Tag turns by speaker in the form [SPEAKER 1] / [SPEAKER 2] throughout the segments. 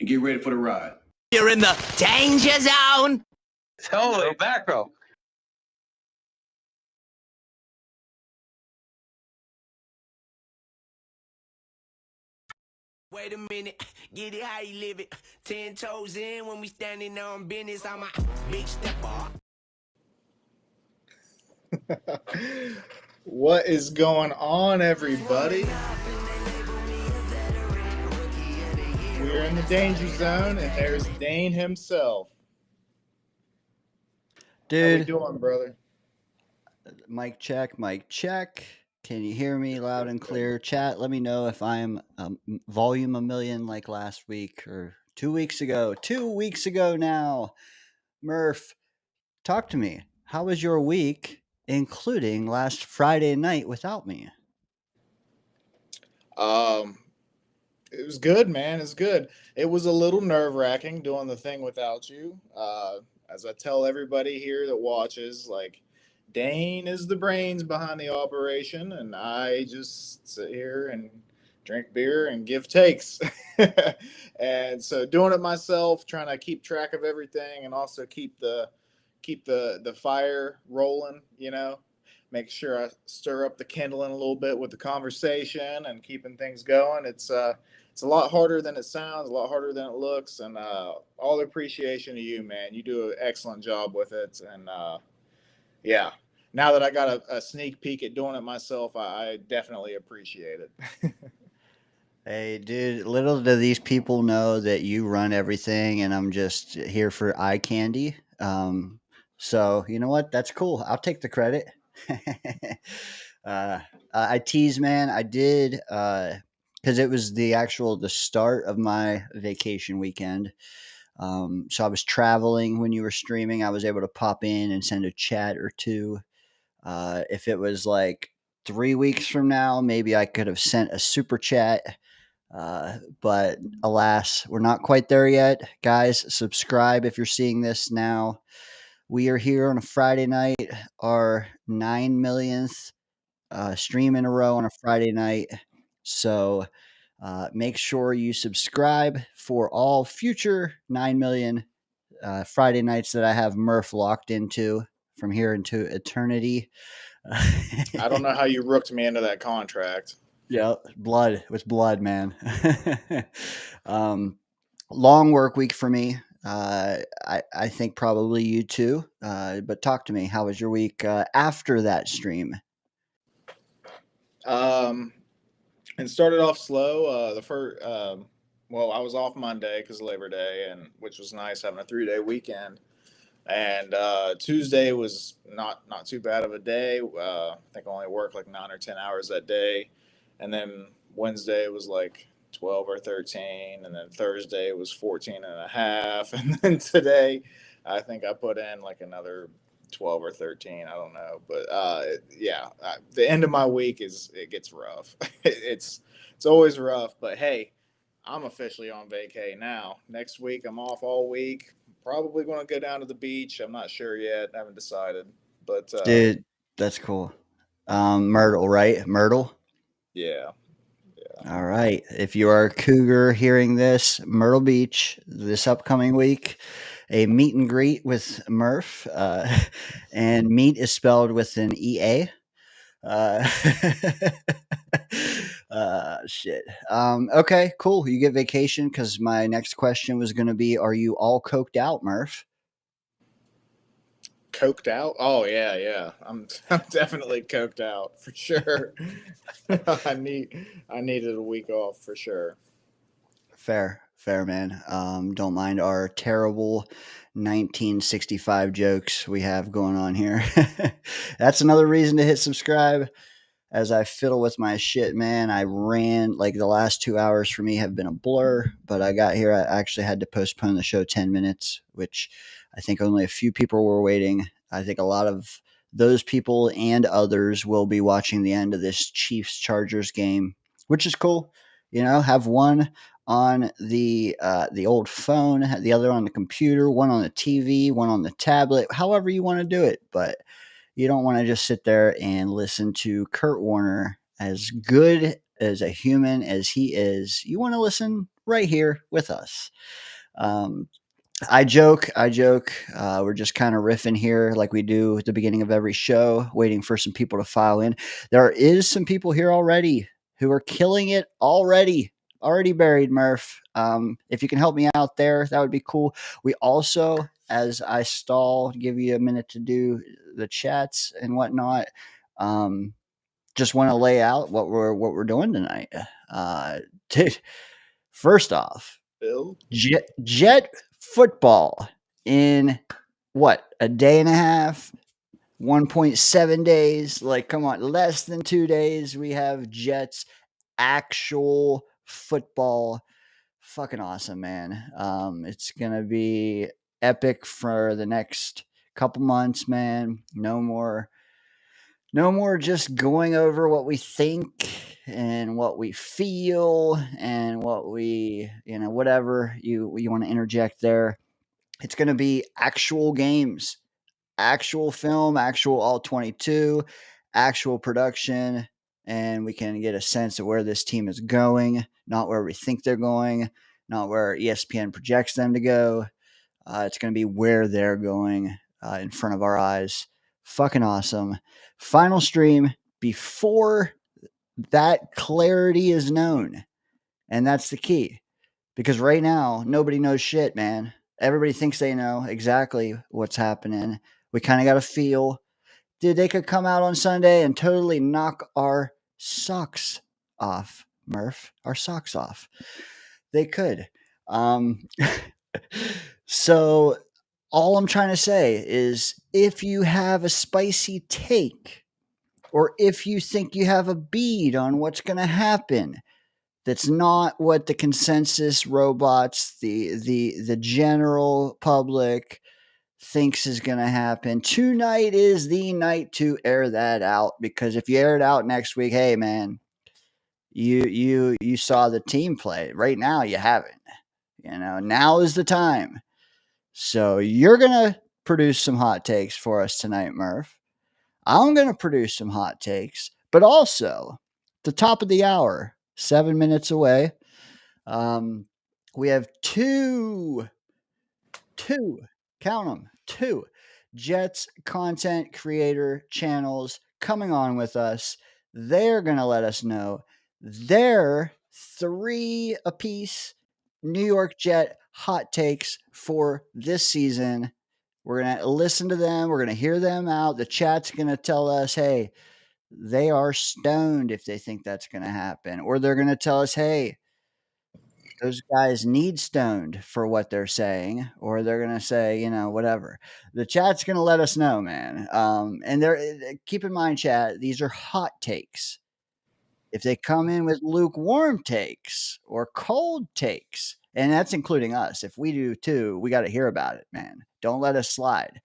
[SPEAKER 1] and get ready for the ride.
[SPEAKER 2] You're in the danger zone.
[SPEAKER 3] Totally, back row.
[SPEAKER 2] Wait a minute, get it how you live it. 10 toes in when we standing on business. I'm a big stepper.
[SPEAKER 4] What is going on, everybody? We're in the danger zone, and there's Dane himself.
[SPEAKER 5] Dude,
[SPEAKER 4] how we doing, brother?
[SPEAKER 5] Mic check, mic check. Can you hear me loud and clear? Chat, let me know if I'm volume a million like last week or 2 weeks ago. 2 weeks ago now. Murph, talk to me. How was your week, including last Friday night without me?
[SPEAKER 4] It was good, man. It's good. It was a little nerve-wracking doing the thing without you. As I tell everybody here that watches, like, Dane is the brains behind the operation, and I just sit here and drink beer and give takes. And so doing it myself, trying to keep track of everything, and also keep the fire rolling. Make sure I stir up the kindling a little bit with the conversation and keeping things going. It's a lot harder than it sounds, a lot harder than it looks, and all the appreciation to you, man. You do an excellent job with it, and yeah. Now that I got a sneak peek at doing it myself, I definitely appreciate it.
[SPEAKER 5] Hey, dude, little do these people know that you run everything and I'm just here for eye candy. So, you know what? That's cool. I'll take the credit. I tease, man. I did, because it was the start of my vacation weekend. So I was traveling when you were streaming. I was able to pop in and send a chat or two. If it was like 3 weeks from now, maybe I could have sent a super chat. But alas, we're not quite there yet. Guys, subscribe if you're seeing this now. We are here on a Friday night, our 9 millionth stream in a row on a Friday night. So make sure you subscribe for all future 9 million Friday nights that I have Murph locked into from here into eternity.
[SPEAKER 4] I don't know how you rooked me into that contract.
[SPEAKER 5] Yeah, blood with blood, man. Long work week for me. I think probably you too. But talk to me. How was your week after that stream?
[SPEAKER 4] And started off slow. The first, well, I was off Monday because of Labor Day, and which was nice having a 3-day weekend. And Tuesday was not too bad of a day. I think I only worked like 9 or 10 hours that day. And then Wednesday was like 12 or 13. And then Thursday was 14 and a half. And then today, I think I put in like another 12 or 13. I don't know. But yeah, the end of my week it gets rough. It's always rough. But hey, I'm officially on vacay now. Next week, I'm off all week. Probably going to go down to the beach. I'm not sure yet. I haven't decided. But
[SPEAKER 5] dude, that's cool. Myrtle, right? Myrtle?
[SPEAKER 4] Yeah.
[SPEAKER 5] All right. If you are a cougar hearing this, Myrtle Beach this upcoming week, a meet and greet with Murph. And meet is spelled with an EA. Shit. Okay, cool. You get vacation because my next question was going to be, are you all coked out, Murph?
[SPEAKER 4] Coked out? Oh yeah. I'm definitely coked out for sure. I needed a week off for sure.
[SPEAKER 5] Fair, man. Don't mind our terrible 1965 jokes we have going on here. That's another reason to hit subscribe. As I fiddle with my shit, man, I ran like the last 2 hours for me have been a blur, but I got here. I actually had to postpone the show 10 minutes, which I think only a few people were waiting. I think a lot of those people and others will be watching the end of this Chiefs Chargers game, which is cool. Have one on the old phone, the other on the computer, one on the TV, one on the tablet, however you want to do it. But you don't want to just sit there and listen to Kurt Warner, as good as a human as he is. You want to listen right here with us. I joke. We're just kind of riffing here like we do at the beginning of every show, waiting for some people to file in. There is some people here already who are killing it already buried, Murph. If you can help me out there, that would be cool. We also, as I stall, give you a minute to do the chats and whatnot. Just want to lay out what we're doing tonight. Dude, first off,
[SPEAKER 4] Bill?
[SPEAKER 5] Jet football in what, a day and a half, 1.7 days. Like, come on, less than 2 days. We have Jets actual football. Fucking awesome, man. It's gonna be epic for the next couple months, man. No more just going over what we think and what we feel and what we, whatever you want to interject there. It's going to be actual games, actual film, actual all 22, actual production, and we can get a sense of where this team is going, not where we think they're going, not where ESPN projects them to go. It's going to be where they're going in front of our eyes. Fucking awesome. Final stream before that clarity is known. And that's the key. Because right now, nobody knows shit, man. Everybody thinks they know exactly what's happening. We kind of got a feel. Dude, they could come out on Sunday and totally knock our socks off, Murph. Our socks off. They could. So all I'm trying to say is if you have a spicy take or if you think you have a bead on what's going to happen, that's not what the consensus robots, the general public thinks is going to happen. Tonight is the night to air that out, because if you air it out next week, hey man, you saw the team play. Right now you haven't. Now is the time. So you're going to produce some hot takes for us tonight, Murph. I'm going to produce some hot takes, but also the top of the hour, 7 minutes away. We have two, count them, two Jets content creator channels coming on with us. They're going to let us know their 3 apiece New York Jet hot takes for this season. We're going to listen to them. We're going to hear them out. The chat's going to tell us, hey, they are stoned if they think that's going to happen. Or they're going to tell us, hey, those guys need stoned for what they're saying. Or they're going to say, whatever. The chat's going to let us know, man. And keep in mind, chat, these are hot takes. If they come in with lukewarm takes or cold takes, and that's including us, if we do too, we got to hear about it, man. Don't let us slide.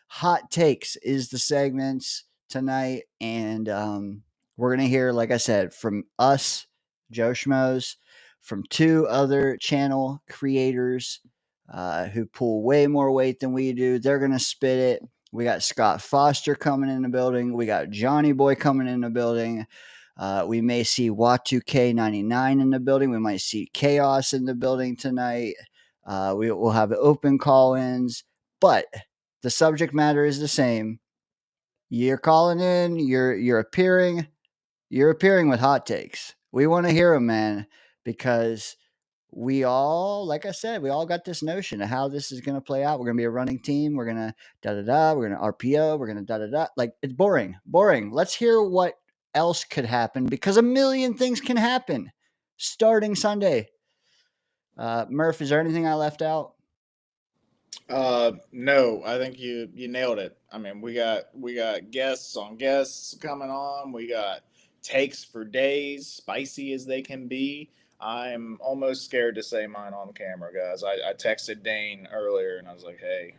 [SPEAKER 5] Hot takes is the segments tonight, and we're going to hear, like I said, from us, Joe Schmoes, from 2 other channel creators who pull way more weight than we do. They're going to spit it. We got Scott Foster coming in the building. We got Johnny Boy coming in the building. We may see Watu-K99 in the building. We might see Chaos in the building tonight. We will have open call-ins, but the subject matter is the same. You're calling in. You're appearing. You're appearing with hot takes. We want to hear them, man, because we all, like I said, we all got this notion of how this is going to play out. We're going to be a running team. We're going to da-da-da. We're going to RPO. We're going to da-da-da. Like, it's boring. Let's hear what else could happen, because a million things can happen starting Sunday. Murph, is there anything I left out?
[SPEAKER 4] No, I think you nailed it. I mean, we got guests on guests coming on. We got takes for days, spicy as they can be. I'm almost scared to say mine on camera, guys. I texted Dane earlier and I was like, hey,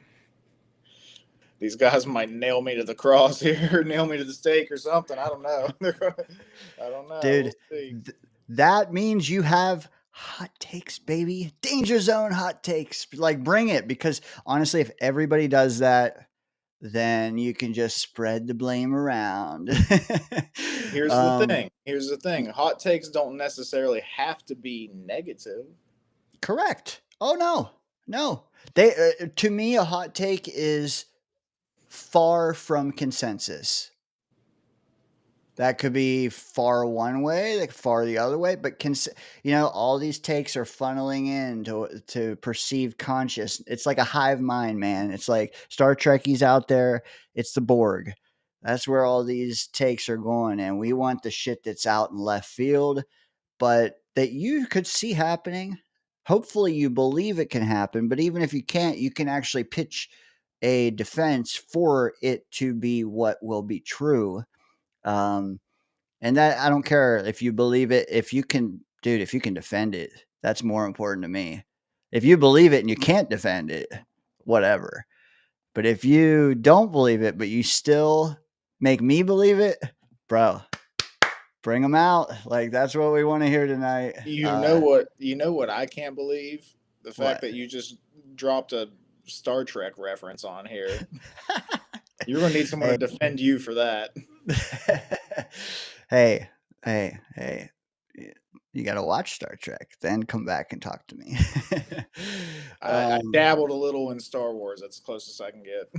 [SPEAKER 4] these guys might nail me to the cross here, nail me to the stake or something. I don't know. I don't know.
[SPEAKER 5] Dude,
[SPEAKER 4] We'll see.
[SPEAKER 5] that means you have hot takes, baby. Danger Zone hot takes. Like, bring it, because honestly, if everybody does that, then you can just spread the blame around.
[SPEAKER 4] Here's the thing. Hot takes don't necessarily have to be negative.
[SPEAKER 5] Correct. Oh no. They to me a hot take is far from consensus. That could be far one way, like far the other way, but all these takes are funneling in to perceived conscious. It's like a hive mind, man. It's like Star Trekkies out there. It's the Borg. That's where all these takes are going, and we want the shit that's out in left field, but that you could see happening. Hopefully, you believe it can happen, but even if you can't, you can actually pitch a defense for it to be what will be true. Um, and that I don't care if you believe it, if you can, dude, if you can defend it, that's more important to me. If you believe it and you can't defend it, whatever. But if you don't believe it, but you still make me believe it, bro, bring them out. Like that's what we want to hear tonight.
[SPEAKER 4] You know what? You know what I can't believe? The fact
[SPEAKER 5] What?
[SPEAKER 4] that you just dropped a Star Trek reference on here. You're gonna need someone to defend you for that.
[SPEAKER 5] Hey, you got to watch Star Trek, then come back and talk to me.
[SPEAKER 4] I dabbled a little in Star Wars. That's the closest I can get.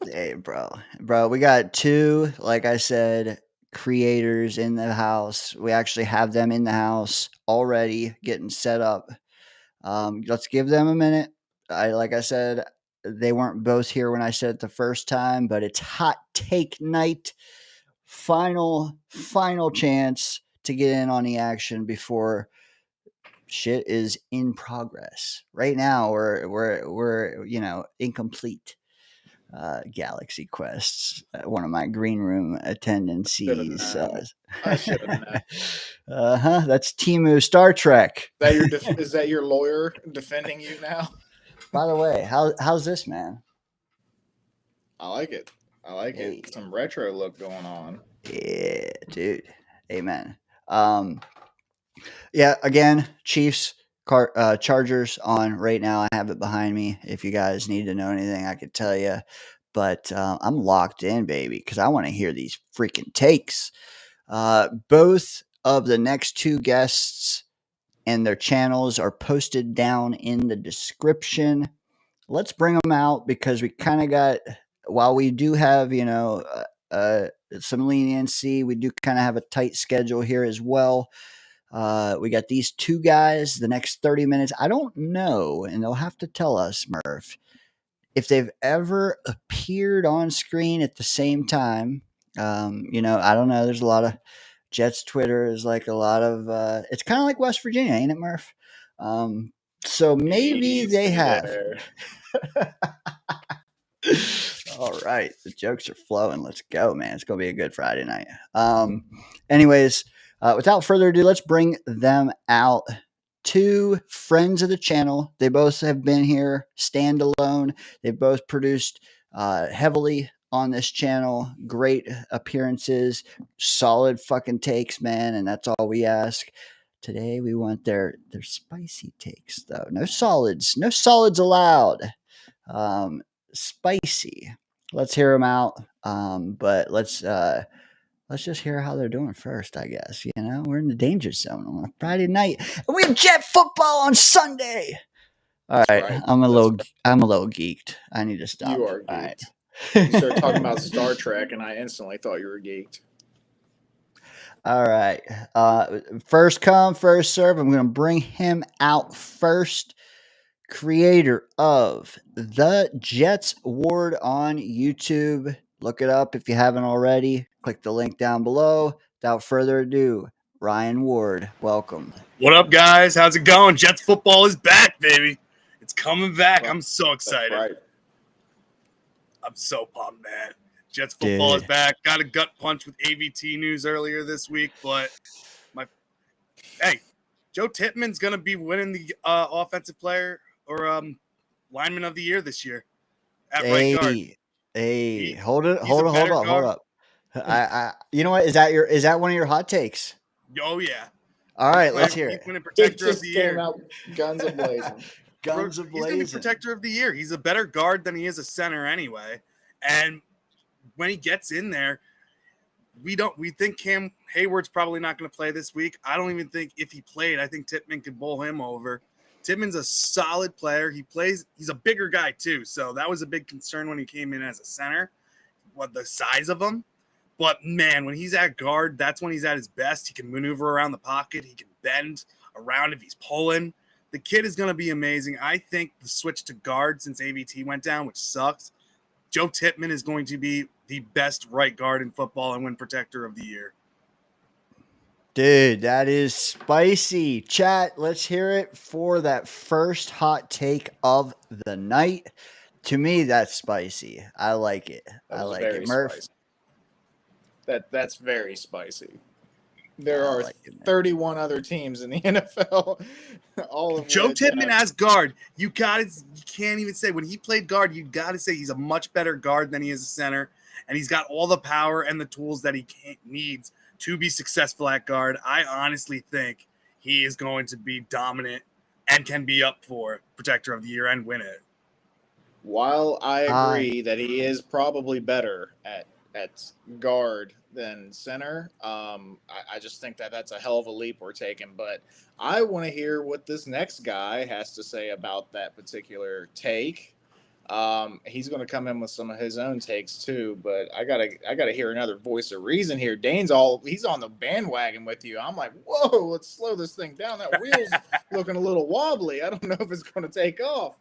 [SPEAKER 5] Hey, bro, we got two, like I said, creators in the house. We actually have them in the house already getting set up. Let's give them a minute. Like I said, they weren't both here when I said it the first time, but it's hot take night. Final chance to get in on the action before shit is in progress. Right now, we're incomplete. Galaxy quests. One of my green room attendancies.
[SPEAKER 4] I should have known.
[SPEAKER 5] That's Timu Star Trek.
[SPEAKER 4] Is that your lawyer defending you now?
[SPEAKER 5] By the way, how's this, man?
[SPEAKER 4] I like it.
[SPEAKER 5] Hey.
[SPEAKER 4] Some retro look going on.
[SPEAKER 5] Yeah, dude. Amen. Yeah, again, Chiefs, Chargers on right now. I have it behind me. If you guys need to know anything, I could tell you. But I'm locked in, baby, because I want to hear these freaking takes. Both of the next two guests and their channels are posted down in the description. Let's bring them out because we kind of got, while we do have, some leniency, we do kind of have a tight schedule here as well. We got these two guys the next 30 minutes. I don't know, and they'll have to tell us, Murph, if they've ever appeared on screen at the same time. I don't know. There's a lot of Jets Twitter is like a lot of it's kind of like West Virginia, ain't it, Murph? So maybe they have. All right, the jokes are flowing. Let's go, man. It's gonna be a good Friday night. Anyways, without further ado, let's bring them out. Two friends of the channel. They both have been here standalone. They've both produced heavily on this channel. Great appearances, solid fucking takes, man. And that's all we ask. Today we want their spicy takes, though. No solids allowed. Spicy. Let's hear them out. But let's just hear how they're doing first, I guess. We're in the danger zone on a Friday night, and we have Jet football on Sunday. All right, right. I'm a little geeked. I need to stop.
[SPEAKER 4] You are geeked.
[SPEAKER 5] Right.
[SPEAKER 4] You started talking about Star Trek, and I instantly thought you were geeked.
[SPEAKER 5] All right. First come, first serve. I'm going to bring him out first. Creator of the Jets Ward on YouTube. Look it up if you haven't already. Click the link down below. Without further ado, Ryan Ward, welcome.
[SPEAKER 1] What up, guys? How's it going? Jets football is back, baby. It's coming back. I'm so excited.
[SPEAKER 4] Right.
[SPEAKER 1] I'm so pumped, man. Jets football is back. Got a gut punch with AVT news earlier this week, but hey, Joe Tippmann's going to be winning the offensive player or lineman of the year this year at right guard.
[SPEAKER 5] Hey, hold up. You know what? Is that one of your hot takes?
[SPEAKER 1] Oh yeah.
[SPEAKER 5] All right, let's hear it.
[SPEAKER 1] He's winning protector of the year.
[SPEAKER 4] Out guns a-blazing.
[SPEAKER 1] He's going to be protector of the year. He's a better guard than he is a center anyway. And when he gets in there, we think Cam Hayward's probably not going to play this week. I don't even think if he played, I think Tippmann could bowl him over. Tittman's a solid player. He's a bigger guy too. So that was a big concern when he came in as a center, the size of him. But man, when he's at guard, that's when he's at his best. He can maneuver around the pocket. He can bend around if he's pulling. The kid is going to be amazing. I think the switch to guard since AVT went down, which sucks, Joe Tittman is going to be the best right guard in football and win protector of the year.
[SPEAKER 5] Dude, that is spicy. Chat, let's hear it for that first hot take of the night. To me, that's spicy. I like it. I like it. Murph.
[SPEAKER 4] Spicy. That's very spicy. There are
[SPEAKER 5] like it,
[SPEAKER 4] 31 other teams in the NFL. All of
[SPEAKER 1] Joe Tittman as guard. You can't even say when he played guard, you got to say he's a much better guard than he is a center, and he's got all the power and the tools that he needs to be successful at guard. I honestly think he is going to be dominant and can be up for protector of the year and win it.
[SPEAKER 4] While I agree that he is probably better at guard than center, I just think that's a hell of a leap we're taking. But I want to hear what this next guy has to say about that particular take. He's going to come in with some of his own takes too, but I gotta hear another voice of reason here. He's on the bandwagon with you. I'm like, whoa, let's slow this thing down. That wheel's looking a little wobbly. I don't know if it's going to take off.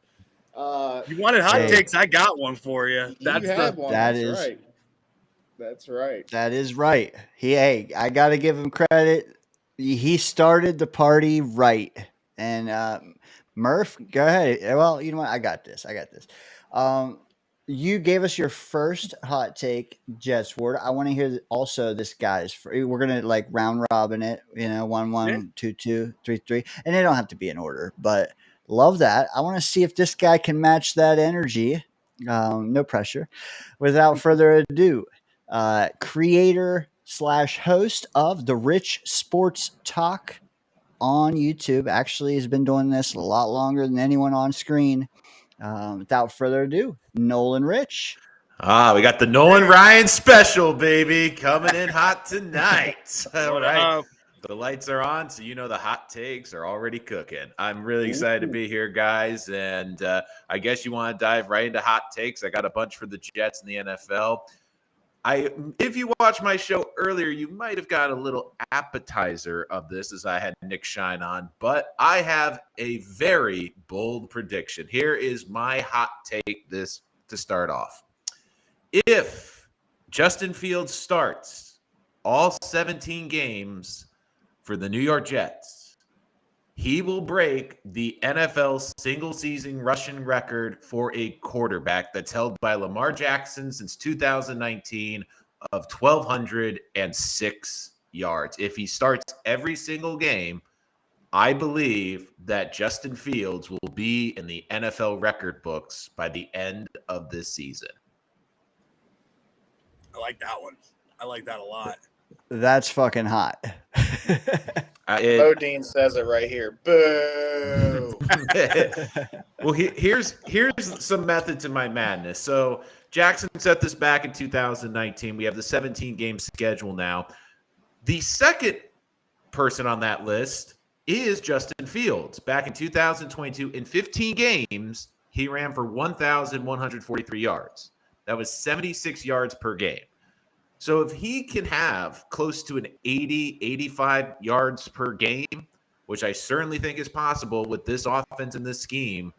[SPEAKER 1] You wanted hot takes? I got one for you.
[SPEAKER 4] That's right. That's right.
[SPEAKER 5] That is right. I got to give him credit. He started the party right. And Murph, go ahead. Well, you know what? I got this. You gave us your first hot take, Jets Ward. I want to hear also this guy's. We're gonna like round robin it. 1-1, 2-2, 3-3, and they don't have to be in order. But love that. I want to see if this guy can match that energy. No pressure. Without further ado, creator/host of the Rich Sports Talk on YouTube, actually has been doing this a lot longer than anyone on screen. Without further ado, Nolan Rich.
[SPEAKER 6] We got the Nolan Ryan special, baby, coming in hot tonight. All right. The lights are on, so the hot takes are already cooking. I'm really excited to be here, guys, and I guess you want to dive right into hot takes. I got a bunch for the Jets and the NFL. If you watched my show earlier, you might have got a little appetizer of this as I had Nick Shine on, but I have a very bold prediction. Here is my hot take this to start off. If Justin Fields starts all 17 games for the New York Jets, he will break the NFL single-season rushing record for a quarterback that's held by Lamar Jackson since 2019 of 1,206 yards. If he starts every single game, I believe that Justin Fields will be in the NFL record books by the end of this season.
[SPEAKER 1] I like that one. I like that a lot.
[SPEAKER 5] That's fucking hot.
[SPEAKER 4] Modine says it right here. Boo.
[SPEAKER 6] Well, here's some method to my madness. So Jackson set this back in 2019. We have the 17-game schedule now. The second person on that list is Justin Fields. Back in 2022, in 15 games, he ran for 1,143 yards. That was 76 yards per game. So if he can have close to an 80, 85 yards per game, which I certainly think is possible with this offense and this scheme,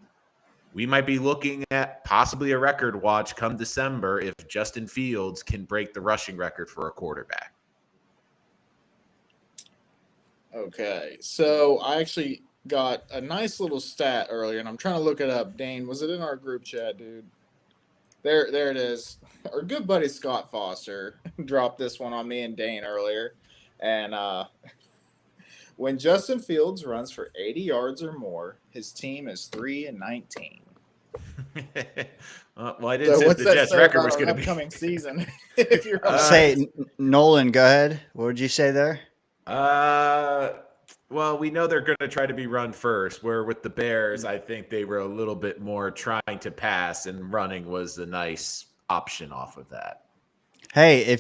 [SPEAKER 6] we might be looking at possibly a record watch come December if Justin Fields can break the rushing record for a quarterback.
[SPEAKER 4] Okay, so I actually got a nice little stat earlier, and I'm trying to look it up. Dane, was it in our group chat, dude? There it is. Our good buddy Scott Foster dropped this one on me and Dane earlier. And when Justin Fields runs for 80 yards or more, his team is 3-19.
[SPEAKER 6] Well, I didn't say the Jets record was going to be
[SPEAKER 4] upcoming season. If you're
[SPEAKER 5] Say, Nolan, go ahead. What would you say there?
[SPEAKER 6] Well, we know they're going to try to be run first, where with the Bears, I think they were a little bit more trying to pass, and running was a nice option off of that.
[SPEAKER 5] Hey,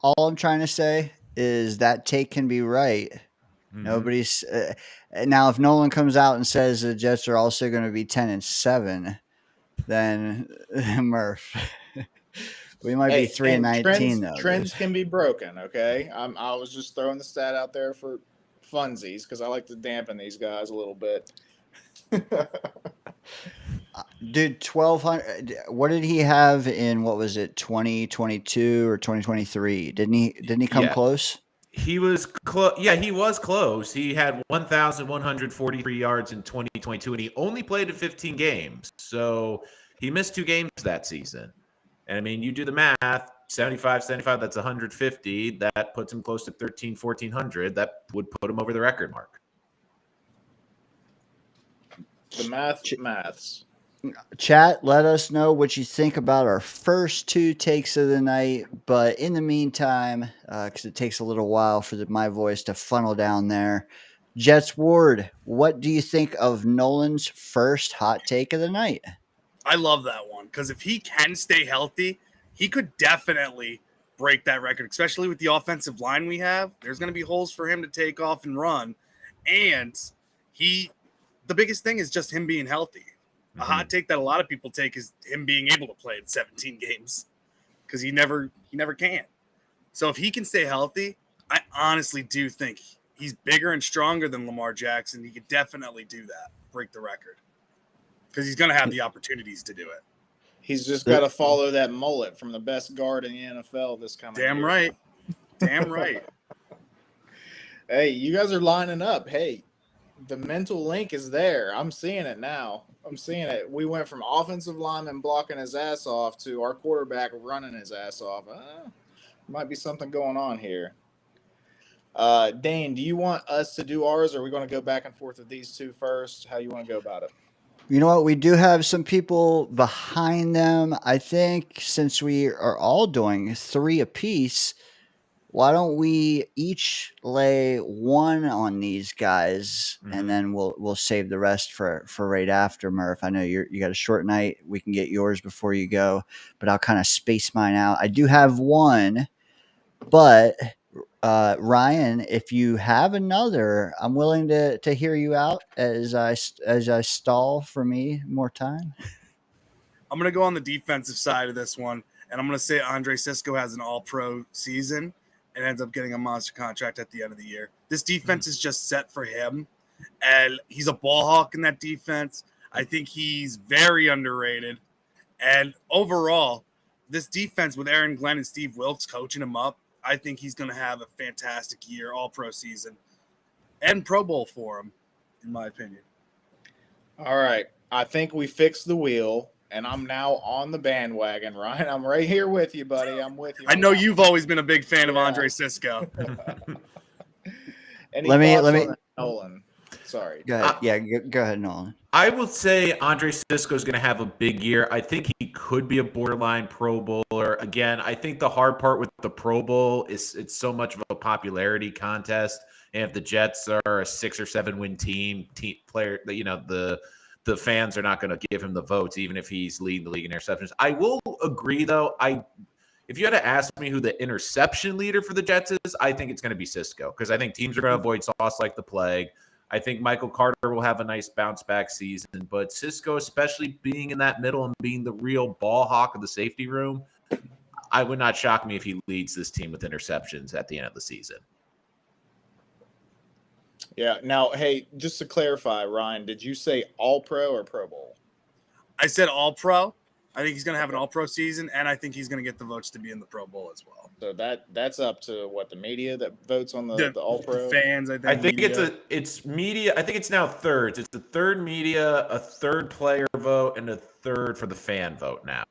[SPEAKER 5] all I'm trying to say is that take can be right,
[SPEAKER 6] Mhm.
[SPEAKER 5] Nobody's now. If Nolan comes out and says the Jets are also going to be 10-7, then Murph, we might be 3-19 though.
[SPEAKER 4] Trends can be broken. Okay, I was just throwing the stat out there for funsies because I like to dampen these guys a little bit.
[SPEAKER 5] Dude, 1,200. What did he have in, what was it, 2022 or 2023? Didn't he come
[SPEAKER 6] Yeah.
[SPEAKER 5] close?
[SPEAKER 6] He was close. Yeah, he was close. He had 1,143 yards in 2022, and he only played in 15 games. So he missed 2 games that season. And I mean, you do the math, 75, that's 150. That puts him close to 1,400. That would put him over the record mark.
[SPEAKER 4] The maths.
[SPEAKER 5] Chat, let us know what you think about our first 2 takes of the night. But in the meantime, because it takes a little while for my voice to funnel down there, Jets Ward, what do you think of Nolan's first hot take of the night?
[SPEAKER 1] I love that one because if he can stay healthy, he could definitely break that record, especially with the offensive line we have. There's going to be holes for him to take off and run. And the biggest thing is just him being healthy. A hot take that a lot of people take is him being able to play in 17 games because he never can. So if he can stay healthy, I honestly do think he's bigger and stronger than Lamar Jackson. He could definitely do that, break the record, because he's going to have the opportunities to do it.
[SPEAKER 4] He's just got to follow that mullet from the best guard in the NFL this coming year.
[SPEAKER 1] Damn right. Damn right.
[SPEAKER 4] Hey, you guys are lining up. Hey, the mental link is there. I'm seeing it now. I'm seeing it. We went from offensive lineman blocking his ass off to our quarterback running his ass off. Might be something going on here. Dane, do you want us to do ours, or are we going to go back and forth with these two first? How you want to go about it?
[SPEAKER 5] You know what? We do have some people behind them. I think since we are all doing 3 apiece, why don't we each lay 1 on these guys, and then we'll save the rest for right after, Murph. I know you got a short night. We can get yours before you go, but I'll kind of space mine out. I do have 1, but Ryan, if you have another, I'm willing to hear you out as I stall for me more time.
[SPEAKER 1] I'm going to go on the defensive side of this one, and I'm going to say Andre Cisco has an all-pro season and ends up getting a monster contract at the end of the year. This defense is just set for him, and he's a ball hawk in that defense. I think he's very underrated. And overall, this defense with Aaron Glenn and Steve Wilkes coaching him up, I think he's going to have a fantastic year, all-pro season, and Pro Bowl for him, in my opinion.
[SPEAKER 4] All right. I think we fixed the wheel, and I'm now on the bandwagon, Ryan. I'm right here with you, buddy. I'm with you.
[SPEAKER 1] I know you've always been a big fan of Andre Cisco.
[SPEAKER 5] Let me
[SPEAKER 4] Nolan. Sorry.
[SPEAKER 5] Go ahead. Go ahead, Nolan.
[SPEAKER 6] I will say Andre Cisco is going to have a big year. I think he could be a borderline Pro Bowler. Again, I think the hard part with the Pro Bowl is it's so much of a popularity contest. And if the Jets are a 6 or 7 win team player, the fans are not going to give him the votes, even if he's leading the league in interceptions. I will agree, though. If you had to ask me who the interception leader for the Jets is, I think it's going to be Cisco, because I think teams are going to avoid sauce like the plague. I think Michael Carter will have a nice bounce back season, but Cisco, especially being in that middle and being the real ball hawk of the safety room, I would not shock me if he leads this team with interceptions at the end of the season.
[SPEAKER 4] Yeah. Now, hey, just to clarify, Ryan, did you say All-Pro or Pro Bowl?
[SPEAKER 1] I said All-Pro. I think he's going to have an All-Pro season, and I think he's going to get the votes to be in the Pro Bowl as well.
[SPEAKER 4] So that's up to what, the media that votes on the All-Pro?
[SPEAKER 1] The fans, I think.
[SPEAKER 6] I think it's media. I think it's now thirds. It's the third media, a third player vote, and a third for the fan vote now.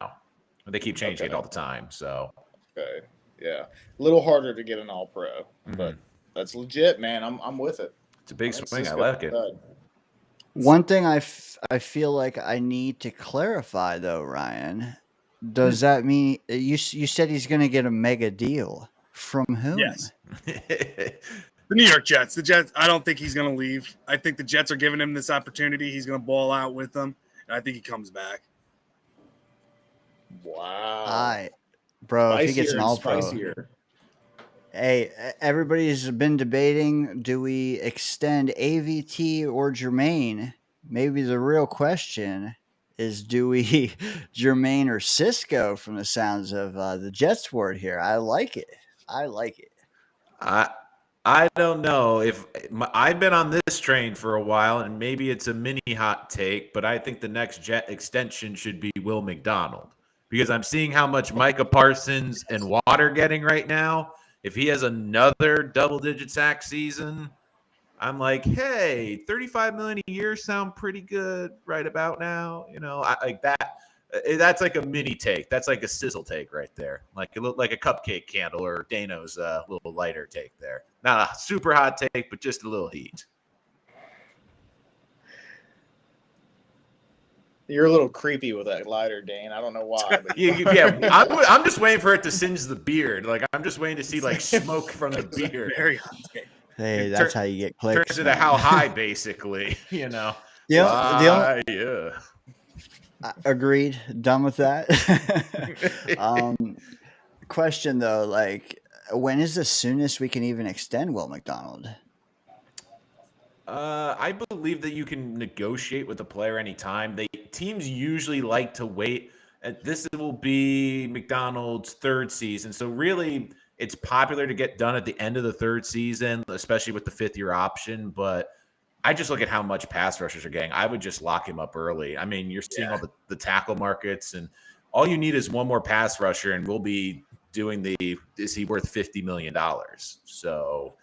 [SPEAKER 6] They keep changing it all the time. So
[SPEAKER 4] okay, yeah, a little harder to get an All-Pro, but that's legit, man. I'm with it.
[SPEAKER 6] It's a big swing. I like it.
[SPEAKER 5] One thing I feel like I need to clarify, though, Ryan, does that mean you said he's going to get a mega deal? From whom?
[SPEAKER 1] Yes. The New York Jets. The Jets, I don't think he's going to leave. I think the Jets are giving him this opportunity. He's going to ball out with them, and I think he comes back.
[SPEAKER 4] Wow.
[SPEAKER 5] Bro,
[SPEAKER 4] spicier
[SPEAKER 5] if he gets an All-Pro. Hey, everybody's been debating, do we extend AVT or Jermaine? Maybe the real question is, do we Jermaine or Cisco from the sounds of the Jets word here? I like it. I like it.
[SPEAKER 6] I don't know if I've been on this train for a while, and maybe it's a mini hot take, but I think the next Jet extension should be Will McDonald because I'm seeing how much Micah Parsons and Watt are getting right now. If he has another double-digit sack season, I'm like, hey, 35 million a year sound pretty good right about now. You know, I like that. That's like a mini take. That's like a sizzle take right there. Like it looked like a cupcake candle or Dano's little lighter take there. Not a super hot take, but just a little heat.
[SPEAKER 4] You're a little creepy with that lighter, Dane. I don't know why. But
[SPEAKER 6] I'm just waiting for it to singe the beard. Like I'm just waiting to see like smoke from the beard.
[SPEAKER 1] Very hot take.
[SPEAKER 5] Hey, that's how you get clicks.
[SPEAKER 6] Turns into how high, basically. You know.
[SPEAKER 5] Yeah.
[SPEAKER 6] Yeah.
[SPEAKER 5] Agreed. Done with that. Question though, like, when is the soonest we can even extend Will McDonald?
[SPEAKER 6] I believe that you can negotiate with the player anytime. Teams usually like to wait. This will be McDonald's third season, so really, it's popular to get done at the end of the third season, especially with the fifth-year option. But I just look at how much pass rushers are getting. I would just lock him up early. I mean, you're seeing all the tackle markets, and all you need is one more pass rusher, and we'll be doing is he worth $50 million? So,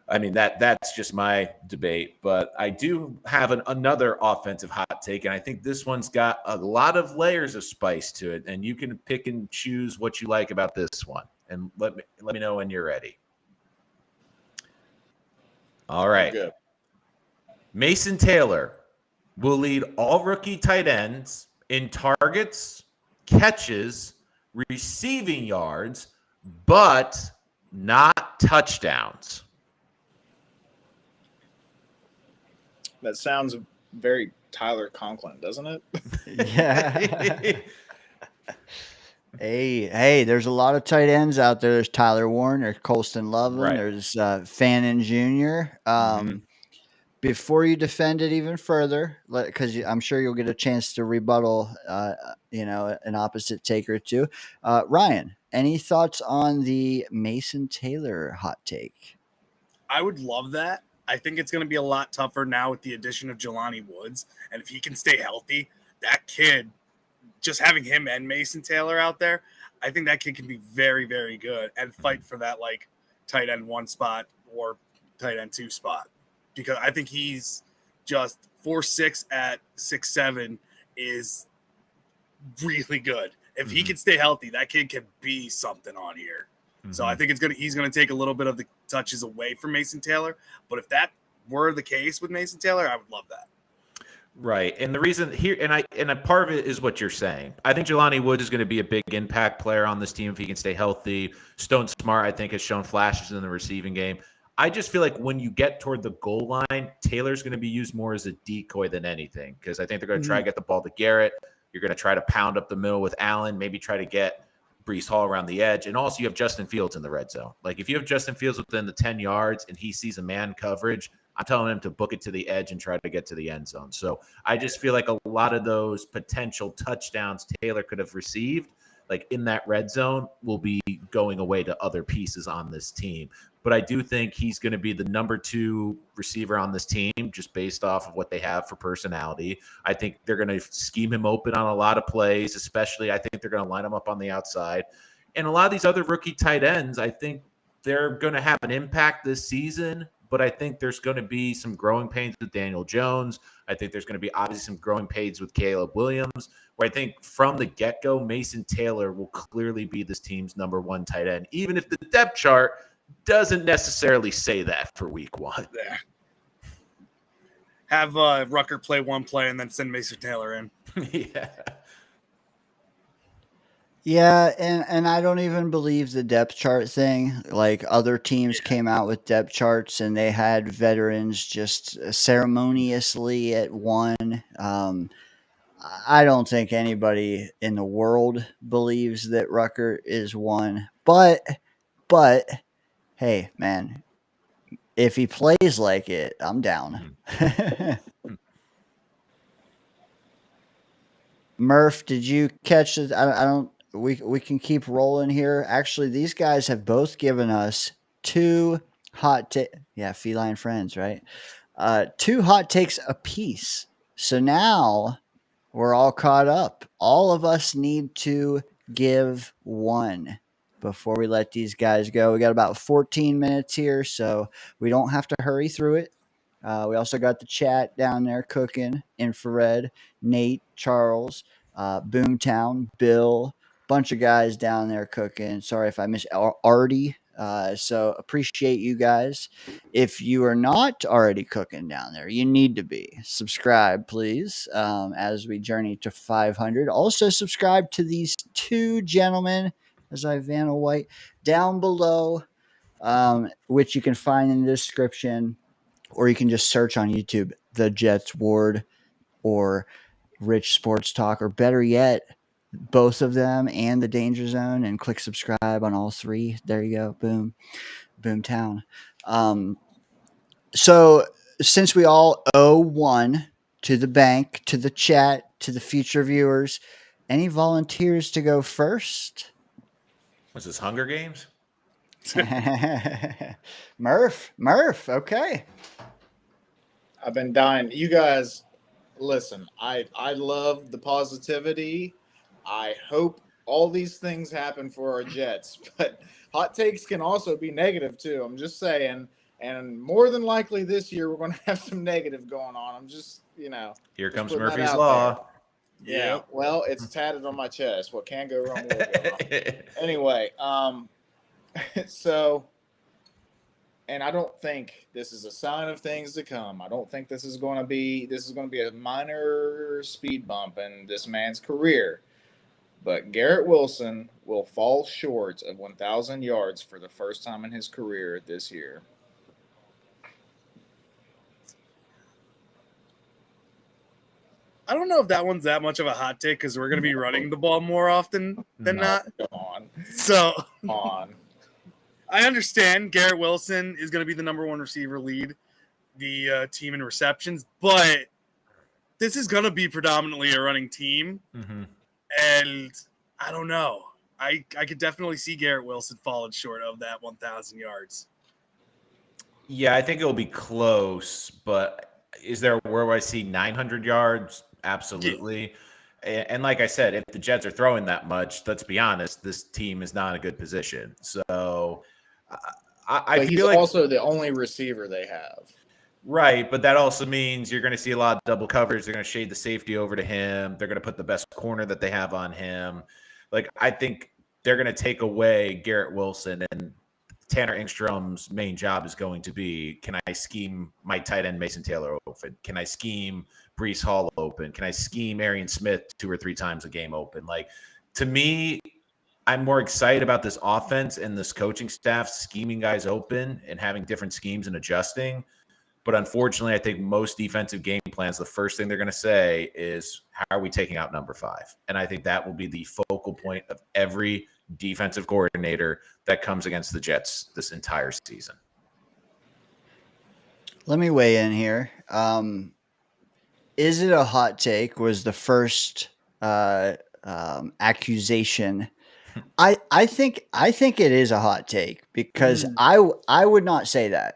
[SPEAKER 6] I mean, that's just my debate. But I do have another offensive hot take, and I think this one's got a lot of layers of spice to it, and you can pick and choose what you like about this one. And let me know when you're ready. All right.
[SPEAKER 4] Good.
[SPEAKER 6] Mason Taylor will lead all rookie tight ends in targets, catches, receiving yards, but not touchdowns.
[SPEAKER 4] That sounds very Tyler Conklin, doesn't it?
[SPEAKER 5] Yeah. Hey, there's a lot of tight ends out there. There's Tyler Warren, there's Colston Loveland,
[SPEAKER 6] Right.
[SPEAKER 5] there's Fannin Jr. Before you defend it even further, because I'm sure you'll get a chance to rebuttal, an opposite take or two. Ryan, any thoughts on the Mason Taylor hot take?
[SPEAKER 1] I would love that. I think it's going to be a lot tougher now with the addition of Jelani Woods. And if he can stay healthy, that kid, just having him and Mason Taylor out there, I think that kid can be very, very good and fight for that like tight end 1 spot or tight end 2 spot. Because I think he's just 4'6" at 6'7" is really good. If he can stay healthy, that kid can be something on here. So I think he's gonna take a little bit of the touches away from Mason Taylor. But if that were the case with Mason Taylor, I would love that.
[SPEAKER 6] Right. And the reason here, and a part of it is what you're saying. I think Jelani Woods is going to be a big impact player on this team if he can stay healthy. Stone Smart, I think, has shown flashes in the receiving game. I just feel like when you get toward the goal line, Taylor's going to be used more as a decoy than anything, because I think they're going to try to get the ball to Garrett. You're going to try to pound up the middle with Allen, maybe try to get Breece Hall around the edge. And also you have Justin Fields in the red zone. Like if you have Justin Fields within the 10 yards and he sees a man coverage, I'm telling him to book it to the edge and try to get to the end zone. So I just feel like a lot of those potential touchdowns Taylor could have received, like in that red zone, will be going away to other pieces on this team. But I do think he's going to be the number 2 receiver on this team, just based off of what they have for personality. I think they're going to scheme him open on a lot of plays, especially I think they're going to line him up on the outside. And a lot of these other rookie tight ends, I think they're going to have an impact this season, but I think there's going to be some growing pains with Daniel Jones. I think there's going to be obviously some growing pains with Caleb Williams, where I think from the get-go, Mason Taylor will clearly be this team's number 1 tight end, even if the depth chart doesn't necessarily say that for week 1.
[SPEAKER 1] Yeah. Have Rucker play 1 play and then send Mason Taylor in.
[SPEAKER 6] Yeah.
[SPEAKER 5] Yeah, and I don't even believe the depth chart thing. Like other teams came out with depth charts and they had veterans just ceremoniously at 1. I don't think anybody in the world believes that Rucker is 1, but Hey, man, if he plays like it, I'm down. Murph, did you catch it? I don't. We can keep rolling here. Actually, these guys have both given us two yeah, feline friends, right? Two hot takes apiece. So now we're all caught up. All of us need to give one before we let these guys go. We got about 14 minutes here, so we don't have to hurry through it. We also got the chat down there cooking. Infrared, Nate, Charles, Boomtown, Bill, bunch of guys down there cooking. Sorry if I missed Artie. So appreciate you guys. If you are not already cooking down there, you need to be. Subscribe, please, as we journey to 500. Also, subscribe to these two gentlemen, as I Vanna White, down below, which you can find in the description, or you can just search on YouTube, The Jets Ward or Rich Sports Talk, or better yet, both of them and the Danger Zone, and click subscribe on all three. There you go. Boom. Boomtown. So since we all owe one to the bank, to the chat, to the future viewers, any volunteers to go first?
[SPEAKER 6] Was this Hunger Games?
[SPEAKER 5] Murph. Okay.
[SPEAKER 4] I've been dying. You guys, listen. I love the positivity. I hope all these things happen for our Jets, but hot takes can also be negative too. I'm just saying. And more than likely this year, we're going to have some negative going on. I'm just,
[SPEAKER 6] Here comes
[SPEAKER 4] putting that
[SPEAKER 6] Murphy's
[SPEAKER 4] out
[SPEAKER 6] Law.
[SPEAKER 4] Yeah.
[SPEAKER 1] Yep.
[SPEAKER 4] Well, it's tatted on my chest. What can go wrong will go wrong. Anyway, so, and I don't think this is a sign of things to come. I don't think this is going to be a minor speed bump in this man's career. But Garrett Wilson will fall short of 1,000 yards for the first time in his career this year.
[SPEAKER 1] I don't know if that one's that much of a hot take because we're going to be running the ball more often than not.
[SPEAKER 4] Come on.
[SPEAKER 1] So
[SPEAKER 4] Come on.
[SPEAKER 1] I understand Garrett Wilson is going to be the number one receiver, lead the team in receptions, but this is going to be predominantly a running team.
[SPEAKER 6] Mm-hmm.
[SPEAKER 1] And I don't know. I could definitely see Garrett Wilson falling short of that 1,000 yards.
[SPEAKER 6] Yeah, I think it'll be close, but is there where I see 900 yards? Absolutely. Yeah. And like I said, if the Jets are throwing that much, let's be honest, this team is not in a good position. So I
[SPEAKER 4] But
[SPEAKER 6] feel
[SPEAKER 4] he's
[SPEAKER 6] like
[SPEAKER 4] also the only receiver they have.
[SPEAKER 6] right, but that also means you're going to see a lot of double coverage. They're going to shade the safety over to him. They're going to put the best corner that they have on him. Like, I think they're going to take away Garrett Wilson, and Tanner Engstrom's main job is going to be, can I scheme my tight end Mason Taylor open? Can I scheme Breece Hall open? Can I scheme Arian Smith 2 or 3 times a game open? Like, to me, I'm more excited about this offense and this coaching staff scheming guys open and having different schemes and adjusting. But unfortunately, I think most defensive game plans, the first thing they're going to say is, how are we taking out number 5? And I think that will be the focal point of every defensive coordinator that comes against the Jets this entire season.
[SPEAKER 5] Let me weigh in here. Is it a hot take? Was the first accusation? I think it is a hot take because I would not say that.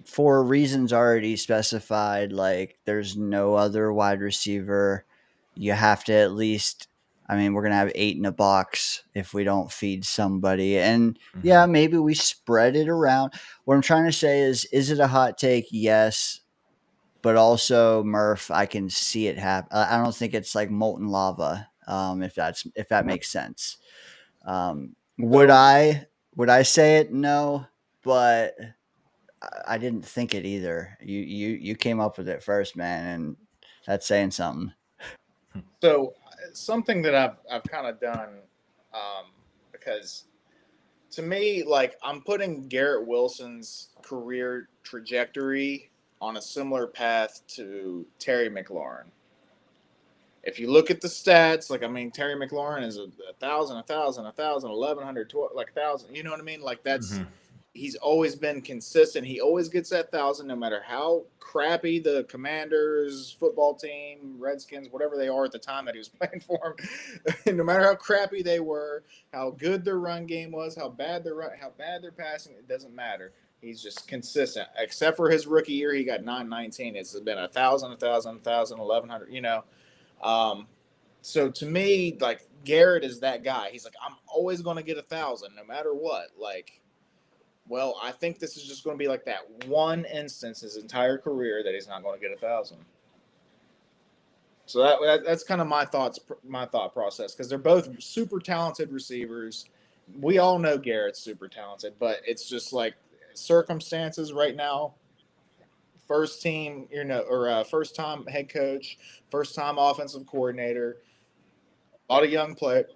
[SPEAKER 5] For reasons already specified, like there's no other wide receiver. You have to at least, we're going to have 8 in a box if we don't feed somebody. And yeah, maybe we spread it around. What I'm trying to say is it a hot take? Yes. But also, Murph, I can see it happen. I don't think it's like molten lava, if that makes sense. Would I say it? No, but I didn't think it either. You came up with it first, man, and that's saying something.
[SPEAKER 4] So something that I've kind of done, because to me, like, I'm putting Garrett Wilson's career trajectory on a similar path to Terry McLaurin. if you look at the stats, like, I mean, Terry McLaurin is 1,000, 1,000, 1,000, 1,100, like 1,000. You know what I mean? Like, that's he's always been consistent. He always gets that 1,000, no matter how crappy the Commanders, football team, Redskins, whatever they are at the time that he was playing for them. No matter how crappy they were, how good their run game was, how bad their passing, it doesn't matter. He's just consistent. Except for his rookie year, he got 919. It's been 1,000, 1,000, 1,000, 1,100. You know. So to me, like, Garrett is that guy. He's like, I'm always going to get 1,000 no matter what. Like, well, I think this is just going to be like that one instance his entire career that he's not going to get 1,000. So that's kind of my thought process, because they're both super talented receivers. We all know Garrett's super talented, but it's just like circumstances right now. First team, first time head coach, first time offensive coordinator. A lot of young players.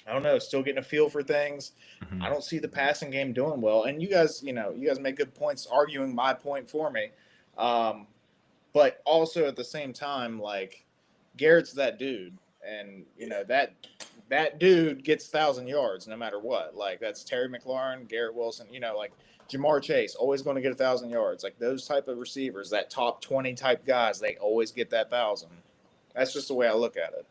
[SPEAKER 4] I don't know, still getting a feel for things. I don't see the passing game doing well. And you guys make good points arguing my point for me. But also at the same time, like, Garrett's that dude. And, that dude gets 1,000 yards no matter what. Like, that's Terry McLaurin, Garrett Wilson, like Jamar Chase, always going to get 1,000 yards. Like, those type of receivers, that top 20 type guys, they always get that 1,000. That's just the way I look at it.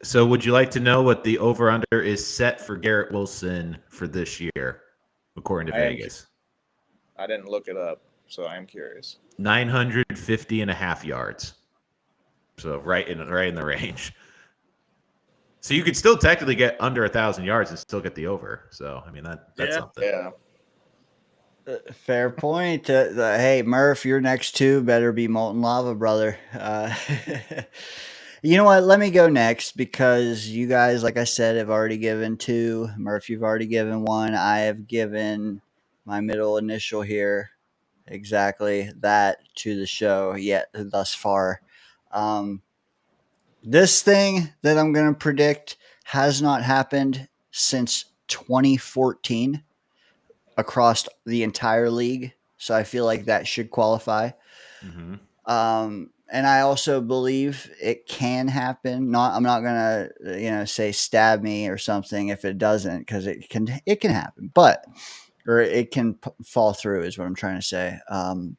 [SPEAKER 6] So would you like to know what the over-under is set for Garrett Wilson for this year, according to Vegas?
[SPEAKER 4] I didn't look it up, so I am curious.
[SPEAKER 6] 950.5 yards. So right in the range. So you could still technically get under 1,000 yards and still get the over. So, I mean, that's something.
[SPEAKER 4] Yeah.
[SPEAKER 5] Fair point. Hey, Murph, your next two better be molten lava, brother. You know what? Let me go next, because you guys, like I said, have already given two. Murph, you've already given one. I have given my middle initial here, exactly that, to the show yet thus far. This thing that I'm going to predict has not happened since 2014 across the entire league. So I feel like that should qualify. And I also believe it can happen. I'm not going to, say stab me or something if it doesn't, because it can happen, or it can fall through is what I'm trying to say.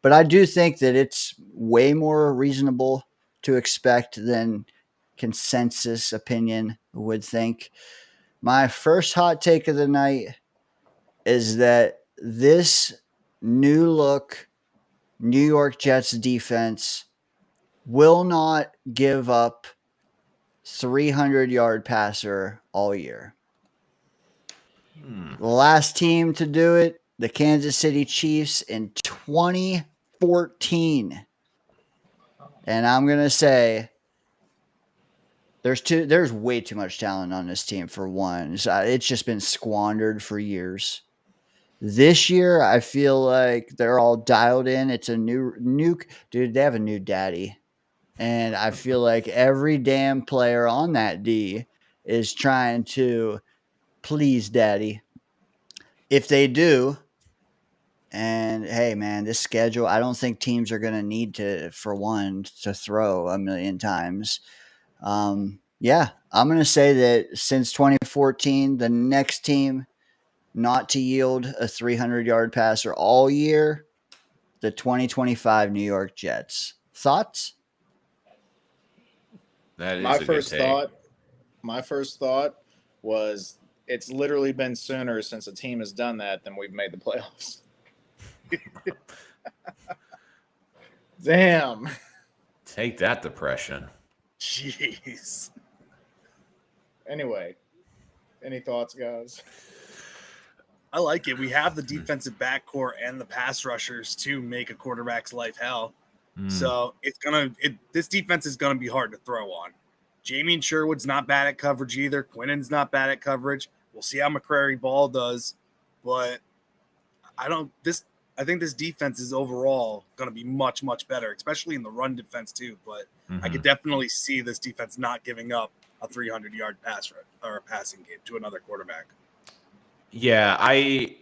[SPEAKER 5] But I do think that it's way more reasonable to expect than consensus opinion would think. My first hot take of the night is that this new look New York Jets defense will not give up 300-yard passer all year. The last team to do it, the Kansas City Chiefs in 2014. And I'm going to say there's way too much talent on this team, for one. So it's just been squandered for years. This year, I feel like they're all dialed in. It's a new dude. They have a new daddy. And I feel like every damn player on that D is trying to please daddy. If they do, and hey, man, this schedule, I don't think teams are going to need to throw a million times. Yeah, I'm going to say that since 2014, the next team not to yield a 300-yard passer all year, the 2025 New York Jets. Thoughts?
[SPEAKER 6] That is
[SPEAKER 4] my
[SPEAKER 6] a good take.
[SPEAKER 4] My first thought was, it's literally been sooner since a team has done that than we've made the playoffs. Damn.
[SPEAKER 6] Take that, depression.
[SPEAKER 1] Jeez.
[SPEAKER 4] Anyway, any thoughts, guys?
[SPEAKER 1] I like it. We have the defensive backcourt and the pass rushers to make a quarterback's life hell. So this defense is gonna be hard to throw on. Jamie and Sherwood's not bad at coverage either. Quinnen's not bad at coverage. We'll see how McCrary Ball does, but I think this defense is overall going to be much, much better, especially in the run defense too. But I could definitely see this defense not giving up a 300-yard passing game to another quarterback.
[SPEAKER 6] Yeah, I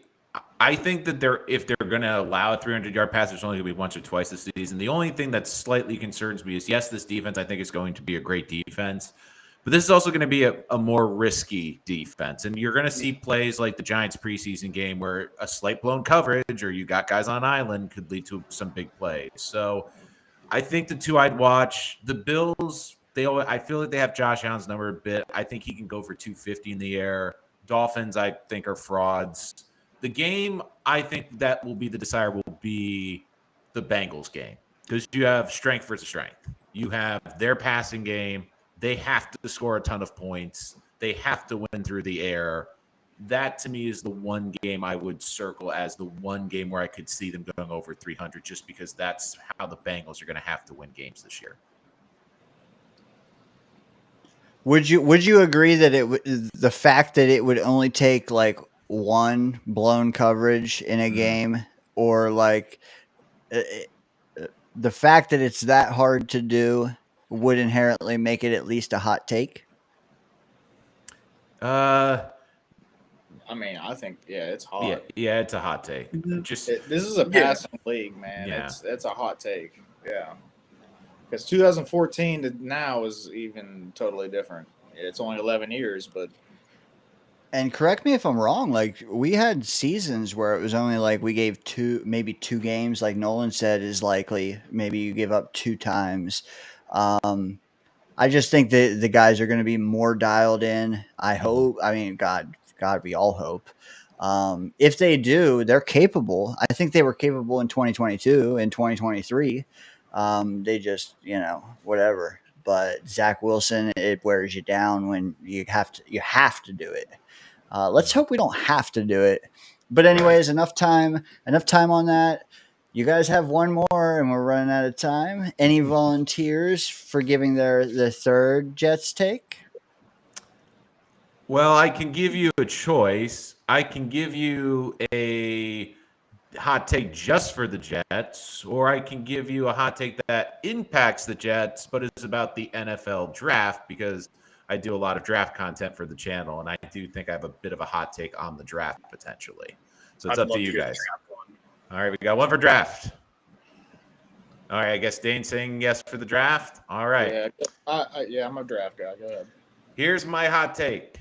[SPEAKER 6] I think that if they're going to allow a 300-yard pass, there's only going to be once or twice this season. The only thing that slightly concerns me is, yes, this defense I think is going to be a great defense, but this is also going to be a more risky defense. And you're going to see plays like the Giants preseason game where a slight blown coverage or you got guys on island could lead to some big plays. So I think the two I'd watch, the Bills, I feel like they have Josh Allen's number a bit. I think he can go for 250 in the air. Dolphins, I think, are frauds. The game I think that will be the decider will be the Bengals game because you have strength versus strength. You have their passing game. They have to score a ton of points. They have to win through the air. That, to me, is the one game I would circle as the one game where I could see them going over 300 just because that's how the Bengals are going to have to win games this year.
[SPEAKER 5] Would you agree that the fact that it would only take like one blown coverage in a game, or like the fact that it's that hard to do would inherently make it at least a hot take?
[SPEAKER 4] I mean, I think it's hot.
[SPEAKER 6] Yeah, it's a hot take. Just
[SPEAKER 4] this is a passing league, man.
[SPEAKER 6] Yeah.
[SPEAKER 4] It's a hot take. Yeah, because 2014 to now is even totally different. It's only 11 years, but.
[SPEAKER 5] And correct me if I'm wrong, like we had seasons where it was only like we gave maybe two games, like Nolan said is likely. Maybe you give up 2 times. I just think that the guys are going to be more dialed in. I hope. I mean, God, we all hope. If they do, they're capable. I think they were capable in 2022 and 2023. They just, whatever. But Zach Wilson, it wears you down when you have to do it. Let's hope we don't have to do it. But anyways, enough time on that. You guys have one more, and we're running out of time. Any volunteers for giving their third Jets take?
[SPEAKER 6] Well, I can give you a choice. I can give you a hot take just for the Jets, or I can give you a hot take that impacts the Jets, but is about the NFL draft because I do a lot of draft content for the channel, and I do think I have a bit of a hot take on the draft potentially. So it's up to you guys. All right, we got one for draft. All right, I guess Dane's saying yes for the draft. All right.
[SPEAKER 4] Yeah, I'm a draft guy. Go ahead.
[SPEAKER 6] Here's my hot take.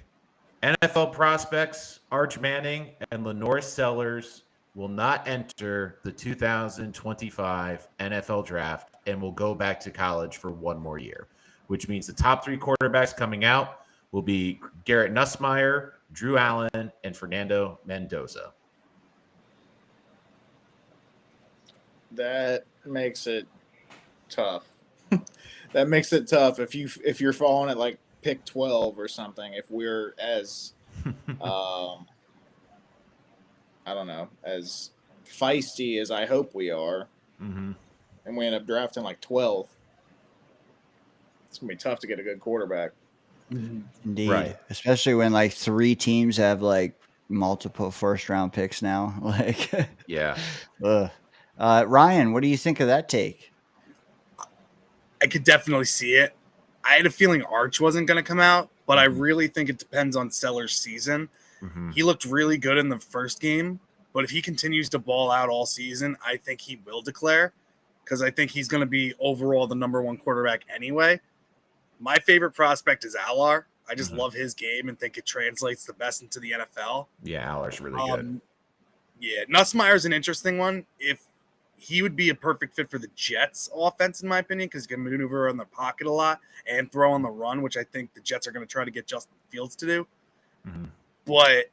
[SPEAKER 6] NFL prospects Arch Manning and Lenore Sellers will not enter the 2025 NFL draft and will go back to college for one more year, which means the top 3 quarterbacks coming out will be Garrett Nussmeier, Drew Allen, and Fernando Mendoza.
[SPEAKER 4] That makes it tough. That makes it tough if you're falling at like pick 12 or something. If we're as I don't know, as feisty as I hope we are, and we end up drafting like 12th, it's gonna be tough to get a good quarterback.
[SPEAKER 5] Indeed,
[SPEAKER 6] right?
[SPEAKER 5] Especially when like 3 teams have like multiple first-round picks now. Like,
[SPEAKER 6] yeah.
[SPEAKER 5] Ryan, what do you think of that take?
[SPEAKER 1] I could definitely see it. I had a feeling Arch wasn't going to come out, but I really think it depends on Sellers' season. He looked really good in the first game, but if he continues to ball out all season, I think he will declare because I think he's going to be overall the number 1 quarterback anyway. My favorite prospect is Allar. I just love his game and think it translates the best into the NFL.
[SPEAKER 6] Yeah, Allar's really good.
[SPEAKER 1] Yeah, Nussmeier's an interesting one. If he would be a perfect fit for the Jets offense, in my opinion, because he can maneuver in the pocket a lot and throw on the run, which I think the Jets are going to try to get Justin Fields to do. But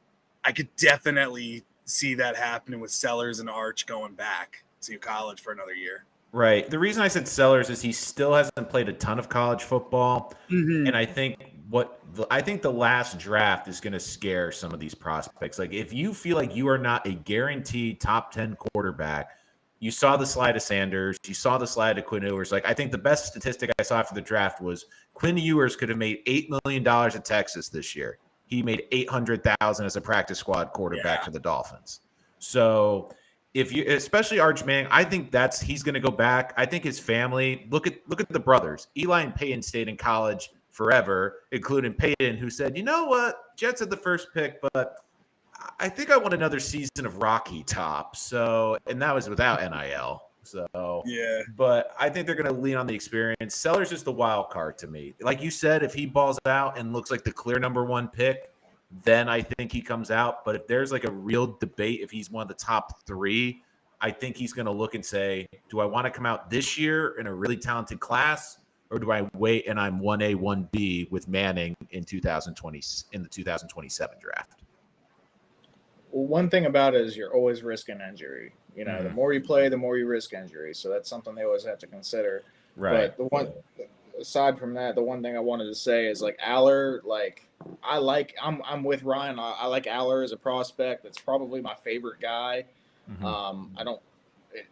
[SPEAKER 1] I could definitely see that happening with Sellers and Arch going back to college for another year.
[SPEAKER 6] Right. The reason I said Sellers is he still hasn't played a ton of college football. And I think the last draft is going to scare some of these prospects. Like if you feel like you are not a guaranteed top 10 quarterback, you saw the slide of Sanders, you saw the slide of Quinn Ewers. Like I think the best statistic I saw for the draft was Quinn Ewers could have made $8 million at Texas this year. He made $800,000 as a practice squad quarterback for the Dolphins. So if you, especially Arch Manning, I think he's going to go back. I think his family, look at the brothers. Eli and Peyton stayed in college forever, including Peyton, who said, you know what, Jets had the first pick, but I think I want another season of Rocky Top. So, and that was without NIL. So,
[SPEAKER 1] Yeah.
[SPEAKER 6] But I think they're going to lean on the experience. Seller's just the wild card to me. Like you said, if he balls out and looks like the clear number one pick, then I think he comes out. But if there's like a real debate, if he's one of the top three, I think he's going to look and say, do I want to come out this year in a really talented class, or do I wait and I'm 1A, 1B with Manning in 2020 in the 2027 draft?
[SPEAKER 4] Well, one thing about it is you're always risking injury. You know, the more you play, the more you risk injury. So that's something they always have to consider.
[SPEAKER 6] Right.
[SPEAKER 4] But aside from that, the one thing I wanted to say is like Aller, I'm with Ryan. I like Aller as a prospect. That's probably my favorite guy.
[SPEAKER 6] Mm-hmm.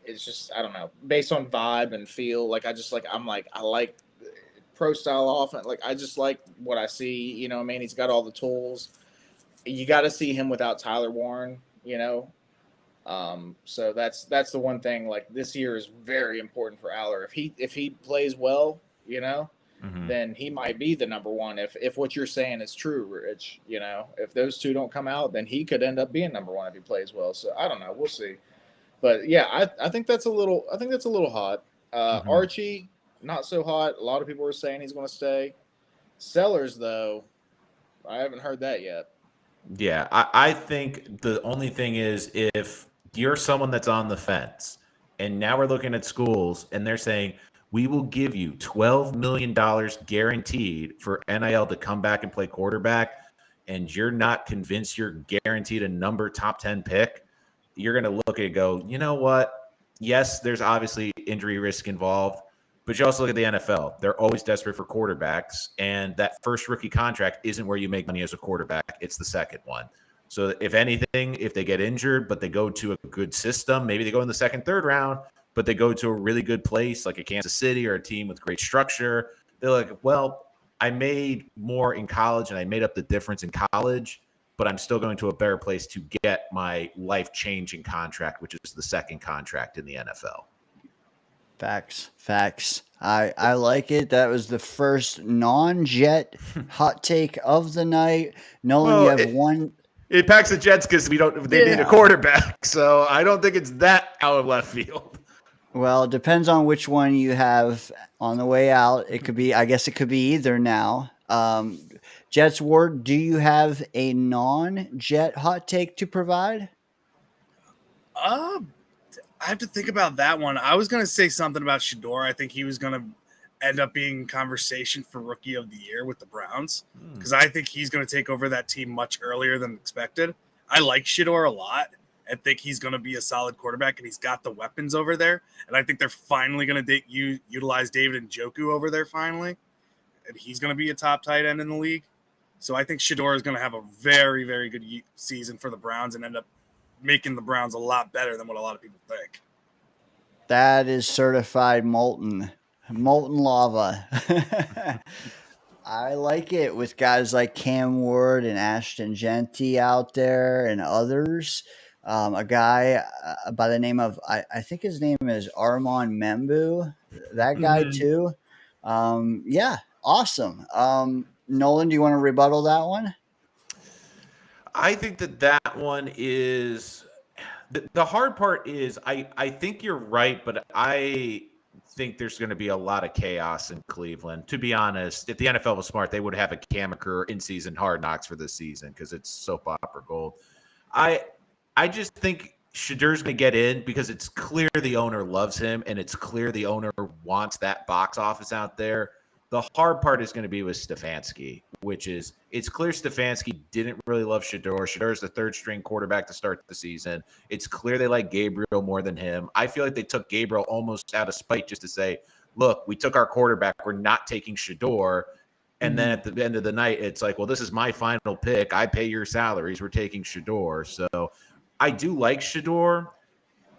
[SPEAKER 4] It's just, I don't know, based on vibe and feel. I like pro style offense. Like, I just like what I see. You know, man, he's got all the tools. You got to see him without Tyler Warren, you know. So that's the one thing. Like, this year is very important for Aller. If he plays well, you know, then he might be the number one. If what you're saying is true, Rich, you know, if those two don't come out, then he could end up being number one if he plays well. So I don't know. We'll see. But yeah, I think that's a little hot. Archie, not so hot. A lot of people are saying he's going to stay. Sellers, though, I haven't heard that yet.
[SPEAKER 6] Yeah, I think the only thing is if you're someone that's on the fence and now we're looking at schools and they're saying, we will give you $12 million guaranteed for NIL to come back and play quarterback, and you're not convinced you're guaranteed a top 10 pick, you're going to look at it and go, you know what? Yes, there's obviously injury risk involved, but you also look at the NFL. They're always desperate for quarterbacks, and that first rookie contract isn't where you make money as a quarterback. It's the second one. So if anything, if they get injured, but they go to a good system, maybe they go in the second, third round, but they go to a really good place like a Kansas City or a team with great structure, they're like, well, I made more in college and I made up the difference in college, but I'm still going to a better place to get my life-changing contract, which is the second contract in the NFL.
[SPEAKER 5] Facts. I like it. That was the first non-Jet hot take of the night. Nolan, you have one.
[SPEAKER 6] It packs the Jets because they need a quarterback. So I don't think it's that out of left field.
[SPEAKER 5] Well, it depends on which one you have on the way out. It could be, I guess it could be either now. Jets Ward, do you have a non-Jet hot take to provide?
[SPEAKER 1] I have to think about that one. I was going to say something about Shedeur. I think he was going to end up being in conversation for Rookie of the Year with the Browns because I think he's going to take over that team much earlier than expected. I like Shedeur a lot and think he's going to be a solid quarterback, and he's got the weapons over there. And I think they're finally going to utilize David Njoku over there finally, and he's going to be a top tight end in the league. So I think Shedeur is going to have a very, very good season for the Browns and end up making the Browns a lot better than what a lot of people think.
[SPEAKER 5] That is certified molten lava. I like it with guys like Cam Ward and Ashton Genty out there and others. A guy by the name of, I think his name is Armand Membu. That guy too. Yeah, awesome. Nolan, do you want to rebuttal that one?
[SPEAKER 6] I think that one is the hard part is I think you're right, but I think there's going to be a lot of chaos in Cleveland. To be honest, if the NFL was smart, they would have a Kamaker in-season Hard Knocks for this season because it's soap opera gold. I just think Shedeur's going to get in because it's clear the owner loves him and it's clear the owner wants that box office out there. The hard part is going to be with Stefanski, which is it's clear Stefanski didn't really love Shedeur. Shedeur is the third-string quarterback to start the season. It's clear they like Gabriel more than him. I feel like they took Gabriel almost out of spite just to say, look, we took our quarterback. We're not taking Shedeur. And then at the end of the night, it's like, well, this is my final pick. I pay your salaries. We're taking Shedeur. So I do like Shedeur.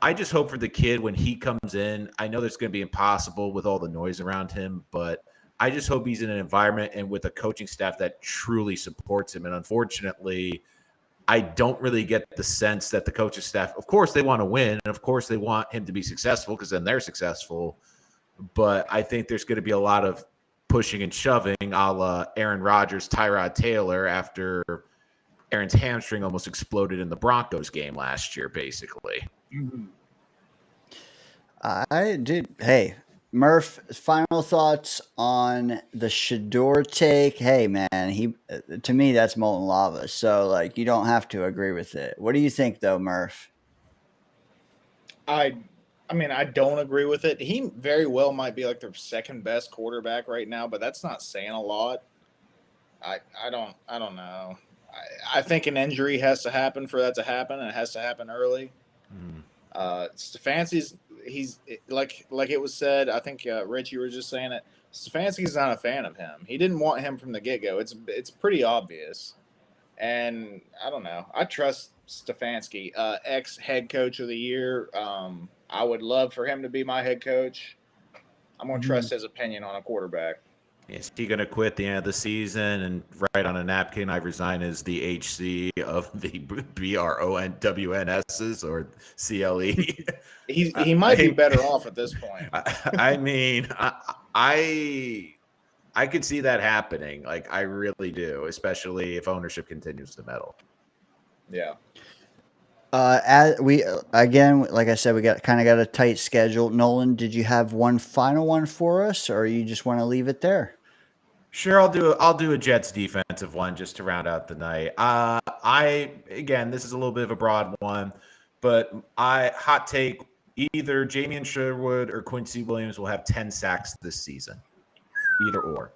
[SPEAKER 6] I just hope for the kid when he comes in. I know that's going to be impossible with all the noise around him, but I just hope he's in an environment and with a coaching staff that truly supports him. And unfortunately, I don't really get the sense that the coaching staff, of course, they want to win. And of course, they want him to be successful because then they're successful. But I think there's going to be a lot of pushing and shoving a la Aaron Rodgers, Tyrod Taylor after Aaron's hamstring almost exploded in the Broncos game last year, basically.
[SPEAKER 1] Mm-hmm.
[SPEAKER 5] I did. Hey, Murph, final thoughts on the Shador take? Hey, man, to me that's molten lava. So like, you don't have to agree with it. What do you think, though, Murph?
[SPEAKER 4] I mean, I don't agree with it. He very well might be like their second best quarterback right now, but that's not saying a lot. I don't know. I think an injury has to happen for that to happen, and it has to happen early. Stefanski's he's like it was said. I think Rich, you were just saying it. Stefanski's not a fan of him. He didn't want him from the get go. It's pretty obvious, and I don't know. I trust Stefanski, ex head coach of the year. I would love for him to be my head coach. I'm gonna trust his opinion on a quarterback.
[SPEAKER 6] Is he going to quit the end of the season and write on a napkin, I resign as the HC of the BRONWNSs or CLE?
[SPEAKER 4] He might be better off at this point.
[SPEAKER 6] I mean, I could see that happening. Like, I really do, especially if ownership continues to meddle.
[SPEAKER 4] Yeah.
[SPEAKER 5] Again, like I said, we got a tight schedule. Nolan, did you have one final one for us, or you just want to leave it there?
[SPEAKER 6] Sure, I'll do a Jets defensive one just to round out the night. Again, this is a little bit of a broad one, but hot take, either Jamien Sherwood or Quincy Williams will have 10 sacks this season. Either or.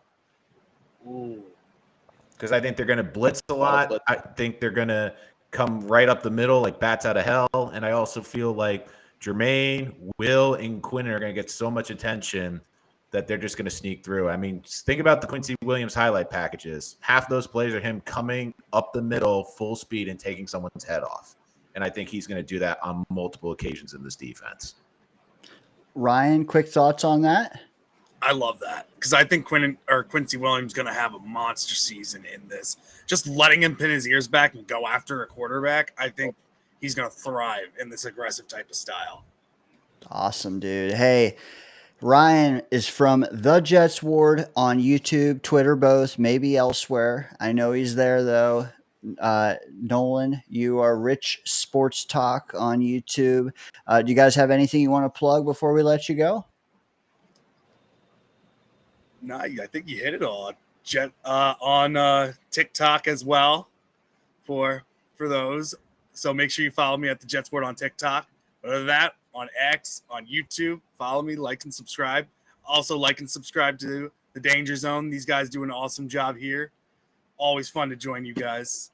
[SPEAKER 6] Because I think they're going to blitz a lot. I think they're going to come right up the middle like bats out of hell. And I also feel like Jermaine, Will, and Quinn are going to get so much attention that they're just going to sneak through. I mean, think about the Quincy Williams highlight packages. Half those plays are him coming up the middle full speed and taking someone's head off. And I think he's going to do that on multiple occasions in this defense.
[SPEAKER 5] Ryan, quick thoughts on that?
[SPEAKER 1] I love that because I think Quincy Williams is going to have a monster season in this. Just letting him pin his ears back and go after a quarterback, I think he's going to thrive in this aggressive type of style.
[SPEAKER 5] Awesome, dude. Hey, Ryan is from the Jets Ward on YouTube, Twitter, both, maybe elsewhere. I know he's there, though. Nolan, you are Rich Sports Talk on YouTube. Do you guys have anything you want to plug before we let you go?
[SPEAKER 1] No, I think you hit it all. On TikTok as well for those. So make sure you follow me at the Jets Ward on TikTok. Other than that, on X, on YouTube, follow me, like and subscribe. Also, like and subscribe to the Danger Zone. These guys do an awesome job here. Always fun to join you guys.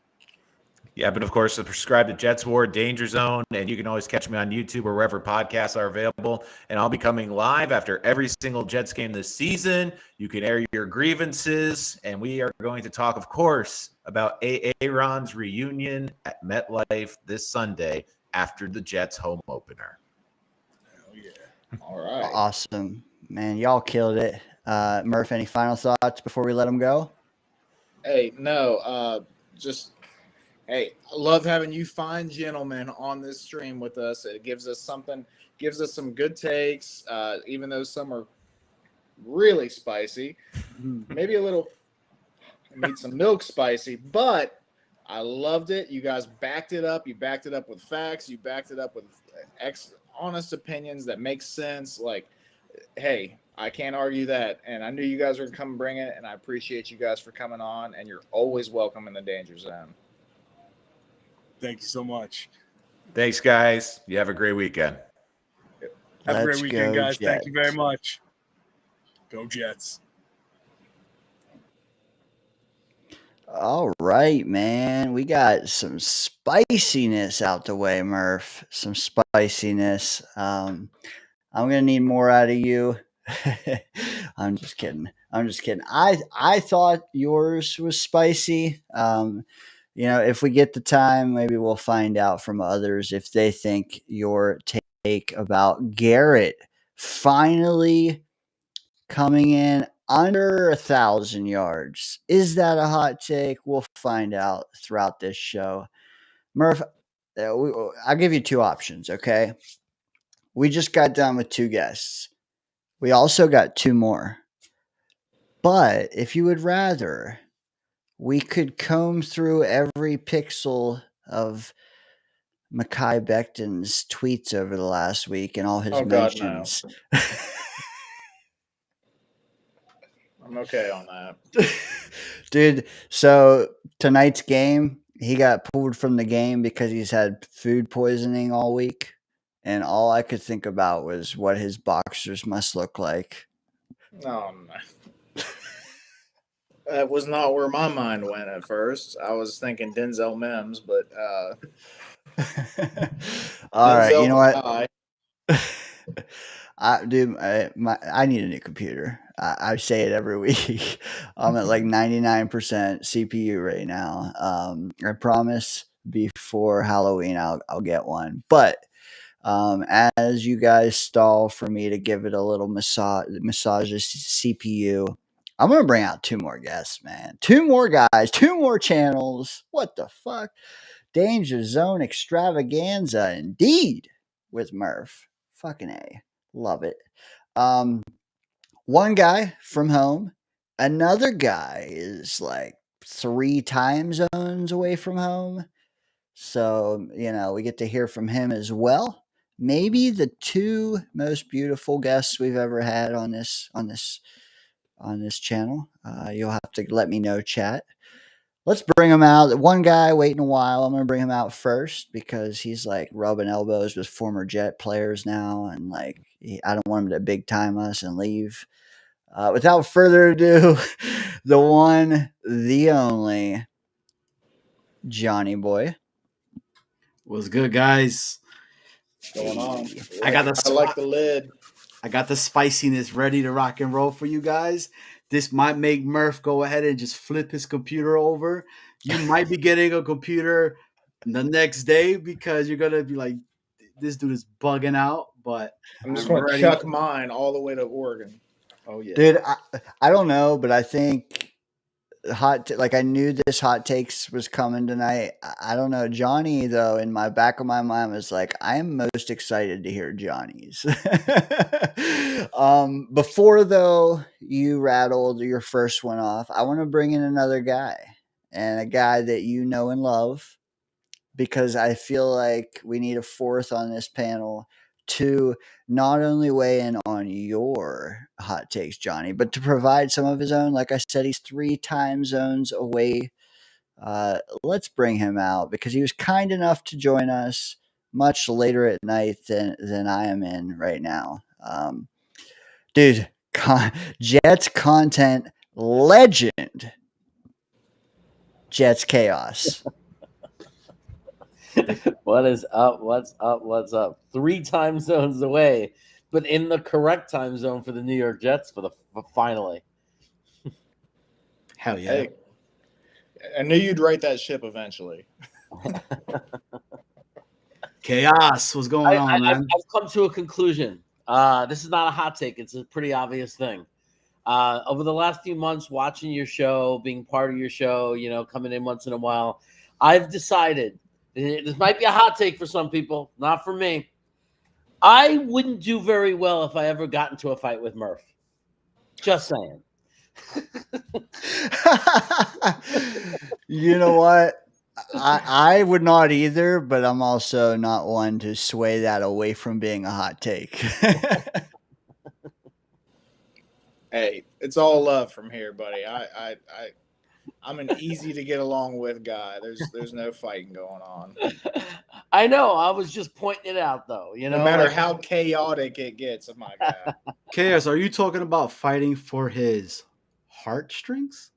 [SPEAKER 6] Yeah, but of course, subscribe to Jets Ward, Danger Zone, and you can always catch me on YouTube or wherever podcasts are available. And I'll be coming live after every single Jets game this season. You can air your grievances, and we are going to talk, of course, about Aaron's reunion at MetLife this Sunday after the Jets home opener.
[SPEAKER 1] Hell yeah.
[SPEAKER 4] All right.
[SPEAKER 5] Awesome. Man, y'all killed it. Murph, any final thoughts before we let them go?
[SPEAKER 4] Hey, no, hey, I love having you fine gentlemen on this stream with us. It gives us some good takes, even though some are really spicy. Maybe a little need some milk spicy, but I loved it. You guys backed it up. You backed it up with facts. You backed it up with honest opinions that make sense. Like, hey, I can't argue that. And I knew you guys were going to come and bring it, and I appreciate you guys for coming on, and you're always welcome in the Danger Zone.
[SPEAKER 1] Thank you so much.
[SPEAKER 6] Thanks, guys. You have a great weekend.
[SPEAKER 1] Have a great weekend, guys.
[SPEAKER 5] Jets.
[SPEAKER 1] Thank you very much. Go Jets.
[SPEAKER 5] All right, man. We got some spiciness out the way, Murph. Some spiciness. I'm gonna need more out of you. I'm just kidding. I thought yours was spicy. If we get the time, maybe we'll find out from others if they think your take about Garrett finally coming in under 1,000 yards. Is that a hot take? We'll find out throughout this show. Murph, I'll give you two options, okay? We just got done with two guests. We also got two more. But if you would rather, we could comb through every pixel of Mekhi Becton's tweets over the last week and all his
[SPEAKER 4] Oh, God, no.
[SPEAKER 5] mentions.
[SPEAKER 4] I'm okay on that.
[SPEAKER 5] Dude, so tonight's game, he got pulled from the game because he's had food poisoning all week. And all I could think about was what his boxers must look like.
[SPEAKER 4] Oh, no. That was not where my mind went at first. I was thinking Denzel Mims, but
[SPEAKER 5] All right,
[SPEAKER 4] Denzel
[SPEAKER 5] you know what?
[SPEAKER 4] Mekhi.
[SPEAKER 5] I need a new computer. I say it every week. I'm at like 99% CPU right now. I promise before Halloween I'll get one. But as you guys stall for me to give it a little massage the CPU, I'm gonna bring out two more guests, man. Two more guys, two more channels. What the fuck? Danger Zone extravaganza indeed with Murph. Fucking A. Love it. One guy from home, another guy is like 3 time zones away from home. So, we get to hear from him as well. Maybe the two most beautiful guests we've ever had on this channel. You'll have to let me know, chat. Let's bring him out. One guy waiting a while. I'm going to bring him out first because he's like rubbing elbows with former Jet players now. And like, I don't want him to big time us and leave. Without further ado, the one, the only Johnny Boy.
[SPEAKER 7] What's good, guys?
[SPEAKER 4] What's going on?
[SPEAKER 7] I
[SPEAKER 4] like the lid.
[SPEAKER 7] I got the spiciness ready to rock and roll for you guys. This might make Murph go ahead and just flip his computer over. You might be getting a computer the next day because you're gonna be like, this dude is bugging out. But
[SPEAKER 4] I'm just going to chuck mine all the way to Oregon.
[SPEAKER 7] Oh yeah,
[SPEAKER 5] dude. I don't know, but I think I knew this hot takes was coming tonight. I don't know. Johnny, though, in my back of my mind was like, I am most excited to hear Johnny's. Before, though, you rattled your first one off, I want to bring in another guy, and a guy that you know and love, because I feel like we need a fourth on this panel to not only weigh in on your hot takes, Johnny, but to provide some of his own. Like I said, he's 3 time zones away. Let's bring him out because he was kind enough to join us much later at night than I am in right now. Dude, Jets content legend, Jets Chaos.
[SPEAKER 8] What is up? What's up? What's up? 3 time zones away, but in the correct time zone for the New York Jets for finally.
[SPEAKER 7] hell yeah!
[SPEAKER 4] Hey, I knew you'd right that ship eventually.
[SPEAKER 7] Chaos, what's going on, man?
[SPEAKER 8] I've come to a conclusion. This is not a hot take. It's a pretty obvious thing. Over the last few months, watching your show, being part of your show, coming in once in a while, I've decided. This might be a hot take for some people, not for me. I wouldn't do very well if I ever got into a fight with Murph. Just saying.
[SPEAKER 5] You know what? I would not either, but I'm also not one to sway that away from being a hot take.
[SPEAKER 4] Hey, it's all love from here, buddy. I'm an easy to get along with guy. There's no fighting going on.
[SPEAKER 8] I know. I was just pointing it out, though.
[SPEAKER 4] No matter how chaotic it gets, my guy.
[SPEAKER 7] Chaos, are you talking about fighting for his heartstrings?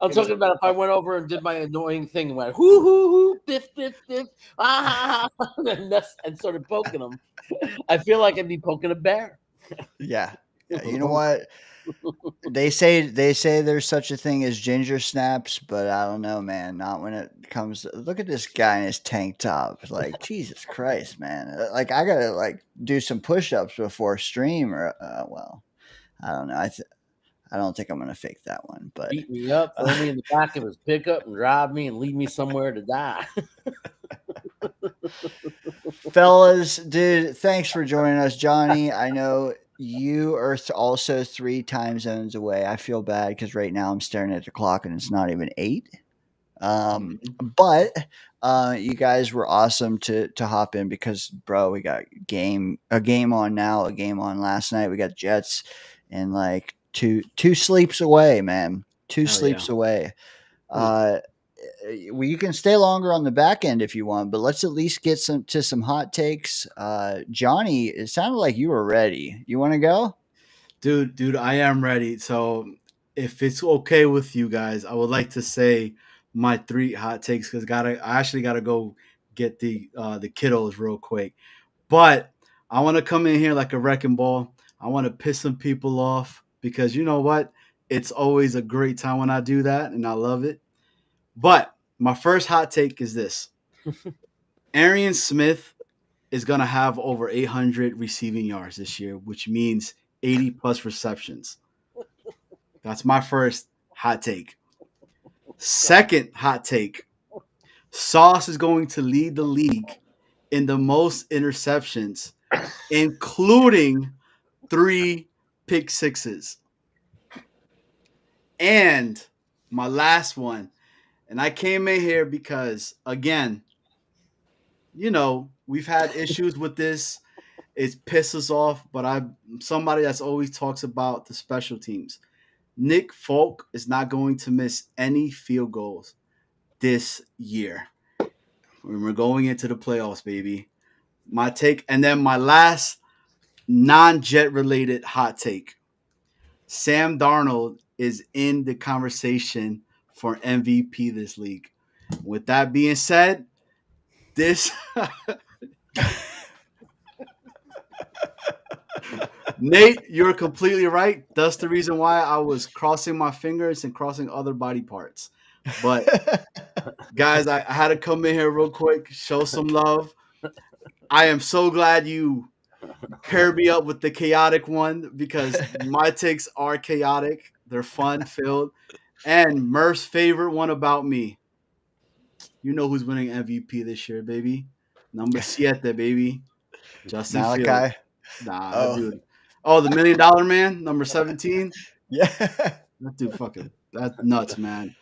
[SPEAKER 8] I'm talking about if I went over and did my annoying thing and went, hoo, hoo, hoo, biff, biff, biff, and started poking him. I feel like I'd be poking a bear.
[SPEAKER 5] Yeah. You know what? They say there's such a thing as ginger snaps, but I don't know, man. Not when it comes to, look at this guy in his tank top. Like, Jesus Christ, man. Like, I gotta like do some push-ups before stream, or well, I don't know. I don't think I'm gonna fake that one, but
[SPEAKER 8] beat me up, throw me in the back of his pickup, and drive me and lead me somewhere to die.
[SPEAKER 5] Fellas, dude, thanks for joining us, Johnny. I know You are also 3 time zones away. I feel bad because right now I'm staring at the clock and it's not even 8. But you guys were awesome to hop in because, bro, we got a game on now, a game on last night. We got Jets and like two sleeps away, man. Two
[SPEAKER 7] Hell
[SPEAKER 5] sleeps
[SPEAKER 7] yeah.
[SPEAKER 5] away. You can stay longer on the back end if you want, but let's at least get some hot takes. Johnny, it sounded like you were ready. You want to go?
[SPEAKER 7] Dude, I am ready. So if it's okay with you guys, I would like to say my 3 hot takes because I actually gotta go get the kiddos real quick. But I want to come in here like a wrecking ball. I want to piss some people off because you know what? It's always a great time when I do that, and I love it. But my first hot take is this: Arian Smith is going to have over 800 receiving yards this year, which means 80 plus receptions. That's my first hot take. Second hot take: Sauce is going to lead the league in the most interceptions, including 3 pick sixes. And my last one, and I came in here because, again, you know, we've had issues with this. It pisses off, but I'm somebody that's always talks about the special teams. Nick Folk is not going to miss any field goals this year. We're going into the playoffs, baby. My take, and then my last non-Jet related hot take. Sam Darnold is in the conversation for MVP this league. With that being said, this Nate, you're completely right. That's the reason why I was crossing my fingers and crossing other body parts. But guys, I had to come in here real quick, show some love. I am so glad you paired me up with the chaotic one because my takes are chaotic. They're fun filled. And Murph's favorite one about me. You know who's winning MVP this year, baby. Number 7, baby. Justin
[SPEAKER 5] Malachi?
[SPEAKER 7] Fields. Nah, that dude. Oh, the $1 Million Man, number 17.
[SPEAKER 5] Yeah.
[SPEAKER 7] That dude fucking, that's nuts, man.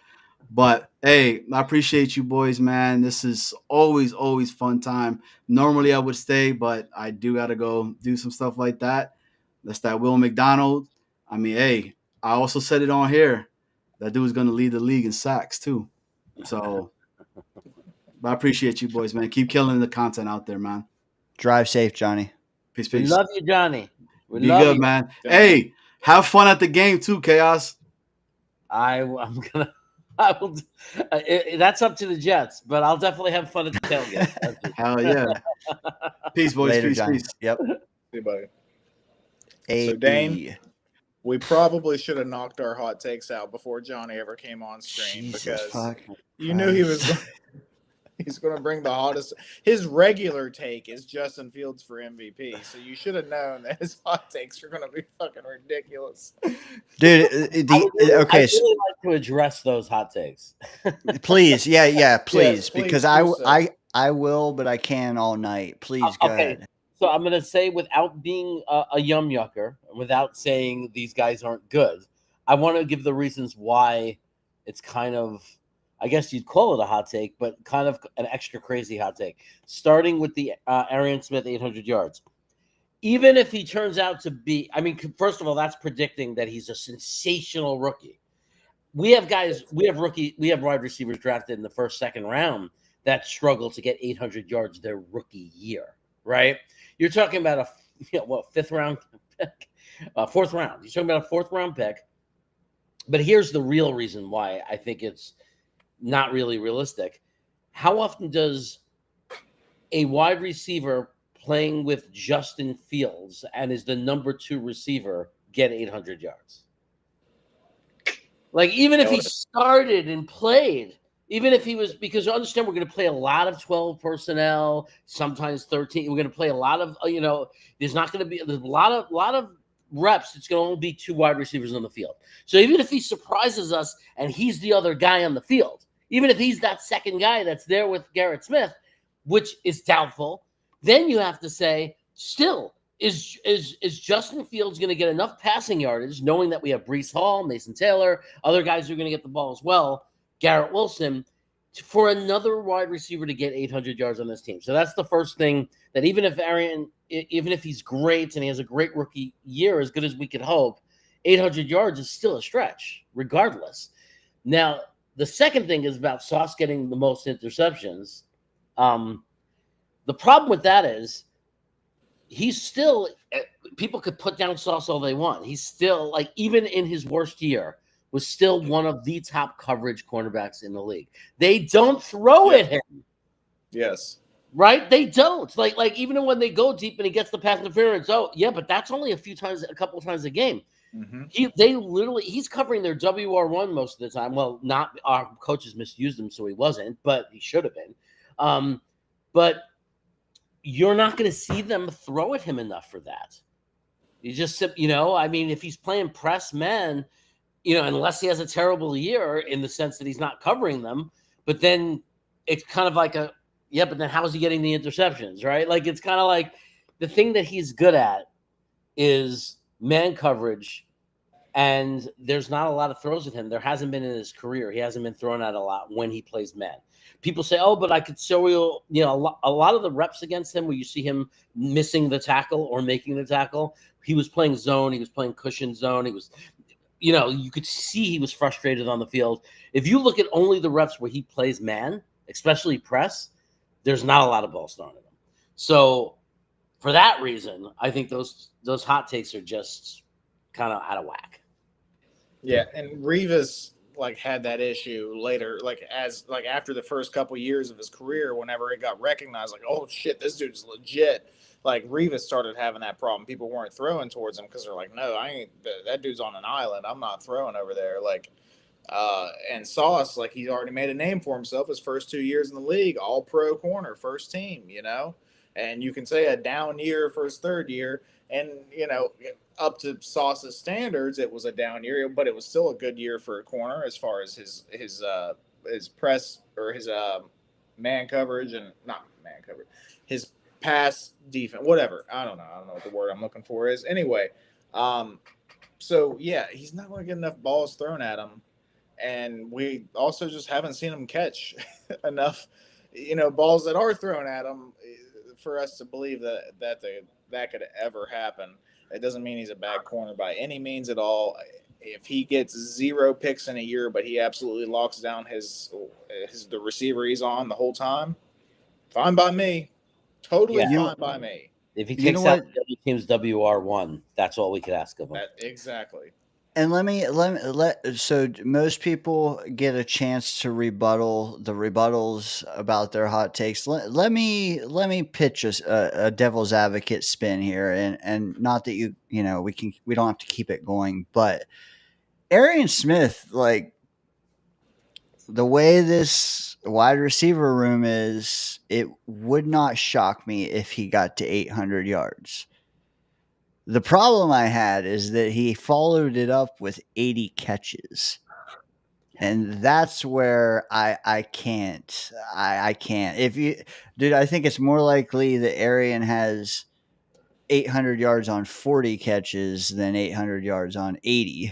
[SPEAKER 7] But hey, I appreciate you boys, man. This is always fun time. Normally I would stay, but I do got to go do some stuff like that. That's that Will McDonald. I mean, hey, I also said it on here. That dude is going to lead the league in sacks too. So, but I appreciate you boys, man. Keep killing the content out there, man.
[SPEAKER 5] Drive safe, Johnny.
[SPEAKER 7] Peace.
[SPEAKER 8] We love you, Johnny. We
[SPEAKER 7] Be
[SPEAKER 8] love
[SPEAKER 7] good,
[SPEAKER 8] you.
[SPEAKER 7] man. Hey, have fun at the game too, Chaos.
[SPEAKER 8] I'm gonna. I will. That's up to the Jets, but I'll definitely have fun at the tailgate.
[SPEAKER 7] Hell yeah. Peace, boys.
[SPEAKER 5] Later,
[SPEAKER 7] peace,
[SPEAKER 5] Johnny.
[SPEAKER 7] peace.
[SPEAKER 5] Yep.
[SPEAKER 4] See you, buddy.
[SPEAKER 5] A-
[SPEAKER 4] So, Dane, we probably should have knocked our hot takes out before Johnny ever came on screen
[SPEAKER 5] Jesus
[SPEAKER 4] because
[SPEAKER 5] fuck.
[SPEAKER 4] you knew he was he's going to bring the hottest. His regular take is Justin Fields for MVP, so you should have known that his hot takes are going to be fucking ridiculous.
[SPEAKER 5] Dude,
[SPEAKER 8] I really like to address those hot takes.
[SPEAKER 5] please, yeah, please,
[SPEAKER 4] Yes,
[SPEAKER 5] because
[SPEAKER 4] please do so.
[SPEAKER 5] I will, but I can all night. Please, go ahead.
[SPEAKER 8] So I'm going to say, without being a yum yucker, without saying these guys aren't good, I want to give the reasons why it's kind of, I guess you'd call it a hot take, but kind of an extra crazy hot take. Starting with the Arian Smith 800 yards. Even if he turns out to be, I mean, first of all, that's predicting that he's a sensational rookie. We have wide receivers drafted in the first, second round that struggle to get 800 yards their rookie year, right? You're talking about a fifth round pick, fourth round. You're talking about a fourth round pick. But here's the real reason why I think it's not really realistic. How often does a wide receiver playing with Justin Fields and is the number 2 receiver get 800 yards? Like, even if he started and played, even if he was, because you understand we're going to play a lot of 12 personnel, sometimes 13. We're going to play a lot of, there's not going to be, there's a lot of reps. It's going to only be 2 wide receivers on the field. So even if he surprises us and he's the other guy on the field, even if he's that second guy that's there with Garrett Smith, which is doubtful, then you have to say, still, is Justin Fields going to get enough passing yardage, knowing that we have Breece Hall, Mason Taylor, other guys who are going to get the ball as well, Garrett Wilson, for another wide receiver to get 800 yards on this team? So that's the first thing, that even if he's great and he has a great rookie year, as good as we could hope, 800 yards is still a stretch, regardless. Now, the second thing is about Sauce getting the most interceptions. The problem with that is, he's still, people could put down Sauce all they want. He's still, like, even in his worst year, was still one of the top coverage cornerbacks in the league. They don't throw at him.
[SPEAKER 4] Yes.
[SPEAKER 8] Right? They don't. Like even when they go deep and he gets the pass interference, oh, yeah, but that's only a couple of times a game.
[SPEAKER 4] Mm-hmm.
[SPEAKER 8] He's covering their WR1 most of the time. Well, not our coaches misused him, so he wasn't, but he should have been. But you're not going to see them throw at him enough for that. You just, I mean, if he's playing press man, unless he has a terrible year in the sense that he's not covering them, but then it's kind of like but then how is he getting the interceptions, right? Like, it's kind of like the thing that he's good at is man coverage, and there's not a lot of throws with him. There hasn't been in his career. He hasn't been thrown at a lot when he plays man. People say, oh, but I could show you, a lot of the reps against him where you see him missing the tackle or making the tackle, he was playing zone. He was playing cushion zone. He was, you could see he was frustrated on the field. If you look at only the reps where he plays man, especially press, there's not a lot of balls thrown at him. So for that reason, I think those hot takes are just kind of out of whack.
[SPEAKER 4] Yeah, and Revis had that issue later, after the first couple years of his career, whenever it got recognized, oh shit, this dude's legit. Revis started having that problem. People weren't throwing towards him because they're like, no, I ain't. That dude's on an island. I'm not throwing over there. And Sauce, he's already made a name for himself. His first 2 years in the league, all pro corner, first team. And you can say a down year for his third year, and up to Sauce's standards, it was a down year, but it was still a good year for a corner as far as his press or his man coverage, and not man coverage, his pass defense, whatever. I don't know what the word I'm looking for is. Anyway, so yeah, he's not going to get enough balls thrown at him, and we also just haven't seen him catch enough, balls that are thrown at him for us to believe that could ever happen. It doesn't mean he's a bad corner by any means at all. If he gets 0 picks in a year, but he absolutely locks down the receiver he's on the whole time, fine by me. Totally fine by me.
[SPEAKER 8] If he takes out the other team's WR1, that's all we could ask of him.
[SPEAKER 4] Exactly.
[SPEAKER 5] And so most people get a chance to rebuttal the rebuttals about their hot takes. Let me pitch a devil's advocate spin here, and not that we don't have to keep it going, but Arian Smith, the way this wide receiver room is, it would not shock me if he got to 800 yards. The problem I had is that he followed it up with 80 catches. And that's where I can't. I can't. I think it's more likely that Arian has 800 yards on 40 catches than 800 yards on 80.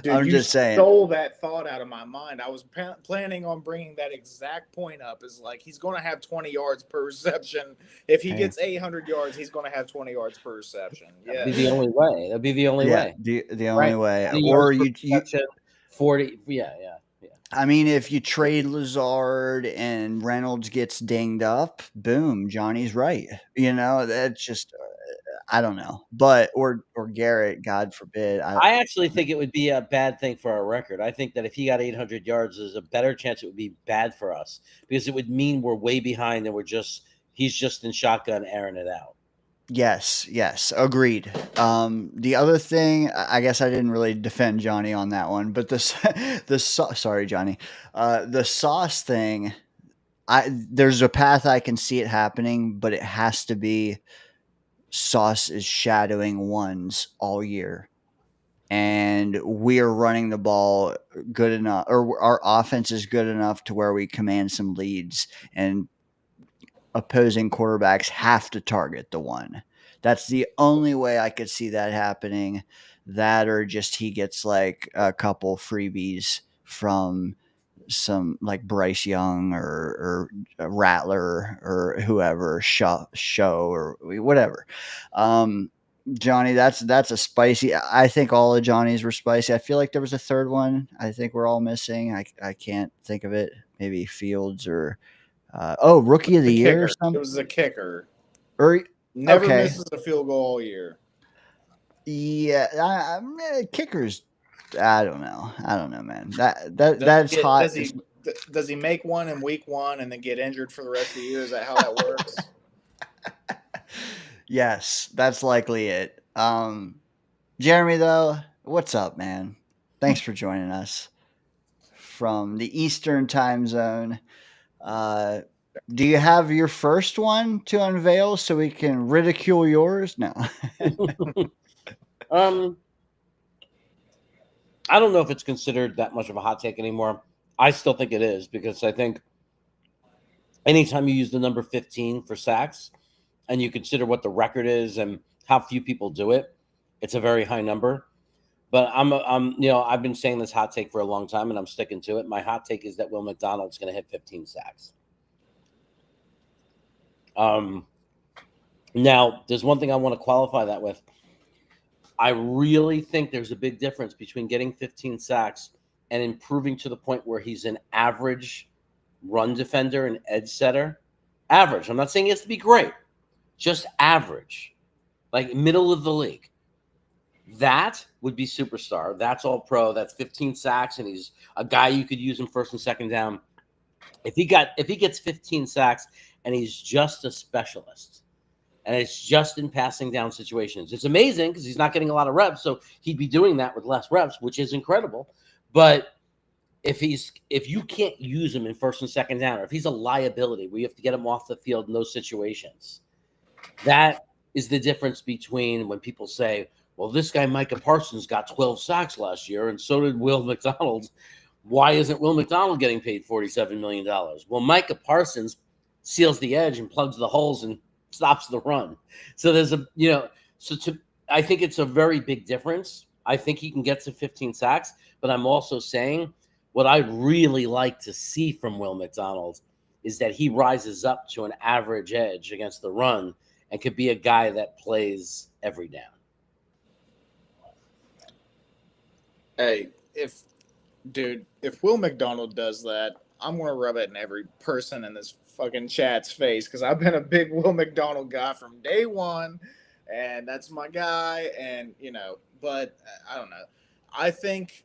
[SPEAKER 4] Dude,
[SPEAKER 5] I'm just saying.
[SPEAKER 4] Stole that thought out of my mind. I was planning on bringing that exact point up. Is he's going to have 20 yards per reception. If he gets 800 yards, he's going to have 20 yards per reception. Yeah,
[SPEAKER 8] that'd be the only way. That'd be the only way.
[SPEAKER 5] The only way. Or you
[SPEAKER 8] 40. Yeah.
[SPEAKER 5] I mean, if you trade Lazard and Reynolds gets dinged up, boom, Johnny's right. That's just, I don't know. But, or Garrett, God forbid.
[SPEAKER 8] I actually think it would be a bad thing for our record. I think that if he got 800 yards, there's a better chance it would be bad for us, because it would mean we're way behind and he's just in shotgun airing it out.
[SPEAKER 5] Yes, agreed. The other thing, I guess I didn't really defend Johnny on that one, but sorry, Johnny. The Sauce thing, there's a path I can see it happening, but it has to be Sauce is shadowing ones all year, and we are running the ball good enough, or our offense is good enough to where we command some leads, and opposing quarterbacks have to target the one. That's the only way I could see that happening. That or just he gets like a couple freebies from some like Bryce Young or Rattler or whoever show or whatever. Johnny, that's a spicy. I think all of Johnny's were spicy. I feel like there was a third one. I think we're all missing. I can't think of it. Maybe Fields or rookie of the year
[SPEAKER 4] kicker.
[SPEAKER 5] or something.
[SPEAKER 4] It was the kicker.
[SPEAKER 5] Or
[SPEAKER 4] Never
[SPEAKER 5] okay.
[SPEAKER 4] misses a field goal all year.
[SPEAKER 5] Yeah, kickers. I don't know, man. That's hot.
[SPEAKER 4] Does he make one in week 1 and then get injured for the rest of the year? Is that how that works?
[SPEAKER 5] Yes, that's likely it. Jeremy, though, what's up, man? Thanks for joining us from the Eastern time zone. Do you have your first one to unveil so we can ridicule yours? No.
[SPEAKER 8] I don't know if it's considered that much of a hot take anymore. I still think it is, because I think anytime you use the number 15 for sacks and you consider what the record is and how few people do it, it's a very high number. But I've been saying this hot take for a long time and I'm sticking to it. My hot take is that Will McDonald's going to hit 15 sacks. Now, there's one thing I want to qualify that with. I really think there's a big difference between getting 15 sacks and improving to the point where he's an average run defender and edge setter. Average. I'm not saying he has to be great. Just average. Like middle of the league. That would be superstar. That's all pro. That's 15 sacks, and he's a guy you could use in first and second down. If he gets 15 sacks and he's just a specialist, and it's just in passing down situations, it's amazing because he's not getting a lot of reps, so he'd be doing that with less reps, which is incredible. But if you can't use him in first and second down, or if he's a liability where you have to get him off the field in those situations, that is the difference between when people say, well, this guy Micah Parsons got 12 sacks last year, and so did Will McDonald. Why isn't Will McDonald getting paid $47 million? Well, Micah Parsons seals the edge and plugs the holes and stops the run. So I think it's a very big difference. I think he can get to 15 sacks, but I'm also saying what I'd really like to see from Will McDonald is that he rises up to an average edge against the run and could be a guy that plays every down.
[SPEAKER 4] Hey, if Will McDonald does that, I'm going to rub it in every person in this fucking chat's face, because I've been a big Will McDonald guy from day one, and that's my guy, and, but I don't know. I think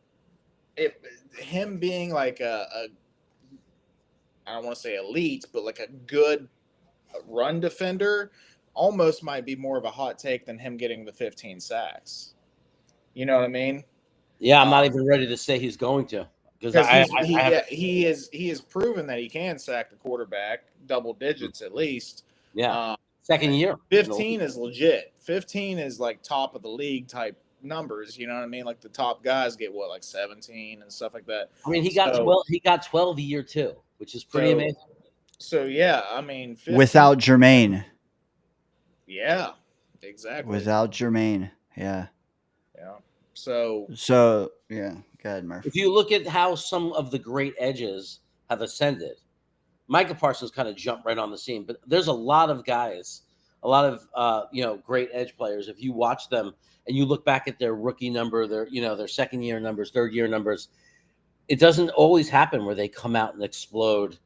[SPEAKER 4] him being like I don't want to say elite, but like a good run defender almost might be more of a hot take than him getting the 15 sacks. You know what I mean?
[SPEAKER 8] Yeah, I'm not even ready to say he's going to, because
[SPEAKER 4] he has proven that he can sack the quarterback double digits at least.
[SPEAKER 8] Yeah, second year.
[SPEAKER 4] 15 is legit. 15 is like top of the league type numbers. You know what I mean? Like the top guys get like 17 and stuff like that.
[SPEAKER 8] I mean, he got 12. He got 12 a year too, which is pretty amazing.
[SPEAKER 4] So yeah, I mean, 15,
[SPEAKER 5] without Jermaine.
[SPEAKER 4] Yeah, exactly.
[SPEAKER 5] Without Jermaine, yeah. So yeah, go ahead, Murph.
[SPEAKER 8] If you look at how some of the great edges have ascended, Micah Parsons kind of jumped right on the scene, but there's a lot of guys, a lot of great edge players. If you watch them and you look back at their rookie number, their second year numbers, third year numbers, it doesn't always happen where they come out and explode,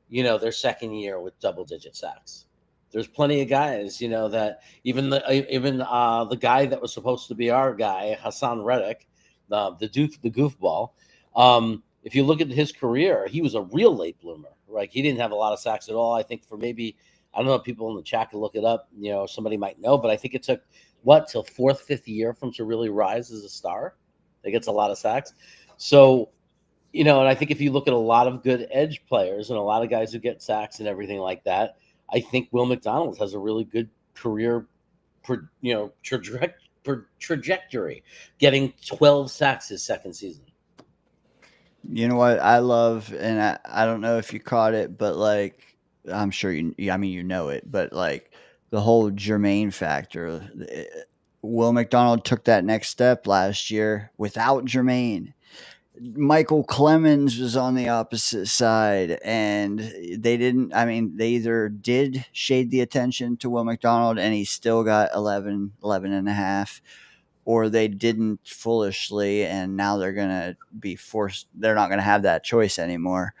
[SPEAKER 8] their second year with double digit sacks. There's plenty of guys, that even the guy that was supposed to be our guy, Hassan Reddick, the goofball. If you look at his career, he was a real late bloomer. Like, he didn't have a lot of sacks at all. I think for maybe, I don't know if people in the chat can look it up. Somebody might know, but I think it took till fourth, fifth year for him to really rise as a star. He gets a lot of sacks. So, and I think if you look at a lot of good edge players and a lot of guys who get sacks and everything like that, I think Will McDonald has a really good career, trajectory, getting 12 sacks his second season.
[SPEAKER 5] You know what I love, and I don't know if you caught it, but like, I'm sure you know it, but like the whole Jermaine factor. Will McDonald took that next step last year without Jermaine. Michael Clemens was on the opposite side, and they didn't. I mean, they either did shade the attention to Will McDonald, and he still got 11 and a half, or they didn't foolishly, and now they're going to be forced. They're not going to have that choice anymore.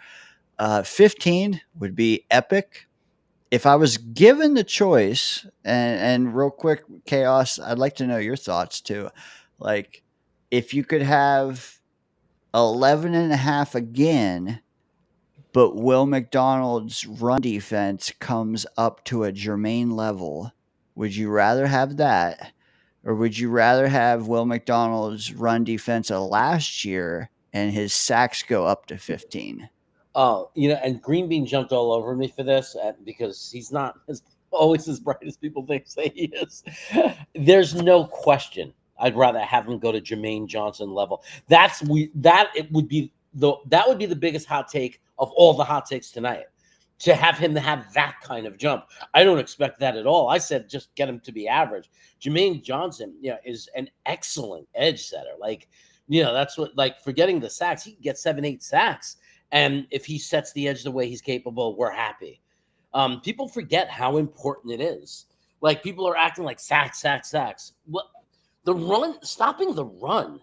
[SPEAKER 5] 15 would be epic. If I was given the choice, and real quick, Chaos, I'd like to know your thoughts too. Like, if you could have 11 and a half again, but Will McDonald's run defense comes up to a Jermaine level, would you rather have that? Or would you rather have Will McDonald's run defense of last year and his sacks go up to 15?
[SPEAKER 8] Oh, and Green Bean jumped all over me for this because he's not always as bright as people say he is. There's no question. I'd rather have him go to Jermaine Johnson level. That would be the biggest hot take of all the hot takes tonight. To have him have that kind of jump, I don't expect that at all. I said just get him to be average. Jermaine Johnson, is an excellent edge setter. That's what. Forgetting the sacks, he can get 7-8 sacks. And if he sets the edge the way he's capable, we're happy. People forget how important it is. People are acting like sacks. What the run? Stopping the run.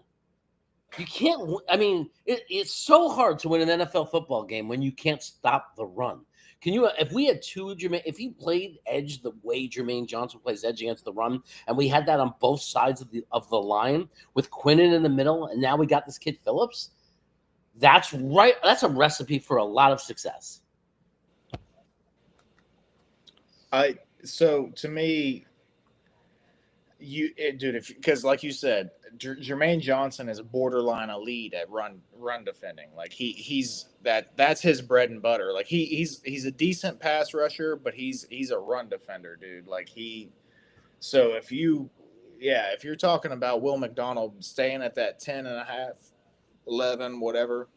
[SPEAKER 8] You can't. I mean, it's so hard to win an NFL football game when you can't stop the run. Can you? If we had if he played edge the way Jermaine Johnson plays edge against the run, and we had that on both sides of the line with Quinnen in the middle, and now we got this kid Phillips. That's right. That's a recipe for a lot of success.
[SPEAKER 4] So to me, because like you said, Jermaine Johnson is a borderline elite at run defending. That's his bread and butter. He's a decent pass rusher, but he's a run defender, dude. So if you're talking about Will McDonald staying at that 10 and a half, 11, whatever,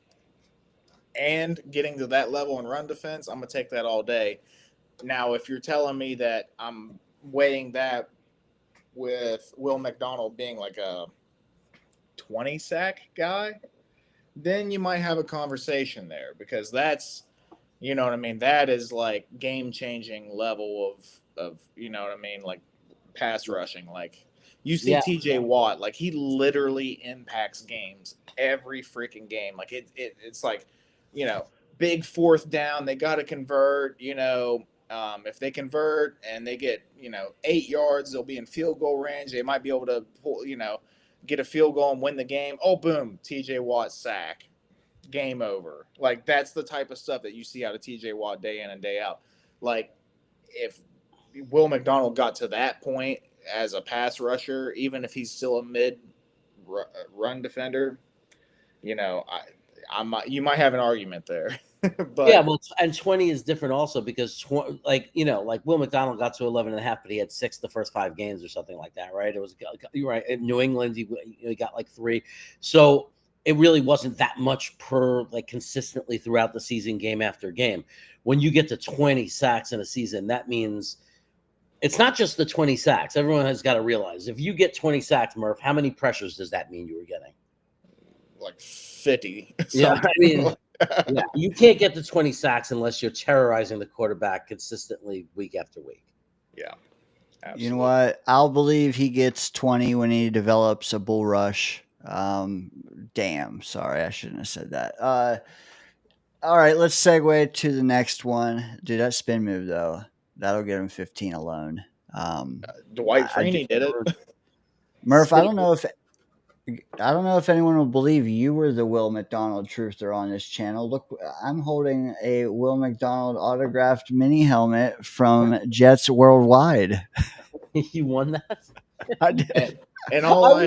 [SPEAKER 4] and getting to that level in run defense, I'm gonna take that all day. Now, if you're telling me that I'm weighing that with Will McDonald being like a 20 sack guy, then you might have a conversation there, because that's, you know what I mean, that is like game changing level of you know what I mean, like pass rushing. You see TJ Watt, he literally impacts games every freaking game. It's big fourth down, they got to convert. If they convert and they get 8 yards, they'll be in field goal range. They might be able to pull, get a field goal and win the game. Oh, boom, TJ Watt sack, game over. That's the type of stuff that you see out of TJ Watt day in and day out. If Will McDonald got to that point as a pass rusher, even if he's still a mid run defender, you might have an argument there. But
[SPEAKER 8] and 20 is different also because Will McDonald got to 11 and a half, but he had 6 the first 5 games or something like that, right? It was, you're right. In New England, he got 3. So it really wasn't that much per consistently throughout the season, game after game. When you get to 20 sacks in a season, that means it's not just the 20 sacks. Everyone has got to realize, if you get 20 sacks, Murph, how many pressures does that mean you were getting?
[SPEAKER 4] 50.
[SPEAKER 8] Yeah, I mean, you can't get to 20 sacks unless you're terrorizing the quarterback consistently week after week.
[SPEAKER 4] Yeah, absolutely.
[SPEAKER 5] You know what? I'll believe he gets 20 when he develops a bull rush. Damn, sorry, I shouldn't have said that. All right, let's segue to the next one. Dude, that spin move, though, that'll get him 15 alone.
[SPEAKER 4] Dwight Freeney did it.
[SPEAKER 5] Murph, I don't know if anyone will believe you were the Will McDonald truther on this channel. Look, I'm holding a Will McDonald autographed mini helmet from Jets Worldwide.
[SPEAKER 8] You won that?
[SPEAKER 5] I did.
[SPEAKER 4] And all I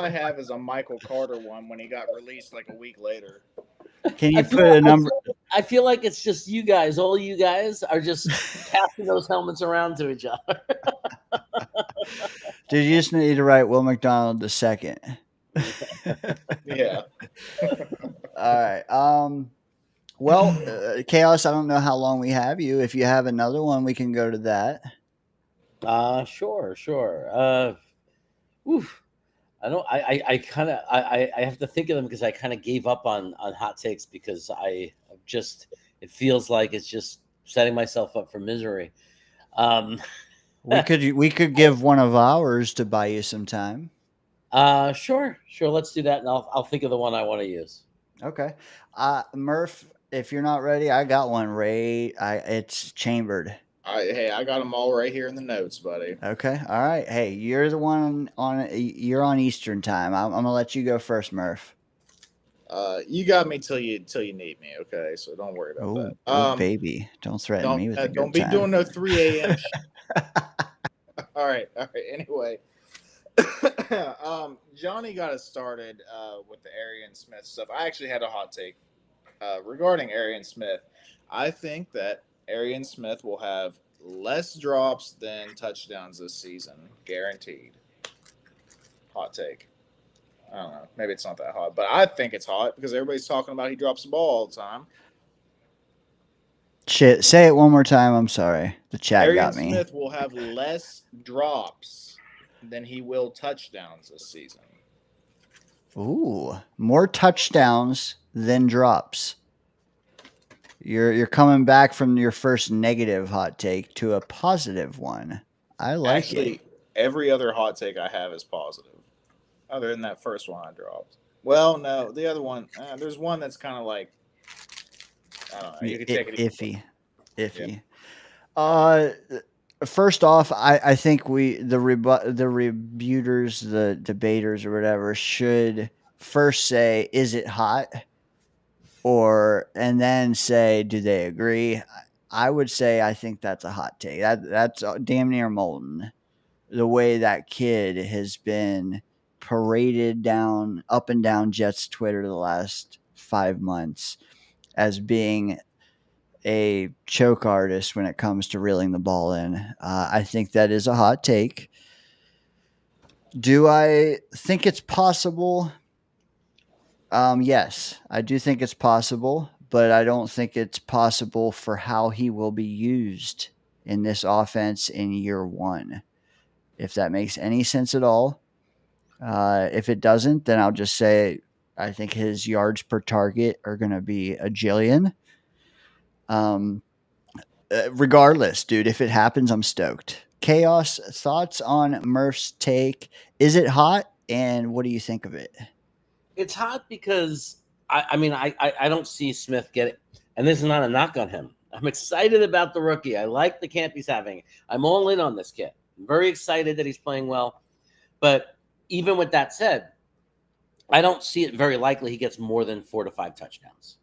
[SPEAKER 4] have is a Michael Carter one when he got released a week later.
[SPEAKER 5] Can you put a number?
[SPEAKER 8] I feel like it's just you guys. All you guys are just passing those helmets around to each other.
[SPEAKER 5] Dude, you just need to write Will McDonald the second.
[SPEAKER 4] Yeah.
[SPEAKER 5] All right. Well, Chaos, I don't know how long we have you. If you have another one, we can go to that.
[SPEAKER 8] Sure. Oof. I kind of I have to think of them because I kind of gave up on hot takes because it feels like it's just setting myself up for misery.
[SPEAKER 5] We could give one of ours to buy you some time.
[SPEAKER 8] Sure. Let's do that, and I'll think of the one I want to use.
[SPEAKER 5] Okay. Murph, if you're not ready, I got one. It's chambered.
[SPEAKER 4] I got them all right here in the notes, buddy.
[SPEAKER 5] Okay. All right. Hey, you're the one you're on Eastern time. I'm gonna let you go first, Murph.
[SPEAKER 4] You got me till you need me. Okay, so don't worry about that.
[SPEAKER 5] Oh, baby, don't threaten me with a good
[SPEAKER 4] don't be
[SPEAKER 5] time.
[SPEAKER 4] doing no 3 a.m. All right. Anyway, Johnny got us started with the Arian Smith stuff. I actually had a hot take regarding Arian Smith. I think that Arian Smith will have less drops than touchdowns this season, guaranteed. Hot take. I don't know. Maybe it's not that hot, but I think it's hot because everybody's talking about he drops the ball all the time.
[SPEAKER 5] Shit, say it one more time. I'm sorry. The chat
[SPEAKER 4] Arian
[SPEAKER 5] got me.
[SPEAKER 4] Smith will have less drops than he will touchdowns this season.
[SPEAKER 5] Ooh, more touchdowns than drops. You're coming back from your first negative hot take to a positive one. I like it.
[SPEAKER 4] Every other hot take I have is positive, other than that first one I dropped. Well, no, the other one, there's one that's kind of like, I don't know. You can take it
[SPEAKER 5] iffy. Yeah. First off, I think the rebuters, the debaters or whatever, should first say, is it hot? And then say, do they agree? I would say I think that's a hot take. That's damn near molten. The way that kid has been paraded up and down Jets Twitter the last 5 months as being a choke artist when it comes to reeling the ball in. I think that is a hot take. Do I think it's possible? Yes, I do think it's possible, but I don't think it's possible for how he will be used in this offense in year one. If that makes any sense at all. If it doesn't, then I'll just say I think his yards per target are going to be a jillion. Regardless, dude, if it happens, I'm stoked. Chaos, thoughts on Murph's take? Is it hot? And what do you think of it?
[SPEAKER 8] It's hot because I don't see Smith get it, and this is not a knock on him. I'm excited about the rookie. I like the camp he's having. I'm all in on this kid. I'm very excited that he's playing well. But even with that said, I don't see it very likely he gets more than 4 to 5 touchdowns.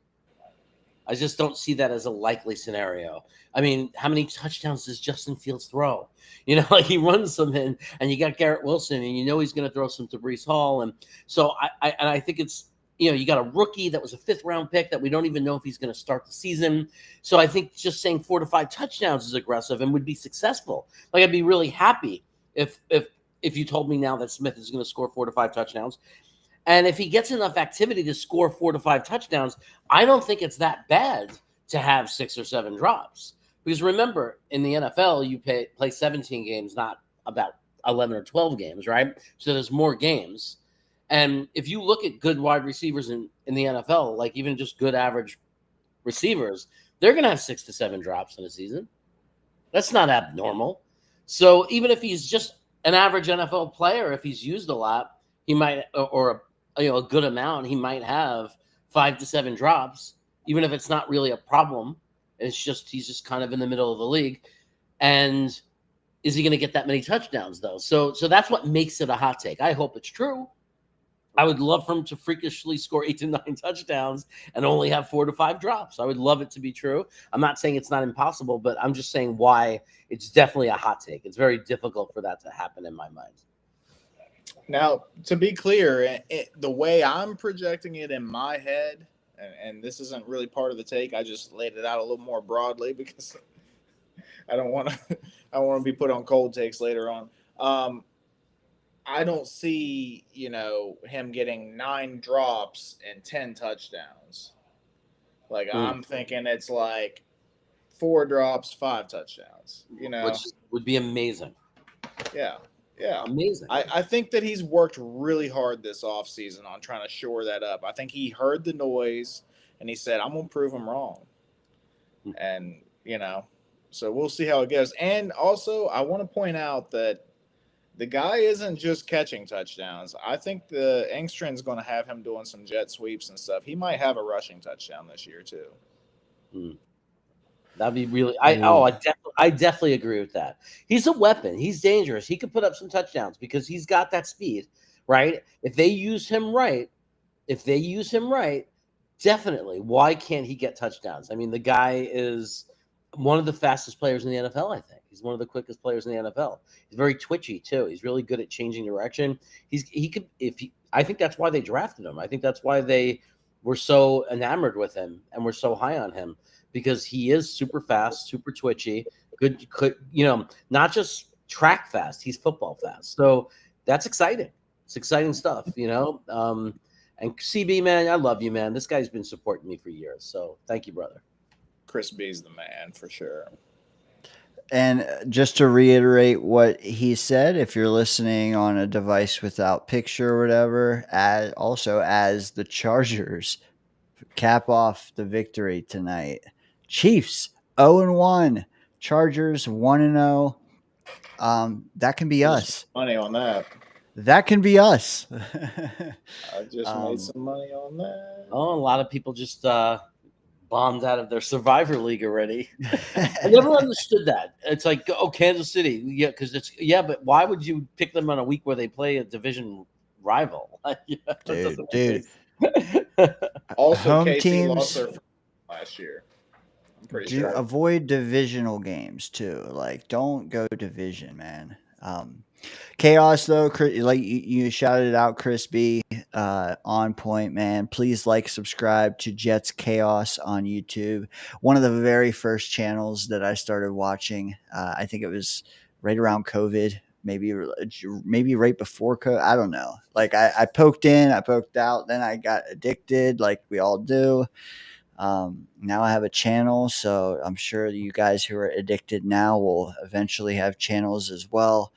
[SPEAKER 8] I just don't see that as a likely scenario. I mean, how many touchdowns does Justin Fields throw? Like he runs some in, and you got Garrett Wilson, and he's going to throw some to Breece Hall. And so I think it's, you got a rookie that was a 5th round pick that we don't even know if he's going to start the season. So I think just saying 4 to 5 touchdowns is aggressive and would be successful. Like I'd be really happy if you told me now that Smith is going to score 4 to 5 touchdowns. And if he gets enough activity to score 4 to 5 touchdowns, I don't think it's that bad to have 6 or 7 drops. Because remember, in the NFL, you play 17 games, not about 11 or 12 games, right? So there's more games. And if you look at good wide receivers in the NFL, like even just good average receivers, they're going to have 6 to 7 drops in a season. That's not abnormal. So even if he's just an average NFL player, if he's used a lot, he might, or a good amount, he might have 5 to 7 drops, even if it's not really a problem. It's just he's just kind of in the middle of the league. And is he going to get that many touchdowns, though? So that's what makes it a hot take. I hope it's true. I would love for him to freakishly score 8 to 9 touchdowns and only have 4 to 5 drops. I would love it to be true. I'm not saying it's not impossible, but I'm just saying why it's definitely a hot take. It's very difficult for that to happen in my mind.
[SPEAKER 4] Now, to be clear, the way I'm projecting it in my head, and this isn't really part of the take, I just laid it out a little more broadly because I don't want to be put on cold takes later on. I don't see, him getting 9 drops and 10 touchdowns. Like I'm thinking it's like 4 drops, 5 touchdowns. You know,
[SPEAKER 8] which would be amazing.
[SPEAKER 4] yeah, yeah,
[SPEAKER 8] Amazing.
[SPEAKER 4] I think that he's worked really hard this offseason on trying to shore that up. I think he heard the noise and he said, "I'm gonna prove him wrong." And so we'll see how it goes. And also, I want to point out that the guy isn't just catching touchdowns. I think the Engstrand's going to have him doing some jet sweeps and stuff. He might have a rushing touchdown this year too.
[SPEAKER 8] That'd be really. I definitely agree with that. He's a weapon. He's dangerous. He could put up some touchdowns because he's got that speed, right? If they use him right, definitely. Why can't he get touchdowns? I mean, the guy is one of the fastest players in the NFL. I think he's one of the quickest players in the NFL. He's very twitchy too. He's really good at changing direction. I think that's why they drafted him. I think that's why they were so enamored with him and were so high on him, because he is super fast, super twitchy, good, not just track fast, he's football fast. So that's exciting. It's exciting stuff, and CB, man, I love you, man. This guy's been supporting me for years. So thank you, brother.
[SPEAKER 4] Chris B's the man for sure.
[SPEAKER 5] And just to reiterate what he said, if you're listening on a device without picture or whatever, as the Chargers cap off the victory tonight, Chiefs 0-1, Chargers 1-0. That can be us.
[SPEAKER 4] Money on that.
[SPEAKER 5] That can be us.
[SPEAKER 4] I just made some money on that.
[SPEAKER 8] Oh, a lot of people just bombed out of their Survivor League already. I never understood that. It's like, Kansas City, but why would you pick them on a week where they play a division rival?
[SPEAKER 5] Dude.
[SPEAKER 4] Also,
[SPEAKER 5] home
[SPEAKER 4] KC
[SPEAKER 5] teams
[SPEAKER 4] lost their last year. I'm pretty sure.
[SPEAKER 5] Avoid divisional games too. Like, don't go division, man. Chaos though, like you shouted out, Chris B, on point, man. Please subscribe to Jets Chaos on YouTube. One of the very first channels that I started watching. I think it was right around COVID, maybe right before COVID. I don't know. Like I poked in, I poked out, then I got addicted, like we all do. Now I have a channel, so I'm sure you guys who are addicted now will eventually have channels as well.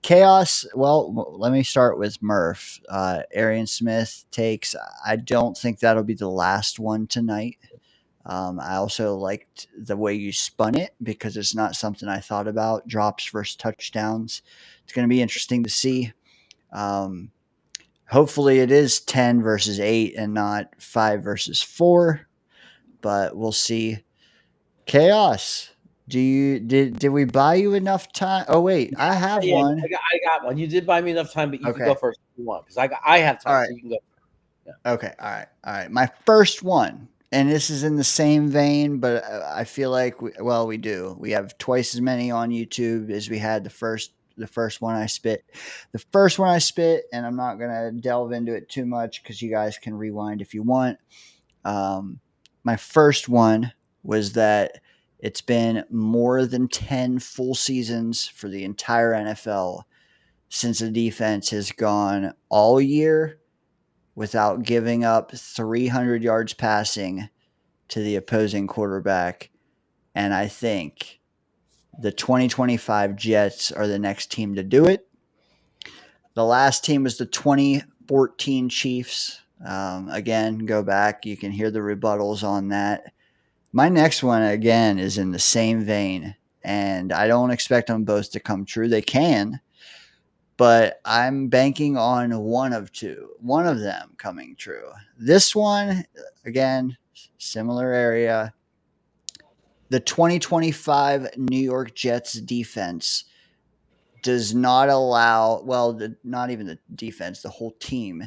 [SPEAKER 5] Chaos. Well, let me start with Murph. Arian Smith takes. I don't think that'll be the last one tonight. I also liked the way you spun it because it's not something I thought about. Drops versus touchdowns. It's going to be interesting to see. Hopefully it is 10 versus 8 and not 5 versus 4, but we'll see. Chaos. Did we buy you enough time? Oh wait, I have one.
[SPEAKER 8] I got one. You did buy me enough time, but you can go first if you want, because I have time.
[SPEAKER 5] All right.
[SPEAKER 8] So you can go.
[SPEAKER 5] Yeah. Okay. All right. My first one, and this is in the same vein, but I feel like we do. We have twice as many on YouTube as we had the first one I spit. The first one I spit, and I'm not gonna delve into it too much because you guys can rewind if you want. My first one was that it's been more than 10 full seasons for the entire NFL since the defense has gone all year without giving up 300 yards passing to the opposing quarterback. And I think the 2025 Jets are the next team to do it. The last team was the 2014 Chiefs. Again, go back. You can hear the rebuttals on that. My next one, again, is in the same vein, and I don't expect them both to come true. They can, but I'm banking on one of them coming true. This one, again, similar area. The 2025 New York Jets defense does not allow, not even the defense, the whole team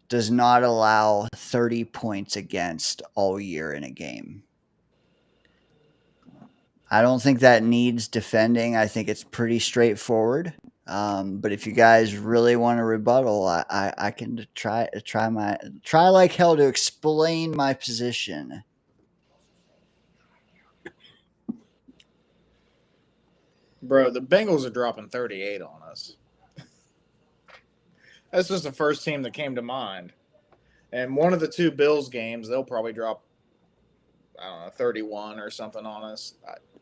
[SPEAKER 5] does not allow 30 points against all year in a game. I don't think that needs defending. I think it's pretty straightforward. But if you guys really want to rebuttal, I can try like hell to explain my position.
[SPEAKER 4] Bro, the Bengals are dropping 38 on us. That's just the first team that came to mind. And one of the two Bills games, they'll probably drop, I don't know, 31 or something on us.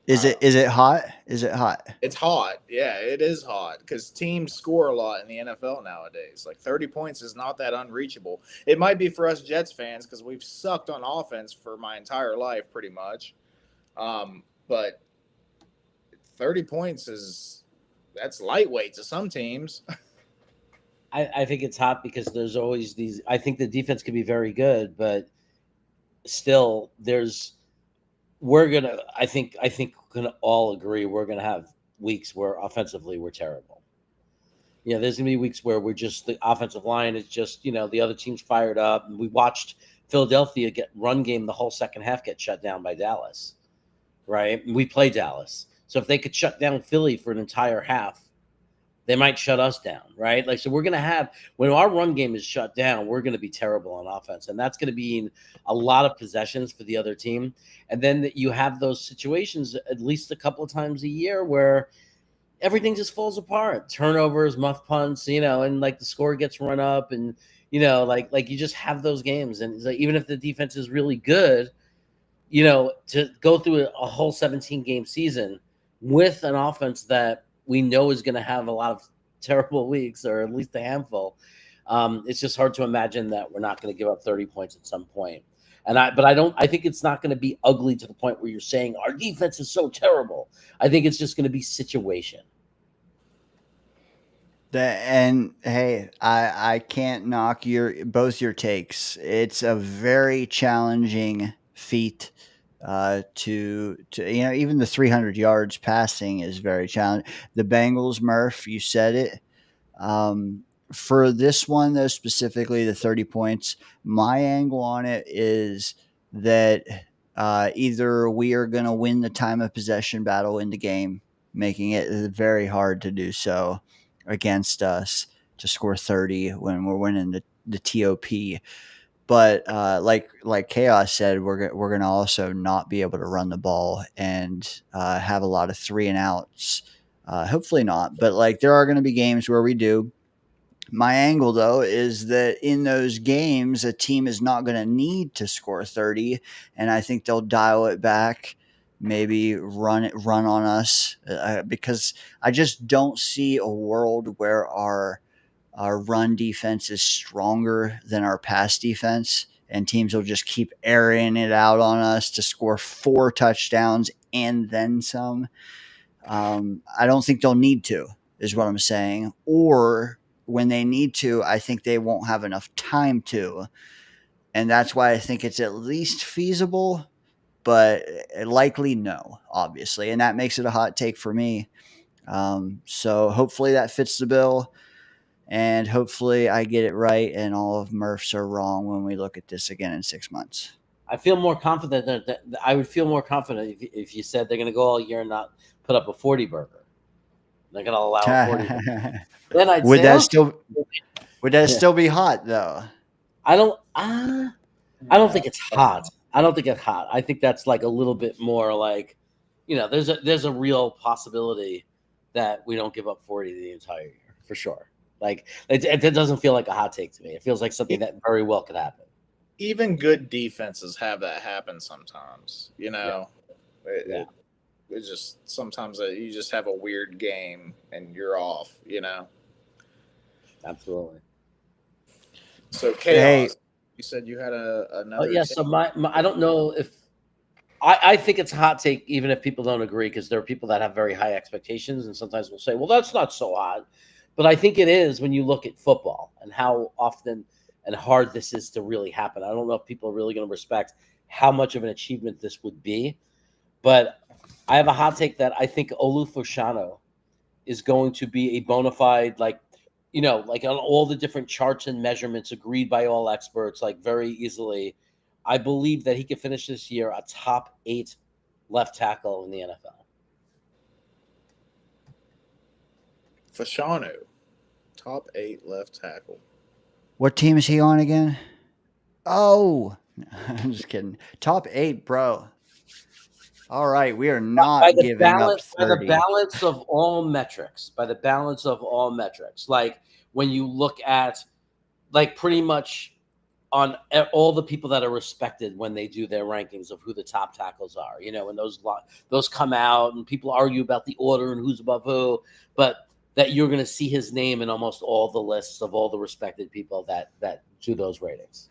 [SPEAKER 5] Is it hot? Is it hot?
[SPEAKER 4] It's hot. Yeah, it is hot because teams score a lot in the NFL nowadays. Like 30 points is not that unreachable. It might be for us Jets fans because we've sucked on offense for my entire life pretty much. But 30 points that's lightweight to some teams.
[SPEAKER 8] I think it's hot because there's always these. I think the defense can be very good, but still, I think can all agree we're gonna have weeks where offensively we're terrible. Yeah, there's gonna be weeks where we're just the offensive line is just the other team's fired up. And we watched Philadelphia get run game the whole second half get shut down by Dallas, right? We play Dallas, so if they could shut down Philly for an entire half, they might shut us down, right? Like, so we're going to have, when our run game is shut down, we're going to be terrible on offense. And that's going to be a lot of possessions for the other team. And then you have those situations at least a couple of times a year where everything just falls apart. Turnovers, muff punts, and like the score gets run up and, like you just have those games. And it's like, even if the defense is really good, to go through a whole 17-game season with an offense that we know is going to have a lot of terrible weeks, or at least a handful. It's just hard to imagine that we're not going to give up 30 points at some point. I think it's not going to be ugly to the point where you're saying our defense is so terrible. I think it's just going to be situation.
[SPEAKER 5] And hey, I can't knock both your takes. It's a very challenging feat to even the 300 yards passing is very challenging. The Bengals, Murph, you said it. For this one though, specifically the 30 points, my angle on it is that either we are going to win the time of possession battle in the game, making it very hard to do so against us to score 30 when we're winning the TOP. But like Chaos said, we're going to also not be able to run the ball and have a lot of 3 and outs. Hopefully not, but like there are going to be games where we do. My angle though is that in those games, a team is not going to need to score 30, and I think they'll dial it back, maybe run on us because I just don't see a world where our run defense is stronger than our pass defense, and teams will just keep airing it out on us to score 4 touchdowns and then some. I don't think they'll need to, is what I'm saying. Or when they need to, I think they won't have enough time to. And that's why I think it's at least feasible, but likely no, obviously. And that makes it a hot take for me. So hopefully that fits the bill. And hopefully I get it right and all of Murphs are wrong when we look at this again in 6 months.
[SPEAKER 8] I feel more confident that I would feel more confident if you said they're going to go all year and not put up a 40 burger. They're going to allow a 40 burger. Then I'd
[SPEAKER 5] would
[SPEAKER 8] say,
[SPEAKER 5] that still be hot though?
[SPEAKER 8] I don't think it's hot. I don't think it's hot. I think that's like a little bit more like, there's a real possibility that we don't give up 40 the entire year for sure. Like it doesn't feel like a hot take to me. It feels like something that very well could happen.
[SPEAKER 4] Even good defenses have that happen sometimes. It's just sometimes you just have a weird game and you're off.
[SPEAKER 8] Absolutely.
[SPEAKER 4] So Chaos, you said you had another.
[SPEAKER 8] Oh yeah. Take. So my I don't know if I think it's a hot take, even if people don't agree, because there are people that have very high expectations, and sometimes we'll say, well, that's not so hot. But I think it is when you look at football and how often and hard this is to really happen. I don't know if people are really going to respect how much of an achievement this would be. But I have a hot take that I think Olu Fashanu is going to be a bona fide, like on all the different charts and measurements agreed by all experts, like very easily. I believe that he could finish this year a top 8 left tackle in the NFL.
[SPEAKER 4] Fashanu, top 8 left tackle.
[SPEAKER 5] What team is he on again? Oh, I'm just kidding. Top 8, bro. All right, we are not giving up 30.
[SPEAKER 8] By the balance of all metrics. Like when you look at, like pretty much on all the people that are respected when they do their rankings of who the top tackles are. You know, and those come out and people argue about the order and who's above who, but that you're going to see his name in almost all the lists of all the respected people that do those ratings.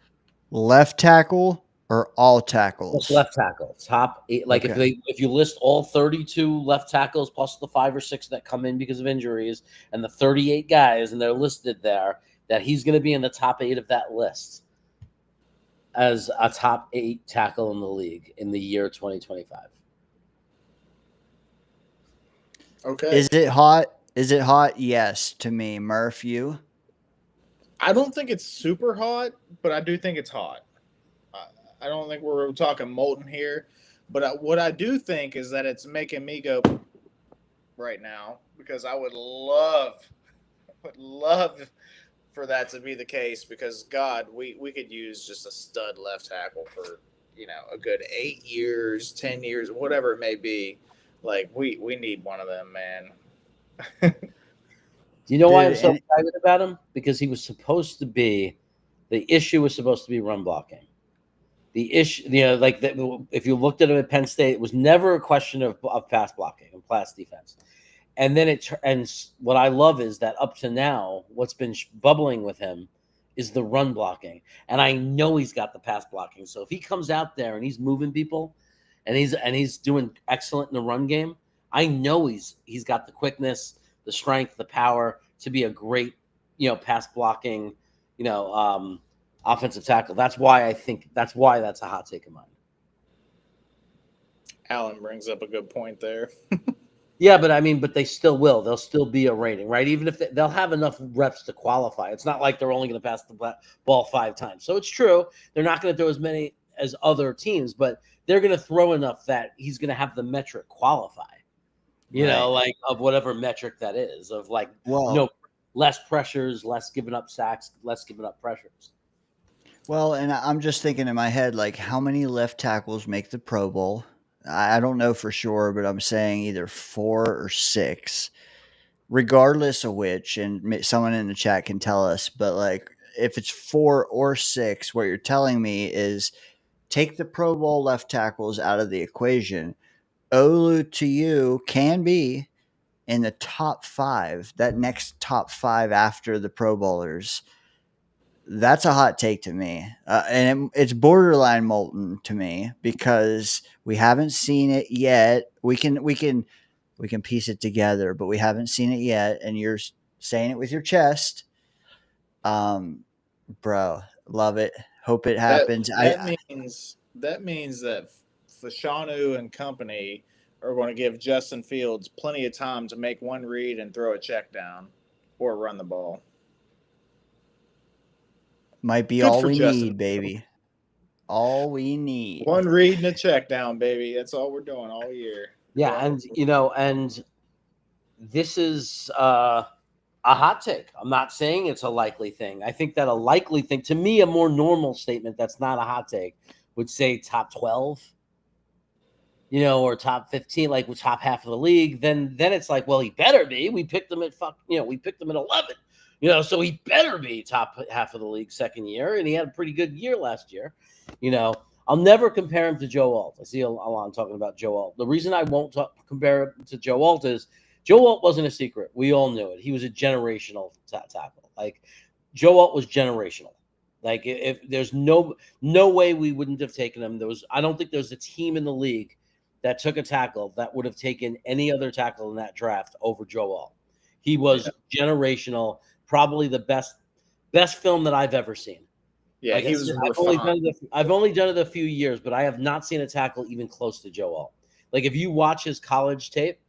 [SPEAKER 5] Left tackle or all
[SPEAKER 8] Just
[SPEAKER 5] tackles?
[SPEAKER 8] left tackle, top 8. Like
[SPEAKER 5] Okay.
[SPEAKER 8] if you list all 32 left tackles plus the 5 or 6 that come in because of injuries and the 38 guys and they're listed there, that he's going to be in the top 8 of that list as a top 8 tackle in the league in the year 2025.
[SPEAKER 4] Okay.
[SPEAKER 5] Is it hot? Is it hot? Yes, to me. Murph, you?
[SPEAKER 4] I don't think it's super hot, but I do think it's hot. I don't think we're talking molten here, but what I do think is that it's making me go right now because I would love for that to be the case because God, we could use just a stud left tackle for a good 8 years, 10 years, whatever it may be. Like we need one of them, man.
[SPEAKER 8] Do you know why I'm
[SPEAKER 5] Did
[SPEAKER 8] so
[SPEAKER 5] any-
[SPEAKER 8] excited about him? Because he was supposed to be, the issue was supposed to be run blocking. The issue, if you looked at him at Penn State, it was never a question of pass blocking and pass defense. And then what I love is that up to now, what's been bubbling with him is the run blocking. And I know he's got the pass blocking. So if he comes out there and he's moving people and he's doing excellent in the run game, I know he's got the quickness, the strength, the power to be a great, pass blocking, offensive tackle. That's why that's a hot take of mine.
[SPEAKER 4] Alan brings up a good point there.
[SPEAKER 8] Yeah, but they still will. They'll still be a rating, right? Even if they'll have enough reps to qualify. It's not like they're only going to pass the ball 5 times. So it's true. They're not going to throw as many as other teams, but they're going to throw enough that he's going to have the metric qualify. Like of whatever metric that is, of less pressures, less giving up sacks, less giving up pressures.
[SPEAKER 5] Well, and I'm just thinking in my head, like, how many left tackles make the Pro Bowl? I don't know for sure, but I'm saying either 4 or 6, regardless of which. And someone in the chat can tell us. But like, if it's 4 or 6, what you're telling me is take the Pro Bowl left tackles out of the equation. Olu to you can be in the top 5, that next top 5 after the Pro Bowlers. That's a hot take to me, and it's borderline molten to me because we haven't seen it yet. We can piece it together, but we haven't seen it yet. And you're saying it with your chest, bro. Love it. Hope it happens.
[SPEAKER 4] That means that Fashanu and company are going to give Justin Fields plenty of time to make one read and throw a check down or run the ball.
[SPEAKER 5] Might be
[SPEAKER 4] Good
[SPEAKER 5] all
[SPEAKER 4] for
[SPEAKER 5] we
[SPEAKER 4] Justin
[SPEAKER 5] need, baby. All we need.
[SPEAKER 4] One read and a check down, baby. That's all we're doing all year.
[SPEAKER 8] Yeah, and this is a hot take. I'm not saying it's a likely thing. I think that a likely thing, to me, a more normal statement that's not a hot take would say top 12, or top 15, like with top half of the league. Then it's like, well, he better be. We picked him at 11. So he better be top half of the league second year, and he had a pretty good year last year. I'll never compare him to Joe Alt. I see Alon talking about Joe Alt. The reason I won't compare him to Joe Alt is Joe Alt wasn't a secret. We all knew it. He was a generational tackle. Like Joe Alt was generational. Like if there's no way we wouldn't have taken him. I don't think there's a team in the league that took a tackle that would have taken any other tackle in that draft over Joe Alt. He was generational. Probably the best film that I've ever seen.
[SPEAKER 4] Yeah, he was.
[SPEAKER 8] I've only done it a few years, but I have not seen a tackle even close to Joe Alt. Like if you watch his college tape,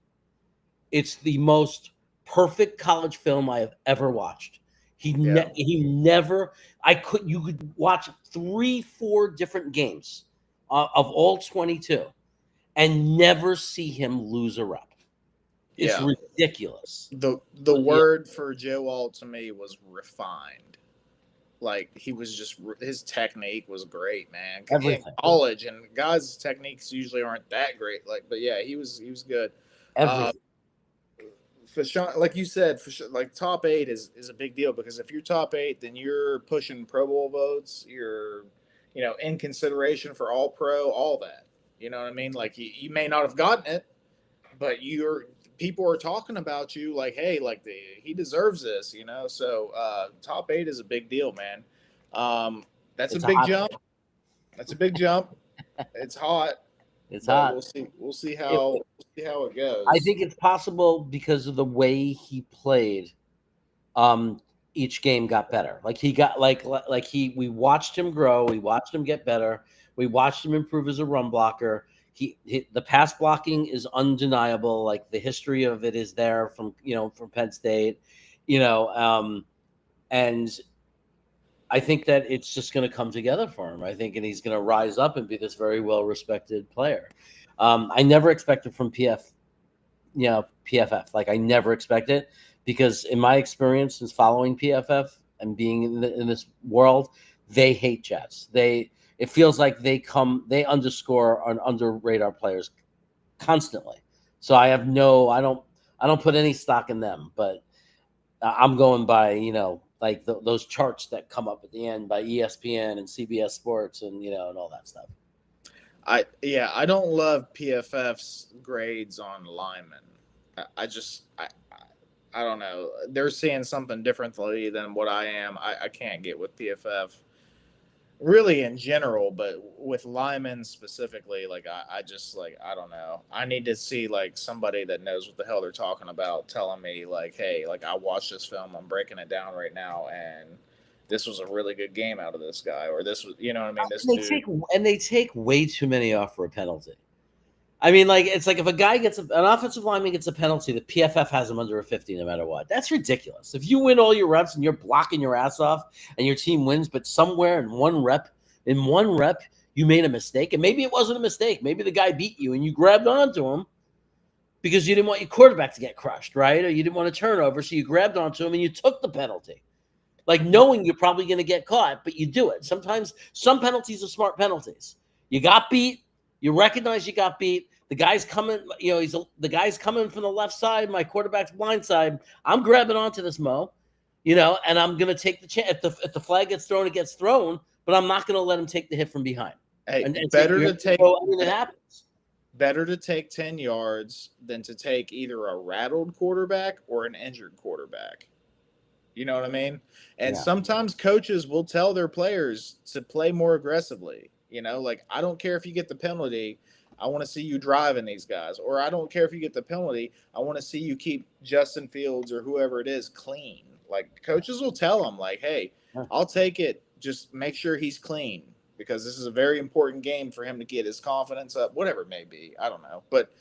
[SPEAKER 8] it's the most perfect college film I have ever watched. You could watch 3-4 different games of all 22 and never see him lose a rep. It's ridiculous.
[SPEAKER 4] The word for Joe Alt to me was refined. Like he was his technique was great, man. In college, and guys' techniques usually aren't that great. But yeah, he was good. like you said, like top 8 is a big deal, because if you're top 8, then you're pushing Pro Bowl votes. You're, in consideration for All Pro, all that. You know what I mean? Like you may not have gotten it, but people are talking about you like, hey, like he deserves this. So top 8 is a big deal, man. That's
[SPEAKER 8] It's
[SPEAKER 4] a
[SPEAKER 8] a
[SPEAKER 4] big
[SPEAKER 8] hot
[SPEAKER 4] jump. That's a big jump. It's hot.
[SPEAKER 8] It's
[SPEAKER 4] But
[SPEAKER 8] hot.
[SPEAKER 4] We'll see how it goes.
[SPEAKER 8] I think it's possible because of the way he played. Each game got better. Like he got we watched him grow. We watched him get better. We watched him improve as a run blocker. The pass blocking is undeniable. Like the history of it is there from Penn State, and I think that it's just going to come together for him. I think, and he's going to rise up and be this very well respected player. I never expected from PFF. Like I never expected, because in my experience since following PFF and being in this world, they hate Jets. It feels like they underscore on under radar players constantly. So I don't put any stock in them, but I'm going by, like those charts that come up at the end by ESPN and CBS Sports and, and all that stuff.
[SPEAKER 4] I don't love PFF's grades on linemen. I don't know. They're seeing something differently than what I am. I can't get with PFF really in general, but with linemen specifically, like I just like, I don't know. I need to see like somebody that knows what the hell they're talking about telling me like, hey, like I watched this film, I'm breaking it down right now, and this was a really good game out of this guy, or this was, you know what I mean? This
[SPEAKER 8] they take way too many off for a penalty. I mean, like, it's like if a guy an offensive lineman gets a penalty, the PFF has him under a 50 no matter what. That's ridiculous. If you win all your reps and you're blocking your ass off and your team wins, but somewhere in one rep, you made a mistake, and maybe it wasn't a mistake. Maybe the guy beat you and you grabbed onto him because you didn't want your quarterback to get crushed, right? Or you didn't want a turnover, so you grabbed onto him and you took the penalty. Like knowing you're probably going to get caught, but you do it. Sometimes some penalties are smart penalties. You got beat. You recognize you got beat. The guy's coming, the guy's coming from the left side, my quarterback's blind side. I'm grabbing onto this Mo, and I'm going to take the chance. If the flag gets thrown, it gets thrown, but I'm not going to let him take the hit from behind.
[SPEAKER 4] Hey,
[SPEAKER 8] it happens.
[SPEAKER 4] Better to take 10 yards than to take either a rattled quarterback or an injured quarterback. You know what I mean? And sometimes coaches will tell their players to play more aggressively. Like, I don't care if you get the penalty. I want to see you driving these guys. Or I don't care if you get the penalty. I want to see you keep Justin Fields or whoever it is clean. Like, coaches will tell them, like, hey, I'll take it. Just make sure he's clean, because this is a very important game for him to get his confidence up, whatever it may be. I don't know. But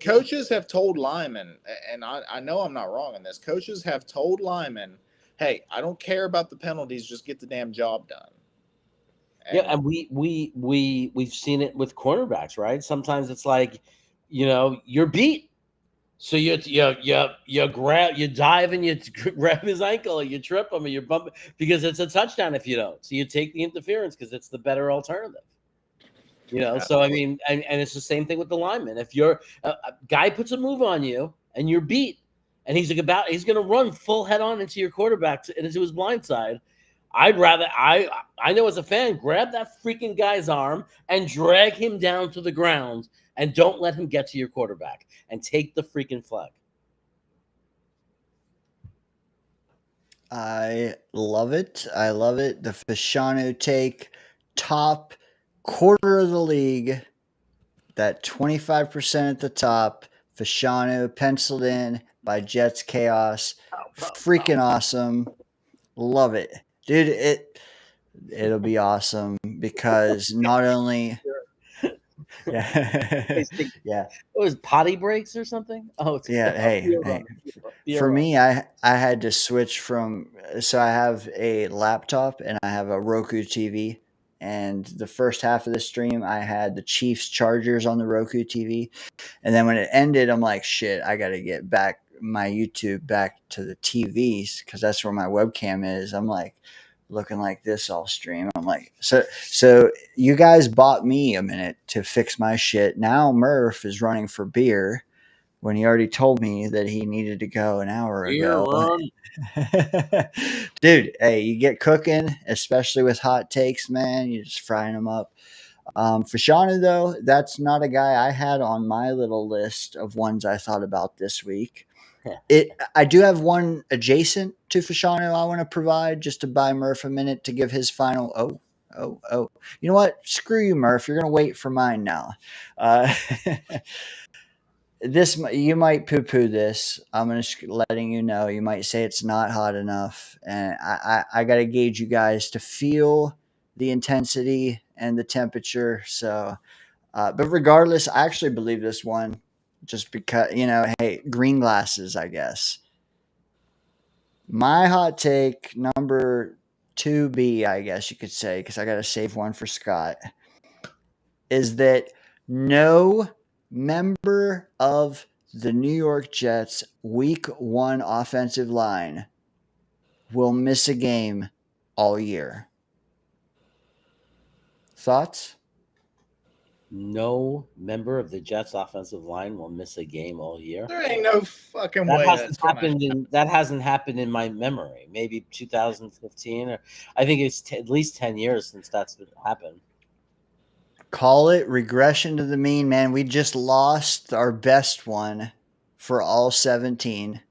[SPEAKER 4] coaches have told linemen, and I know I'm not wrong in this, coaches have told linemen, hey, I don't care about the penalties, just get the damn job done.
[SPEAKER 8] And we've seen it with cornerbacks, right? Sometimes it's like, you're beat, so you dive and you grab his ankle, or you trip him, or you bump, because it's a touchdown if you don't. So you take the interference because it's the better alternative. So I mean, and it's the same thing with the lineman. If a guy puts a move on you and you're beat, and he's going to run full head on into your quarterback into his blind side, I'd rather, I know as a fan, grab that freaking guy's arm and drag him down to the ground, and don't let him get to your quarterback, and take the freaking flag.
[SPEAKER 5] I love it. The Fasciano take, top quarter of the league, that 25% at the top, Fasciano penciled in by Jets Chaos. Freaking awesome. Love it. Dude, it'll be awesome, because not only
[SPEAKER 8] It was potty breaks or something.
[SPEAKER 5] Hey. For me, I had to switch so I have a laptop and I have a Roku TV, and the first half of the stream I had the Chiefs Chargers on the Roku TV, and then when it ended, I'm like, shit, I got to get back my YouTube back to the TVs, because that's where my webcam is. I'm like looking like this all stream. I'm like, so you guys bought me a minute to fix my shit. Now Murph is running for beer when he already told me that he needed to go an hour ago. Dude, hey, you get cooking, especially with hot takes, man. You're just frying them up. Fashanu, though, that's not a guy I had on my little list of ones I thought about this week. I do have one adjacent to Fashanu I want to provide just to buy Murph a minute to give his final. Oh. You know what? Screw you, Murph. You're going to wait for mine now. This you might poo-poo this. I'm just letting you know. You might say it's not hot enough, and I got to gauge you guys to feel the intensity and the temperature. So, but regardless, I actually believe this one, just because hey, green glasses, I guess. My hot take number 2B, I guess you could say, because I got to save one for Scott, is that no member of the New York Jets week 1 offensive line will miss a game all year. Thoughts?
[SPEAKER 8] No member of the Jets offensive line will miss a game all year.
[SPEAKER 4] There ain't no fucking way that's gonna happen.
[SPEAKER 8] That hasn't happened in my memory. Maybe 2015, or I think it's at least 10 years since that's happened.
[SPEAKER 5] Call it regression to the mean, man. We just lost our best one for all 17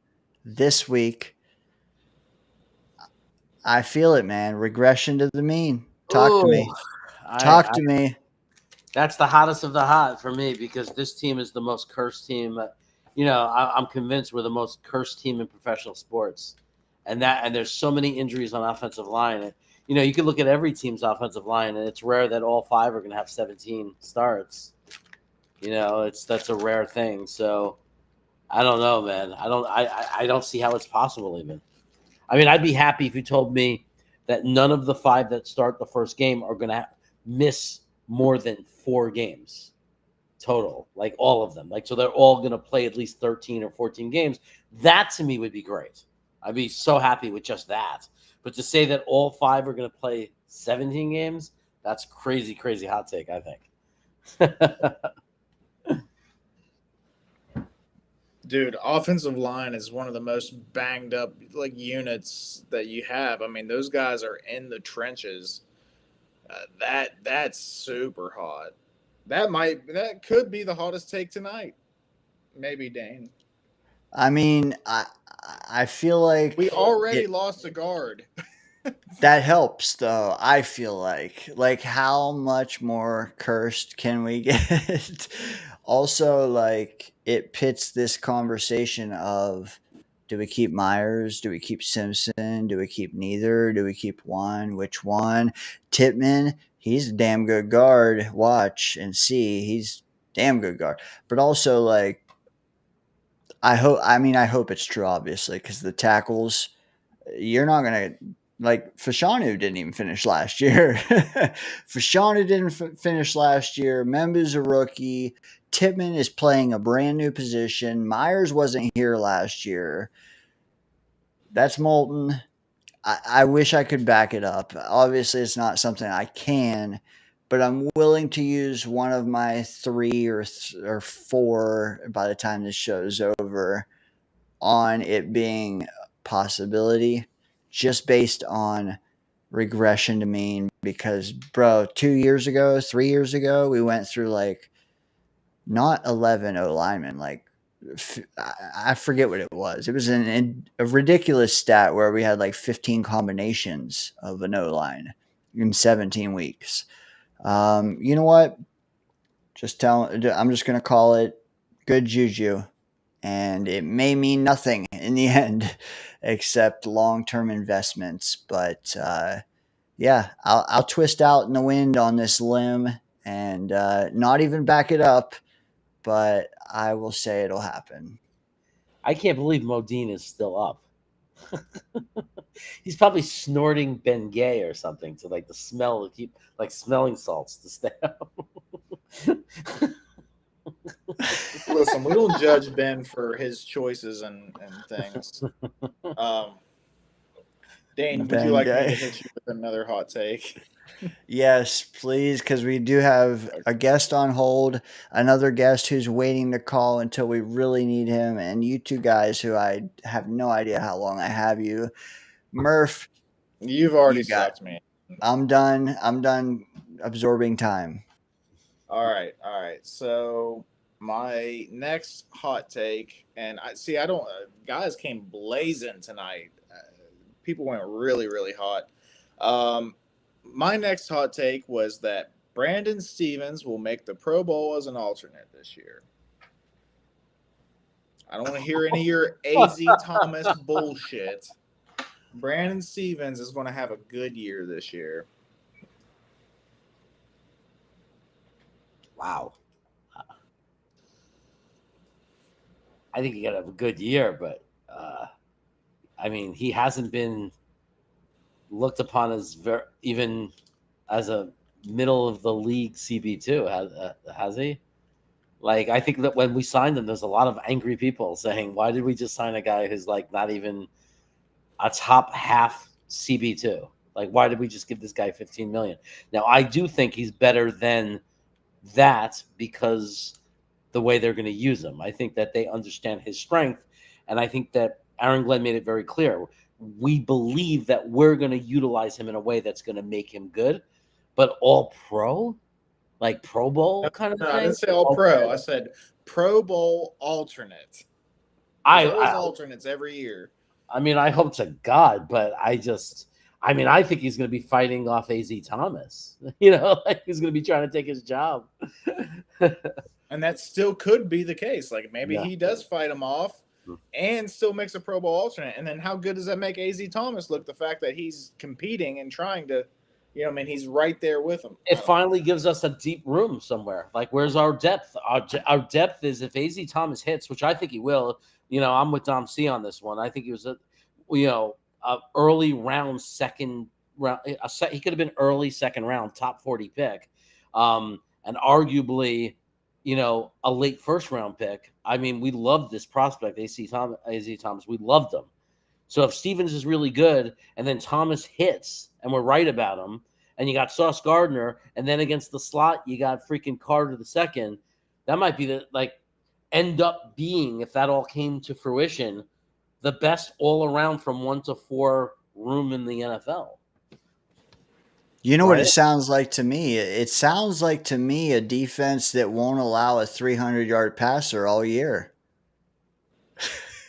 [SPEAKER 5] this week. I feel it, man. Regression to the mean. Talk to me. Talk to me.
[SPEAKER 8] That's the hottest of the hot for me, because this team is the most cursed team. I'm convinced we're the most cursed team in professional sports, and there's so many injuries on offensive line. You can look at every team's offensive line, and it's rare that all 5 are going to have 17 starts. That's a rare thing. So I don't know, man. I don't see how it's possible even. I mean, I'd be happy if you told me that none of the 5 that start the first game are going to miss more than 4 games total, like all of them. So they're all going to play at least 13 or 14 games. That to me would be great. I'd be so happy with just that. But to say that all 5 are going to play 17 games, that's crazy, crazy hot take, I think.
[SPEAKER 4] Dude, offensive line is one of the most banged up units that you have. I mean, those guys are in the trenches. That's super hot. That could be the hottest take tonight. Maybe, Dane.
[SPEAKER 5] I mean, I feel like
[SPEAKER 4] we already lost a guard.
[SPEAKER 5] That helps, though. I feel like how much more cursed can we get? Also, it pits this conversation of, do we keep Myers? Do we keep Simpson? Do we keep neither? Do we keep one? Which one? Tippmann, he's a damn good guard. Watch and see. He's damn good guard. But also, I hope it's true, obviously, because the tackles, you're not going to, Fashanu didn't even finish last year. Fashanu didn't finish last year. Membu's a rookie. Tippmann is playing a brand new position. Myers wasn't here last year. That's molten. I wish I could back it up. Obviously, it's not something I can, but I'm willing to use one of my 3 or 4 by the time this show is over on it being a possibility, just based on regression to mean. Because, bro, 2 years ago, 3 years ago, we went through not 11 O linemen, I forget what it was. It was a ridiculous stat where we had 15 combinations of an O line in 17 weeks. You know what? I'm just going to call it good juju. And it may mean nothing in the end except long-term investments. But yeah, I'll twist out in the wind on this limb and not even back it up, but I will say it'll happen.
[SPEAKER 8] I can't believe Modine is still up. He's probably snorting Bengay or something to the smell to keep smelling salts to stay up.
[SPEAKER 4] Listen, we don't judge Ben for his choices and things. Dane, would you
[SPEAKER 5] Ben
[SPEAKER 4] like me
[SPEAKER 5] guy.
[SPEAKER 4] to hit you with another hot take?
[SPEAKER 5] Yes, please, because we do have a guest on hold, another guest who's waiting to call until we really need him, and you two guys who I have no idea how long I have you. Murph,
[SPEAKER 4] You've already
[SPEAKER 5] you got.
[SPEAKER 4] sucked me.
[SPEAKER 5] I'm done. I'm done absorbing time.
[SPEAKER 4] All right, all right. So my next hot take, and I don't. Guys came blazing tonight. People went really, really hot. My next hot take was that Brandon Stevens will make the Pro Bowl as an alternate this year. I don't want to hear any of your AZ Thomas bullshit. Brandon Stevens is going to have a good year this year.
[SPEAKER 8] Wow. I think he got to have a good year, but I mean, he hasn't been looked upon as even as a middle of the league CB2, has he? Like, I think that when we signed him, there's a lot of angry people saying, "Why did we just sign a guy who's like not even a top half CB2? Like, why did we just give this guy $15 million?" Now, I do think he's better than that because the way they're going to use him. I think that they understand his strength, and I think that Aaron Glenn made it very clear. We believe that we're going to utilize him in a way that's going to make him good, but all pro, like Pro Bowl kind of
[SPEAKER 4] No,
[SPEAKER 8] thing.
[SPEAKER 4] I didn't say all pro. I said Pro Bowl alternate. There's always alternates every year.
[SPEAKER 8] I mean, I hope to God, but I think he's going to be fighting off AZ Thomas. You know, like he's going to be trying to take his job.
[SPEAKER 4] And that still could be the case. Like maybe he does fight him off and still makes a Pro Bowl alternate. And then how good does that make AZ Thomas look? The fact that he's competing and trying to, I mean, he's right there with him.
[SPEAKER 8] It finally gives us a deep room somewhere. Like, where's our depth? Our depth is if AZ Thomas hits, which I think he will. I'm with Dom C on this one. I think he was a early round second round. He could have been early second round, top 40 pick, and arguably, a late first round pick. I mean, we loved this prospect, AZ Thomas. We loved him. So if Stevens is really good, and then Thomas hits, and we're right about him, and you got Sauce Gardner, and then against the slot you got freaking Carter the second, that might be end up being, if that all came to fruition, the best all around from 1 to 4 room in the NFL.
[SPEAKER 5] You know what it sounds like to me? It sounds like to me a defense that won't allow a 300-yard passer all year.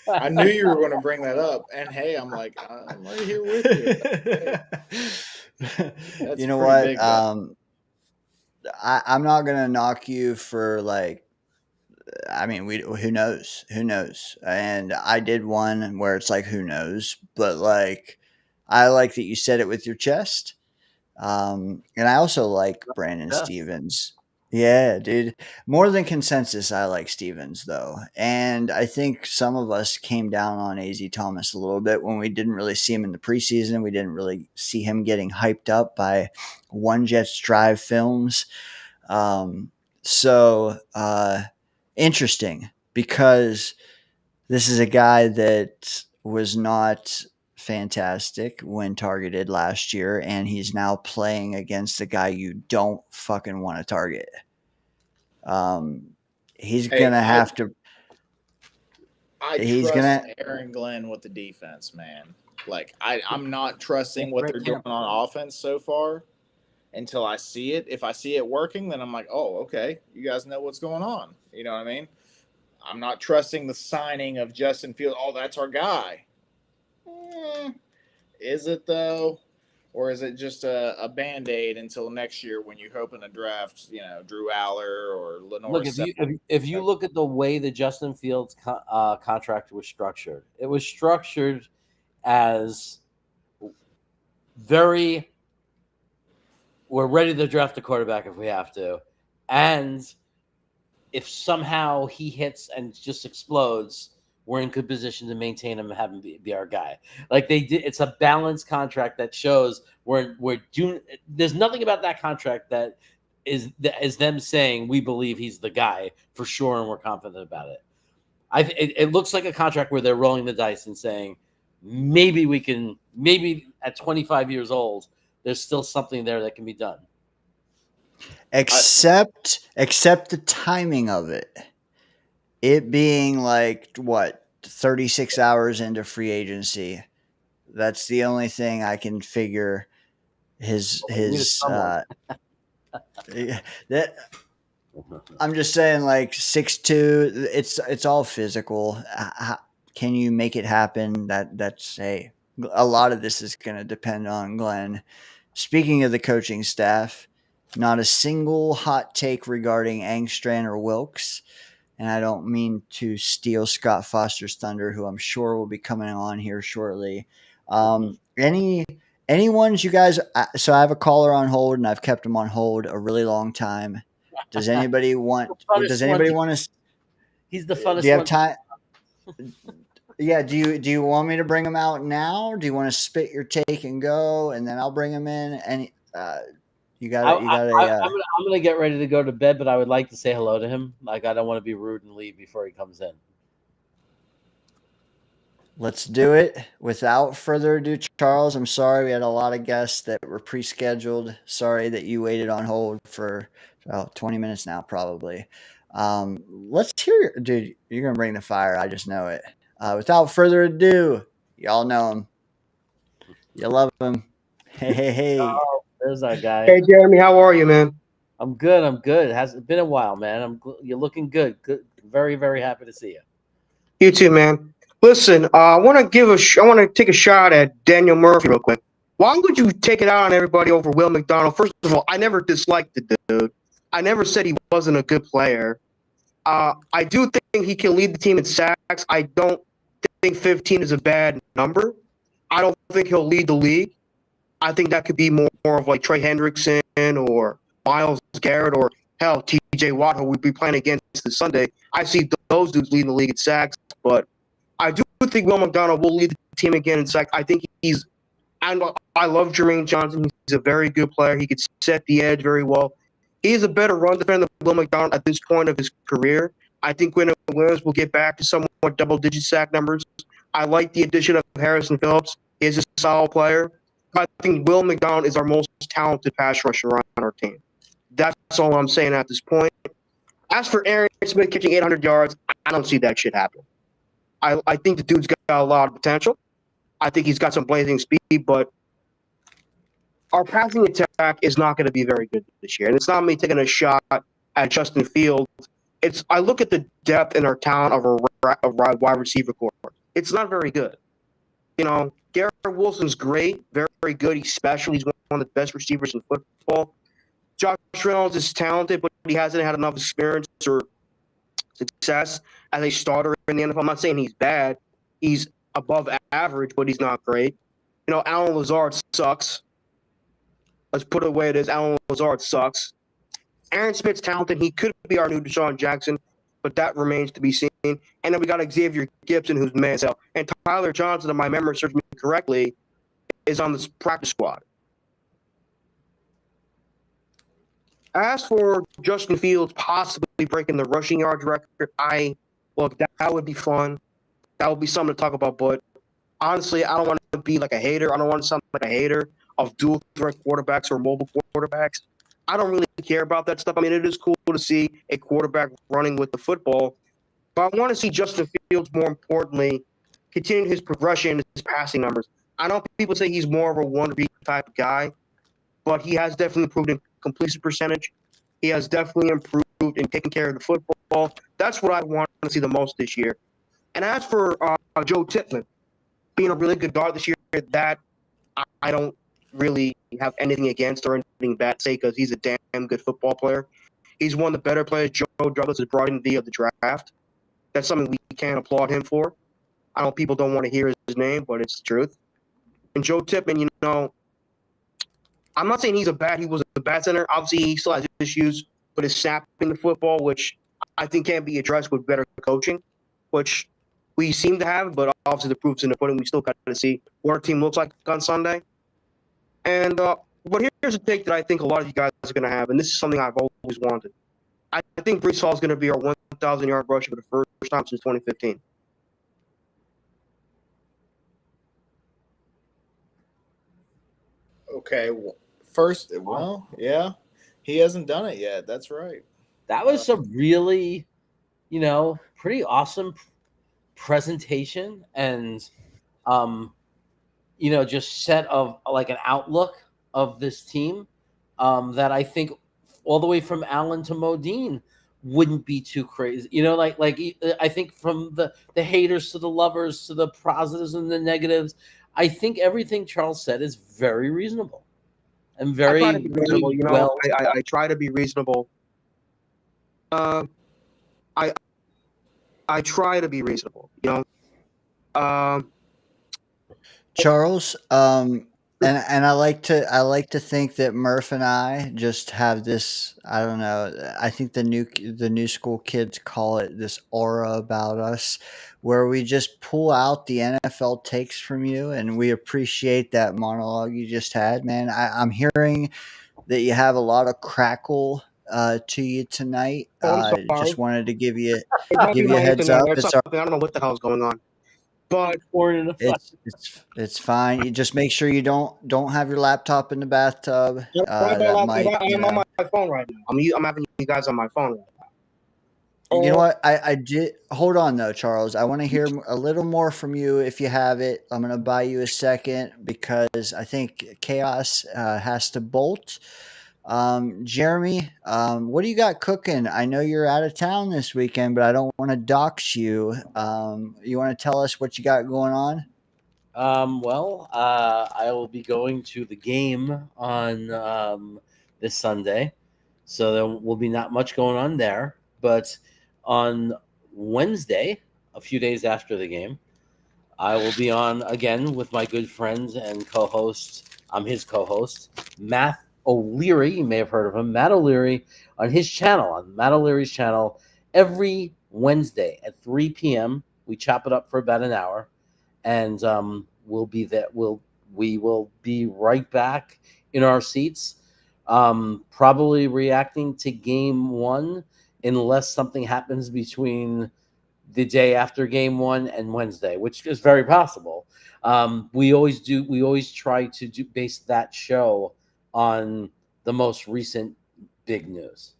[SPEAKER 4] I knew you were going to bring that up, and hey, I'm like, I'm right here with you.
[SPEAKER 5] You know what? I'm not going to knock you for I mean, who knows? Who knows? And I did one where it's like, who knows? But I like that you said it with your chest. And I also like Brandon Stevens. Yeah, dude. More than consensus, I like Stevens, though. And I think some of us came down on AZ Thomas a little bit when we didn't really see him in the preseason. We didn't really see him getting hyped up by One Jets Drive films. Interesting, because this is a guy that was not fantastic when targeted last year, and he's now playing against a guy you don't fucking want to target. He's gonna have to.
[SPEAKER 4] I trust Aaron Glenn with the defense, man. I'm not trusting what they're doing on offense so far until I see it. If I see it working, then I'm like, oh, okay, you guys know what's going on. You know what I mean? I'm not trusting the signing of Justin Fields. Oh, that's our guy. Is it though? Or is it just a Band-Aid until next year when you're hoping to draft, Drew Aller or Lenore?
[SPEAKER 8] Look, if you look at the way the Justin Fields contract was structured, it was structured as we're ready to draft a quarterback if we have to. And if somehow he hits and just explodes, we're in good position to maintain him and have him be our guy. Like they did, it's a balanced contract that shows we're doing. There's nothing about that contract that is them saying we believe he's the guy for sure and we're confident about it. It looks like a contract where they're rolling the dice and saying maybe we can, at 25 years old, there's still something there that can be done.
[SPEAKER 5] Except the timing of it. It being like what 36 hours into free agency. That's the only thing I can figure. His that I'm just saying, like 6'2", it's all physical. Can you make it happen? That's a lot of this is going to depend on Glenn. Speaking of the coaching staff, not a single hot take regarding Angstrom or Wilkes. And I don't mean to steal Scott Foster's thunder, who I'm sure will be coming on here shortly. Any ones you guys? So I have a caller on hold, and I've kept him on hold a really long time. Does anybody want? Does anybody want to?
[SPEAKER 8] He's the funnest.
[SPEAKER 5] Do you have
[SPEAKER 8] one.
[SPEAKER 5] time? Yeah. Do you want me to bring him out now? Or do you want to spit your take and go, and then I'll bring him in? And you got it.
[SPEAKER 8] I'm gonna get ready to go to bed, but I would like to say hello to him. Like I don't want to be rude and leave before he comes in.
[SPEAKER 5] Let's do it. Without further ado, Charles, I'm sorry we had a lot of guests that were pre-scheduled. Sorry that you waited on hold for 20 minutes now, probably. Let's hear it. Dude, you're going to bring the fire. I just know it. Without further ado, y'all know him. You love him. Hey.
[SPEAKER 8] Oh, there's our guy.
[SPEAKER 9] Hey, Jeremy, how are you, man?
[SPEAKER 8] I'm good. It hasn't been a while, man. You're looking good. Good. Very, very happy to see you.
[SPEAKER 9] You too, man. Listen, I want to take a shot at Daniel Murphy real quick. Why would you take it out on everybody over Will McDonald? First of all, I never disliked the dude. I never said he wasn't a good player. I do think he can lead the team in sacks. I don't think 15 is a bad number. I don't think he'll lead the league. I think that could be more of like Trey Hendrickson or Myles Garrett or hell, TJ Watt, who we'd be playing against this Sunday. I see those dudes leading the league in sacks, but I do think Will McDonald will lead the team again in sacks. I think I love Jermaine Johnson. He's a very good player. He could set the edge very well. He's a better run defender than Will McDonald at this point of his career. I think Quentin Williams will get back to somewhat double-digit sack numbers. I like the addition of Harrison Phillips. He's a solid player. I think Will McDonald is our most talented pass rusher on our team. That's all I'm saying at this point. As for Aaron Smith catching 800 yards, I don't see that shit happen. I think the dude's got a lot of potential. I think he's got some blazing speed, but our passing attack is not going to be very good this year. And it's not me taking a shot at Justin Fields. I look at the depth and our talent of a wide receiver corps. It's not very good. You know, Garrett Wilson's great, very, very good. He's special. He's one of the best receivers in football. Josh Reynolds is talented, but he hasn't had enough experience or success as a starter in the NFL. I'm not saying he's bad. He's above average, but he's not great. You know, Alan Lazard sucks. Let's put it the way it is. Alan Lazard sucks. Aaron Smith's talented. He could be our new Deshaun Jackson, but that remains to be seen. And then we got Xavier Gibson, who's man as hell. And Tyler Johnson, if my memory serves me correctly, is on this practice squad. As for Justin Fields possibly breaking the rushing yards record, that would be fun. That would be something to talk about. But honestly, I don't want to be like a hater. I don't want to sound like a hater of dual threat quarterbacks or mobile quarterbacks. I don't really care about that stuff. I mean, it is cool to see a quarterback running with the football. But I want to see Justin Fields, more importantly, continue his progression, his passing numbers. I know people say he's more of a one-read type of guy, but he has definitely improved in completion percentage. He has definitely improved in taking care of the football. That's what I want to see the most this year. And as for Joe Tippmann being a really good guard this year, that I don't really have anything against or anything bad to say because he's a damn good football player. He's one of the better players Joe Douglas has brought in via the draft. That's something we can applaud him for. I know people don't want to hear his name, but it's the truth. And Joe Tippmann, you know, I'm not saying he was a bad center. Obviously, he still has issues with his snapping the football, which I think can be addressed with better coaching, which we seem to have, but obviously the proof's in the pudding. We still got to see what our team looks like on Sunday. And but here's a take that I think a lot of you guys are going to have, and this is something I've always wanted. I think Breece Hall is going to be our 1,000-yard rusher for the first time since 2015.
[SPEAKER 4] Okay. First, well, yeah, he hasn't done it yet. That's right.
[SPEAKER 8] That was a really, pretty awesome presentation and, just set of like an outlook of this team that I think all the way from Allen to Modine wouldn't be too crazy. I think from the haters to the lovers to the positives and the negatives, I think everything Charles said is very reasonable and
[SPEAKER 9] I
[SPEAKER 8] very,
[SPEAKER 9] try to be reasonable.
[SPEAKER 8] very
[SPEAKER 9] You know,
[SPEAKER 8] well.
[SPEAKER 9] I try to be reasonable. I try to be reasonable. You know.
[SPEAKER 5] Charles, and I like to think that Murph and I just have this, I don't know, I think the new school kids call it this aura about us, where we just pull out the NFL takes from you, and we appreciate that monologue you just had, man. I'm hearing that you have a lot of crackle to you tonight.
[SPEAKER 9] Oh, I'm sorry.
[SPEAKER 5] Just wanted to give you
[SPEAKER 9] It might be my
[SPEAKER 5] a heads
[SPEAKER 9] internet
[SPEAKER 5] up.
[SPEAKER 9] or
[SPEAKER 5] It's
[SPEAKER 9] something. I don't know what the hell's going on. But
[SPEAKER 5] It's fine. You just make sure you don't have your laptop in the bathtub. That might,
[SPEAKER 9] I'm on my phone right now. I'm having you guys on my phone right now.
[SPEAKER 5] You know what? I did. Hold on though, Charles. I want to hear a little more from you if you have it. I'm gonna buy you a second because I think Chaos has to bolt. Jeremy, what do you got cooking? I know you're out of town this weekend, but I don't want to dox you. You want to tell us what you got going on?
[SPEAKER 8] I will be going to the game on this Sunday, so there will be not much going on there. But on Wednesday, a few days after the game, I will be on again with my good friends and co-host. I'm his co-host, Matt O'Leary. You may have heard of him, Matt O'Leary, on his channel, on Matt O'Leary's channel, every Wednesday at 3 p.m. We chop it up for about an hour, and we'll be there. We will be right back in our seats, probably reacting to game one, unless something happens between the day after game one and Wednesday, which is very possible. We always try to base that show on the most recent big news.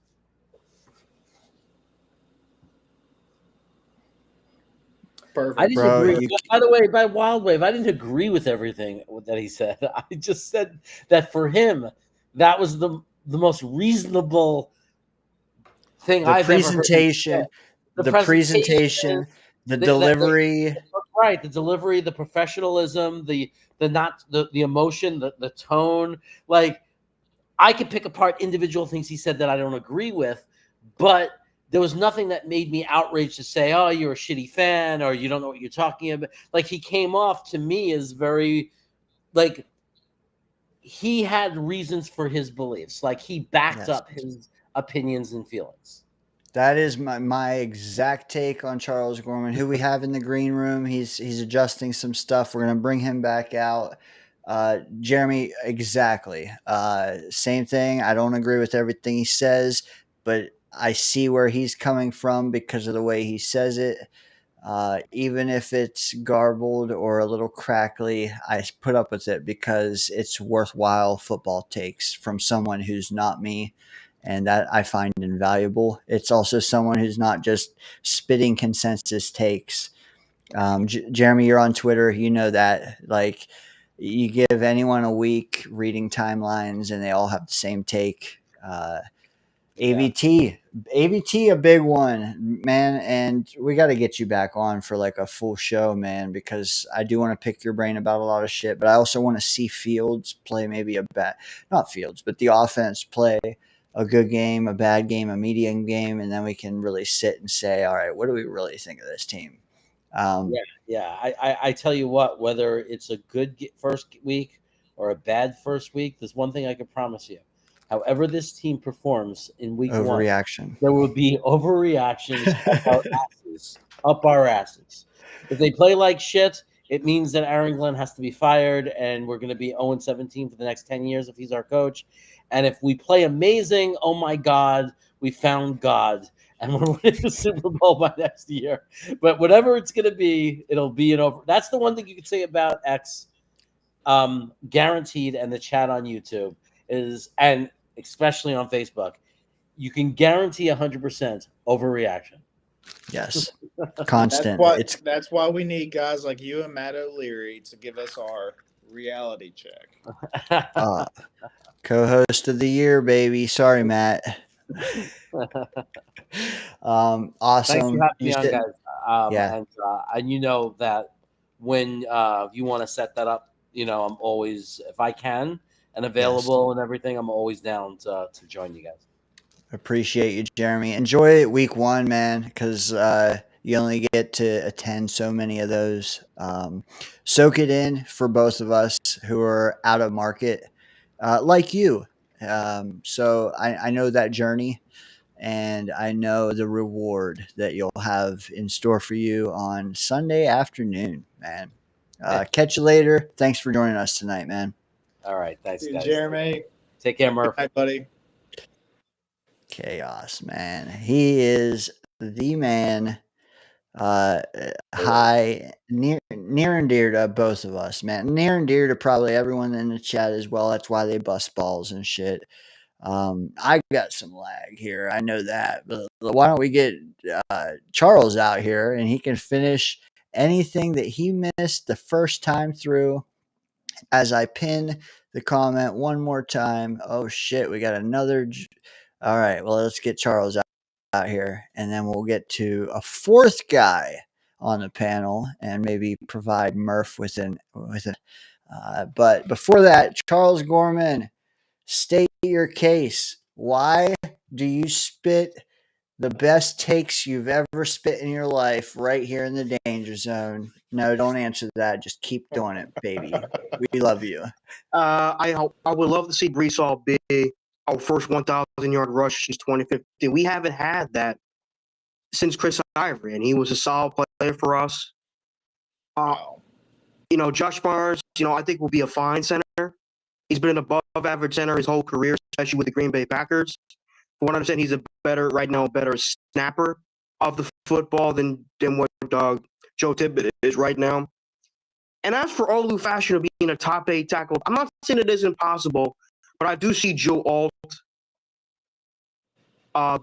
[SPEAKER 4] Perfect.
[SPEAKER 8] I didn't agree. By the way, by Wild Wave, I didn't agree with everything that he said. I just said that for him, that was the most reasonable thing I've ever heard.
[SPEAKER 5] The presentation, the delivery.
[SPEAKER 8] Right, the delivery, the professionalism, the emotion, the tone. Like, I could pick apart individual things he said that I don't agree with, but there was nothing that made me outraged to say, oh, you're a shitty fan or you don't know what you're talking about. Like, he came off to me as very, like, he had reasons for his beliefs. Like, he backed up his opinions and feelings.
[SPEAKER 5] That is my exact take on Charles Gorman, who we have in the green room. He's adjusting some stuff. We're going to bring him back out. Jeremy, exactly. Same thing. I don't agree with everything he says, but I see where he's coming from because of the way he says it. Even if it's garbled or a little crackly, I put up with it because it's worthwhile football takes from someone who's not me. And that I find invaluable. It's also someone who's not just spitting consensus takes. Jeremy, you're on Twitter. You know that. Like, you give anyone a week reading timelines and they all have the same take. AVT, a big one, man. And we got to get you back on for like a full show, man, because I do want to pick your brain about a lot of shit. But I also want to see Fields play maybe not Fields, but the offense play a good game, a bad game, a medium game, and then we can really sit and say, all right, what do we really think of this team?
[SPEAKER 8] I tell you what, whether it's a good first week or a bad first week, there's one thing I can promise you. However this team performs in week one, there will be overreactions up our asses. If they play like shit, it means that Aaron Glenn has to be fired, and we're going to be 0-17 for the next 10 years if he's our coach. And if we play amazing, oh my God, we found God, and we're winning the Super Bowl by next year. But whatever it's going to be, it'll be an over. That's the one thing you can say about X. guaranteed, and the chat on YouTube is, and especially on Facebook, you can guarantee 100% overreaction.
[SPEAKER 5] Yes.
[SPEAKER 4] That's
[SPEAKER 5] Constant.
[SPEAKER 4] why
[SPEAKER 5] It's
[SPEAKER 4] that's why we need guys like you and Matt O'Leary to give us our reality check.
[SPEAKER 5] co-host of the year, baby. Sorry, Matt. Awesome.
[SPEAKER 8] Thanks for having
[SPEAKER 5] You
[SPEAKER 8] me on,
[SPEAKER 5] said-
[SPEAKER 8] guys.
[SPEAKER 5] Yeah.
[SPEAKER 8] And you know that when you want to set that up, you know, I'm always, if I can and available and everything, I'm always down to join you guys.
[SPEAKER 5] Appreciate you, Jeremy. Enjoy week 1, man, because you only get to attend so many of those. Soak it in for both of us who are out of market, like you. So I know that journey, and I know the reward that you'll have in store for you on Sunday afternoon, man. Catch you later. Thanks for joining us tonight, man.
[SPEAKER 8] All right. Thanks, guys.
[SPEAKER 4] Jeremy.
[SPEAKER 8] Take care, Murph.
[SPEAKER 4] Hi, buddy.
[SPEAKER 5] Chaos, man. He is the man. Near and dear to both of us, man. Near and dear to probably everyone in the chat as well. That's why they bust balls and shit. I got some lag here. I know that. But why don't we get Charles out here and he can finish anything that he missed the first time through as I pin the comment one more time. Oh shit, we got another. All right, well, let's get Charles out here, and then we'll get to a fourth guy on the panel, and maybe provide Murph with an. But before that, Charles Gorman, state your case. Why do you spit the best takes you've ever spit in your life right here in the Danger Zone? No, don't answer that. Just keep doing it, baby. We love you.
[SPEAKER 9] I would love to see Brees Hall be our first 1,000-yard rush since 2015. We haven't had that since Chris Ivory, and he was a solid player for us. You know, Josh Barnes, you know, I think will be a fine center. He's been an above-average center his whole career, especially with the Green Bay Packers. From what I understand, he's a better snapper of the football than what Joe Tippett is right now. And as for Olu Fashion being a top 8 tackle, I'm not saying it is impossible, but I do see Joe Alt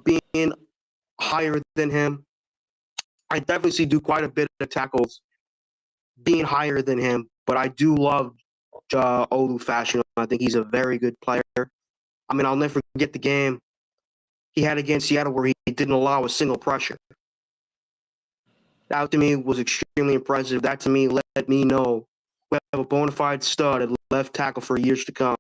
[SPEAKER 9] being higher than him. I definitely see do quite a bit of tackles being higher than him, but I do love Olu Fashion. I think he's a very good player. I mean, I'll never forget the game he had against Seattle where he didn't allow a single pressure. That to me was extremely impressive. That to me let me know we have a bona fide stud at left tackle for years to come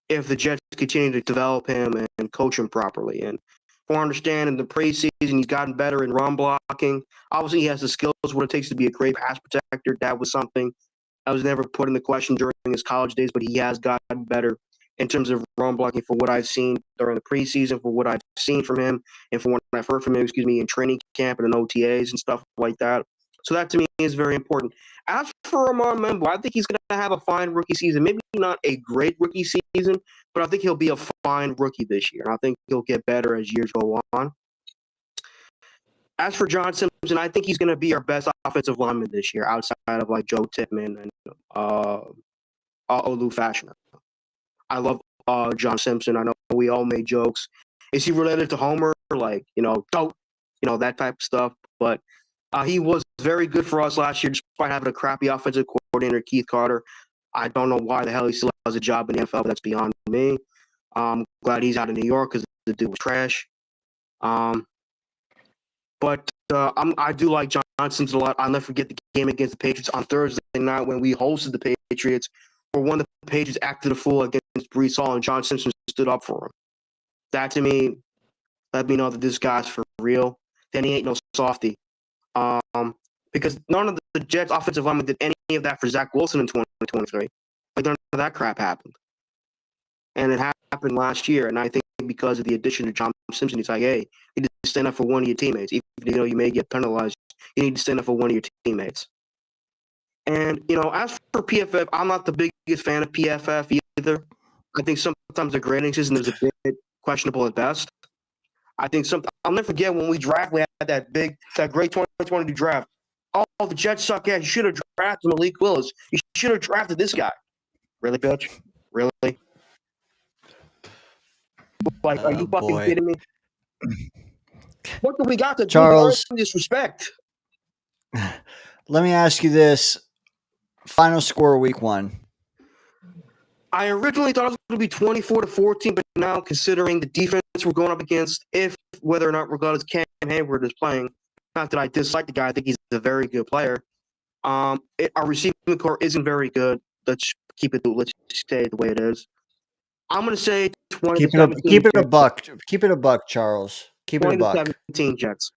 [SPEAKER 9] if the Jets continue to develop him and coach him properly. And from what I understand, in the preseason, he's gotten better in run blocking. Obviously, he has the skills, what it takes to be a great pass protector. That was something that was never put into question during his college days, but he has gotten better in terms of run blocking for what I've seen during the preseason, for what I've seen from him, and for what I've heard from him, in training camp and in OTAs and stuff like that. So that to me is very important. As for Amon Membo, I think he's going to have a fine rookie season. Maybe not a great rookie season, but I think he'll be a fine rookie this year. And I think he'll get better as years go on. As for John Simpson, I think he's going to be our best offensive lineman this year, outside of like Joe Tippmann and Olu Fashioner. I love John Simpson. I know we all made jokes. Is he related to Homer? Like, dope, that type of stuff. But he was very good for us last year, despite having a crappy offensive coordinator, Keith Carter. I don't know why the hell he still has a job in the NFL. That's beyond me. I'm glad he's out of New York because the dude was trash. But I do like John Simpson a lot. I'll never forget the game against the Patriots on Thursday night when we hosted the Patriots, where one of the Patriots acted a fool against Brees Hall, and John Simpson stood up for him. That, to me, let me know that this guy's for real. Then he ain't no softy. Because none of the Jets' offensive linemen did any of that for Zach Wilson in 2023. Like, none of that crap happened. And it happened last year, and I think because of the addition of John Simpson, it's like, hey, you need to stand up for one of your teammates. Even though you may get penalized, you need to stand up for one of your teammates. And, as for PFF, I'm not the biggest fan of PFF either. I think sometimes the grading system is a bit questionable at best. I think I'll never forget when we had that great 2022 draft. Oh, the Jets suck ass. You should have drafted Malik Willis. You should have drafted this guy. Really, bitch? Really? Like, are you fucking
[SPEAKER 5] boy.
[SPEAKER 9] kidding me? What do we got to do to
[SPEAKER 5] Charles,
[SPEAKER 9] earn this respect?
[SPEAKER 5] let me ask you this. Final score week 1.
[SPEAKER 9] I originally thought it was going to be 24-14, but now considering the defense we're going up against, whether or not regardless Cam Hayward is playing, not that I dislike the guy, I think he's a very good player. Our receiving core isn't very good. Let's stay the way it is. I'm going to say 20-17.
[SPEAKER 5] Keep it a buck. Keep it a buck, Charles. Keep it a buck.
[SPEAKER 9] 20-17 Jets.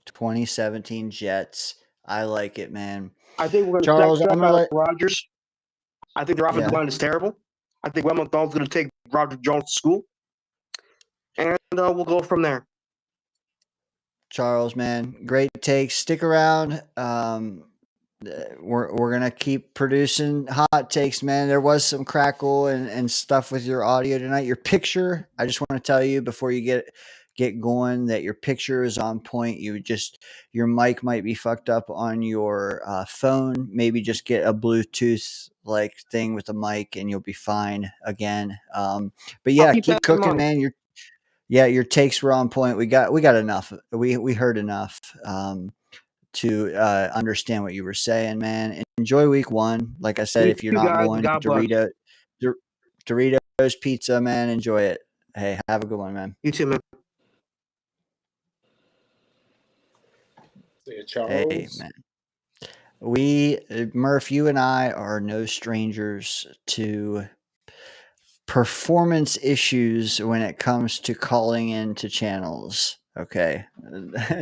[SPEAKER 5] 2017 Jets. I like it, man.
[SPEAKER 9] I think we're going
[SPEAKER 5] Charles,
[SPEAKER 9] to
[SPEAKER 5] I'm gonna let
[SPEAKER 9] Rodgers. I think their offensive line is terrible. I think Will McDonald's going to take Roger Jones to school. And we'll go from there.
[SPEAKER 5] Charles, man, great takes. Stick around. We're gonna keep producing hot takes, man. There was some crackle and stuff with your audio tonight. Your picture, I just want to tell you before you get going that your picture is on point. Your mic might be fucked up on your phone. Maybe just get a Bluetooth like thing with the mic and you'll be fine again. But yeah, keep cooking, man. Your takes were on point. We got enough. We heard enough to understand what you were saying, man. Enjoy week 1. Like I said, if you're not going, Doritos pizza, man, enjoy it. Hey, have a good one, man.
[SPEAKER 9] You too, man.
[SPEAKER 4] See you, Charles.
[SPEAKER 5] Hey, man. Murph, you and I are no strangers to performance issues when it comes to calling into channels. Okay.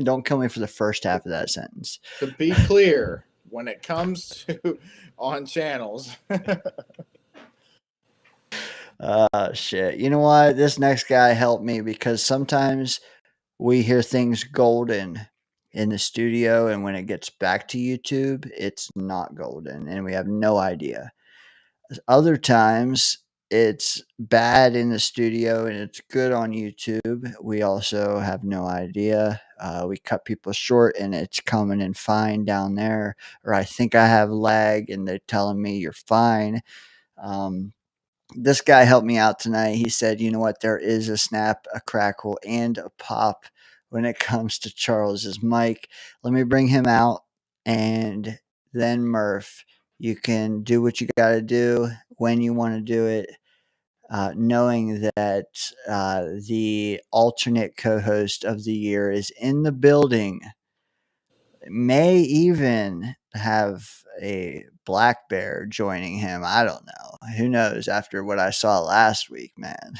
[SPEAKER 5] Don't kill me for the first half of that sentence.
[SPEAKER 4] To be clear, when it comes to on channels.
[SPEAKER 5] Shit. You know what? This next guy helped me because sometimes we hear things golden in the studio, and when it gets back to YouTube, it's not golden, and we have no idea. Other times, it's bad in the studio and it's good on YouTube. We also have no idea. We cut people short and it's coming in fine down there, or I think I have lag and they're telling me you're fine. This guy helped me out tonight. He said, you know what? There is a snap, a crackle, and a pop when it comes to Charles's mic. Let me bring him out, and then Murph, you can do what you got to do when you want to do it, knowing that the alternate co-host of the year is in the building. May even have a black bear joining him. I don't know. Who knows after what I saw last week, man.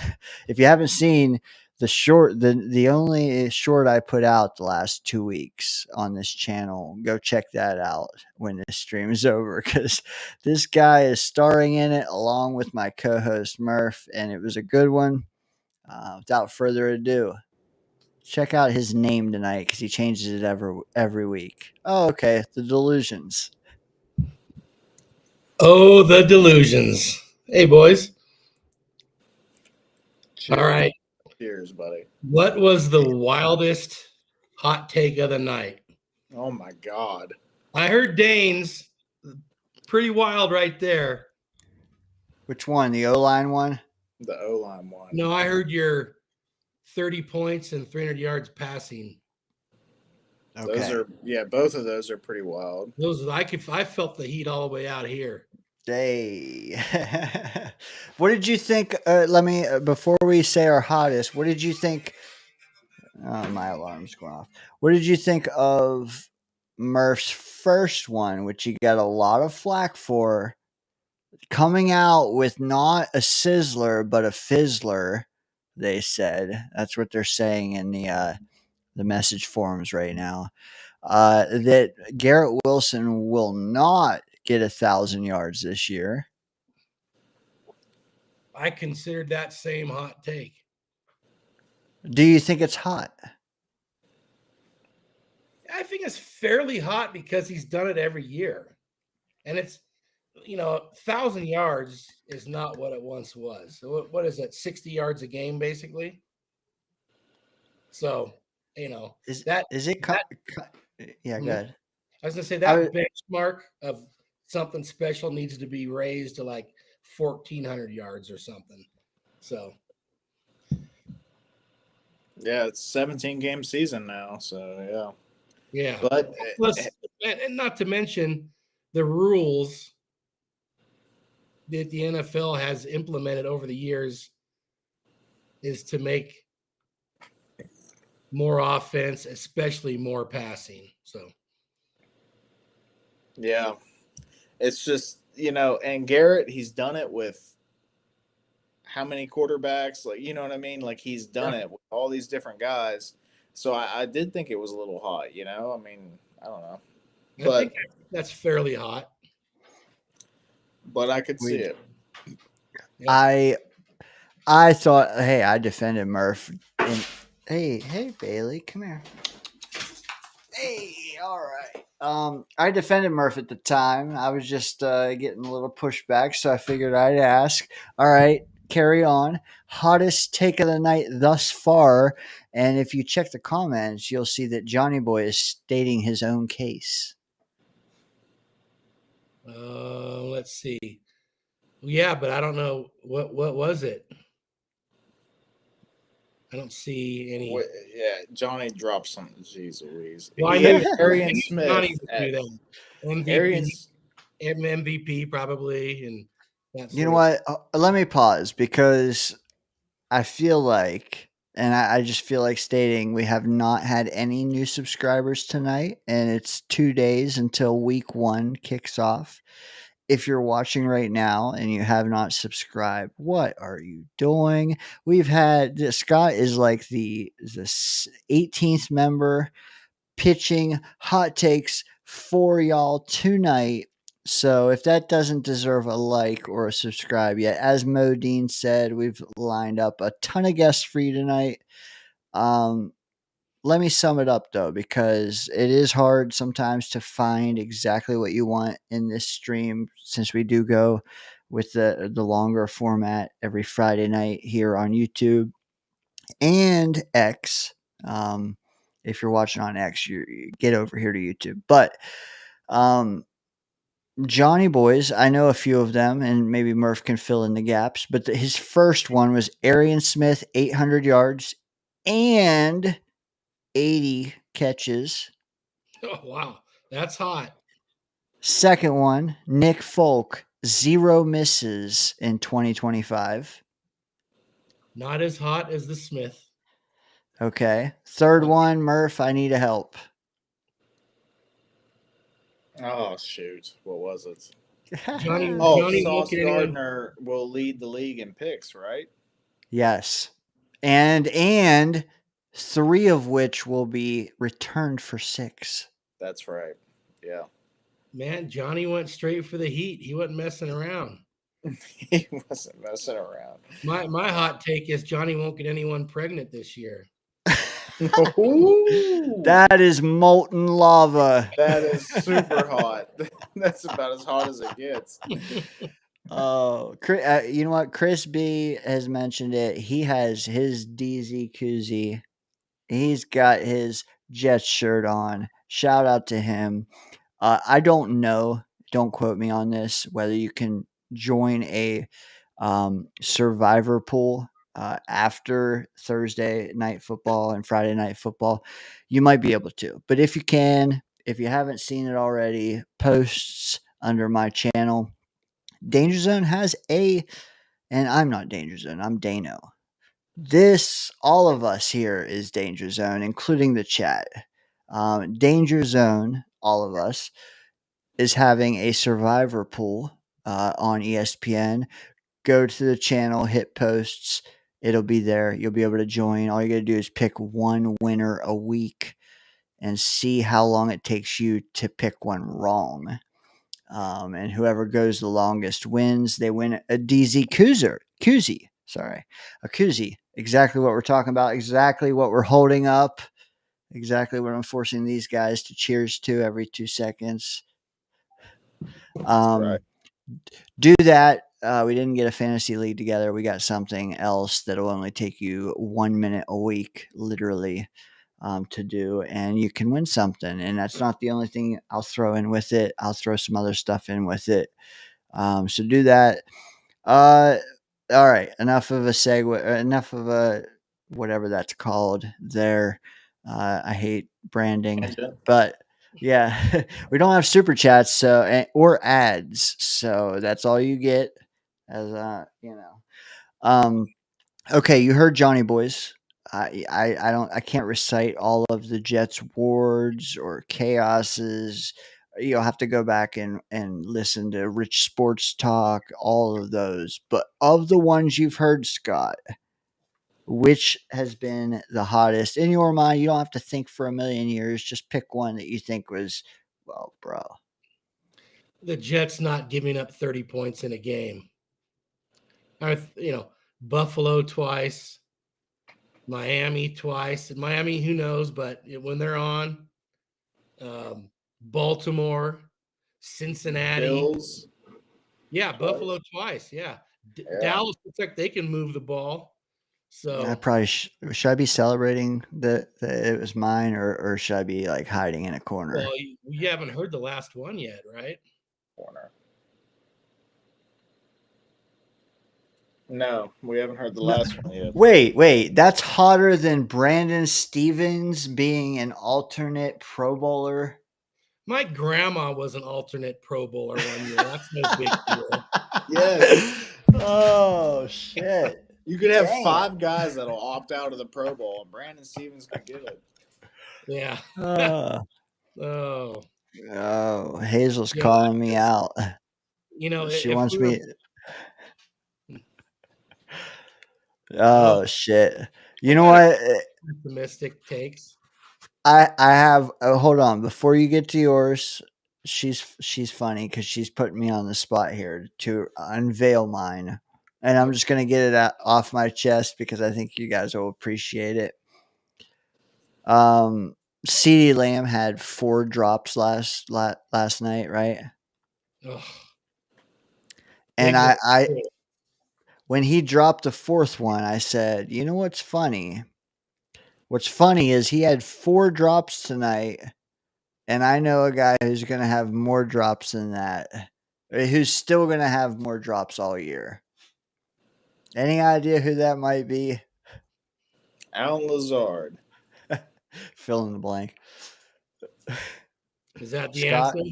[SPEAKER 5] If you haven't seen the short, the only short I put out the last 2 weeks on this channel, go check that out when this stream is over, because this guy is starring in it along with my co-host Murph, and it was a good one. Without further ado, check out his name tonight because he changes it every week. Oh, okay. The Delusions.
[SPEAKER 10] Oh, the Delusions. Hey, boys.
[SPEAKER 4] Cheers.
[SPEAKER 10] All right.
[SPEAKER 4] Cheers, buddy.
[SPEAKER 10] What was the wildest hot take of the night?
[SPEAKER 4] Oh, my God.
[SPEAKER 10] I heard Dane's. Pretty wild right there.
[SPEAKER 5] Which one? The O-line one?
[SPEAKER 4] The O-line one.
[SPEAKER 10] No, I heard your 30 points and 300 yards passing.
[SPEAKER 5] Okay.
[SPEAKER 4] Those are, yeah, both of those are pretty wild.
[SPEAKER 10] I felt the heat all the way out here.
[SPEAKER 5] Hey. What did you think? Before we say our hottest, what did you think? Oh, my alarm's going off. What did you think of Murph's first one, which he got a lot of flack for, coming out with not a sizzler, but a fizzler, they said. That's what they're saying in the message forums right now. That Garrett Wilson will not get 1,000 yards this year.
[SPEAKER 10] I considered that same hot take.
[SPEAKER 5] Do you think it's hot?
[SPEAKER 10] I think it's fairly hot because he's done it every year. And it's, 1,000 yards is not what it once was. So what is it? 60 yards a game, basically. So,
[SPEAKER 5] Yeah,
[SPEAKER 10] go ahead.
[SPEAKER 5] I
[SPEAKER 10] I was going to say that benchmark of something special needs to be raised to like 1,400 yards or something. So
[SPEAKER 4] Yeah, it's 17 game season now, so
[SPEAKER 10] yeah.
[SPEAKER 4] But
[SPEAKER 10] Plus, and not to mention the rules that the NFL has implemented over the years is to make more offense, especially more passing. So
[SPEAKER 4] yeah, it's just, and Garrett, he's done it with how many quarterbacks? Like, you know what I mean? Like, he's done it with all these different guys. So I did think it was a little hot, I mean, I don't know.
[SPEAKER 10] I think that's fairly hot.
[SPEAKER 4] But I could see it.
[SPEAKER 5] Yeah. I thought, hey, I defended Murph. And, hey, Bailey, come here. Hey, all right. I defended Murph at the time. I was just getting a little pushback, so I figured I'd ask. All right, carry on. Hottest take of the night thus far. And if you check the comments, you'll see that Johnny Boy is stating his own case.
[SPEAKER 10] Let's see. Yeah, but I don't know what was it. I don't see any.
[SPEAKER 4] Yeah, Johnny dropped something. Jeez Louise.
[SPEAKER 10] Well, I knew
[SPEAKER 4] Arian Smith.
[SPEAKER 10] Johnny would do that. MVP probably, and that's.
[SPEAKER 5] You know what? Let me pause because I feel like, and I just feel like stating we have not had any new subscribers tonight, and it's 2 days until week 1 kicks off. If you're watching right now and you have not subscribed, what are you doing? We've had Scott is like the 18th member pitching hot takes for y'all tonight. So if that doesn't deserve a like or a subscribe yet, as Modine said, we've lined up a ton of guests for you tonight. Let me sum it up though, because it is hard sometimes to find exactly what you want in this stream, since we do go with the longer format every Friday night here on YouTube and X. If you're watching on X, you get over here to YouTube. But Johnny Boys, I know a few of them, and maybe Murph can fill in the gaps. But his first one was Arian Smith, 800 yards and 80 catches.
[SPEAKER 10] Oh, wow. That's hot.
[SPEAKER 5] Second one, Nick Folk, 0 misses in 2025.
[SPEAKER 10] Not as hot as the Smith.
[SPEAKER 5] Okay. Third one, Murph, I need a help.
[SPEAKER 4] Oh, shoot. What was it?
[SPEAKER 10] Johnny
[SPEAKER 4] Sauce Gardner will lead the league in picks, right?
[SPEAKER 5] Yes. And 3 of which will be returned for 6.
[SPEAKER 4] That's right. Yeah.
[SPEAKER 10] Man, Johnny went straight for the heat. He wasn't messing around.
[SPEAKER 4] He wasn't messing around.
[SPEAKER 10] My hot take is Johnny won't get anyone pregnant this year.
[SPEAKER 5] That is molten lava.
[SPEAKER 4] That is super hot. That's about as hot as it gets.
[SPEAKER 5] Oh, you know what? Chris B has mentioned it. He has his DZ koozie. He's got his Jets shirt on. Shout out to him. I don't know. Don't quote me on this. Whether you can join a survivor pool after Thursday night football and Friday night football, you might be able to. But if you can, if you haven't seen it already, posts under my channel. DayngerZone has and I'm not DayngerZone, I'm Dano. All of us here is DayngerZone, including the chat. DayngerZone, all of us, is having a survivor pool on ESPN. Go to the channel, hit posts. It'll be there. You'll be able to join. All you got to do is pick one winner a week and see how long it takes you to pick one wrong. And whoever goes the longest wins. They win a DZ koozie. Sorry, a koozie. Exactly what we're talking about. Exactly what we're holding up. Exactly what I'm forcing these guys to cheers to every 2 seconds.
[SPEAKER 4] Right.
[SPEAKER 5] Do that. We didn't get a fantasy league together. We got something else that'll only take you 1 minute a week, literally. to do, and you can win something. And that's not the only thing I'll throw in with it. I'll throw some other stuff in with it. So do that. All right. Enough of a segue. Enough of a whatever that's called there. I hate branding, but yeah, we don't have super chats, so or ads, so that's all you get. As okay, you heard Johnny Boys. I can't recite all of the Jets wards or chaoses. You'll have to go back and listen to Rich Sports Talk, all of those. But of the ones you've heard, Scott, which has been the hottest in your mind? You don't have to think for a million years. Just pick one that you think was, well, bro.
[SPEAKER 10] The Jets not giving up 30 points in a game. Buffalo twice, Miami twice. And Miami, who knows? But when they're on, Baltimore, Cincinnati.
[SPEAKER 4] Bills.
[SPEAKER 10] Yeah, Buffalo twice. Yeah. Dallas looks like they can move the ball. So
[SPEAKER 5] I probably should I be celebrating that it was mine, or should I be like hiding in a corner?
[SPEAKER 10] Well, you haven't heard the last one yet, right?
[SPEAKER 4] Corner. No, we haven't heard the last one yet.
[SPEAKER 5] Wait, that's hotter than Brandon Stevens being an alternate Pro Bowler.
[SPEAKER 10] My grandma was an alternate Pro Bowler one year. That's no big deal.
[SPEAKER 4] Yes.
[SPEAKER 5] Oh shit.
[SPEAKER 4] You could have 5 guys that'll opt out of the Pro Bowl, and Brandon Stevens could get it.
[SPEAKER 10] Yeah.
[SPEAKER 5] Oh, Hazel's calling me out. She wants me. Oh shit! You know what?
[SPEAKER 10] Optimistic takes.
[SPEAKER 5] I have. Hold on, before you get to yours. She's funny because she's putting me on the spot here to unveil mine. And I'm just going to get it off my chest because I think you guys will appreciate it. CeeDee Lamb had 4 drops last night, right?
[SPEAKER 10] Ugh.
[SPEAKER 5] And when he dropped the 4th one, I said, you know what's funny? What's funny is he had 4 drops tonight, and I know a guy who's going to have more drops than that, who's still going to have more drops all year. Any idea who that might be?
[SPEAKER 4] Alan Lazard.
[SPEAKER 5] Fill in the blank.
[SPEAKER 10] Is that the
[SPEAKER 5] Scott?
[SPEAKER 10] answer?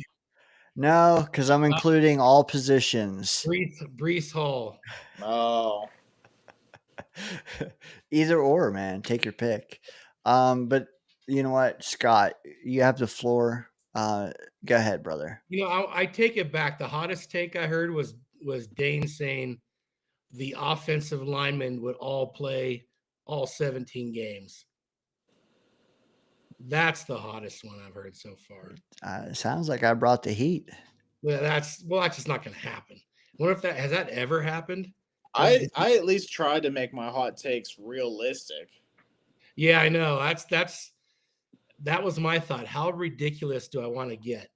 [SPEAKER 5] No, because I'm including all positions.
[SPEAKER 10] Breece Hall.
[SPEAKER 4] Oh.
[SPEAKER 5] Either or, man. Take your pick. But you know what, Scott? You have the floor. Go ahead, brother.
[SPEAKER 10] I take it back. The hottest take I heard was Dane saying the offensive linemen would all play all 17 games. That's the hottest one I've heard so far.
[SPEAKER 5] It sounds like I brought the heat.
[SPEAKER 10] Well, that's just not going to happen. What if has that ever happened?
[SPEAKER 4] I at least tried to make my hot takes realistic.
[SPEAKER 10] Yeah, I know. That was my thought. How ridiculous do I want to get?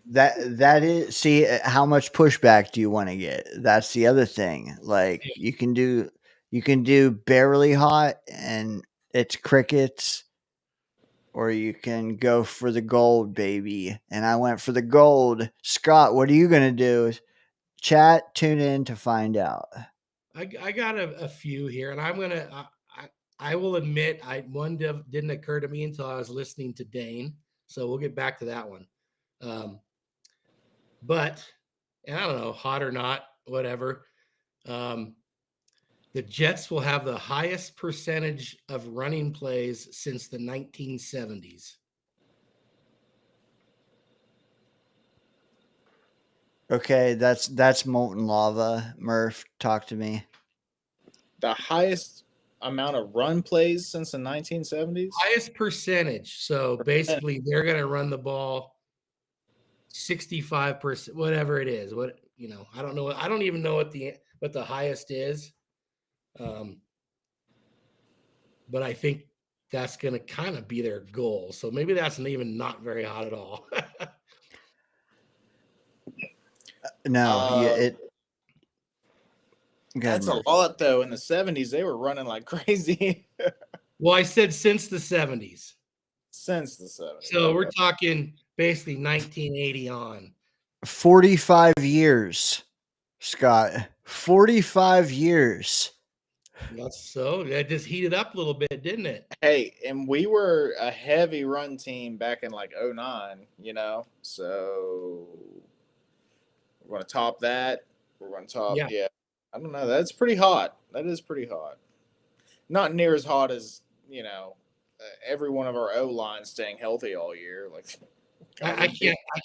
[SPEAKER 5] That is, see, how much pushback do you want to get? That's the other thing. Like you can do barely hot and it's crickets, or you can go for the gold, baby. And I went for the gold. Scott, what are you gonna do? Chat, tune in to find out.
[SPEAKER 10] I got a few here, and I'm gonna. I will admit, one didn't occur to me until I was listening to Dane. So we'll get back to that one. But, and I don't know, hot or not, whatever. The Jets will have the highest percentage of running plays since the 1970s.
[SPEAKER 5] Okay, that's molten lava. Murph, talk to me.
[SPEAKER 4] The highest amount of run plays since the 1970s?
[SPEAKER 10] Highest percentage. So basically, they're going to run the ball 65%, whatever it is. I don't know. I don't even know what the highest is. But I think that's going to kind of be their goal. So maybe that's even not very hot at all.
[SPEAKER 5] No,
[SPEAKER 4] that's a lot though. In the 70s, they were running like crazy.
[SPEAKER 10] Well, I said since the 70s.
[SPEAKER 4] Since the 70s.
[SPEAKER 10] So we're talking basically 1980 on.
[SPEAKER 5] 45 years, Scott. 45 years.
[SPEAKER 10] That's so that just heated up a little bit, didn't it?
[SPEAKER 4] Hey, and we were a heavy run team back in like 09, so we're going to top that. We're going to top, yeah. I don't know. That's pretty hot. That is pretty hot. Not near as hot as, every one of our O-lines staying healthy all year. Like,
[SPEAKER 10] I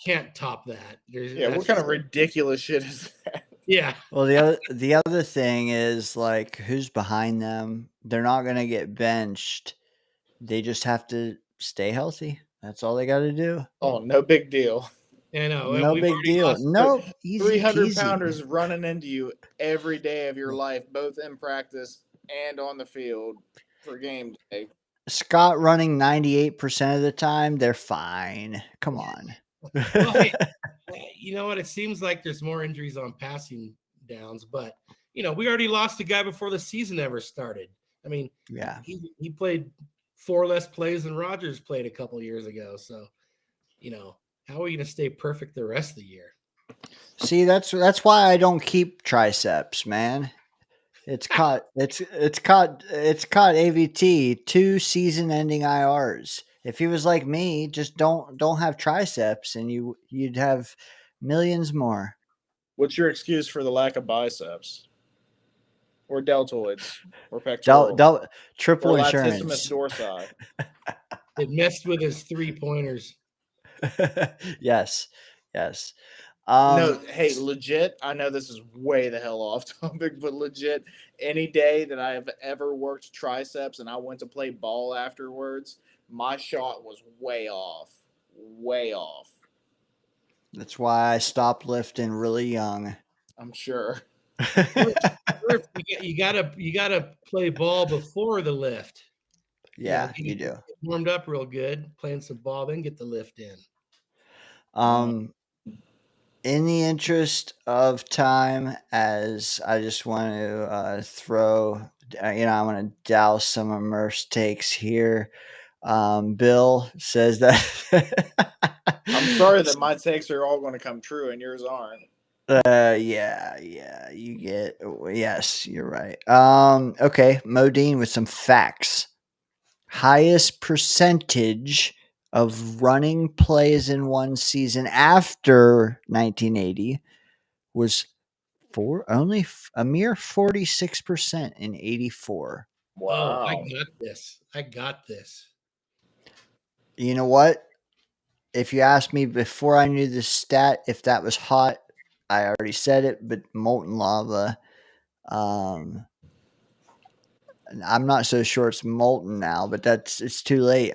[SPEAKER 10] can't top that.
[SPEAKER 4] What kind of ridiculous shit is that?
[SPEAKER 5] Yeah. Well, the other thing is, like, who's behind them? They're not going to get benched. They just have to stay healthy. That's all they got to do.
[SPEAKER 4] Oh, no big deal.
[SPEAKER 10] I know.
[SPEAKER 5] No big deal. No, easy
[SPEAKER 4] 300
[SPEAKER 5] peasy.
[SPEAKER 4] pounders running into you every day of your life, both in practice and on the field for game day.
[SPEAKER 5] Scott running 98% of the time, they're fine. Come on.
[SPEAKER 10] Well, hey, you know what? It seems like there's more injuries on passing downs, but we already lost a guy before the season ever started. I mean,
[SPEAKER 5] yeah,
[SPEAKER 10] he played 4 less plays than Rodgers played a couple years ago. So, how are we going to stay perfect the rest of the year?
[SPEAKER 5] See, that's why I don't keep triceps, man. It's caught AVT 2 season-ending IRs. If he was like me, just don't have triceps, and you'd have millions more.
[SPEAKER 4] What's your excuse for the lack of biceps, or deltoids, or pectoral,
[SPEAKER 5] triple
[SPEAKER 4] or
[SPEAKER 5] insurance?
[SPEAKER 4] latissimus dorsi.
[SPEAKER 10] It messed with his 3-pointers.
[SPEAKER 5] Yes.
[SPEAKER 4] No, hey, legit, I know this is way the hell off topic, but legit, any day that I have ever worked triceps and I went to play ball afterwards, my shot was way off. Way off.
[SPEAKER 5] That's why I stopped lifting really young.
[SPEAKER 4] I'm sure.
[SPEAKER 10] You gotta play ball before the lift.
[SPEAKER 5] Yeah, you do.
[SPEAKER 10] Get warmed up real good, playing some ball, then get the lift in.
[SPEAKER 5] In the interest of time, as I just want to throw, I want to douse some of Murph's takes here. Bill says that
[SPEAKER 4] I'm sorry that my takes are all going to come true and yours aren't.
[SPEAKER 5] Yeah, you get, yes, you're right. Okay, Modine with some facts. Highest percentage of running plays in one season after 1980 was only a mere 46% in 84.
[SPEAKER 4] Wow.
[SPEAKER 10] Oh, I got this.
[SPEAKER 5] You know what? If you asked me before I knew the stat, if that was hot, I already said it, but molten lava, I'm not so sure it's molten now, but it's too late.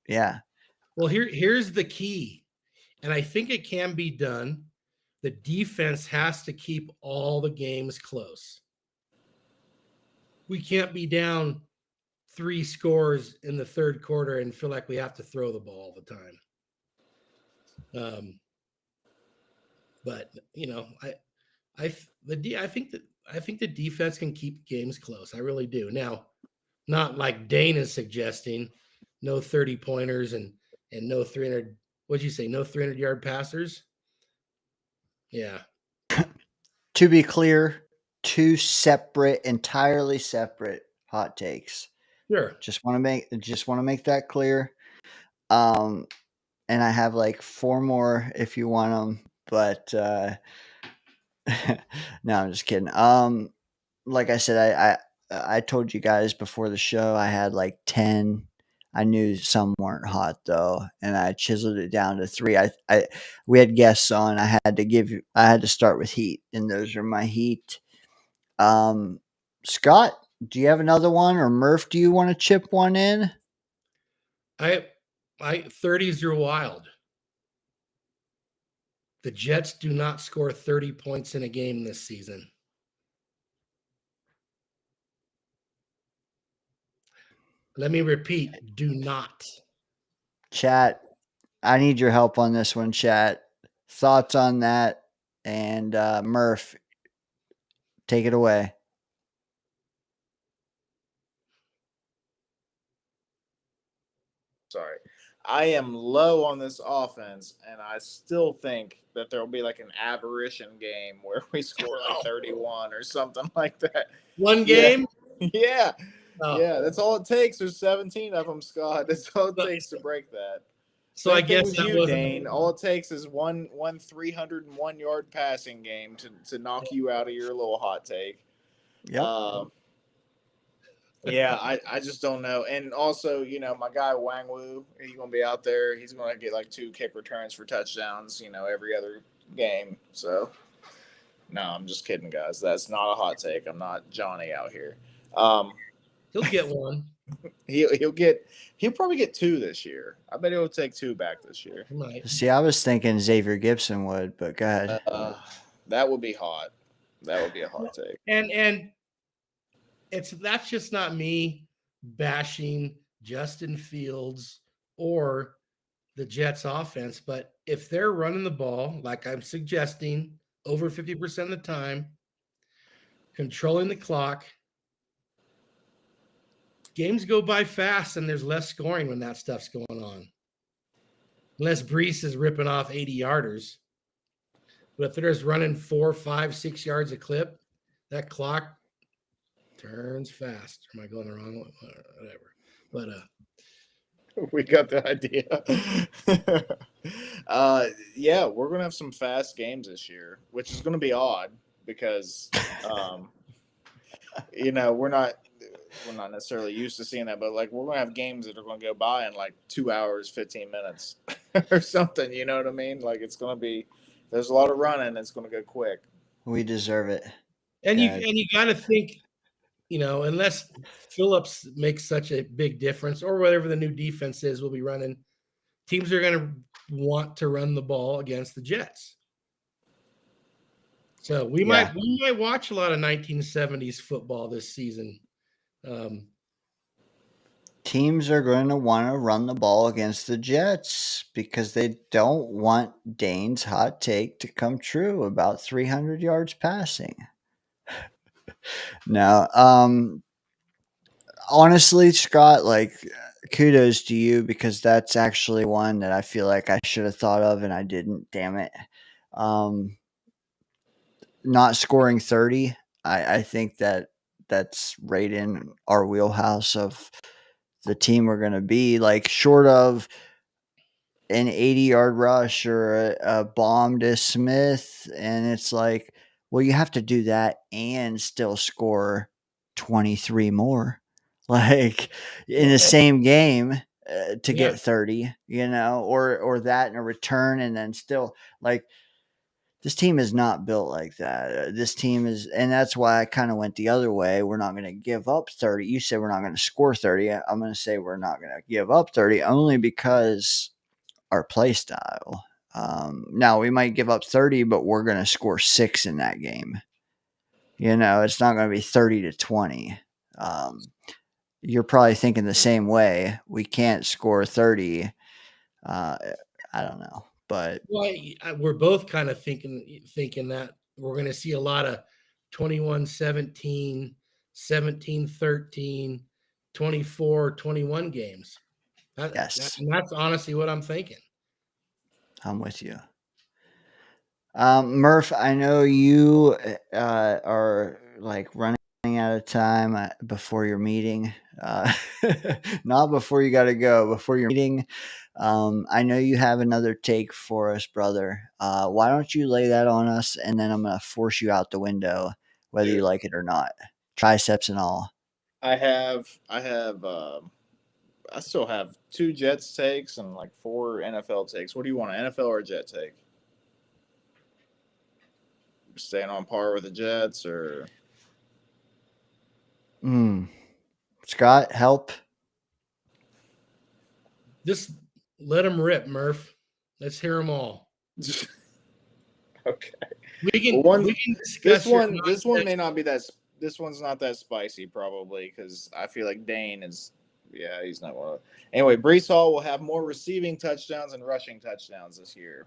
[SPEAKER 5] Yeah.
[SPEAKER 10] Well, here's the key, and I think it can be done. The defense has to keep all the games close. We can't be down 3 scores in the third quarter and feel like we have to throw the ball all the time. But I think the defense can keep games close. I really do. Now, not like Dane is suggesting, no 30-pointers and no 300. What'd you say? No 300-yard passers. Yeah.
[SPEAKER 5] To be clear, 2 entirely separate hot takes.
[SPEAKER 10] Sure.
[SPEAKER 5] Just want to make that clear. And I have like 4 more if you want them, but no, I'm just kidding. Like I said, I told you guys before the show I had like 10. I knew some weren't hot though, and I chiseled it down to 3. We had guests on. I had to start with heat, and those are my heat. Scott, do you have another one, or Murph? Do you want to chip one in?
[SPEAKER 10] 30s are wild. The Jets do not score 30 points in a game this season. Let me repeat, do not.
[SPEAKER 5] Chat, I need your help on this one, chat. Thoughts on that? And Murph, take it away.
[SPEAKER 4] I am low on this offense, and I still think that there will be like an aberration game where we score like 31 or something like that.
[SPEAKER 10] One game?
[SPEAKER 4] Yeah.
[SPEAKER 10] Oh.
[SPEAKER 4] Yeah, that's all it takes. There's 17 of them, Scott. That's all it takes to break that.
[SPEAKER 10] So
[SPEAKER 4] Same
[SPEAKER 10] I
[SPEAKER 4] thing
[SPEAKER 10] guess
[SPEAKER 4] with
[SPEAKER 10] that
[SPEAKER 4] you,
[SPEAKER 10] wasn't.
[SPEAKER 4] Dane. All it takes is one 301-yard passing game to knock you out of your little hot take.
[SPEAKER 5] Yep.
[SPEAKER 4] Yeah, I just don't know. And also, you know, my guy Wang Wu, he's going to be out there. He's going to get like 2 kick returns for touchdowns, you know, every other game. So, no, I'm just kidding, guys. That's not a hot take. I'm not Johnny out here.
[SPEAKER 10] He'll get one.
[SPEAKER 4] He'll probably get 2 this year. I bet he'll take 2 back this year.
[SPEAKER 10] He might.
[SPEAKER 5] See, I was thinking Xavier Gibson would, but go ahead.
[SPEAKER 4] That would be hot. That would be a hot take.
[SPEAKER 10] And that's just not me bashing Justin Fields or the Jets offense, but if they're running the ball like I'm suggesting over 50% of the time, controlling the clock, games go by fast and there's less scoring when that stuff's going on. Unless Brees is ripping off 80-yarders. But if they're just running 4, 5, 6 yards a clip, that clock turns fast. Am I going the wrong way? Whatever. But
[SPEAKER 4] we got the idea. Yeah, we're gonna have some fast games this year, which is gonna be odd because you know, we're not necessarily used to seeing that, but like we're gonna have games that are gonna go by in like 2 hours, 15 minutes or something, you know what I mean? Like it's gonna be there's a lot of running, it's gonna go quick.
[SPEAKER 5] We deserve it.
[SPEAKER 10] and you gotta think, you know, unless Phillips makes such a big difference or whatever the new defense is we'll be running, teams are going to want to run the ball against the Jets. So we might watch a lot of 1970s football this season.
[SPEAKER 5] Teams are going to want to run the ball against the Jets because they don't want Dane's hot take to come true about 300 yards passing. No, honestly, Scott, like kudos to you because that's actually one that I feel like I should have thought of and I didn't. Damn it. Not scoring 30, I think that's right in our wheelhouse of the team we're going to be, like short of an 80-yard rush or a bomb to Smith. And it's like, well, you have to do that and still score 23 more, like in the same game to get 30, you know, or that in a return. And then still like, this team is not built like that. This team is, and that's why I kind of went the other way. We're not going to give up 30. You said we're not going to score 30. I'm going to say we're not going to give up 30 only because our play style. Now we might give up 30, but we're going to score 6 in that game. You know, it's not going to be 30-20. You're probably thinking the same way. We can't score 30. I don't know. But
[SPEAKER 10] we're both kind of thinking that we're going to see a lot of 21-17, 17-13, 24-21 games. That's honestly what I'm thinking.
[SPEAKER 5] I'm with you. Murph, I know you are like running out of time before your meeting. Not before you got to go, before your meeting. I know you have another take for us, brother. Why don't you lay that on us, and then I'm going to force you out the window, whether you like it or not. Triceps and all.
[SPEAKER 4] I still have 2 Jets takes and like 4 NFL takes. What do you want, an NFL or a Jet take? Staying on par with the Jets or?
[SPEAKER 5] Scott, help.
[SPEAKER 10] Just let them rip, Murph. Let's hear them all.
[SPEAKER 4] Okay.
[SPEAKER 10] We can discuss
[SPEAKER 4] this one may not be that. This one's not that spicy, probably, because I feel like Dane is. Yeah, he's not one of. Anyway, Brees Hall will have more receiving touchdowns and rushing touchdowns this year.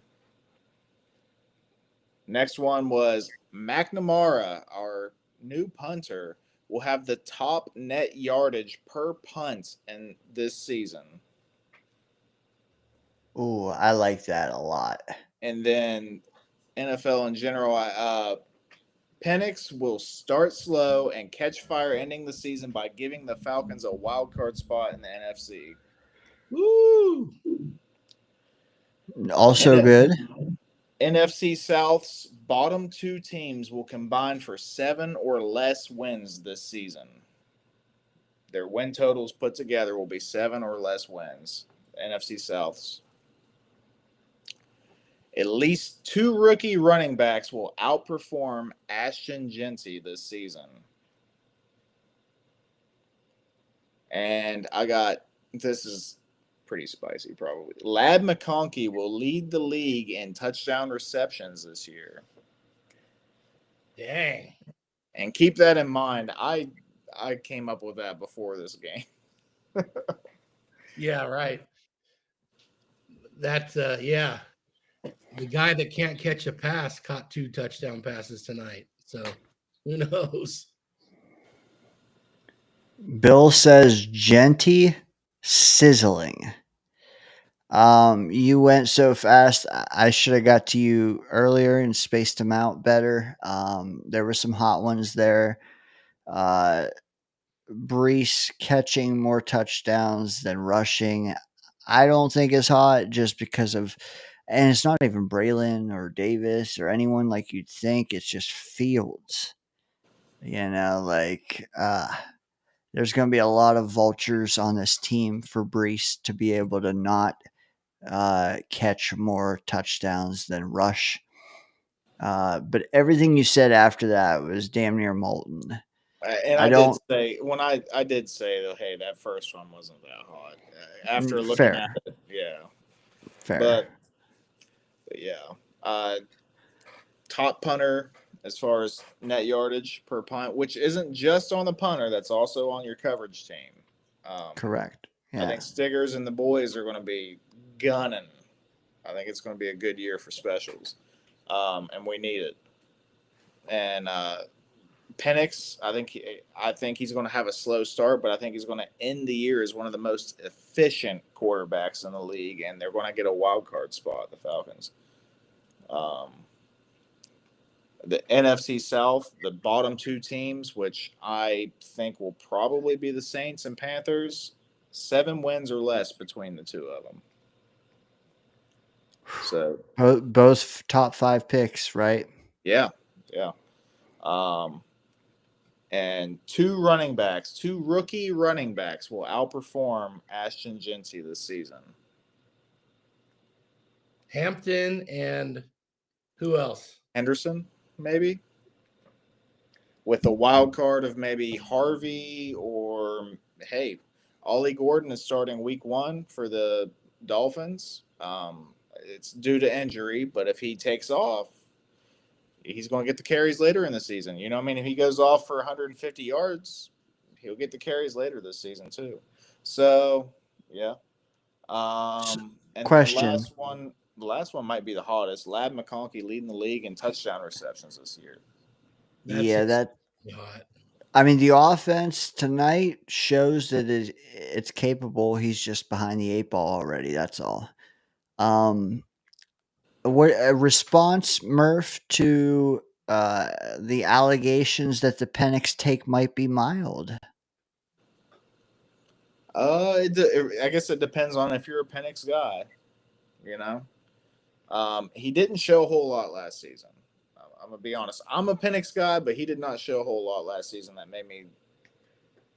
[SPEAKER 4] Next one was McNamara, our new punter, will have the top net yardage per punt in this season.
[SPEAKER 5] Ooh, I like that a lot.
[SPEAKER 4] And then NFL in general, Penix will start slow and catch fire, ending the season by giving the Falcons a wild card spot in the NFC.
[SPEAKER 10] Woo!
[SPEAKER 5] Also good.
[SPEAKER 4] NFC South's bottom 2 teams will combine for 7 or less wins this season. Their win totals put together will be 7 or less wins. NFC South's. At least 2 rookie running backs will outperform Ashton Genty this season. And this is pretty spicy probably. Ladd McConkey will lead the league in touchdown receptions this year.
[SPEAKER 10] Dang.
[SPEAKER 4] And keep that in mind. I came up with that before this game.
[SPEAKER 10] Yeah, right. That's yeah. The guy that can't catch a pass caught 2 touchdown passes tonight. So who knows?
[SPEAKER 5] Bill says Genty sizzling. You went so fast. I should have got to you earlier and spaced them out better. There were some hot ones there. Brees catching more touchdowns than rushing. I don't think is hot just because of, and it's not even Braylon or Davis or anyone like you'd think. It's just Fields. There's going to be a lot of vultures on this team for Brees to be able to not catch more touchdowns than rush. But everything you said after that was damn near molten.
[SPEAKER 4] And I did say when I did say that, hey, that first one wasn't that hot. After looking at it, yeah,
[SPEAKER 5] fair.
[SPEAKER 4] But yeah, top punter as far as net yardage per punt, which isn't just on the punter, that's also on your coverage team.
[SPEAKER 5] Correct. Yeah.
[SPEAKER 4] I think Stiggers and the boys are going to be gunning. I think it's going to be a good year for specials, and we need it. And Penix, I think he's going to have a slow start, but I think he's going to end the year as one of the most efficient quarterbacks in the league, and they're going to get a wild card spot, the Falcons. The NFC South, the bottom 2 teams, which I think will probably be the Saints and Panthers, 7 wins or less between the 2 of them. So
[SPEAKER 5] both top 5 picks, right?
[SPEAKER 4] Yeah. And 2 rookie running backs will outperform Ashton Genty this season.
[SPEAKER 10] Hampton and who else?
[SPEAKER 4] Henderson, maybe. With the wild card of maybe Harvey or, hey, Ollie Gordon is starting week 1 for the Dolphins. It's due to injury, but if he takes off, he's going to get the carries later in the season. You know what I mean? If he goes off for 150 yards, he'll get the carries later this season too. So, yeah. And
[SPEAKER 5] question.
[SPEAKER 4] The last one might be the hottest. Ladd McConkey leading the league in touchdown receptions this year.
[SPEAKER 5] I mean, the offense tonight shows that it's capable. He's just behind the 8 ball already. That's all. What a response, Murph, to the allegations that the Penix take might be mild?
[SPEAKER 4] I guess it depends on if you're a Penix guy. You know, he didn't show a whole lot last season. I'm gonna be honest. I'm a Penix guy, but he did not show a whole lot last season that made me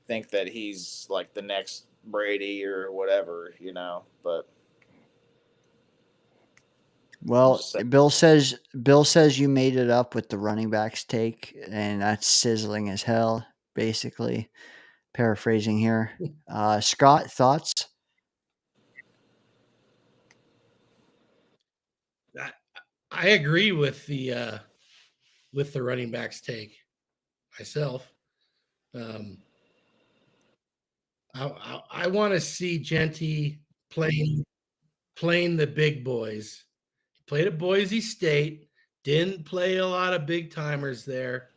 [SPEAKER 4] think that he's like the next Brady or whatever. You know, but.
[SPEAKER 5] Well, Bill says you made it up with the running backs take, and that's sizzling as hell, basically. Paraphrasing here. Scott, thoughts?
[SPEAKER 10] I agree with the running backs take myself. I want to see Genty playing the big boys. He played at Boise State, didn't play a lot of big timers there.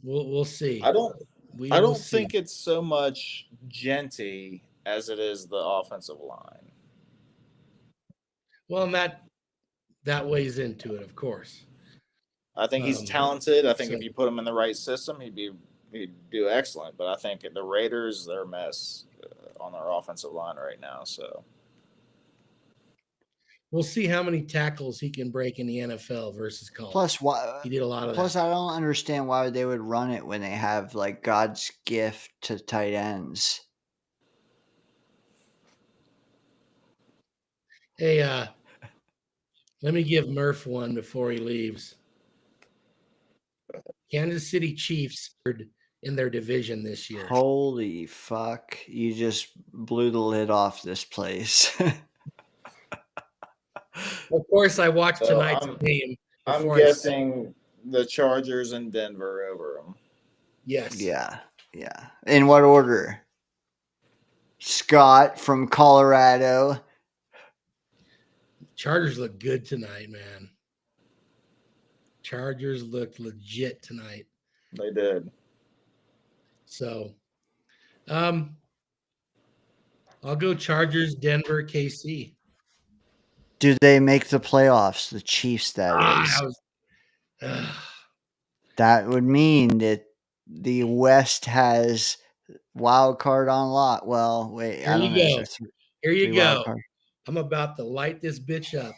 [SPEAKER 10] We'll see.
[SPEAKER 4] I don't think it's so much Genty as it is the offensive line.
[SPEAKER 10] Well, and that weighs into it, of course.
[SPEAKER 4] I think he's talented. I think
[SPEAKER 10] so-
[SPEAKER 4] if you put him in the right system, he'd do excellent. But I think the Raiders, they're a mess on their offensive line right now. So
[SPEAKER 10] we'll see how many tackles he can break in the NFL versus college.
[SPEAKER 5] Plus, why?
[SPEAKER 10] He did a lot of
[SPEAKER 5] Plus,
[SPEAKER 10] that.
[SPEAKER 5] I don't understand why they would run it when they have like God's gift to tight ends.
[SPEAKER 10] Hey, let me give Murph one before he leaves. Kansas City Chiefs in their division this year.
[SPEAKER 5] Holy fuck. You just blew the lid off this place.
[SPEAKER 10] Of course, I watched
[SPEAKER 4] So
[SPEAKER 10] tonight's game.
[SPEAKER 4] I'm
[SPEAKER 10] before I said-
[SPEAKER 4] guessing the Chargers and Denver over them.
[SPEAKER 10] Yes.
[SPEAKER 5] Yeah. In what order? Scott from Colorado.
[SPEAKER 10] Chargers look good tonight, man. Chargers looked legit tonight.
[SPEAKER 4] They did.
[SPEAKER 10] So, I'll go Chargers, Denver, KC.
[SPEAKER 5] Do they make the playoffs? The Chiefs, that is. That would mean that the West has wild card on lot. Well, wait,
[SPEAKER 10] Here
[SPEAKER 5] I don't
[SPEAKER 10] you
[SPEAKER 5] know. Is
[SPEAKER 10] go.
[SPEAKER 5] there
[SPEAKER 10] Here you
[SPEAKER 5] three wild
[SPEAKER 10] go.
[SPEAKER 5] cards?
[SPEAKER 10] I'm about to light this bitch up.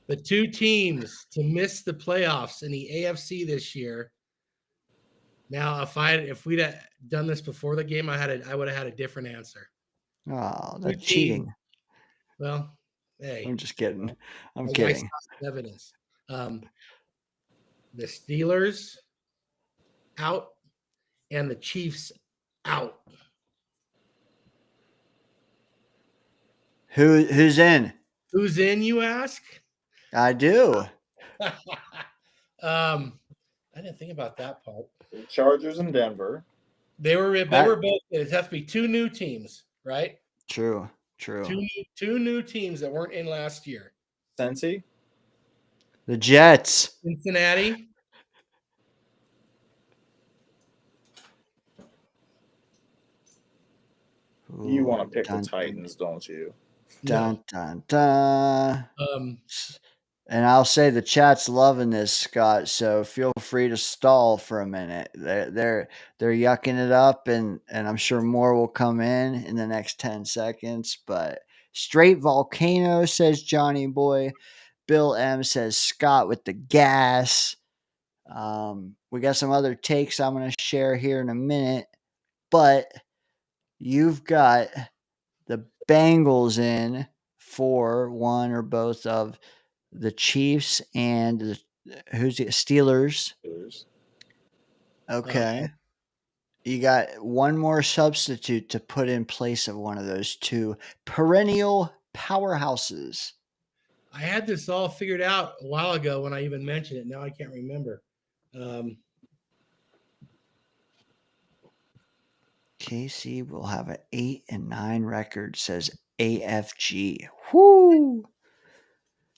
[SPEAKER 10] The two teams to miss the playoffs in the AFC this year. Now, if we'd have done this before the game, I would have had a different answer.
[SPEAKER 5] Oh, that's cheating.
[SPEAKER 10] Well, hey,
[SPEAKER 5] I'm just kidding. I'm
[SPEAKER 10] I
[SPEAKER 5] kidding.
[SPEAKER 10] saw some evidence. The Steelers out and the Chiefs out.
[SPEAKER 5] Who's in?
[SPEAKER 10] Who's in, you ask?
[SPEAKER 5] I do.
[SPEAKER 10] I didn't think about that part.
[SPEAKER 4] Chargers and Denver.
[SPEAKER 10] They were both. It has to be two new teams, right?
[SPEAKER 5] True.
[SPEAKER 10] Two new teams that weren't in last year.
[SPEAKER 4] Cincy.
[SPEAKER 5] The Jets.
[SPEAKER 10] Cincinnati.
[SPEAKER 4] You want to pick the Titans, don't you?
[SPEAKER 5] Dun, dun, dun.
[SPEAKER 10] Um,
[SPEAKER 5] And I'll say the chat's loving this, Scott. So feel free to stall for a minute. They're yucking it up, and I'm sure more will come in the next 10 seconds. But straight volcano, says Johnny Boy. Bill M says Scott with the gas. We got some other takes I'm going to share here in a minute, but you've got the Bengals in for one or both of the Chiefs and who's it? Steelers. Okay. You got one more substitute to put in place of one of those two perennial powerhouses.
[SPEAKER 10] I had this all figured out a while ago when I even mentioned it. Now I can't remember.
[SPEAKER 5] KC will have an 8-9 record, says AFG. Whoo!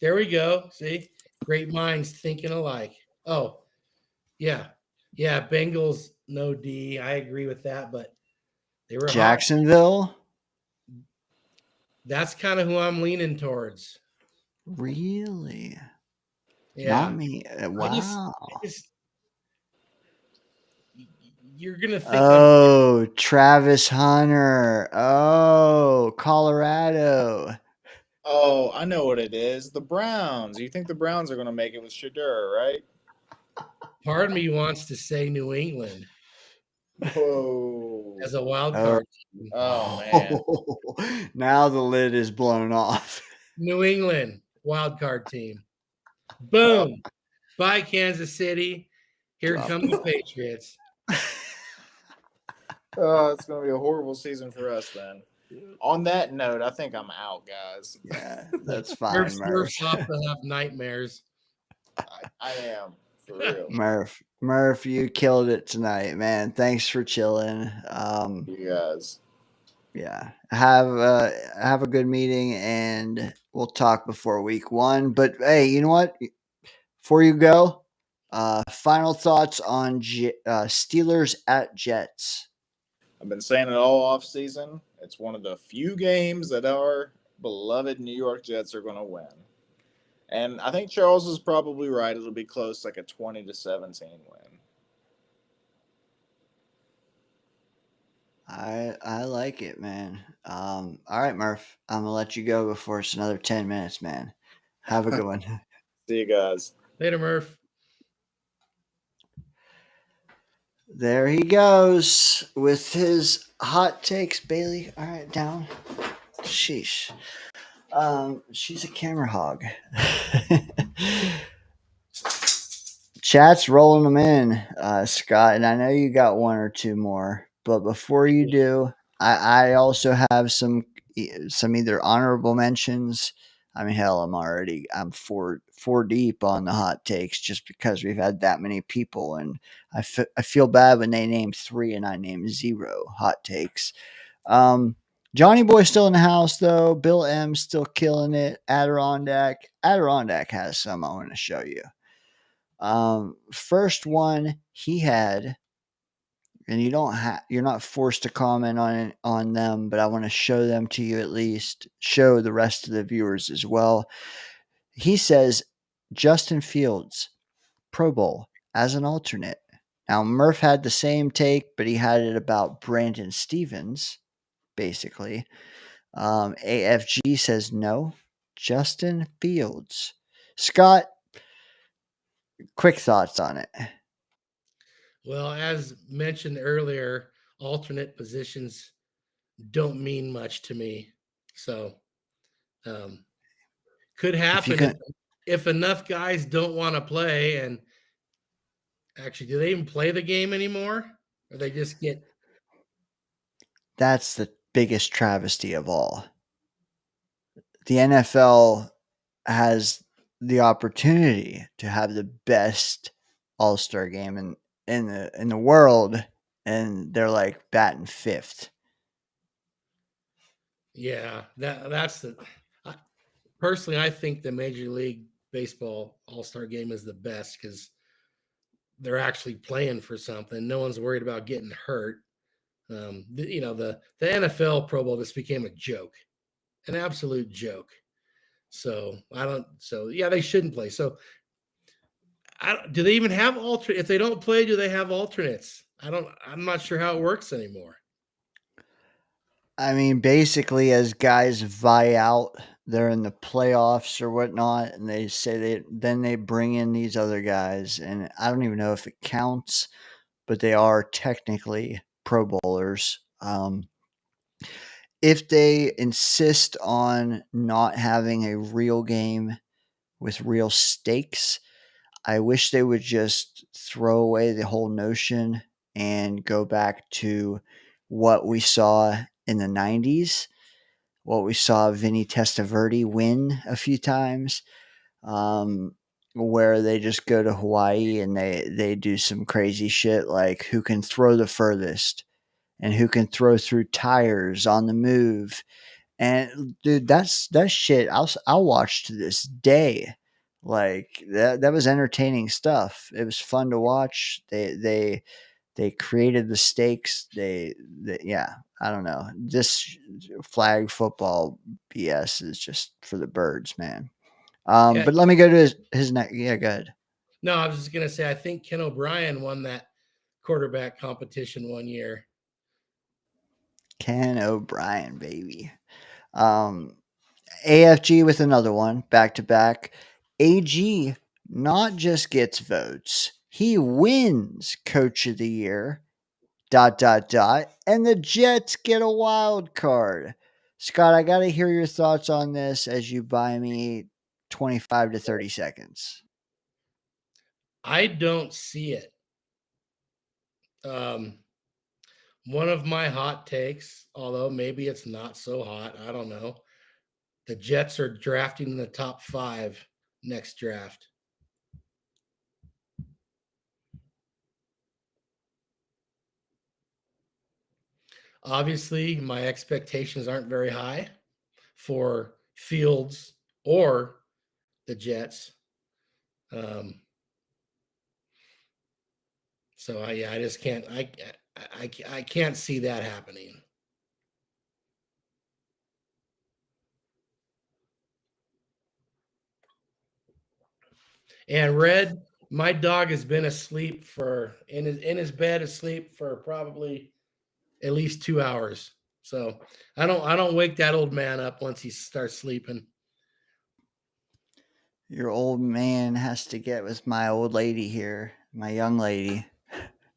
[SPEAKER 10] There we go. See, great minds thinking alike. Oh, yeah. Bengals, no D. I agree with that, but they were
[SPEAKER 5] Jacksonville.
[SPEAKER 10] hot. That's kind of who I'm leaning towards.
[SPEAKER 5] Really?
[SPEAKER 10] Yeah.
[SPEAKER 5] Not me. Wow.
[SPEAKER 10] You're gonna think.
[SPEAKER 5] Oh, Travis Hunter. Oh, Colorado.
[SPEAKER 4] Oh, I know what it is. The Browns. You think the Browns are going to make it with Shadur, right?
[SPEAKER 10] Part of me wants to say New England.
[SPEAKER 4] Whoa.
[SPEAKER 10] As a wild card.
[SPEAKER 4] Oh
[SPEAKER 5] man. Now the lid is blown off.
[SPEAKER 10] New England wild card team. Boom. Bye, Kansas City. Here come the Patriots.
[SPEAKER 4] Oh, it's going to be a horrible season for us then. On that note, I think I'm out, guys.
[SPEAKER 5] Yeah, that's fine,
[SPEAKER 10] Murph's off to have nightmares.
[SPEAKER 4] I am, for real.
[SPEAKER 5] Murph, you killed it tonight, man. Thanks for chilling.
[SPEAKER 4] You guys.
[SPEAKER 5] Yeah, have a good meeting, and we'll talk before week 1. But hey, you know what? Before you go, final thoughts on Steelers at Jets.
[SPEAKER 4] I've been saying it all off season. It's one of the few games that our beloved New York Jets are going to win. And I think Charles is probably right. It'll be close, like a 20-17 win.
[SPEAKER 5] I like it, man. All right, Murph. I'm gonna let you go before it's another 10 minutes, man. Have a good one.
[SPEAKER 4] See you guys.
[SPEAKER 10] Later, Murph.
[SPEAKER 5] There he goes with his hot takes, Bailey. All right, down. Sheesh. She's a camera hog. Chat's rolling them in, Scott, and I know you got one or two more. But before you do, I also have some either honorable mentions. I mean, hell, I'm four deep on the hot takes just because we've had that many people, and I feel bad when they name 3 and I name 0 hot takes. Johnny Boy's still in the house though. Bill M's still killing it. Adirondack has some I want to show you. First one he had, and you're not forced to comment on them, but I want to show them to you, at least show the rest of the viewers as well. He says Justin Fields, Pro Bowl as an alternate. Now Murph had the same take, but he had it about Brandon Stevens, basically. AFG says no, Justin Fields. Scott, quick thoughts on it.
[SPEAKER 10] Well, as mentioned earlier, alternate positions don't mean much to me. So could happen if enough guys don't want to play. And actually, do they even play the game anymore? Or they just get...
[SPEAKER 5] That's the biggest travesty of all. The NFL has the opportunity to have the best all-star game in the world, and they're like batting 5th.
[SPEAKER 10] Yeah, that's the... Personally, I think the Major League Baseball All-Star Game is the best because they're actually playing for something. No one's worried about getting hurt. The NFL Pro Bowl just became a joke, an absolute joke. So they shouldn't play. So do they even have alternate? If they don't play, do they have alternates? I'm not sure how it works anymore.
[SPEAKER 5] I mean, basically, as guys vie out, they're in the playoffs or whatnot, and they say they bring in these other guys, and I don't even know if it counts, but they are technically Pro Bowlers. If they insist on not having a real game with real stakes, I wish they would just throw away the whole notion and go back to what we saw in the 90s, what we saw Vinny Testaverde win a few times, where they just go to Hawaii and they do some crazy shit like who can throw the furthest and who can throw through tires on the move. And dude, that's shit I'll watch to this day. Like that was entertaining stuff. It was fun to watch. They created the stakes. Yeah, I don't know. This flag football BS is just for the birds, man.
[SPEAKER 10] Yeah.
[SPEAKER 5] But let me go to his next. Yeah, go ahead.
[SPEAKER 10] No, I was just gonna say I think Ken O'Brien won that quarterback competition one year.
[SPEAKER 5] Ken O'Brien, baby. AFG with another one, back to back. AG not just gets votes, he wins Coach of the Year. ... And the Jets get a wild card. Scott, I got to hear your thoughts on this as you buy me 25 to 30 seconds.
[SPEAKER 10] I don't see it. One of my hot takes, although maybe it's not so hot, I don't know. The Jets are drafting in the top 5 next draft. Obviously, my expectations aren't very high for Fields or the Jets. So I just can't. I can't see that happening. And Red, my dog has been asleep in his bed asleep for probably at least 2 hours. So I don't wake that old man up once he starts sleeping.
[SPEAKER 5] Your old man has to get with my old lady here, my young lady.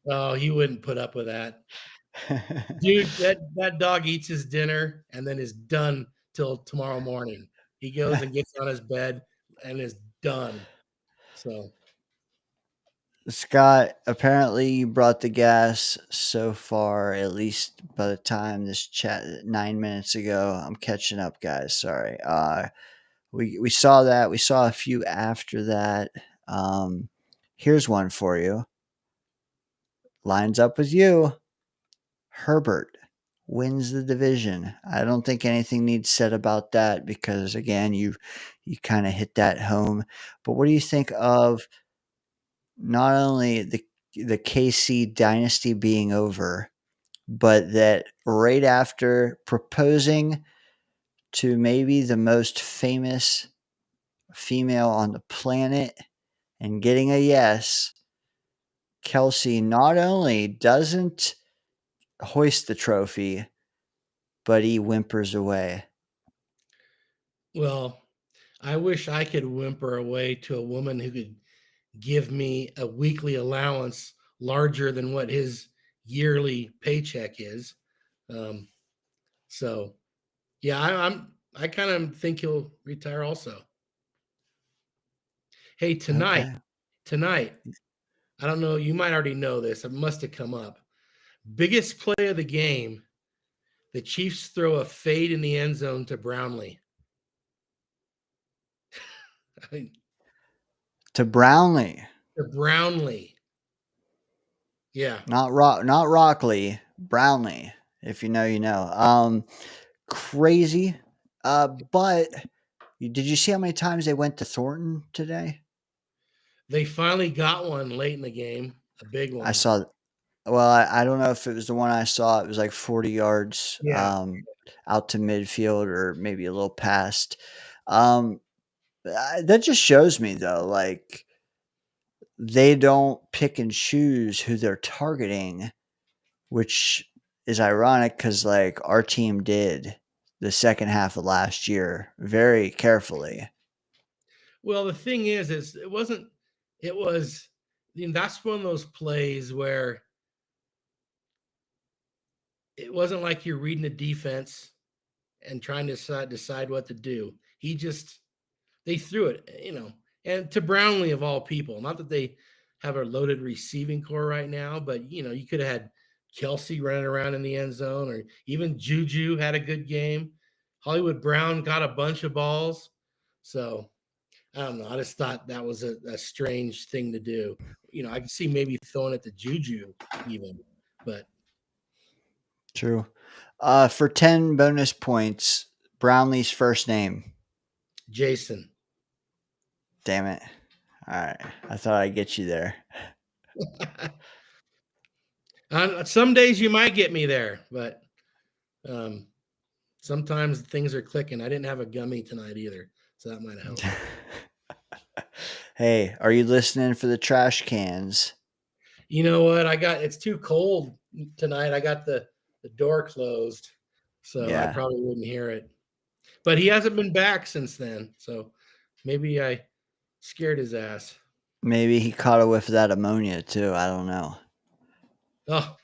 [SPEAKER 10] Oh, he wouldn't put up with that. Dude, that dog eats his dinner and then is done till tomorrow morning. He goes and gets on his bed and is done. So
[SPEAKER 5] Scott, apparently you brought the gas so far, at least by the time this chat 9 minutes ago. I'm catching up, guys. Sorry. We saw that. We saw a few after that. Here's one for you. Lines up with you. Herbert wins the division. I don't think anything needs said about that because again, you kind of hit that home. But what do you think of not only the KC dynasty being over, but that right after proposing to maybe the most famous female on the planet and getting a yes, Kelsey not only doesn't hoist the trophy, but he whimpers away.
[SPEAKER 10] well, I wish I could whimper away to a woman who could give me a weekly allowance larger than what his yearly paycheck is. Um, so yeah, I kind of think he'll retire also. Hey, tonight,
[SPEAKER 5] Okay.
[SPEAKER 10] I don't know, you might already know this. It must have come up. Biggest play of the game. The Chiefs throw a fade in the end zone to Brownlee. I mean,
[SPEAKER 5] To Brownlee.
[SPEAKER 10] to Brownlee. Yeah.
[SPEAKER 5] Not Rockley, Brownlee. If you know, you know. Crazy. But did you see how many times they went to Thornton today?
[SPEAKER 10] They finally got one late in the game, a big one.
[SPEAKER 5] I saw. Well, I don't know if it was the one I saw. It was like 40 yards out to midfield or maybe a little past. That just shows me though, like they don't pick and choose who they're targeting, which is ironic because like our team did the second half of last year very carefully.
[SPEAKER 10] Well, the thing is it wasn't, it was, that's one of those plays where it wasn't like you're reading the defense and trying to decide what to do. They threw it, and to Brownlee of all people. Not that they have a loaded receiving core right now, but you could have had Kelsey running around in the end zone, or even Juju had a good game. Hollywood Brown got a bunch of balls. So I don't know. I just thought that was a strange thing to do. I could see maybe throwing it to Juju even, but
[SPEAKER 5] True. For 10 bonus points, Brownlee's first name.
[SPEAKER 10] Jason.
[SPEAKER 5] Damn it. All right. I thought I'd get you there.
[SPEAKER 10] Some days you might get me there, but sometimes things are clicking. I didn't have a gummy tonight either, so that might have helped.
[SPEAKER 5] Hey, are you listening for the trash cans?
[SPEAKER 10] You know what? It's too cold tonight. I got the door closed, so I probably wouldn't hear it. But he hasn't been back since then, so maybe I scared his ass.
[SPEAKER 5] Maybe he caught a whiff of that ammonia too. I don't know.
[SPEAKER 10] Oh,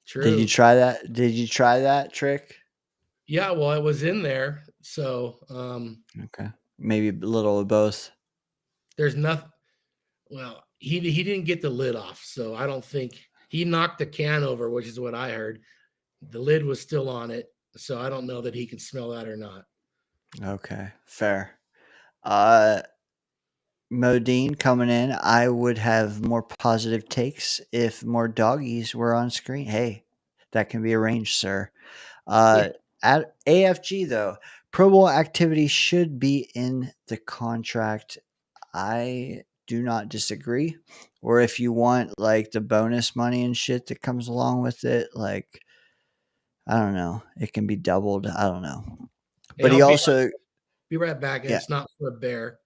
[SPEAKER 10] true.
[SPEAKER 5] Did you try that? Did you try that trick?
[SPEAKER 10] Yeah, well, it was in there, so
[SPEAKER 5] okay, maybe a little of both.
[SPEAKER 10] There's nothing. Well, he didn't get the lid off, so I don't think he knocked the can over, which is what I heard. The lid was still on it, so I don't know that he can smell that or not.
[SPEAKER 5] Okay, fair. Modine coming in. I would have more positive takes if more doggies were on screen. Hey, that can be arranged, sir. At AFG though, Pro Bowl activity should be in the contract. I do not disagree. Or if you want like the bonus money and shit that comes along with it, like I don't know, it can be doubled. I don't know.
[SPEAKER 10] Hey,
[SPEAKER 5] But he
[SPEAKER 10] I'll
[SPEAKER 5] also
[SPEAKER 10] be right back.
[SPEAKER 5] yeah.
[SPEAKER 10] It's not for a bear.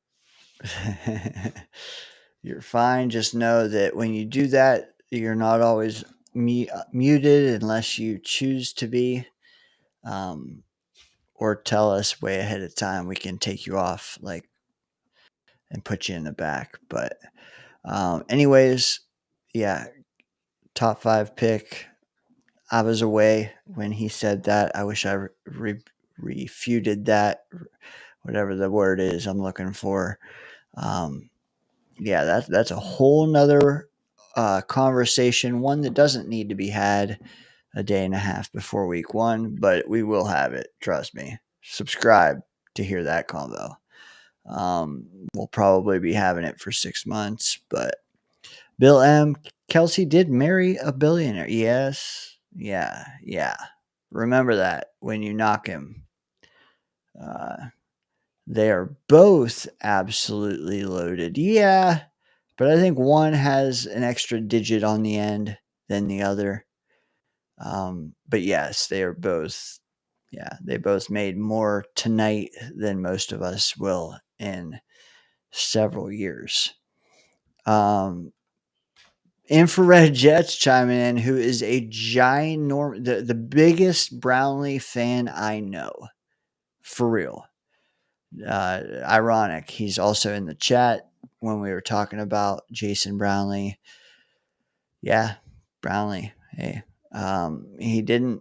[SPEAKER 5] You're fine. Just know that when you do that, you're not always muted unless you choose to be. Or tell us way ahead of time. We can take you off, like, and put you in the back. But, anyways, yeah, top 5 pick. I was away when he said that. I wish I refuted that, whatever the word is I'm looking for. Yeah, that's a whole nother conversation, one that doesn't need to be had a day and a half before week 1, but we will have it. Trust me. Subscribe to hear that convo. We'll probably be having it for 6 months, but Bill M. Kelsey did marry a billionaire. Yes. Yeah. Remember that when you knock him. They are both absolutely loaded. Yeah, but I think one has an extra digit on the end than the other. But yes, they are both. Yeah, they both made more tonight than most of us will in several years. Infrared Jets chiming in, who is a ginormous, the biggest Brownlee fan I know, for real. Ironic, he's also in the chat when we were talking about Jason Brownlee. Yeah, Brownlee. Hey, he didn't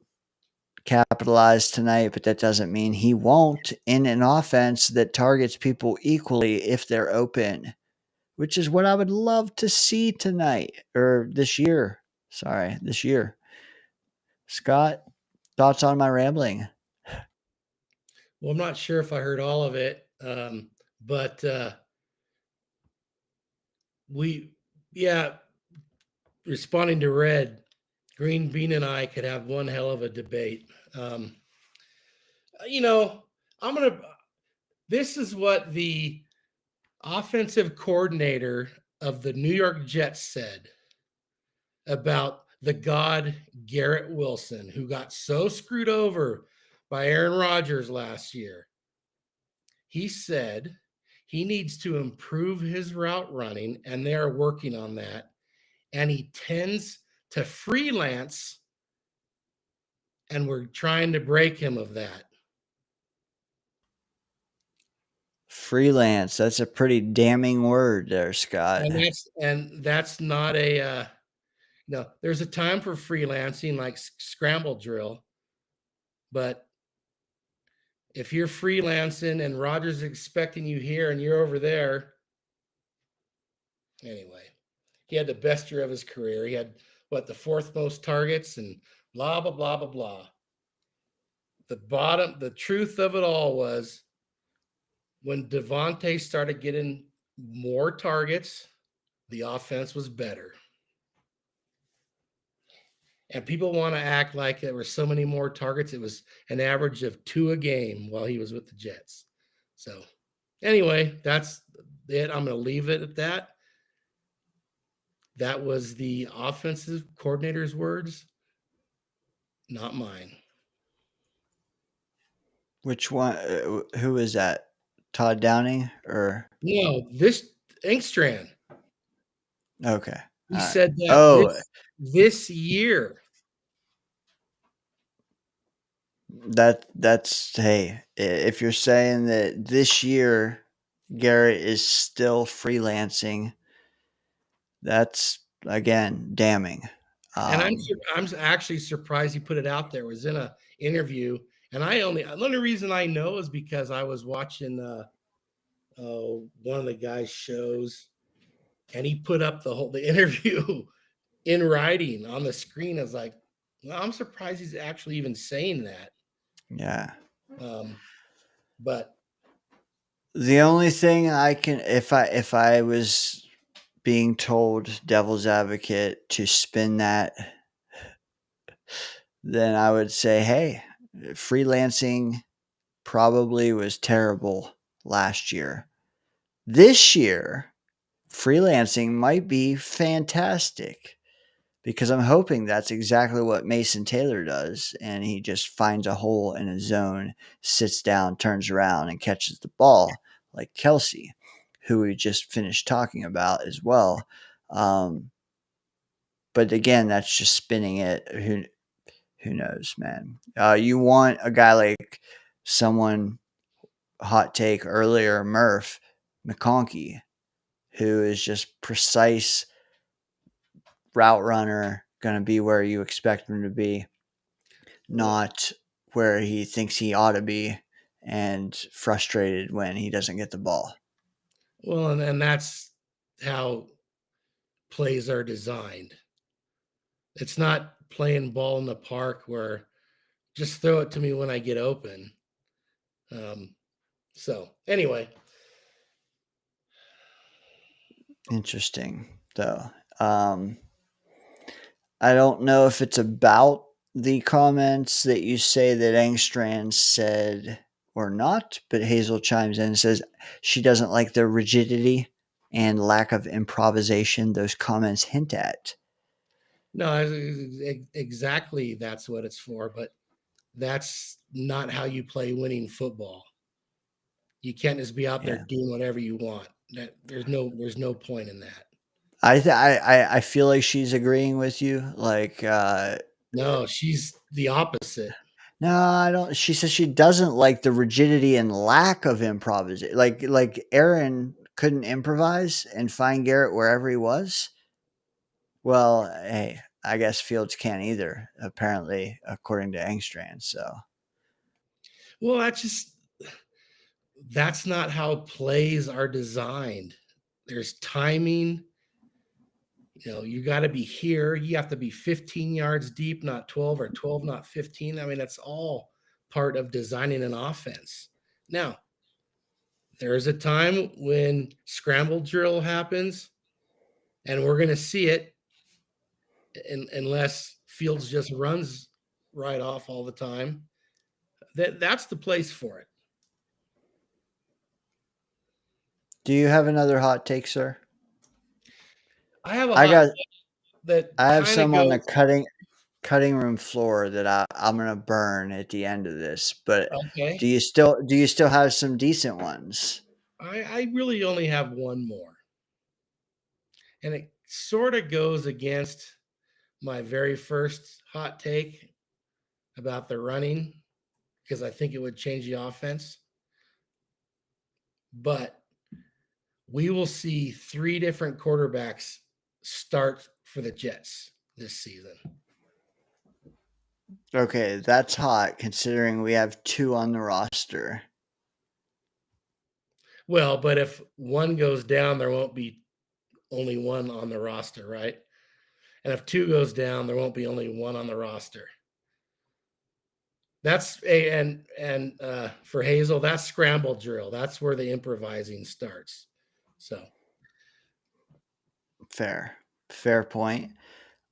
[SPEAKER 5] capitalize tonight, but that doesn't mean he won't in an offense that targets people equally if they're open, which is what I would love to see tonight or this year. Sorry, this year. Scott, thoughts on my rambling?
[SPEAKER 10] Well, I'm not sure if I heard all of it, but responding to Red, Green Bean and I could have one hell of a debate. You know, this is what the offensive coordinator of the New York Jets said about the god Garrett Wilson, who got so screwed over by Aaron Rodgers last year. He said he needs to improve his route running, and they are working on that. And he tends to freelance, and we're trying to break him of that.
[SPEAKER 5] Freelance. That's a pretty damning word there, Scott.
[SPEAKER 10] And that's not a no. There's a time for freelancing, like scramble drill, but if you're freelancing and Rodgers is expecting you here and you're over there, anyway, he had the best year of his career. He had the 4th most targets and blah blah blah blah blah. The truth of it all was when Devontae started getting more targets, the offense was better. And people want to act like there were so many more targets. It was an average of 2 a game while he was with the Jets. So anyway, that's it. I'm going to leave it at that. That was the offensive coordinator's words, not mine.
[SPEAKER 5] Which one? Who is that? Todd Downing or
[SPEAKER 10] No, this Engstrand.
[SPEAKER 5] Okay.
[SPEAKER 10] He said that this year.
[SPEAKER 5] That's hey, if you're saying that this year Garrett is still freelancing, that's again damning.
[SPEAKER 10] And I'm actually surprised he put it out there. It was in an interview, and the only reason I know is because I was watching one of the guy's shows, and he put up the interview in writing on the screen. I was like, well, I'm surprised he's actually even saying that.
[SPEAKER 5] Yeah.
[SPEAKER 10] But
[SPEAKER 5] the only thing I can, if I was being told devil's advocate to spin that, then I would say, hey, freelancing probably was terrible last year. This year, freelancing might be fantastic because I'm hoping that's exactly what Mason Taylor does. And he just finds a hole in a zone, sits down, turns around, and catches the ball like Kelsey, who we just finished talking about as well. But again, that's just spinning it. Who knows, man? You want a guy like someone, hot take earlier, Murph McConkey, who is just precise route runner, going to be where you expect him to be, not where he thinks he ought to be and frustrated when he doesn't get the ball.
[SPEAKER 10] Well, and that's how plays are designed. It's not playing ball in the park where just throw it to me when I get open. So anyway.
[SPEAKER 5] Interesting, though. I don't know if it's about the comments that you say that Angstrand said or not, but Hazel chimes in and says she doesn't like the rigidity and lack of improvisation those comments hint at.
[SPEAKER 10] No, exactly that's what it's for, but that's not how you play winning football. You can't just be out there doing whatever you want. There's no point in that.
[SPEAKER 5] I feel like she's agreeing with you. Like,
[SPEAKER 10] no, she's the opposite.
[SPEAKER 5] No, I don't. She says she doesn't like the rigidity and lack of improvisation. Like Aaron couldn't improvise and find Garrett wherever he was. Well, hey, I guess Fields can't either, apparently, according to Angstrand. So,
[SPEAKER 10] well, that's not how plays are designed. There's timing. You got to be here. You have to be 15 yards deep, not 12, or 12, not 15. I mean, that's all part of designing an offense. Now, there's a time when scramble drill happens, and we're going to see it unless Fields just runs right off all the time. That's the place for it.
[SPEAKER 5] do you have another hot take, sir?
[SPEAKER 10] I have I
[SPEAKER 5] have some on the cutting room floor that I'm gonna burn at the end of this. But
[SPEAKER 10] okay.
[SPEAKER 5] do you still have some decent ones?
[SPEAKER 10] I really only have one more, and it sort of goes against my very first hot take about the running, because I think it would change the offense. But we will see 3 different quarterbacks start for the Jets this season.
[SPEAKER 5] Okay, that's hot considering we have 2 on the roster.
[SPEAKER 10] Well, but if one goes down, there won't be only one on the roster, right? And if 2 goes down, there won't be only one on the roster. That's for Hazel, that's scramble drill. That's where the improvising starts. So
[SPEAKER 5] fair point.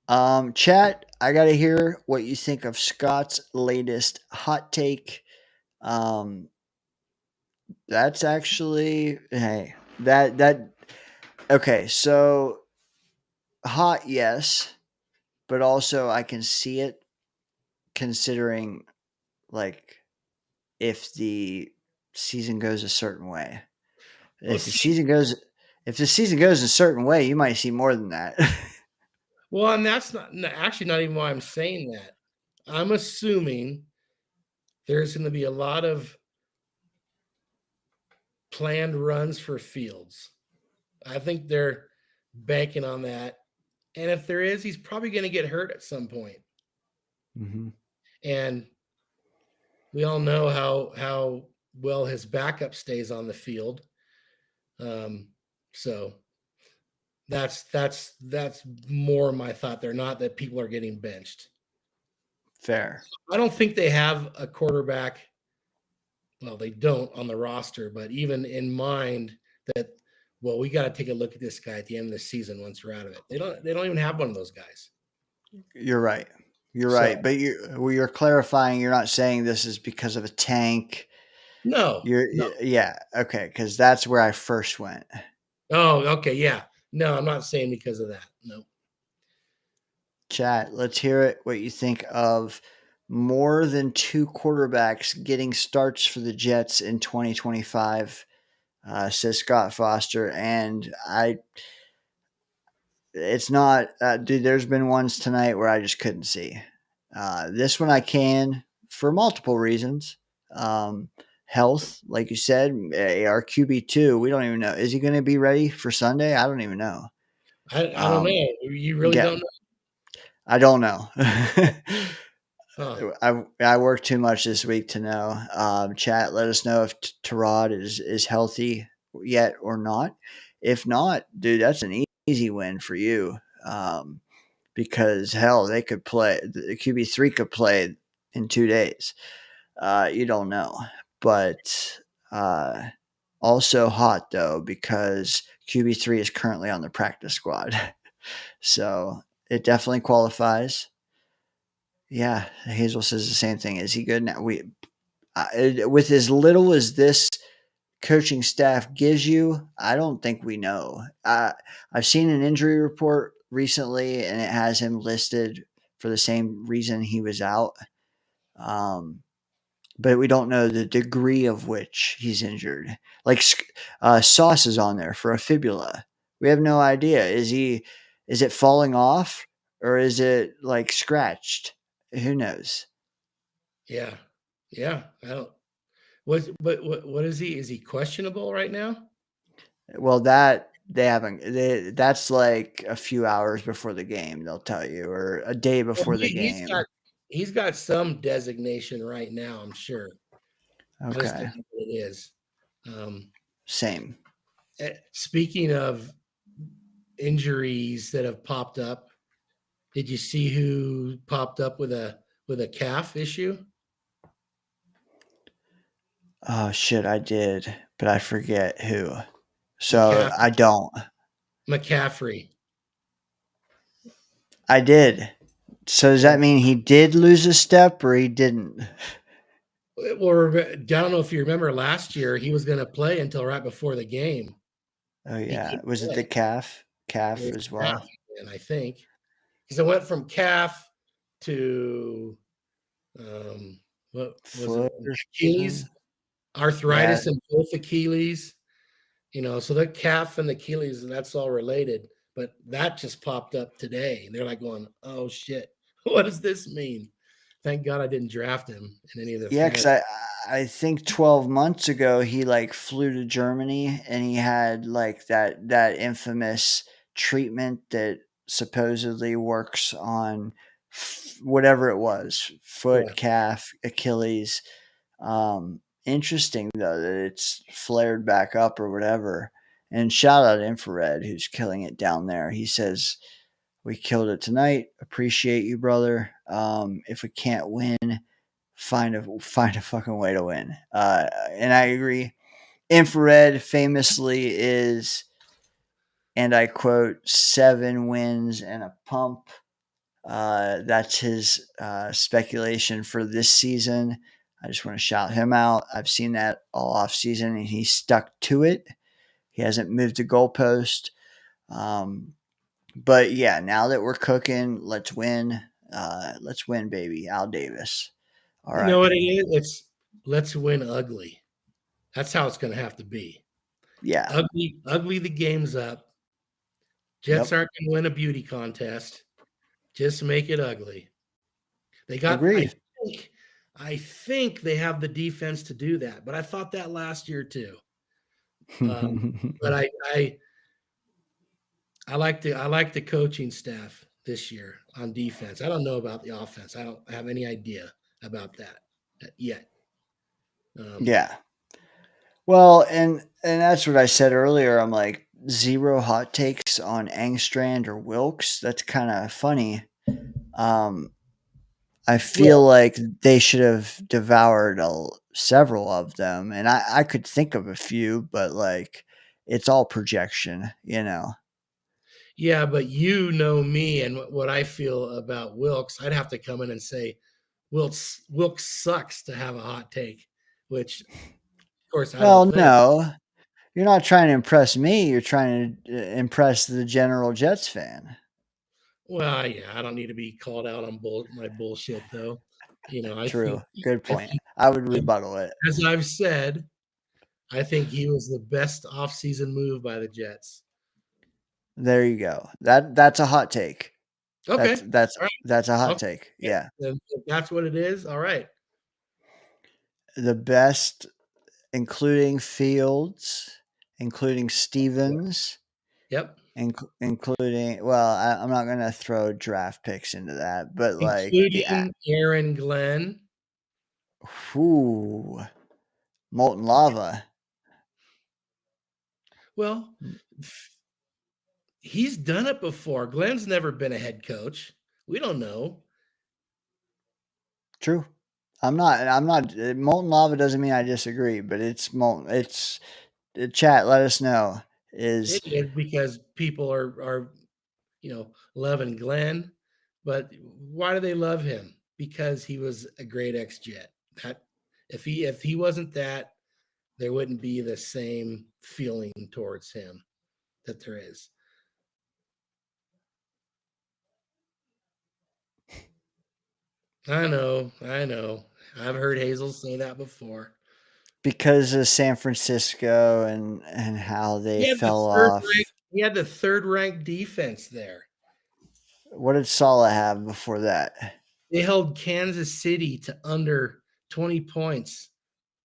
[SPEAKER 5] Chat, I gotta hear what you think of Scott's latest hot take. That's actually that okay, so hot, yes, but also I can see it considering like if the season goes a certain way. If the season goes a certain way, you might see more than that.
[SPEAKER 10] Well, and that's actually not even why I'm saying that. I'm assuming there's going to be a lot of planned runs for Fields. I think they're banking on that. And if there is, he's probably going to get hurt at some point.
[SPEAKER 5] Mm-hmm.
[SPEAKER 10] And we all know how well his backup stays on the field. So that's more my thought. They're not that people are getting benched.
[SPEAKER 5] Fair.
[SPEAKER 10] I don't think they have a quarterback. Well, they don't on the roster, but even in mind that, well, we got to take a look at this guy at the end of the season once we're out of it. They don't even have one of those guys.
[SPEAKER 5] You're right. Right. But you're clarifying. You're not saying this is because of a tank.
[SPEAKER 10] No.
[SPEAKER 5] Yeah. Okay. Because that's where I first went.
[SPEAKER 10] Oh, okay, yeah. No, I'm not saying because of that. No.
[SPEAKER 5] Chat, let's hear it. What you think of more than 2 quarterbacks getting starts for the Jets in 2025? Says Scott Foster, and it's not, dude. There's been ones tonight where I just couldn't see. This one I can for multiple reasons. Health, like you said, our QB2. We don't even know. Is he going to be ready for Sunday? I don't even know.
[SPEAKER 10] I don't know. You really
[SPEAKER 5] yeah.
[SPEAKER 10] don't know?
[SPEAKER 5] I don't know.
[SPEAKER 10] Huh.
[SPEAKER 5] I work too much this week to know. Chat, let us know if Tarod is healthy yet or not. If not, dude, that's an easy win for you. Because hell, they could play. The QB3 could play in 2 days. You don't know, but also hot though because QB3 is currently on the practice squad, so it definitely qualifies. Yeah, Hazel says the same thing. Is he good now? With as little as this coaching staff gives you, I don't think we know. I've seen an injury report recently, and it has him listed for the same reason he was out. But we don't know the degree of which he's injured. Like Sauce is on there for a fibula. We have no idea. Is it falling off or is it like scratched? Who knows?
[SPEAKER 10] Yeah. Yeah. I don't. What is he? Is he questionable right now?
[SPEAKER 5] Well, that they haven't. That's like a few hours before the game. They'll tell you, or a day
[SPEAKER 10] Well,
[SPEAKER 5] before the game.
[SPEAKER 10] he's got some designation right now, I'm sure. I just
[SPEAKER 5] Okay.
[SPEAKER 10] don't know what it is.
[SPEAKER 5] Same.
[SPEAKER 10] Speaking of injuries that have popped up, did you see who popped up with a calf issue?
[SPEAKER 5] Oh shit, I did, but I forget who. So I don't.
[SPEAKER 10] McCaffrey.
[SPEAKER 5] I did. So does that mean he did lose a step or he didn't?
[SPEAKER 10] Or I don't know if you remember last year, he was going to play until right before the game.
[SPEAKER 5] Oh yeah, was it the calf? Calf as well.
[SPEAKER 10] Calf, and I think because it went from calf to what was it? Achilles, arthritis in both Achilles. So the calf and the Achilles, and that's all related. But that just popped up today. And they're like going, oh shit, what does this mean? Thank God I didn't draft him in any of the
[SPEAKER 5] Yeah, because I think 12 months ago he like flew to Germany and he had like that infamous treatment that supposedly works on whatever it was, foot, calf, Achilles. Interesting though that it's flared back up or whatever. And shout out Infrared who's killing it down there. He says we killed it tonight. Appreciate you, brother. If we can't win, find a fucking way to win. And I agree. Infrared famously is, and I quote, 7 wins and a pump. That's his speculation for this season. I just want to shout him out. I've seen that all off season, and he stuck to it. He hasn't moved the goalpost. But yeah, now that we're cooking, let's win. Let's win, baby. Al Davis. All right.
[SPEAKER 10] You know what it is? It's let's win ugly. That's how it's going to have to be.
[SPEAKER 5] Yeah.
[SPEAKER 10] Ugly the game's up. Jets aren't going to win a beauty contest. Just make it ugly. They got. I think they have the defense to do that, but I thought that last year too. But I like the coaching staff this year on defense. I don't know about the offense. I don't have any idea about that yet.
[SPEAKER 5] Yeah. Well, and that's what I said earlier. I'm like 0 hot takes on Angstrand or Wilkes. That's kind of funny. I feel like they should have devoured several of them, and I could think of a few, but like it's all projection,
[SPEAKER 10] Yeah, but you know me and what I feel about Wilkes. I'd have to come in and say, Wilkes sucks to have a hot take, which, of course, I don't think.
[SPEAKER 5] No, You're not trying to impress me. You're trying to impress the general Jets fan.
[SPEAKER 10] Well, yeah, I don't need to be called out on my bullshit though. I
[SPEAKER 5] True.
[SPEAKER 10] think
[SPEAKER 5] Good
[SPEAKER 10] I
[SPEAKER 5] point.
[SPEAKER 10] think
[SPEAKER 5] I would rebuttal it.
[SPEAKER 10] as I've said, I think he was the best offseason move by the Jets.
[SPEAKER 5] There you go. That's a hot take.
[SPEAKER 10] Okay.
[SPEAKER 5] That's
[SPEAKER 10] All right.
[SPEAKER 5] that's a hot
[SPEAKER 10] Okay.
[SPEAKER 5] take. Yeah.
[SPEAKER 10] If that's what it is. All right.
[SPEAKER 5] The best, including Fields, including Stevens,
[SPEAKER 10] Yep.
[SPEAKER 5] including, well, I'm not going to throw draft picks into that, but like
[SPEAKER 10] Including Aaron Glenn.
[SPEAKER 5] Ooh, molten lava.
[SPEAKER 10] Well, he's done it before. Glenn's never been a head coach. We don't know.
[SPEAKER 5] True. I'm not molten lava doesn't mean I disagree, but it's molten. It's chat. Let us know.
[SPEAKER 10] It is because people are loving Glenn, but why do they love him? Because he was a great ex-Jet. That if he wasn't that, there wouldn't be the same feeling towards him that there is. I know. I've heard Hazel say that before.
[SPEAKER 5] because of San Francisco and how they fell off.
[SPEAKER 10] He had the third-ranked defense there.
[SPEAKER 5] What did Saleh have before that?
[SPEAKER 10] They held Kansas City to under 20 points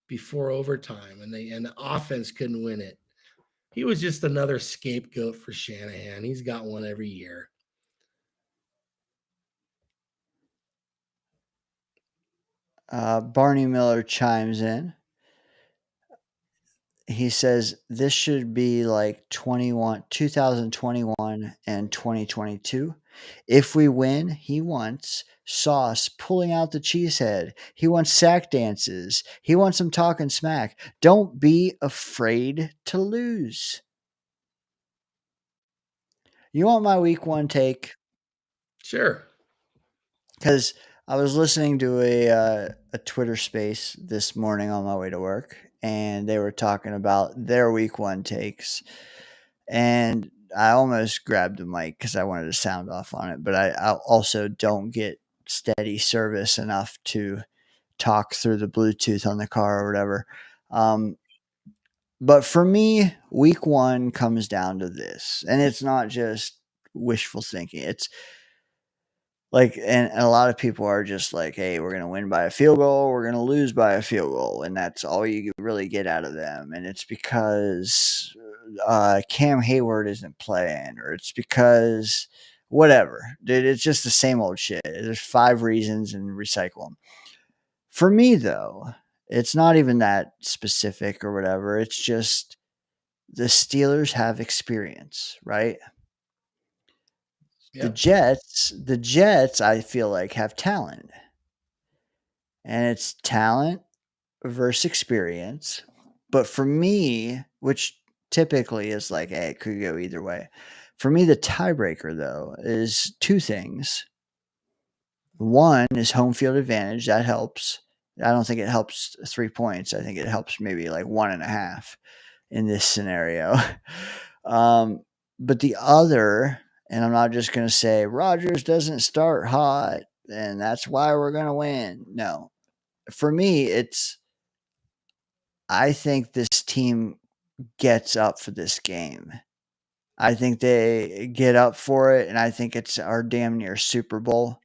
[SPEAKER 10] before overtime, and the offense couldn't win it. He was just another scapegoat for Shanahan. He's got one every year.
[SPEAKER 5] Barney Miller chimes in. He says this should be like 2021 and 2022. If we win, he wants Sauce pulling out the cheesehead. He wants sack dances. He wants them talking smack. Don't be afraid to lose. You want my week one take?
[SPEAKER 10] Sure.
[SPEAKER 5] Because I was listening to a Twitter space this morning on my way to work, and they were talking about their week one takes. And I almost grabbed the mic because I wanted to sound off on it, but I also don't get steady service enough to talk through the Bluetooth on the car or whatever. But for me, week one comes down to this, and it's not just wishful thinking. It's like, and a lot of people are just like, hey, we're going to win by a field goal. We're going to lose by a field goal. And that's all you really get out of them. And it's because Cam Hayward isn't playing, or it's because whatever. Dude, it's just the same old shit. There's 5 reasons and recycle them. For me, though, it's not even that specific or whatever. It's just the Steelers have experience, right?
[SPEAKER 10] Yeah.
[SPEAKER 5] The Jets, I feel like, have talent. And it's talent versus experience. But for me, which typically is like, hey, it could go either way. For me, the tiebreaker, though, is 2 things. One is home field advantage. That helps. I don't think it helps 3 points. I think it helps maybe like 1.5 in this scenario. But the other, and I'm not just going to say Rodgers doesn't start hot and that's why we're going to win. No. For me, I think this team gets up for this game. I think they get up for it, and I think it's our damn near Super Bowl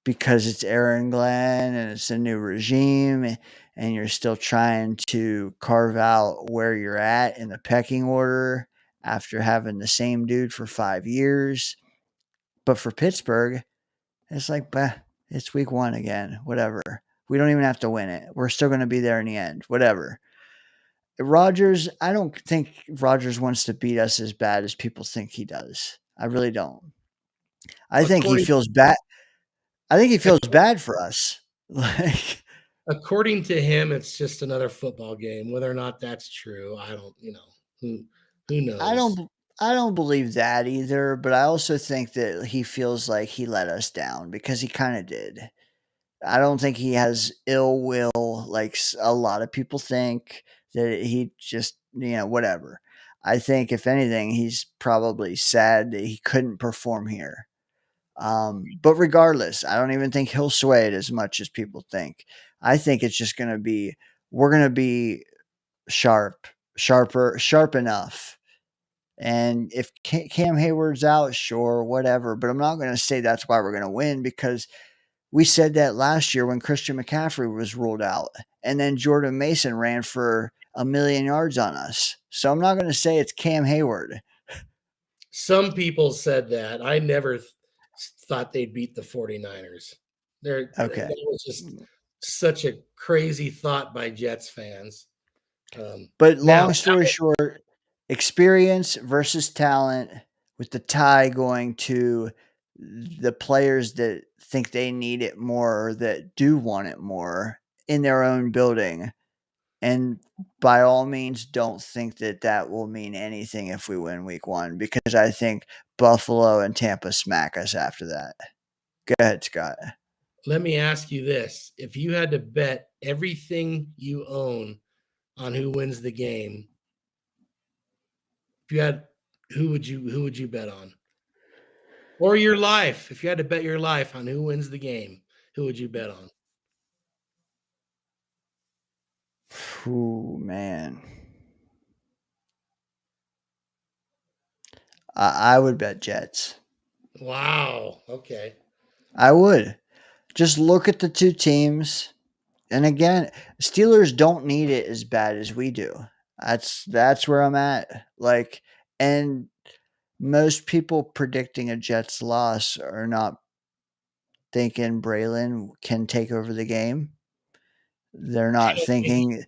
[SPEAKER 5] because it's Aaron Glenn and it's a new regime, and you're still trying to carve out where you're at in the pecking order after having the same dude for 5 years. But for Pittsburgh, it's like, bah, it's week 1 again, whatever. We don't even have to win it. We're still going to be there in the end, whatever. Rodgers, I don't think Rodgers wants to beat us as bad as people think he does. I really don't. I think he feels bad. I think he feels bad for us. Like,
[SPEAKER 10] according to him, it's just another football game. Whether or not that's true, I don't. Who knows?
[SPEAKER 5] I don't believe that either. But I also think that he feels like he let us down because he kind of did. I don't think he has ill will like a lot of people think that he just, whatever. I think if anything, he's probably sad that he couldn't perform here. But regardless, I don't even think he'll sway it as much as people think. I think it's just going to be, we're going to be sharp enough. And if Cam Hayward's out, sure, whatever. But I'm not going to say that's why we're going to win, because we said that last year when Christian McCaffrey was ruled out, and then Jordan Mason ran for 1,000,000 yards on us. So I'm not going to say it's Cam Hayward.
[SPEAKER 10] Some people said that. I never thought they'd beat the 49ers.
[SPEAKER 5] Okay.
[SPEAKER 10] That was just such a crazy thought by Jets fans.
[SPEAKER 5] But long story short, experience versus talent, with the tie going to the players that think they need it more, or that do want it more in their own building. And by all means, don't think that that will mean anything if we win week 1, because I think Buffalo and Tampa smack us after that. Go ahead, Scott.
[SPEAKER 10] Let me ask you this. If you had to bet everything you own on who wins the game, who would you bet on? Or your life. If you had to bet your life on who wins the game, who would you bet on?
[SPEAKER 5] Ooh, man. I would bet Jets.
[SPEAKER 10] Wow. Okay.
[SPEAKER 5] I would. Just look at the two teams. And again, Steelers don't need it as bad as we do. That's where I'm at. Like, and most people predicting a Jets loss are not thinking Braylon can take over the game. They're not thinking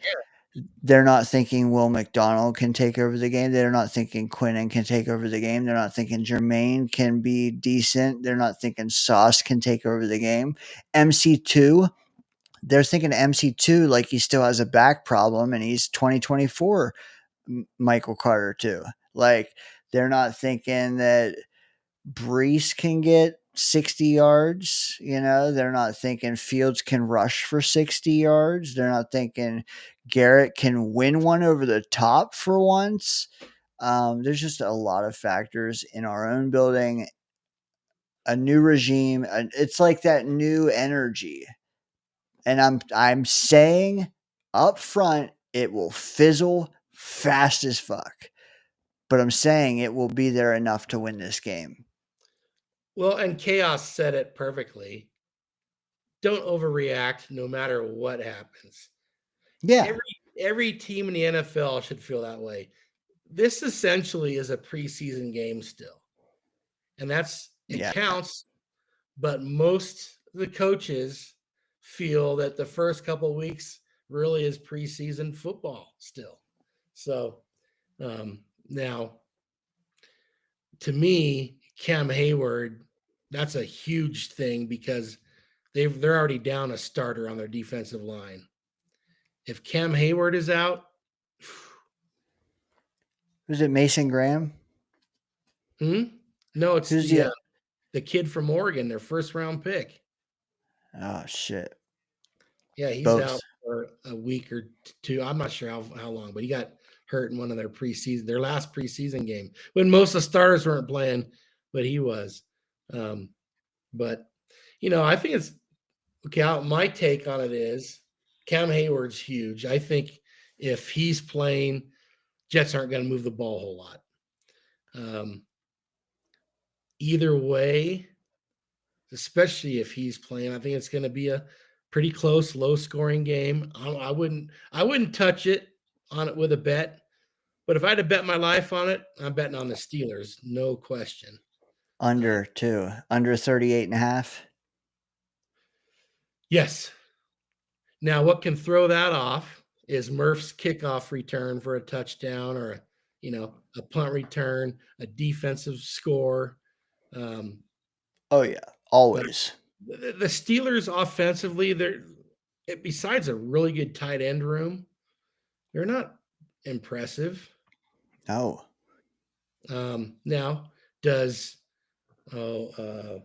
[SPEAKER 5] Will McDonald can take over the game. They're not thinking Quinnen can take over the game. They're not thinking Jermaine can be decent. They're not thinking Sauce can take over the game. MC2, they're thinking MC2 like he still has a back problem and he's 2024 Michael Carter too. Like, they're not thinking that Brees can get 60 yards. They're not thinking Fields can rush for 60 yards. They're not thinking Garrett can win one over the top for once. There's just a lot of factors in our own building, a new regime. It's like that new energy. And I'm saying up front, it will fizzle fast as fuck. But I'm saying it will be there enough to win this game.
[SPEAKER 10] Well, and Chaos said it perfectly. Don't overreact no matter what happens.
[SPEAKER 5] Yeah.
[SPEAKER 10] Every team in the NFL should feel that way. This essentially is a preseason game still. And it counts, but most of the coaches feel that the first couple of weeks really is preseason football still. So now, to me, Cam Hayward, that's a huge thing because they're already down a starter on their defensive line. If Cam Hayward is out,
[SPEAKER 5] who's it? Mason Graham?
[SPEAKER 10] No, it's the kid from Oregon, their first round pick.
[SPEAKER 5] Oh shit!
[SPEAKER 10] Yeah, he's out for a week or two. I'm not sure how long, but he got hurt in one of their last preseason game when most of the starters weren't playing, but he was. But I think it's okay. My take on it is Cam Hayward's huge. I think if he's playing, Jets aren't going to move the ball a whole lot. Either way, especially if he's playing, I think it's going to be a pretty close, low-scoring game. I wouldn't touch it on it with a bet, but if I had to bet my life on it, I'm betting on the Steelers, no question.
[SPEAKER 5] Under 38.5.
[SPEAKER 10] Yes. Now, what can throw that off is Murph's kickoff return for a touchdown, or a punt return, a defensive score.
[SPEAKER 5] Oh yeah, always.
[SPEAKER 10] The Steelers offensively, they're besides a really good tight end room, they're not impressive.
[SPEAKER 5] No.
[SPEAKER 10] Now, does who's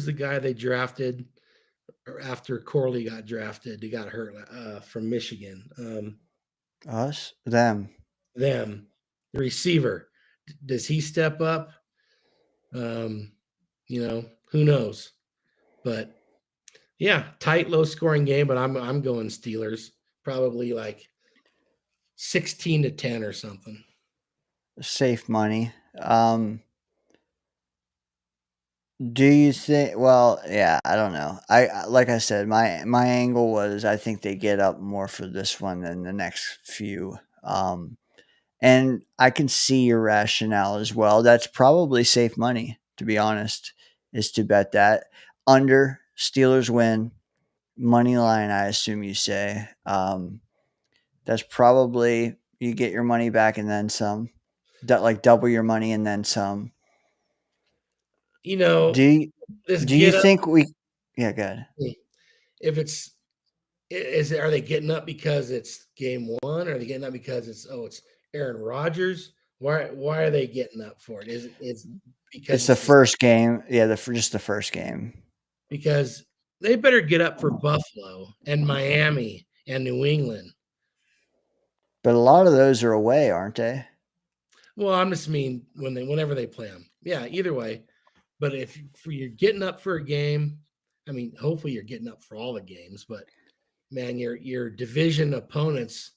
[SPEAKER 10] the guy they drafted after Corley got drafted? He got hurt from Michigan.
[SPEAKER 5] Us? Them.
[SPEAKER 10] Them. The receiver. Does he step up? Who knows? But yeah, tight, low scoring game, but I'm going Steelers. Probably like 16-10 or something.
[SPEAKER 5] Safe money. Do you think? Well, yeah, I don't know. Like I said, my angle was I think they get up more for this one than the next few. And I can see your rationale as well. That's probably safe money, to be honest, is to bet that under Steelers win money line. I assume you say that's probably you get your money back and then some. Like double your money and then some.
[SPEAKER 10] You know,
[SPEAKER 5] Do you,
[SPEAKER 10] this
[SPEAKER 5] do you
[SPEAKER 10] get up.
[SPEAKER 5] think we? Yeah, good.
[SPEAKER 10] If it's are they getting up because it's game one? Or are they getting up because it's Aaron Rodgers? Why are they getting up for it? It's because
[SPEAKER 5] It's the first game. Yeah, just the first game.
[SPEAKER 10] because they better get up for Buffalo and Miami and New England.
[SPEAKER 5] But a lot of those are away, aren't they?
[SPEAKER 10] Well, I'm just mean whenever they play them. Yeah, either way. But if you're getting up for a game, I mean, hopefully you're getting up for all the games. But man, your division opponents,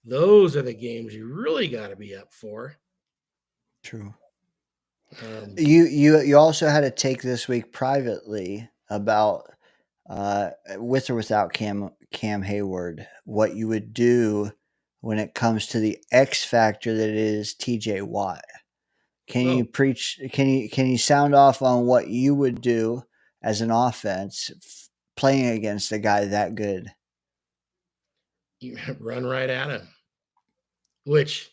[SPEAKER 10] those are the games you really got to be up for.
[SPEAKER 5] True.
[SPEAKER 10] Um,
[SPEAKER 5] You also had a take this week privately about with or without Cam Hayward, what you would do when it comes to the X factor that is TJ Watt. Can you preach? Can you sound off on what you would do as an offense playing against a guy that good?
[SPEAKER 10] you run right at him. Which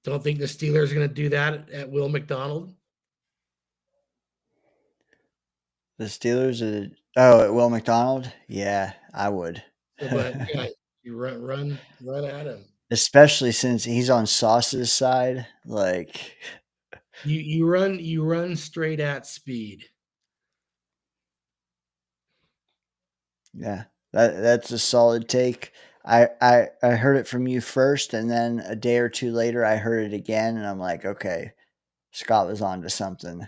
[SPEAKER 10] don't think the Steelers are going to do that at Will McDonald.
[SPEAKER 5] The Steelers at Will McDonald? Yeah, I would.
[SPEAKER 10] But yeah, you run at him.
[SPEAKER 5] Especially since he's on Sauce's side, like
[SPEAKER 10] You run straight at speed.
[SPEAKER 5] yeah, that's a solid take. I heard it from you first, and then a day or two later, I heard it again, and I'm like, okay, Scott was on to something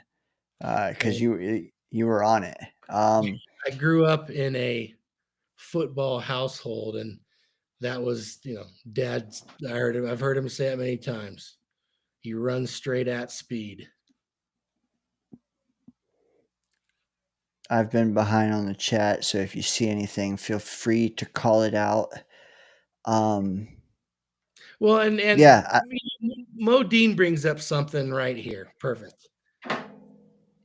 [SPEAKER 5] because you were on it.
[SPEAKER 10] I grew up in a football household, and that was Dad's. I've heard him say it many times. He runs straight at speed.
[SPEAKER 5] I've been behind on the chat, so if you see anything, feel free to call it out.
[SPEAKER 10] Well, and
[SPEAKER 5] yeah,
[SPEAKER 10] Mo Dean brings up something right here. Perfect.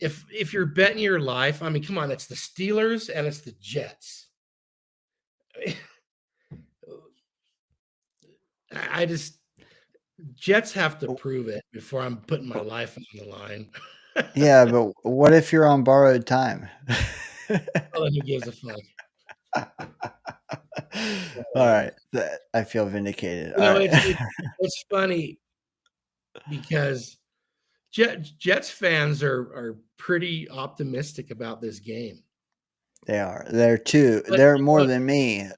[SPEAKER 10] If you're betting your life, I mean, come on, it's the Steelers and it's the Jets. I just Jets have to prove it before I'm putting my life on the line.
[SPEAKER 5] yeah, but what if you're on borrowed time?
[SPEAKER 10] Well, who gives a fuck?
[SPEAKER 5] All right, I feel vindicated.
[SPEAKER 10] It's funny because Jets fans are pretty optimistic about this game.
[SPEAKER 5] They are. They're more than me.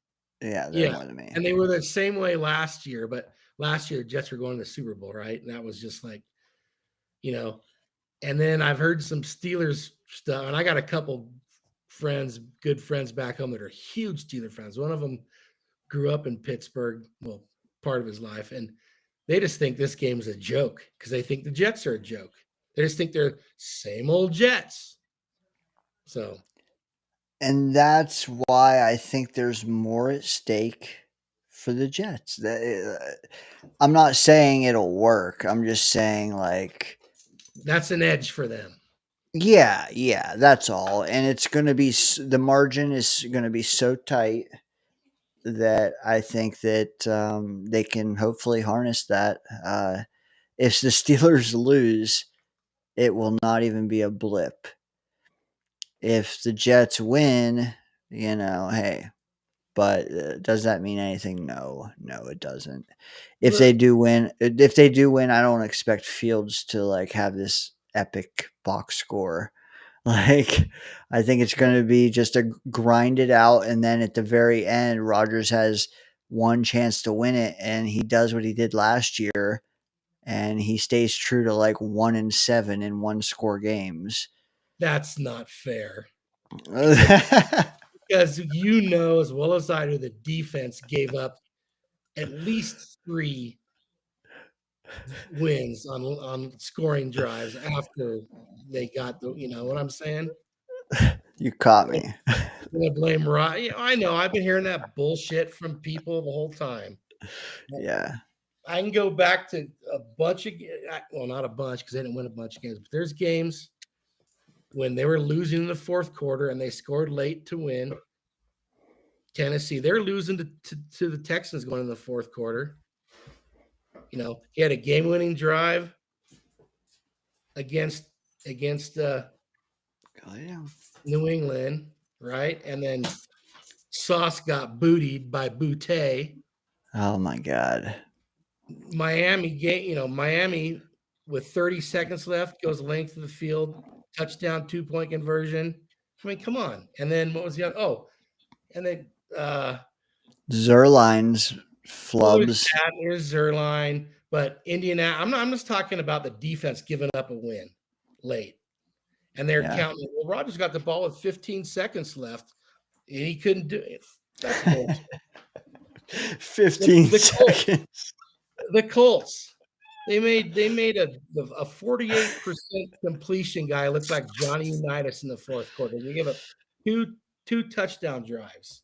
[SPEAKER 5] Yeah, they're more than me.
[SPEAKER 10] And they were the same way last year, but last year Jets were going to the Super Bowl, right? And that was just like, and then I've heard some Steelers stuff, and I got a couple good friends back home that are huge Steeler fans. One of them grew up in Pittsburgh, well, part of his life, and they just think this game's a joke because they think the Jets are a joke. They just think they're same old Jets. So,
[SPEAKER 5] and that's why I think there's more at stake for the Jets. I'm not saying it'll work. I'm just saying like
[SPEAKER 10] that's an edge for them.
[SPEAKER 5] Yeah, that's all. And it's going to be the margin is going to be so tight that I think that they can hopefully harness that. If the Steelers lose, it will not even be a blip. If the Jets win, hey, but does that mean anything? No, it doesn't. If they do win, I don't expect Fields to like have this epic box score. Like, I think it's going to be just a grind it out, and then at the very end, Rodgers has one chance to win it, and he does what he did last year, and he stays true to like 1-7 in one score games.
[SPEAKER 10] That's not fair. Because you know as well as I do, the defense gave up at least 3 wins on scoring drives after they got the, you know what I'm saying?
[SPEAKER 5] You caught me.
[SPEAKER 10] I'm gonna blame Ryan. You know, I know I've been hearing that bullshit from people the whole time.
[SPEAKER 5] Yeah.
[SPEAKER 10] I can go back to a bunch of, well, not a bunch because they didn't win a bunch of games, but there's games when they were losing in the fourth quarter and they scored late to win. Tennessee, they're losing to the Texans going in the fourth quarter. You know, he had a game-winning drive against New England, right? And then Sauce got bootied by Boutte.
[SPEAKER 5] Oh my God.
[SPEAKER 10] Miami with 30 seconds left goes length of the field, touchdown, 2-point conversion. I mean, come on. And then what was the other? Oh, and then
[SPEAKER 5] Zerline's flubs.
[SPEAKER 10] Here's Zerline, but Indiana. I'm just talking about the defense giving up a win late, and they're counting. Well, Rodgers got the ball with 15 seconds left, and he couldn't do it. That's bullshit.
[SPEAKER 5] 15 seconds.
[SPEAKER 10] The Colts. They made a 48% completion guy look like Johnny Unitas in the fourth quarter. They gave up two touchdown drives.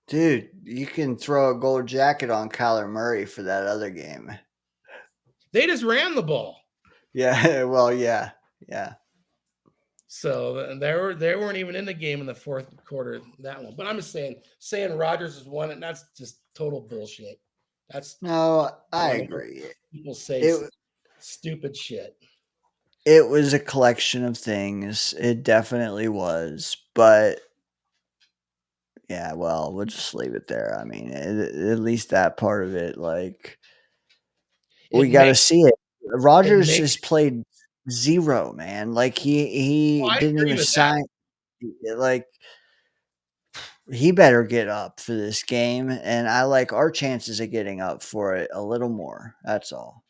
[SPEAKER 5] Dude, you can throw a gold jacket on Kyler Murray for that other game.
[SPEAKER 10] They just ran the ball.
[SPEAKER 5] Yeah, well, yeah.
[SPEAKER 10] So they weren't even in the game in the fourth quarter, that one. But I'm just saying Rodgers has won it. That's just total bullshit.
[SPEAKER 5] No, I agree.
[SPEAKER 10] People say stupid shit.
[SPEAKER 5] It was a collection of things. It definitely was. But yeah, well, we'll just leave it there. I mean, at least that part of it, like, we got to see it. Rodgers has played 0, man. Like, he didn't even sign. Like, he better get up for this game, and I like our chances of getting up for it a little more. That's all.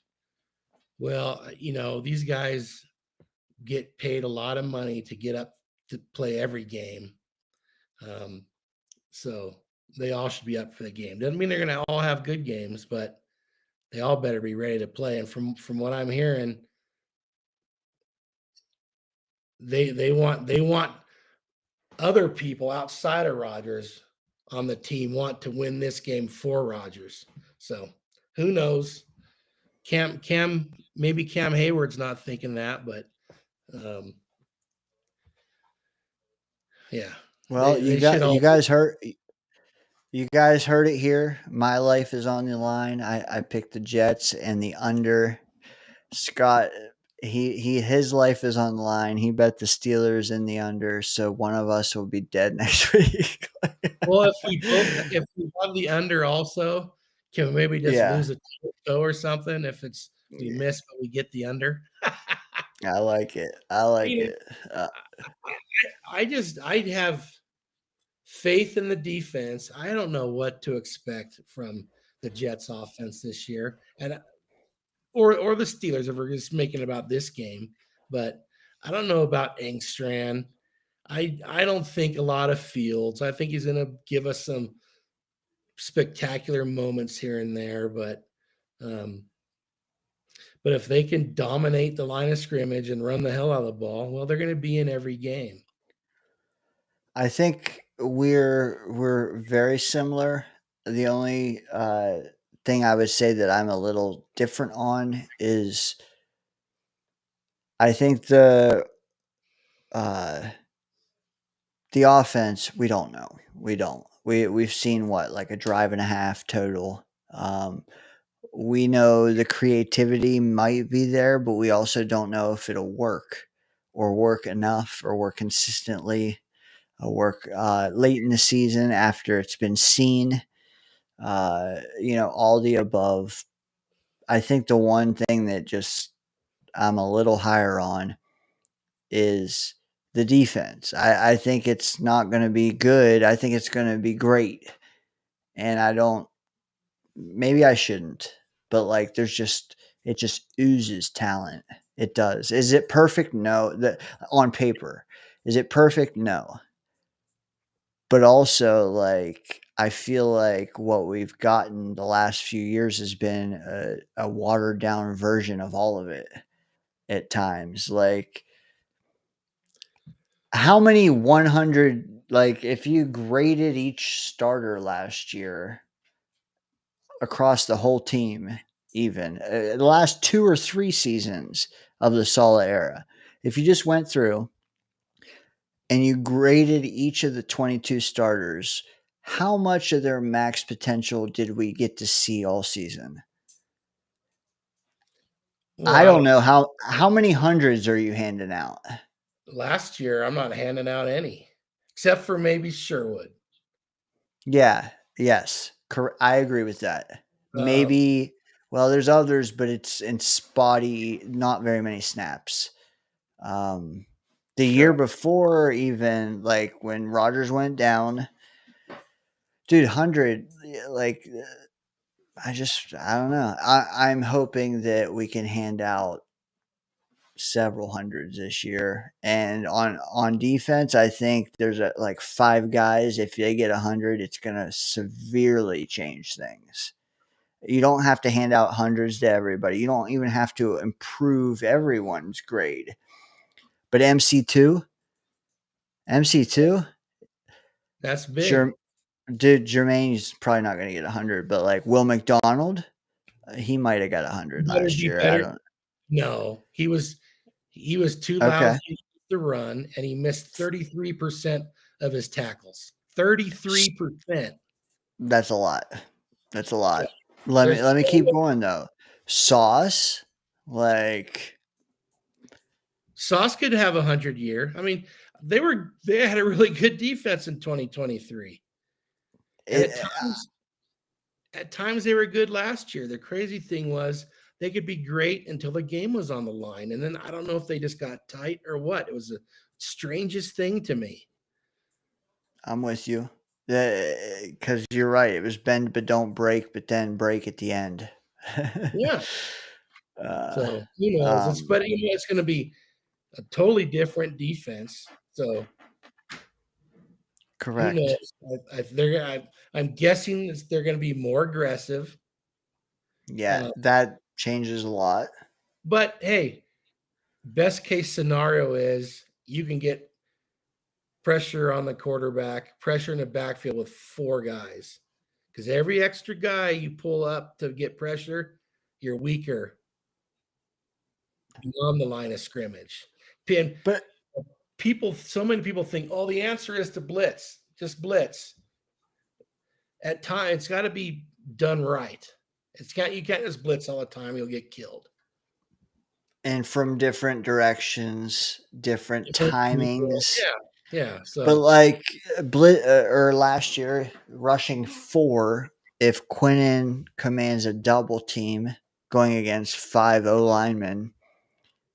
[SPEAKER 10] Well, these guys get paid a lot of money to get up to play every game. So they all should be up for the game. Doesn't mean they're going to all have good games, but they all better be ready to play. And from what I'm hearing, they want other people outside of Rodgers on the team want to win this game for Rodgers. So who knows? Maybe Cam Hayward's not thinking that, but yeah.
[SPEAKER 5] Well, you guys heard it here. My life is on the line. I picked the Jets and the under. Scott, his life is on the line. He bet the Steelers in the under, so one of us will be dead next week.
[SPEAKER 10] Well, if we have the under also, can we maybe just lose a toe or something if we miss but we get the under?
[SPEAKER 5] I like it. I
[SPEAKER 10] have faith in the defense. I don't know what to expect from the Jets offense this year, and or the Steelers if we're just making about this game. But I don't know about Engstrand. I don't think a lot of Fields. I think he's going to give us some spectacular moments here and there, but if they can dominate the line of scrimmage and run the hell out of the ball, well, they're going to be in every game.
[SPEAKER 5] I think we're very similar. The only thing I would say that I'm a little different on is I think the offense, we don't know. We don't. We've seen like a drive and a half total. We know the creativity might be there, but we also don't know if it'll work or work enough or work consistently. Work late in the season after it's been seen. All the above. I think the one thing that just I'm a little higher on is the defense. I think it's not going to be good. I think it's going to be great. and I don't. Maybe I shouldn't, but like, it just oozes talent. It does. Is it perfect? No. That on paper, is it perfect? No. But also, like, I feel like what we've gotten the last few years has been a watered down version of all of it at times. Like, how many 100, like, if you graded each starter last year across the whole team, even the last 2 or 3 seasons of the Sala era, if you just went through and you graded each of the 22 starters, how much of their max potential did we get to see all season?
[SPEAKER 10] Well,
[SPEAKER 5] I don't know how many hundreds are you handing out?
[SPEAKER 10] last year, I'm not handing out any, except for maybe Sherwood.
[SPEAKER 5] Yeah, yes. I agree with that. Maybe, well, there's others, but it's in spotty, not very many snaps. The year before, even like when Rodgers went down, dude, 100, like, I don't know. I'm hoping that we can hand out several hundreds this year. And on defense, I think there's like 5 guys. If they get 100, it's gonna severely change things. You don't have to hand out hundreds to everybody. You don't even have to improve everyone's grade. But MC2,
[SPEAKER 10] that's big.
[SPEAKER 5] dude, Jermaine's probably not going to get 100, but like Will McDonald, he might have got 100 last year. I don't.
[SPEAKER 10] No, he was too
[SPEAKER 5] Okay.
[SPEAKER 10] lousy to run, and he missed 33% of his tackles. 33%.
[SPEAKER 5] That's a lot. That's a lot.
[SPEAKER 10] Yeah.
[SPEAKER 5] Let me keep going though. Sauce, like,
[SPEAKER 10] Sauce could have 100-year. I mean, they had a really good defense in 2023. And at times they were good last year. The crazy thing was they could be great until the game was on the line. And then I don't know if they just got tight or what. It was the strangest thing to me.
[SPEAKER 5] I'm with you. Because you're right. It was bend but don't break, but then break at the end.
[SPEAKER 10] Yeah. So who knows? But it's going to be a totally different defense. So
[SPEAKER 5] correct.
[SPEAKER 10] Who knows? I'm guessing they're going to be more aggressive.
[SPEAKER 5] Yeah, that changes a lot.
[SPEAKER 10] But hey, best case scenario is you can get pressure on the quarterback, pressure in the backfield with 4 guys. Because every extra guy you pull up to get pressure, you're weaker beyond the line of scrimmage.
[SPEAKER 5] But
[SPEAKER 10] so many people think, oh, the answer is to blitz, just blitz. At times, it's got to be done right. You can't just blitz all the time; you'll get killed.
[SPEAKER 5] And from different directions, different timings.
[SPEAKER 10] Yeah. So,
[SPEAKER 5] but like or last year, rushing 4. If Quinnen commands a double team going against 5 O linemen,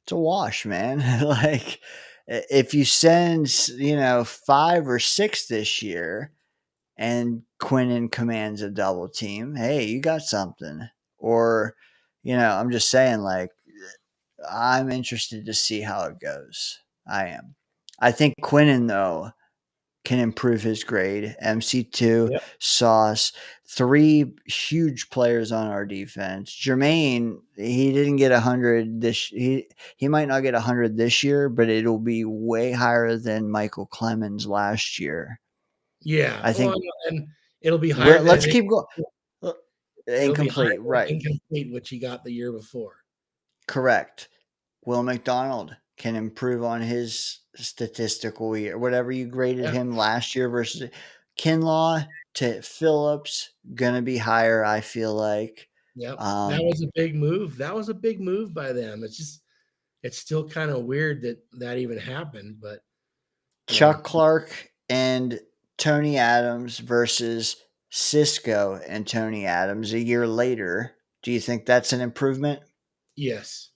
[SPEAKER 5] it's a wash, man. Like, if you send 5 or 6 this year, and Quinnen commands a double team, hey, you got something. Or, I'm just saying, like, I'm interested to see how it goes. I am. I think Quinnen, though, can improve his grade. MC2, Sauce, 3 huge players on our defense. Jermaine, he didn't get 100 he might not get 100 this year, but it'll be way higher than Michael Clemens last year.
[SPEAKER 10] Yeah,
[SPEAKER 5] I think,
[SPEAKER 10] and it'll be higher.
[SPEAKER 5] Let's keep going. Incomplete, right?
[SPEAKER 10] Incomplete, which he got the year before.
[SPEAKER 5] Correct. Will McDonald can improve on his statistical year, whatever you graded him last year versus Kinlaw to Phillips, gonna be higher. I feel like.
[SPEAKER 10] Yep, that was a big move. That was a big move by them. It's still kind of weird that even happened, but
[SPEAKER 5] Chuck Clark and Tony Adams versus Cisco and Tony Adams a year later. Do you think that's an improvement?
[SPEAKER 10] Yes.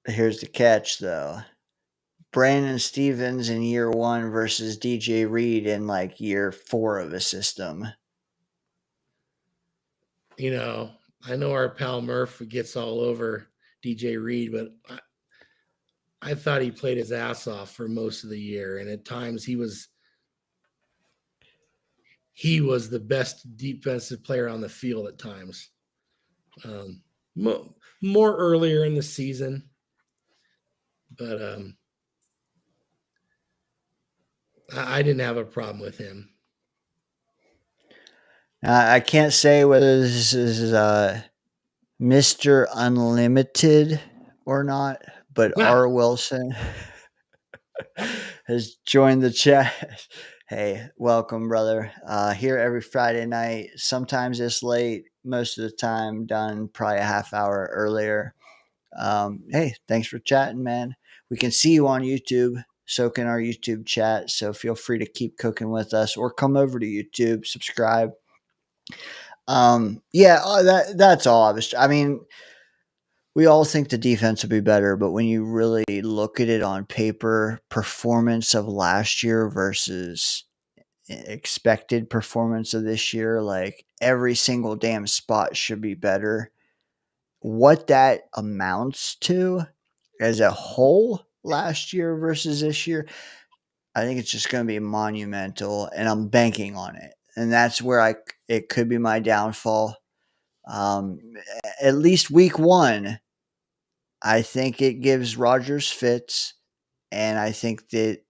[SPEAKER 5] Here's the catch, though. Brandon Stevens in year 1 versus DJ Reed in like year 4 of a system.
[SPEAKER 10] You know, I know our pal Murph gets all over DJ Reed, but I thought he played his ass off for most of the year, and at times he was the best defensive player on the field at times. More earlier in the season, but I didn't have a problem with him.
[SPEAKER 5] I can't say whether this is Mr. Unlimited or not, but R. Wilson has joined the chat. Hey, welcome, brother. Here every Friday night, sometimes it's late, most of the time done probably a half hour earlier. Hey, thanks for chatting, man. We can see you on YouTube. So can our YouTube chat. So feel free to keep cooking with us or come over to YouTube, subscribe. That's all. I mean, we all think the defense would be better, but when you really look at it on paper, performance of last year versus expected performance of this year, like every single damn spot should be better. What that amounts to as a whole last year versus this year, I think it's just going to be monumental, and I'm banking on it. And that's where it could be my downfall. At least week 1, I think it gives Rodgers fits, and I think that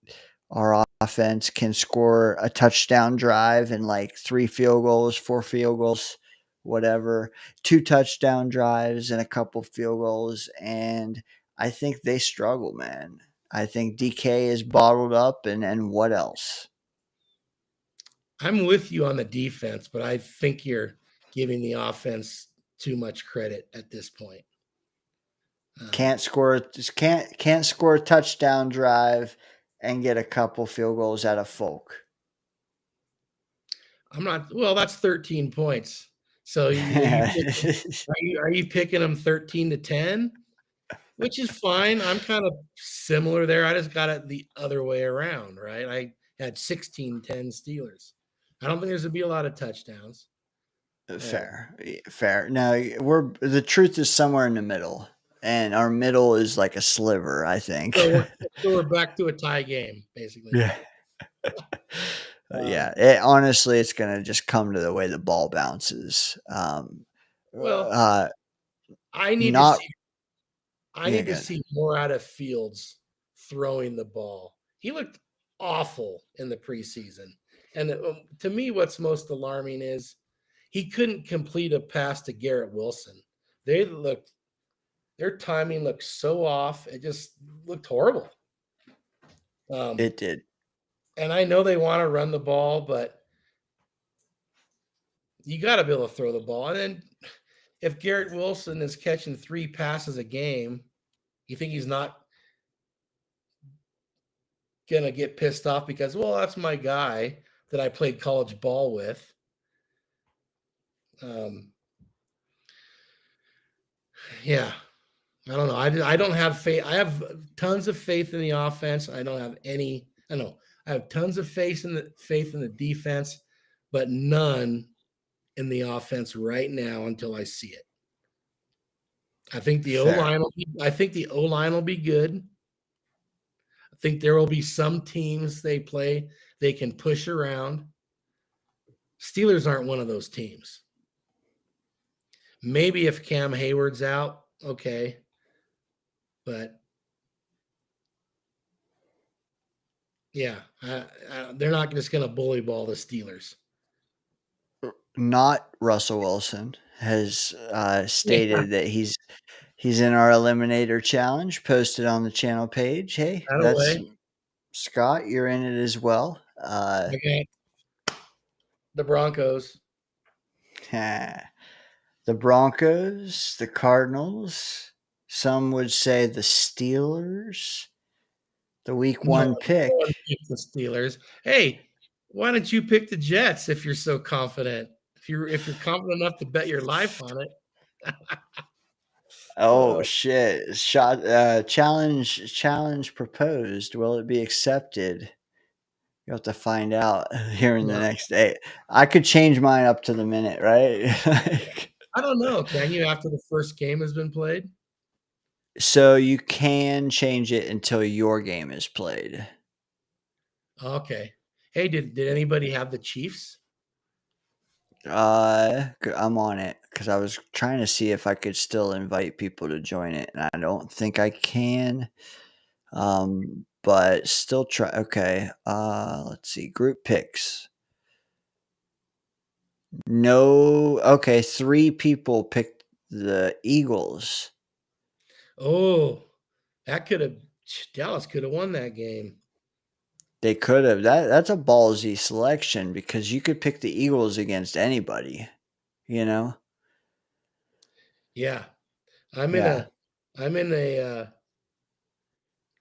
[SPEAKER 5] our offense can score a touchdown drive and like 3 field goals, 4 field goals, whatever, 2 touchdown drives and a couple field goals. And I think they struggle, man. I think DK is bottled up, and what else?
[SPEAKER 10] I'm with you on the defense, but I think you're giving the offense too much credit at this point.
[SPEAKER 5] Can't score a touchdown drive and get a couple field goals out of Folk.
[SPEAKER 10] I'm not. Well, that's 13 points. So are you picking them 13-10, which is fine. I'm kind of similar there. I just got it the other way around, right? I had 16-10 Steelers. I don't think there's gonna be a lot of touchdowns.
[SPEAKER 5] Fair. No, the truth is somewhere in the middle, and our middle is like a sliver, I think.
[SPEAKER 10] So we're back to a tie game, basically.
[SPEAKER 5] Yeah. Honestly, it's going to just come to the way the ball bounces.
[SPEAKER 10] I need to see more out of Fields throwing the ball. He looked awful in the preseason. And to me, what's most alarming is he couldn't complete a pass to Garrett Wilson. Their timing looked so off. It just looked horrible.
[SPEAKER 5] It did.
[SPEAKER 10] And I know they want to run the ball, but you got to be able to throw the ball. And then if Garrett Wilson is catching 3 passes a game, you think he's not going to get pissed off because, well, that's my guy that I played college ball with. Yeah. I don't know. I don't have faith. I have tons of faith in the offense. I have tons of faith in the defense, but none in the offense right now until I see it. I think the O-line will be good. I think there will be some teams they play they can push around. Steelers aren't one of those teams. Maybe if Cam Hayward's out, okay. But yeah, they're not just going to bully ball the Steelers.
[SPEAKER 5] Not Russell Wilson has stated that he's in our Eliminator Challenge posted on the channel page. Hey, that's Scott. You're in it as well.
[SPEAKER 10] Okay. The Broncos.
[SPEAKER 5] The Broncos, the Cardinals. Some would say the Steelers. The week 1 pick.
[SPEAKER 10] The Steelers. Hey, why don't you pick the Jets if you're so confident? If you're confident enough to bet your life on it.
[SPEAKER 5] Oh shit! Challenge proposed. Will it be accepted? You have to find out here in the
[SPEAKER 10] No.
[SPEAKER 5] next day. I could change mine up to the minute, right?
[SPEAKER 10] I don't know. Can you after the first game has been played?
[SPEAKER 5] So you can change it until your game is played.
[SPEAKER 10] Okay. Hey, did anybody have the Chiefs?
[SPEAKER 5] I'm on it because I was trying to see if I could still invite people to join it, and I don't think I can. But still try. Okay. Let's see. Group picks. No. Okay. 3 people picked the Eagles.
[SPEAKER 10] Oh, that could have Dallas could have won that game.
[SPEAKER 5] They could have. That's a ballsy selection because you could pick the Eagles against anybody. You know.
[SPEAKER 10] Yeah. I'm
[SPEAKER 5] Yeah.
[SPEAKER 10] in a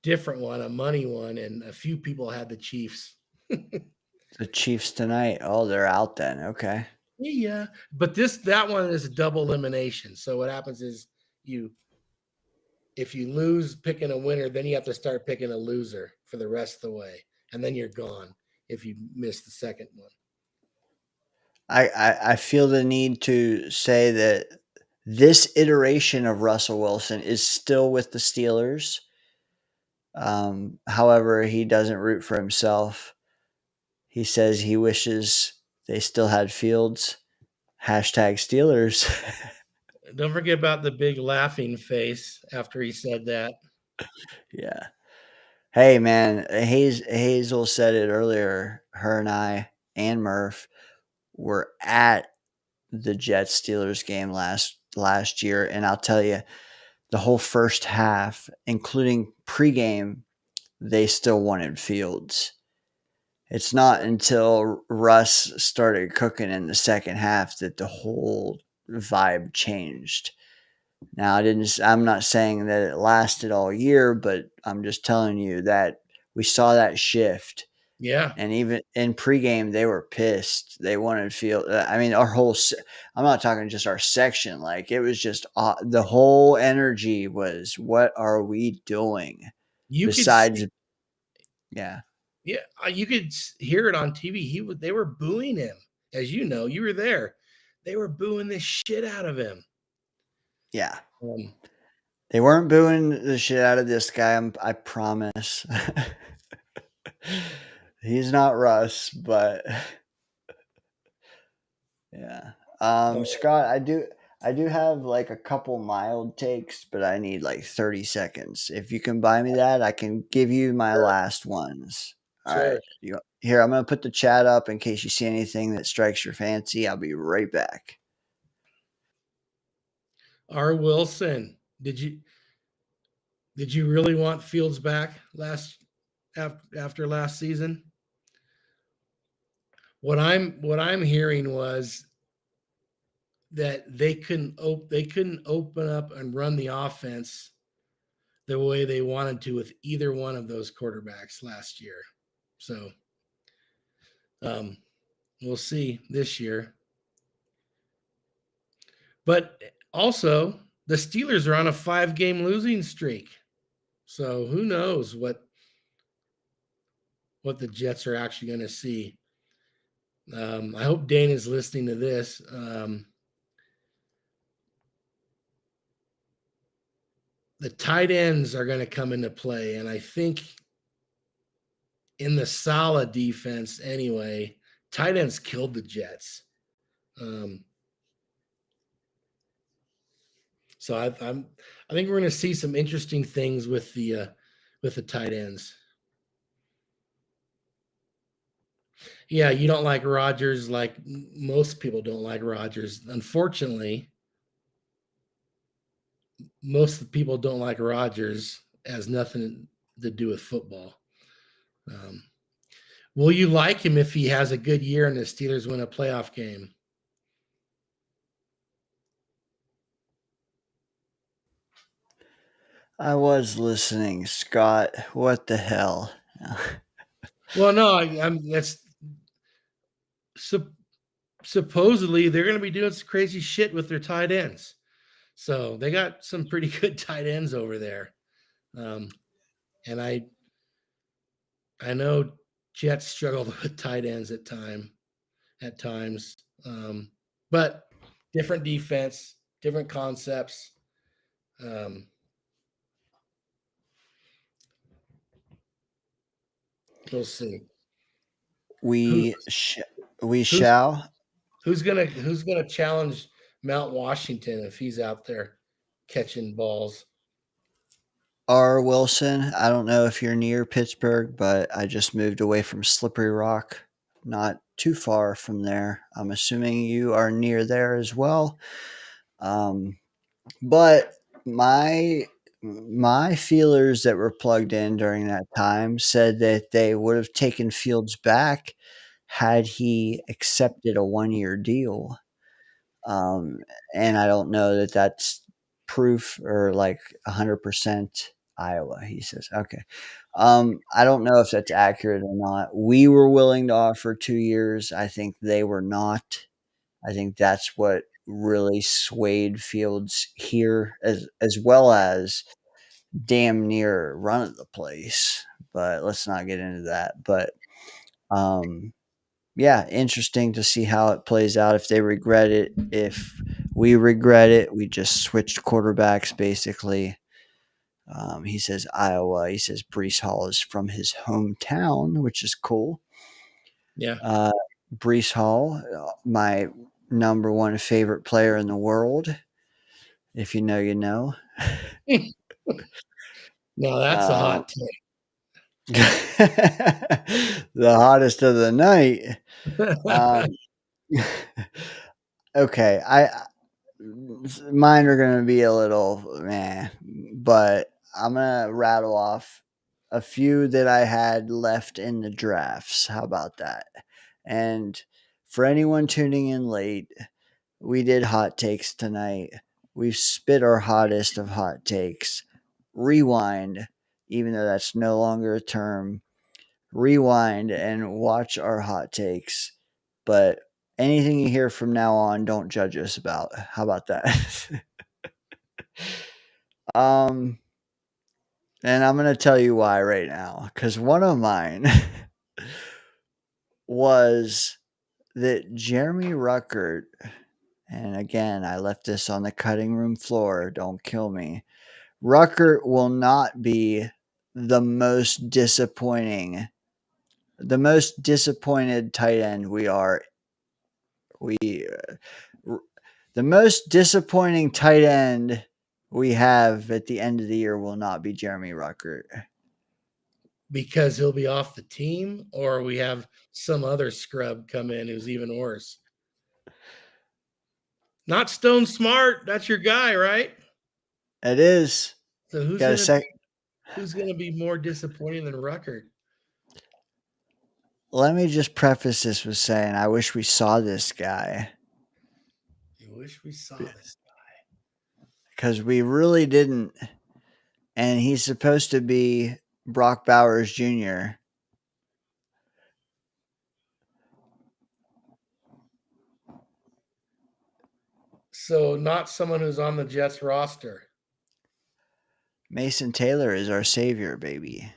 [SPEAKER 10] different one, a money one, and a few people had the Chiefs.
[SPEAKER 5] The Chiefs tonight. Oh, they're out then. Okay.
[SPEAKER 10] Yeah, but that one is a double elimination. So what happens is if you lose picking a winner, then you have to start picking a loser for the rest of the way, and then you're gone if you miss the second one.
[SPEAKER 5] I feel the need to say that this iteration of Russell Wilson is still with the Steelers. However, he doesn't root for himself. He says he wishes they still had Fields. Hashtag Steelers.
[SPEAKER 10] Don't forget about the big laughing face after he said that.
[SPEAKER 5] Yeah. Hey man, Hazel said it earlier. Her and I and Murph were at the Jets Steelers game last year, and I'll tell you, the whole first half, including pregame, they still wanted Fields. It's not until Russ started cooking in the second half that the whole vibe changed. Now, I'm not saying that it lasted all year, but I'm just telling you that we saw that shift.
[SPEAKER 10] Yeah.
[SPEAKER 5] And even in pregame, they were pissed. They wanted Field. I mean, I'm not talking just our section. Like, it was just the whole energy was, what are we doing? Besides, yeah.
[SPEAKER 10] Yeah, you could hear it on TV. They were booing him, as you know. You were there. They were booing the shit out of him.
[SPEAKER 5] Yeah. They weren't booing the shit out of this guy. I promise. He's not Russ, but yeah. Scott, I do have like a couple mild takes, but I need like 30 seconds. If you can buy me that, I can give you my last ones. All right. Here, I'm going to put the chat up in case you see anything that strikes your fancy. I'll be right back.
[SPEAKER 10] R. Wilson, did you really want Fields back after last season? What I'm hearing was that they couldn't open up and run the offense the way they wanted to with either one of those quarterbacks last year. So we'll see this year. But also, the Steelers are on a 5-game losing streak. So who knows what the Jets are actually going to see. I hope Dane is listening to this. The tight ends are going to come into play, and I think in the solid defense anyway, tight ends killed the Jets. So I think we're going to see some interesting things with the tight ends. Yeah, you don't like Rodgers like most people don't like Rodgers. Unfortunately, most of the people don't like Rodgers. It has nothing to do with football. Will you like him if he has a good year and the Steelers win a playoff game?
[SPEAKER 5] I was listening, Scott. What the hell?
[SPEAKER 10] Well, no, that's supposedly they're going to be doing some crazy shit with their tight ends. So they got some pretty good tight ends over there. And I know Jets struggled with tight ends at times. But different defense, different concepts. We'll see.
[SPEAKER 5] We shall.
[SPEAKER 10] Who's gonna challenge Mount Washington if he's out there catching balls?
[SPEAKER 5] R. Wilson. I don't know if you're near Pittsburgh, but I just moved away from Slippery Rock, not too far from there. I'm assuming you are near there as well. But my feelers that were plugged in during that time said that they would have taken Fields back had he accepted a 1-year deal. And I don't know that that's proof or like 100% Iowa, he says. Okay. I don't know if that's accurate or not. We were willing to offer 2 years. I think they were not. I think that's what really swayed Fields here, as well as damn near run of the place. But let's not get into that. But yeah, interesting to see how it plays out. If they regret it, if we regret it, we just switched quarterbacks basically. He says Iowa. He says Brees Hall is from his hometown, which is cool.
[SPEAKER 10] Yeah.
[SPEAKER 5] Brees Hall, my number one favorite player in the world. If you know, you know.
[SPEAKER 10] No, that's a hot take.
[SPEAKER 5] The hottest of the night. Okay, mine are going to be a little meh, but I'm going to rattle off a few that I had left in the drafts. How about that? And for anyone tuning in late, we did hot takes tonight. We've spit our hottest of hot takes. Rewind, even though that's no longer a term. Rewind and watch our hot takes. But anything you hear from now on, don't judge us about. How about that? And I'm gonna tell you why right now, because one of mine was that Jeremy Ruckert, and again, I left this on the cutting room floor. Don't kill me. Ruckert will not be the most disappointed tight end the most disappointing tight end we have at the end of the year will not be Jeremy Ruckert.
[SPEAKER 10] Because he'll be off the team, or we have some other scrub come in who's even worse. Not Stone Smart. That's your guy, right?
[SPEAKER 5] It is.
[SPEAKER 10] So who's gonna be more disappointing than Ruckert?
[SPEAKER 5] Let me just preface this with saying I wish we saw this guy.
[SPEAKER 10] You wish we saw this guy.
[SPEAKER 5] Because we really didn't. And he's supposed to be Brock Bowers Jr.
[SPEAKER 10] So not someone who's on the Jets roster.
[SPEAKER 5] Mason Taylor is our savior, baby.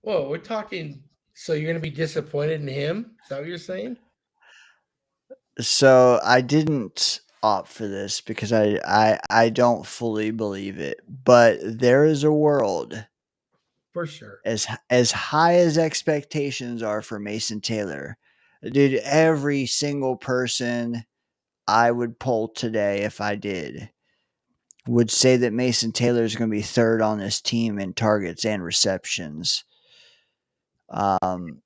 [SPEAKER 10] Whoa, we're talking. So you're going to be disappointed in him? Is that what you're saying?
[SPEAKER 5] So I didn't opt for this because I don't fully believe it, but there is a world,
[SPEAKER 10] for sure,
[SPEAKER 5] as high as expectations are for Mason Taylor, dude. Every single person I would poll today, if I did, would say that Mason Taylor is going to be third on this team in targets and receptions. I'm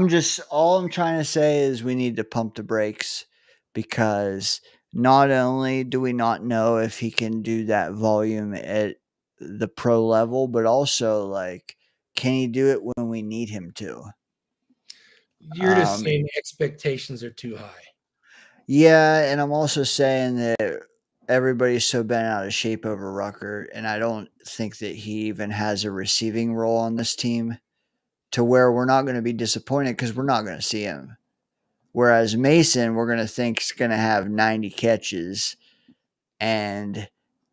[SPEAKER 5] just, all I'm trying to say is we need to pump the brakes, because not only do we not know if he can do that volume at the pro level, but also, like, can he do it when we need him to?
[SPEAKER 10] You're just saying expectations are too high.
[SPEAKER 5] Yeah, and I'm also saying that everybody's so bent out of shape over Rucker, and I don't think that he even has a receiving role on this team to where we're not going to be disappointed, because we're not going to see him. Whereas Mason, we're going to think is going to have 90 catches And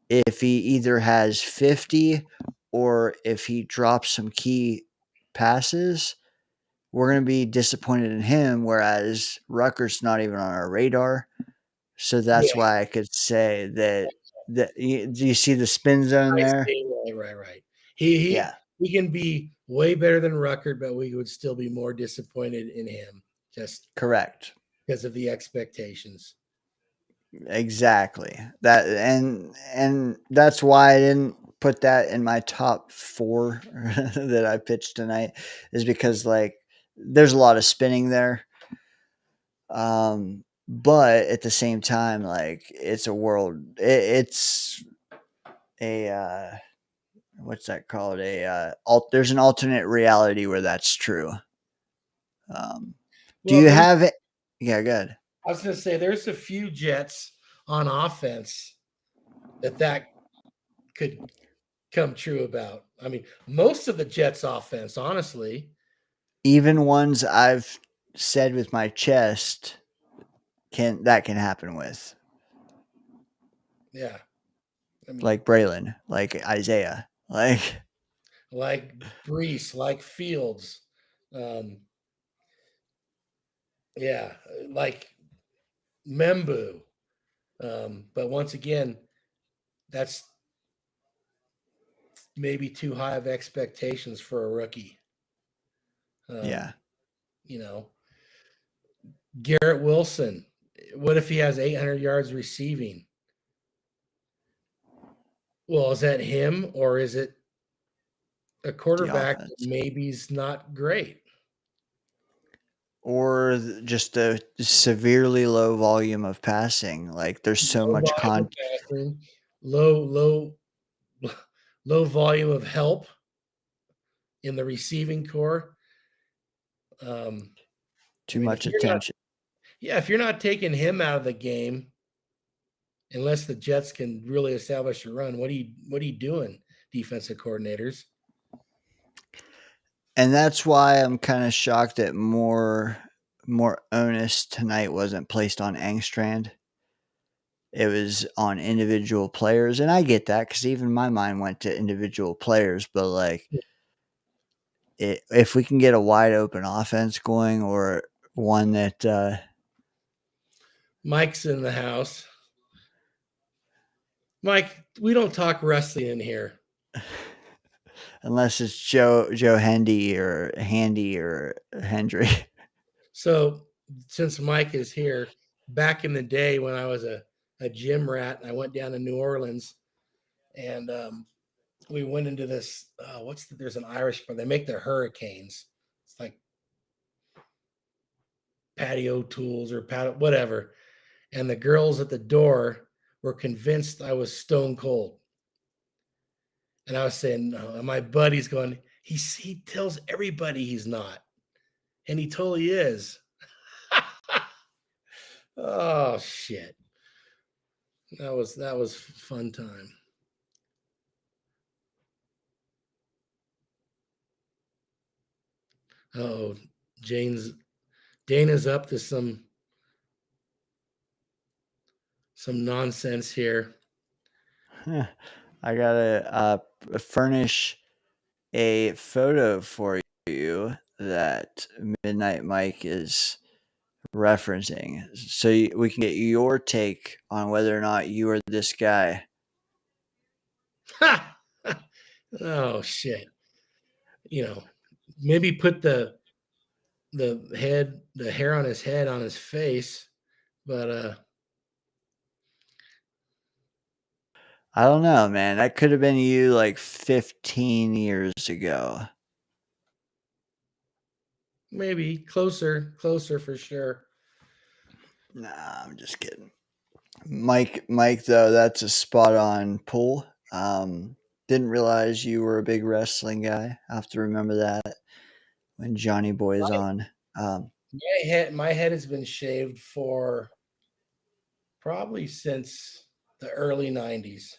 [SPEAKER 5] if he either has 50 or if he drops some key passes, we're going to be disappointed in him, whereas Rucker's not even on our radar. So that's why I could say that. Do you see the spin zone there?
[SPEAKER 10] Right. He
[SPEAKER 5] Yeah.
[SPEAKER 10] he can be way better than Rucker, but we would still be more disappointed in him just
[SPEAKER 5] Correct.
[SPEAKER 10] because of the expectations.
[SPEAKER 5] Exactly. That and that's why I didn't put that in my top 4 that I pitched tonight, is because like there's a lot of spinning there. But at the same time, like it's it's a what's that called? There's an alternate reality where that's true. Do you have it? Yeah, good.
[SPEAKER 10] I was going to say there's a few Jets on offense that could come true about. I mean, most of the Jets offense, honestly.
[SPEAKER 5] Even ones I've said with my chest can happen with.
[SPEAKER 10] Yeah. I mean,
[SPEAKER 5] like Braylon, like Isaiah, like
[SPEAKER 10] Brees, like Fields. Yeah, like Membu. But once again, that's maybe too high of expectations for a rookie.
[SPEAKER 5] Yeah.
[SPEAKER 10] You know, Garrett Wilson. What if he has 800 yards receiving? Well, is that him or is it a quarterback that maybe is not great?
[SPEAKER 5] Or just a severely low volume of passing. Like there's so much
[SPEAKER 10] passing, low volume of help in the receiving core.
[SPEAKER 5] Too much attention.
[SPEAKER 10] If you're not taking him out of the game, unless the Jets can really establish a run, what are you doing, defensive coordinators?
[SPEAKER 5] And that's why I'm kind of shocked that more onus tonight wasn't placed on Angstrand. It was on individual players, and I get that because even my mind went to individual players. But like, if we can get a wide open offense going, or one that
[SPEAKER 10] Mike's in the house. Mike, we don't talk wrestling in here.
[SPEAKER 5] Unless it's Joe Hendy or Hendry.
[SPEAKER 10] So since Mike is here, back in the day when I was a gym rat, I went down to New Orleans and we went into this, there's an Irish bar. They make the Hurricanes. It's like patio tools or whatever. And the girls at the door were convinced I was stone cold. And I was saying, no, and my buddy's going, he tells everybody he's not. And he totally is. Oh shit. That was fun time. Oh, Dana's up to some nonsense here.
[SPEAKER 5] I gotta furnish a photo for you that Midnight Mike is referencing, so we can get your take on whether or not you are this guy.
[SPEAKER 10] Oh shit. Maybe put the hair on his head on his face, but
[SPEAKER 5] I don't know, man. That could have been you like 15 years ago.
[SPEAKER 10] maybe closer for sure.
[SPEAKER 5] Nah, I'm just kidding. Mike, though, that's a spot on pull. Didn't realize you were a big wrestling guy. I have to remember that when Johnny Boy's on.
[SPEAKER 10] My head has been shaved for probably since the early 90s.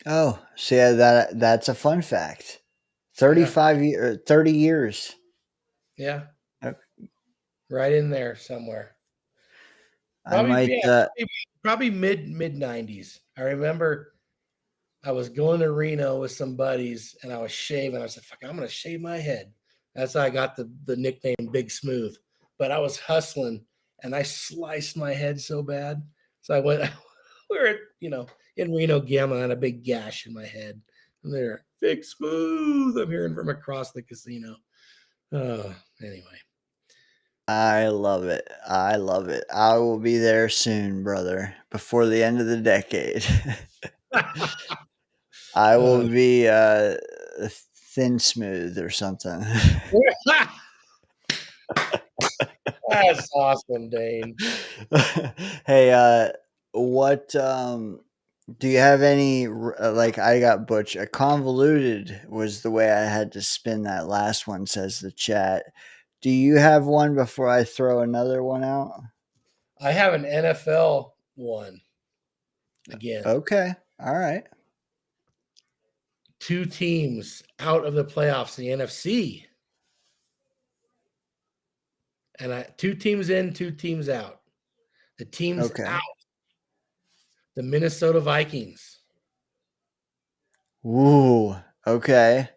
[SPEAKER 5] Oh, so yeah, that's a fun fact. 30 years.
[SPEAKER 10] Yeah.
[SPEAKER 5] Okay.
[SPEAKER 10] Right in there somewhere.
[SPEAKER 5] I might
[SPEAKER 10] probably mid 90s. I remember I was going to Reno with some buddies and I was shaving. I said, fuck, I'm going to shave my head. That's how I got the nickname Big Smooth. But I was hustling and I sliced my head so bad. So I went, we were, in Reno gambling. I had a big gash in my head. And they're Big Smooth. I'm hearing from across the casino. Anyway.
[SPEAKER 5] I love it. I love it. I will be there soon, brother, before the end of the decade. I will be thin smooth or something.
[SPEAKER 10] That's awesome, Dane.
[SPEAKER 5] Hey, what do you have any like I got Butch? A convoluted was the way I had to spin that last one, says the chat. Do you have one before I throw another one out?
[SPEAKER 10] I have an NFL one again.
[SPEAKER 5] Okay. All right.
[SPEAKER 10] 2 teams out of the playoffs in the NFC. And 2 teams in, 2 teams out. The teams out. The Minnesota Vikings.
[SPEAKER 5] Ooh, okay.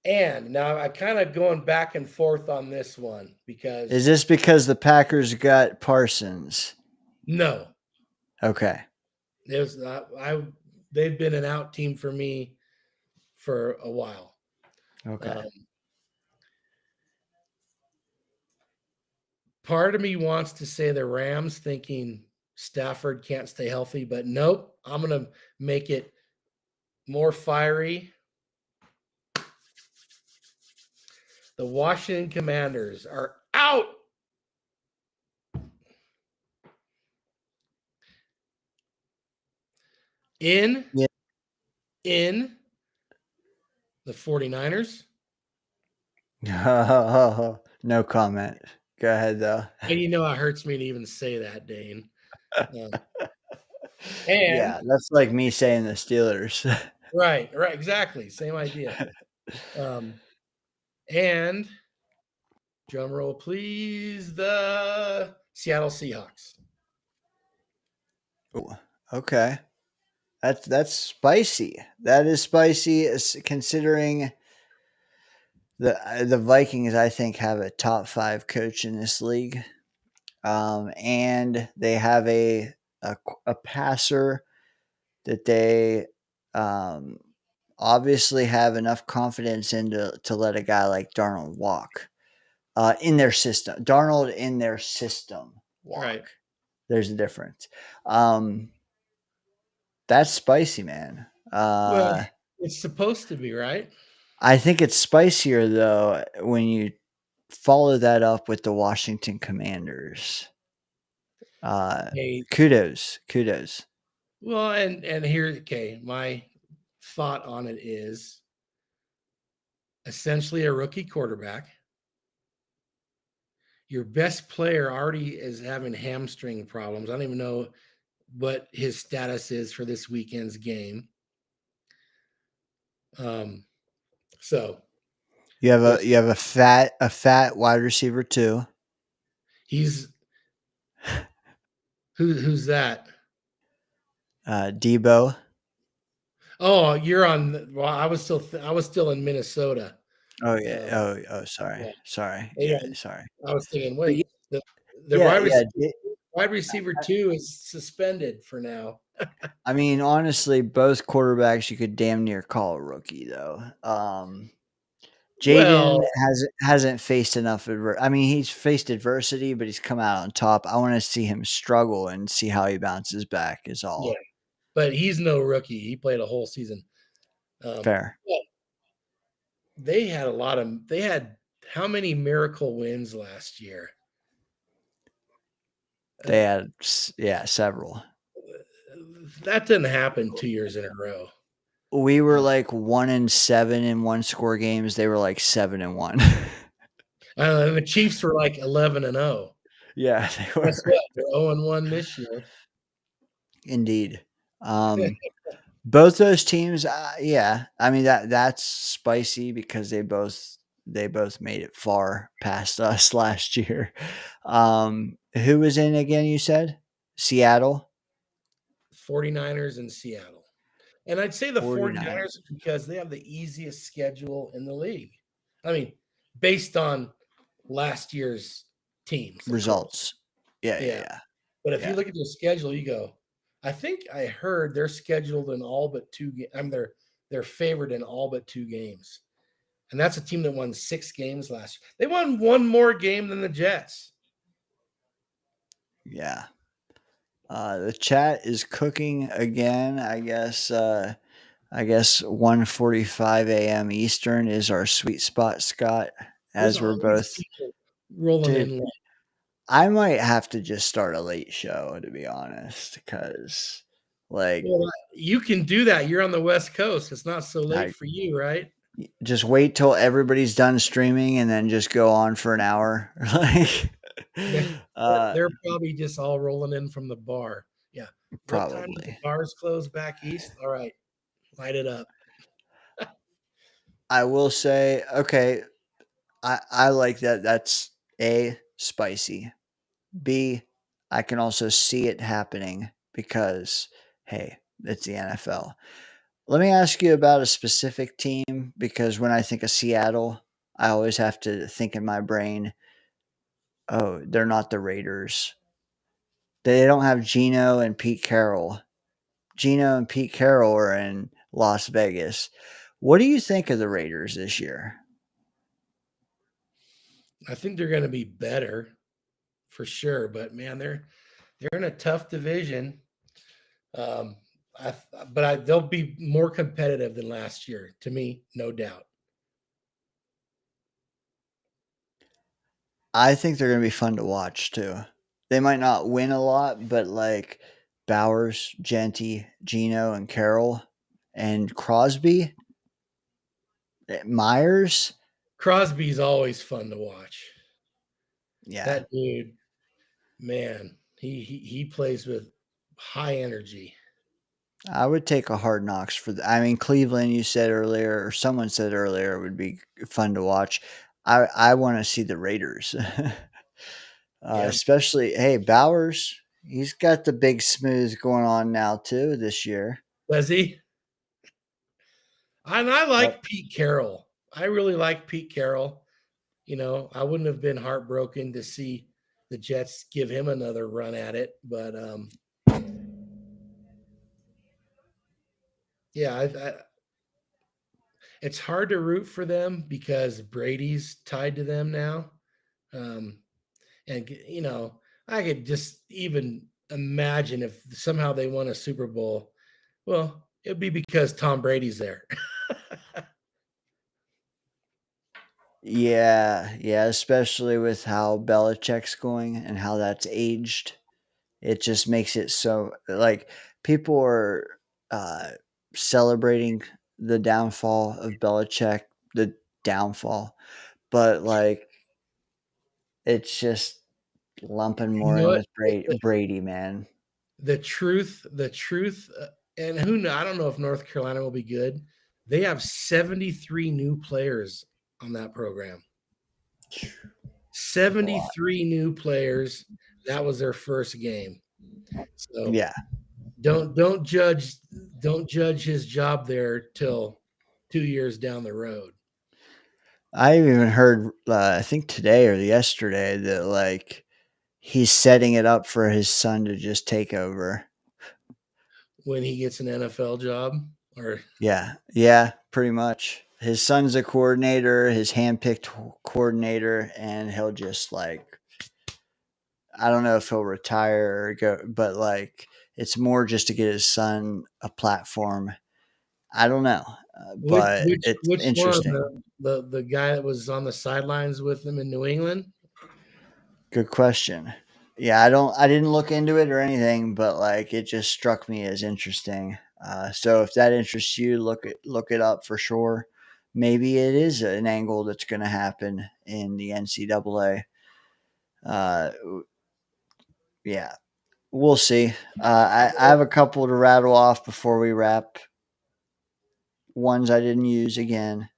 [SPEAKER 10] And now I'm kind of going back and forth on this one because
[SPEAKER 5] Is this because the Packers got Parsons?
[SPEAKER 10] No.
[SPEAKER 5] Okay.
[SPEAKER 10] There's they've been an out team for me for a while.
[SPEAKER 5] Okay.
[SPEAKER 10] Part of me wants to say the Rams, thinking Stafford can't stay healthy, but nope, I'm going to make it more fiery. The Washington Commanders are out. In the 49ers.
[SPEAKER 5] No comment. Go ahead, though.
[SPEAKER 10] And it hurts me to even say that, Dane.
[SPEAKER 5] Yeah, that's like me saying the Steelers.
[SPEAKER 10] Right, exactly. Same idea. And drum roll, please, the Seattle Seahawks.
[SPEAKER 5] Ooh, okay. That's spicy. That is spicy, considering the Vikings, I think, have a top 5 coach in this league, and they have a passer that they obviously have enough confidence in to let a guy like Darnold walk in their system. Darnold in their system walk.
[SPEAKER 10] Right.
[SPEAKER 5] There's a difference. That's spicy, man.
[SPEAKER 10] Well, it's supposed to be, right?
[SPEAKER 5] I think it's spicier, though, when you follow that up with the Washington Commanders. Kudos.
[SPEAKER 10] Well, and here, okay, my thought on it is essentially a rookie quarterback. Your best player already is having hamstring problems. I don't even know what his status is for this weekend's game. So
[SPEAKER 5] you have a fat wide receiver too.
[SPEAKER 10] He's who's that?
[SPEAKER 5] Debo.
[SPEAKER 10] Oh, you're on. Well, I was still in Minnesota.
[SPEAKER 5] Oh yeah. Sorry. Sorry.
[SPEAKER 10] Yeah.
[SPEAKER 5] Sorry.
[SPEAKER 10] I was thinking, wait, the wide receiver 2 is suspended for now.
[SPEAKER 5] I mean, honestly, both quarterbacks you could damn near call a rookie, though. Jaden hasn't faced enough. I mean, he's faced adversity, but he's come out on top. I want to see him struggle and see how he bounces back. Is all.
[SPEAKER 10] Yeah, but he's no rookie. He played a whole season.
[SPEAKER 5] Fair.
[SPEAKER 10] They had how many miracle wins last year?
[SPEAKER 5] They had several.
[SPEAKER 10] That didn't happen 2 years in a row.
[SPEAKER 5] We were like 1-7 in 1-score games. They were like 7-1.
[SPEAKER 10] The Chiefs were like 11-0.
[SPEAKER 5] Yeah, they were.
[SPEAKER 10] Guess what? They're 0-1 this year.
[SPEAKER 5] Indeed. Both those teams, yeah. I mean that's spicy because they both made it far past us last year. Who was in again? You said Seattle.
[SPEAKER 10] 49ers, and Seattle. And I'd say the
[SPEAKER 5] 49.
[SPEAKER 10] 49ers because they have the easiest schedule in the league. I mean, based on last year's teams, of course.
[SPEAKER 5] Results. Yeah.
[SPEAKER 10] Yeah. But if you look at their schedule, you go, I think I heard they're scheduled in all but 2 games. I mean, they're favored in all but 2 games. And that's a team that won 6 games last year. They won 1 more game than the Jets.
[SPEAKER 5] Yeah. The chat is cooking again. I guess 1:45 a.m. Eastern is our sweet spot, Scott, as we're both
[SPEAKER 10] rolling
[SPEAKER 5] Dude,
[SPEAKER 10] in late.
[SPEAKER 5] I might have to just start a late show, to be honest, because like
[SPEAKER 10] Well, you can do that. You're on the West Coast. It's not so late for you, right?
[SPEAKER 5] just wait till everybody's done streaming and then just go on for an hour. Like
[SPEAKER 10] They're probably just all rolling in from the bar. Yeah. What time do the
[SPEAKER 5] probably.
[SPEAKER 10] bars close back east? All right. Light it up.
[SPEAKER 5] I will say, okay, I like that. That's A, spicy. B, I can also see it happening because, hey, it's the NFL. Let me ask you about a specific team because when I think of Seattle, I always have to think in my brain, oh, they're not the Raiders. They don't have Geno and Pete Carroll. Geno and Pete Carroll are in Las Vegas. What do you think of the Raiders this year?
[SPEAKER 10] I think they're going to be better for sure, but man, they're in a tough division. They'll be more competitive than last year, to me, no doubt.
[SPEAKER 5] I think they're going to be fun to watch too. They might not win a lot, but like Bowers, Genty, Geno, and Carroll, and Crosby, Myers.
[SPEAKER 10] Crosby's always fun to watch.
[SPEAKER 5] Yeah,
[SPEAKER 10] that dude, man, he plays with high energy.
[SPEAKER 5] I would take a Hard Knocks for I mean, Cleveland, you said earlier, or someone said earlier, would be fun to watch. I want to see the Raiders, especially, hey, Bowers. He's got the big smooth going on now, too, this year.
[SPEAKER 10] Does he? And I like Pete Carroll. I really like Pete Carroll. You know, I wouldn't have been heartbroken to see the Jets give him another run at it, but yeah, it's hard to root for them because Brady's tied to them now. And, you know, I could just even imagine if somehow they won a Super Bowl. Well, it'd be because Tom Brady's there.
[SPEAKER 5] Yeah, especially with how Belichick's going and how that's aged. It just makes it so like people are celebrating the downfall of Belichick, the downfall, but like it's just lumping more in with Brady, man.
[SPEAKER 10] The truth, and who knows? I don't know if North Carolina will be good. They have 73 new players on that program. 73 new players. That was their first game. So
[SPEAKER 5] yeah,
[SPEAKER 10] don't judge his job there till 2 years down the road.
[SPEAKER 5] I even heard I think today or yesterday that like he's setting it up for his son to just take over
[SPEAKER 10] when he gets an NFL job. Or
[SPEAKER 5] yeah, pretty much. His son's a coordinator, his handpicked coordinator, and he'll just like I don't know if he'll retire or go, but like it's more just to get his son a platform. I don't know, but it's interesting.
[SPEAKER 10] One, the guy that was on the sidelines with him in New England?
[SPEAKER 5] Good question. Yeah, I didn't look into it or anything, but like it just struck me as interesting. So if that interests you, look it up for sure. Maybe it is an angle that's going to happen in the NCAA. Yeah, we'll see. I have a couple to rattle off before we wrap. Ones I didn't use again.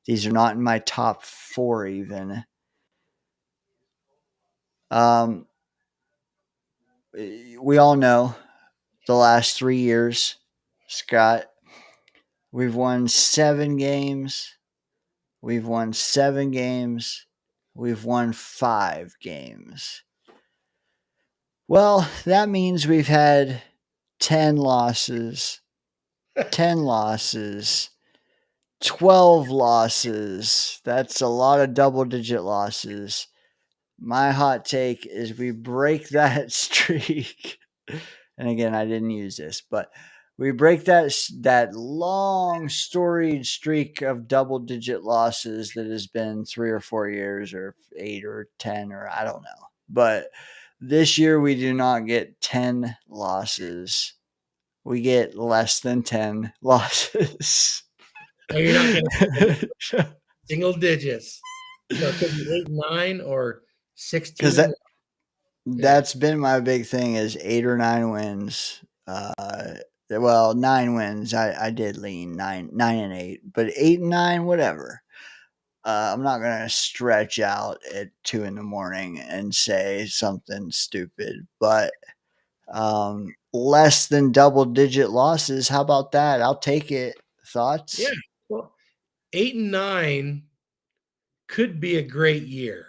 [SPEAKER 5] These are not in my top 4 even. We all know the last 3 years, Scott. We've won 7 games. We've won 7 games. We've won 5 games. Well, that means we've had 10 losses, 10 losses, 12 losses. That's a lot of double-digit losses. My hot take is we break that streak. And again, I didn't use this, but we break that long storied streak of double-digit losses that has been 3 or 4 years or 8 or 10 or I don't know. But this year we do not get 10 losses. We get less than 10 losses.
[SPEAKER 10] No, you're not going to single digits. So it could be 8-9 or 16.
[SPEAKER 5] Because that's been my big thing is 8 or 9 wins. Well, 9 wins. I did lean 9 and 8, but 8 and 9, whatever. I'm not gonna stretch out at 2 in the morning and say something stupid, but less than double-digit losses. How about that? I'll take it. Thoughts?
[SPEAKER 10] Yeah. Well, 8 and 9 could be a great year.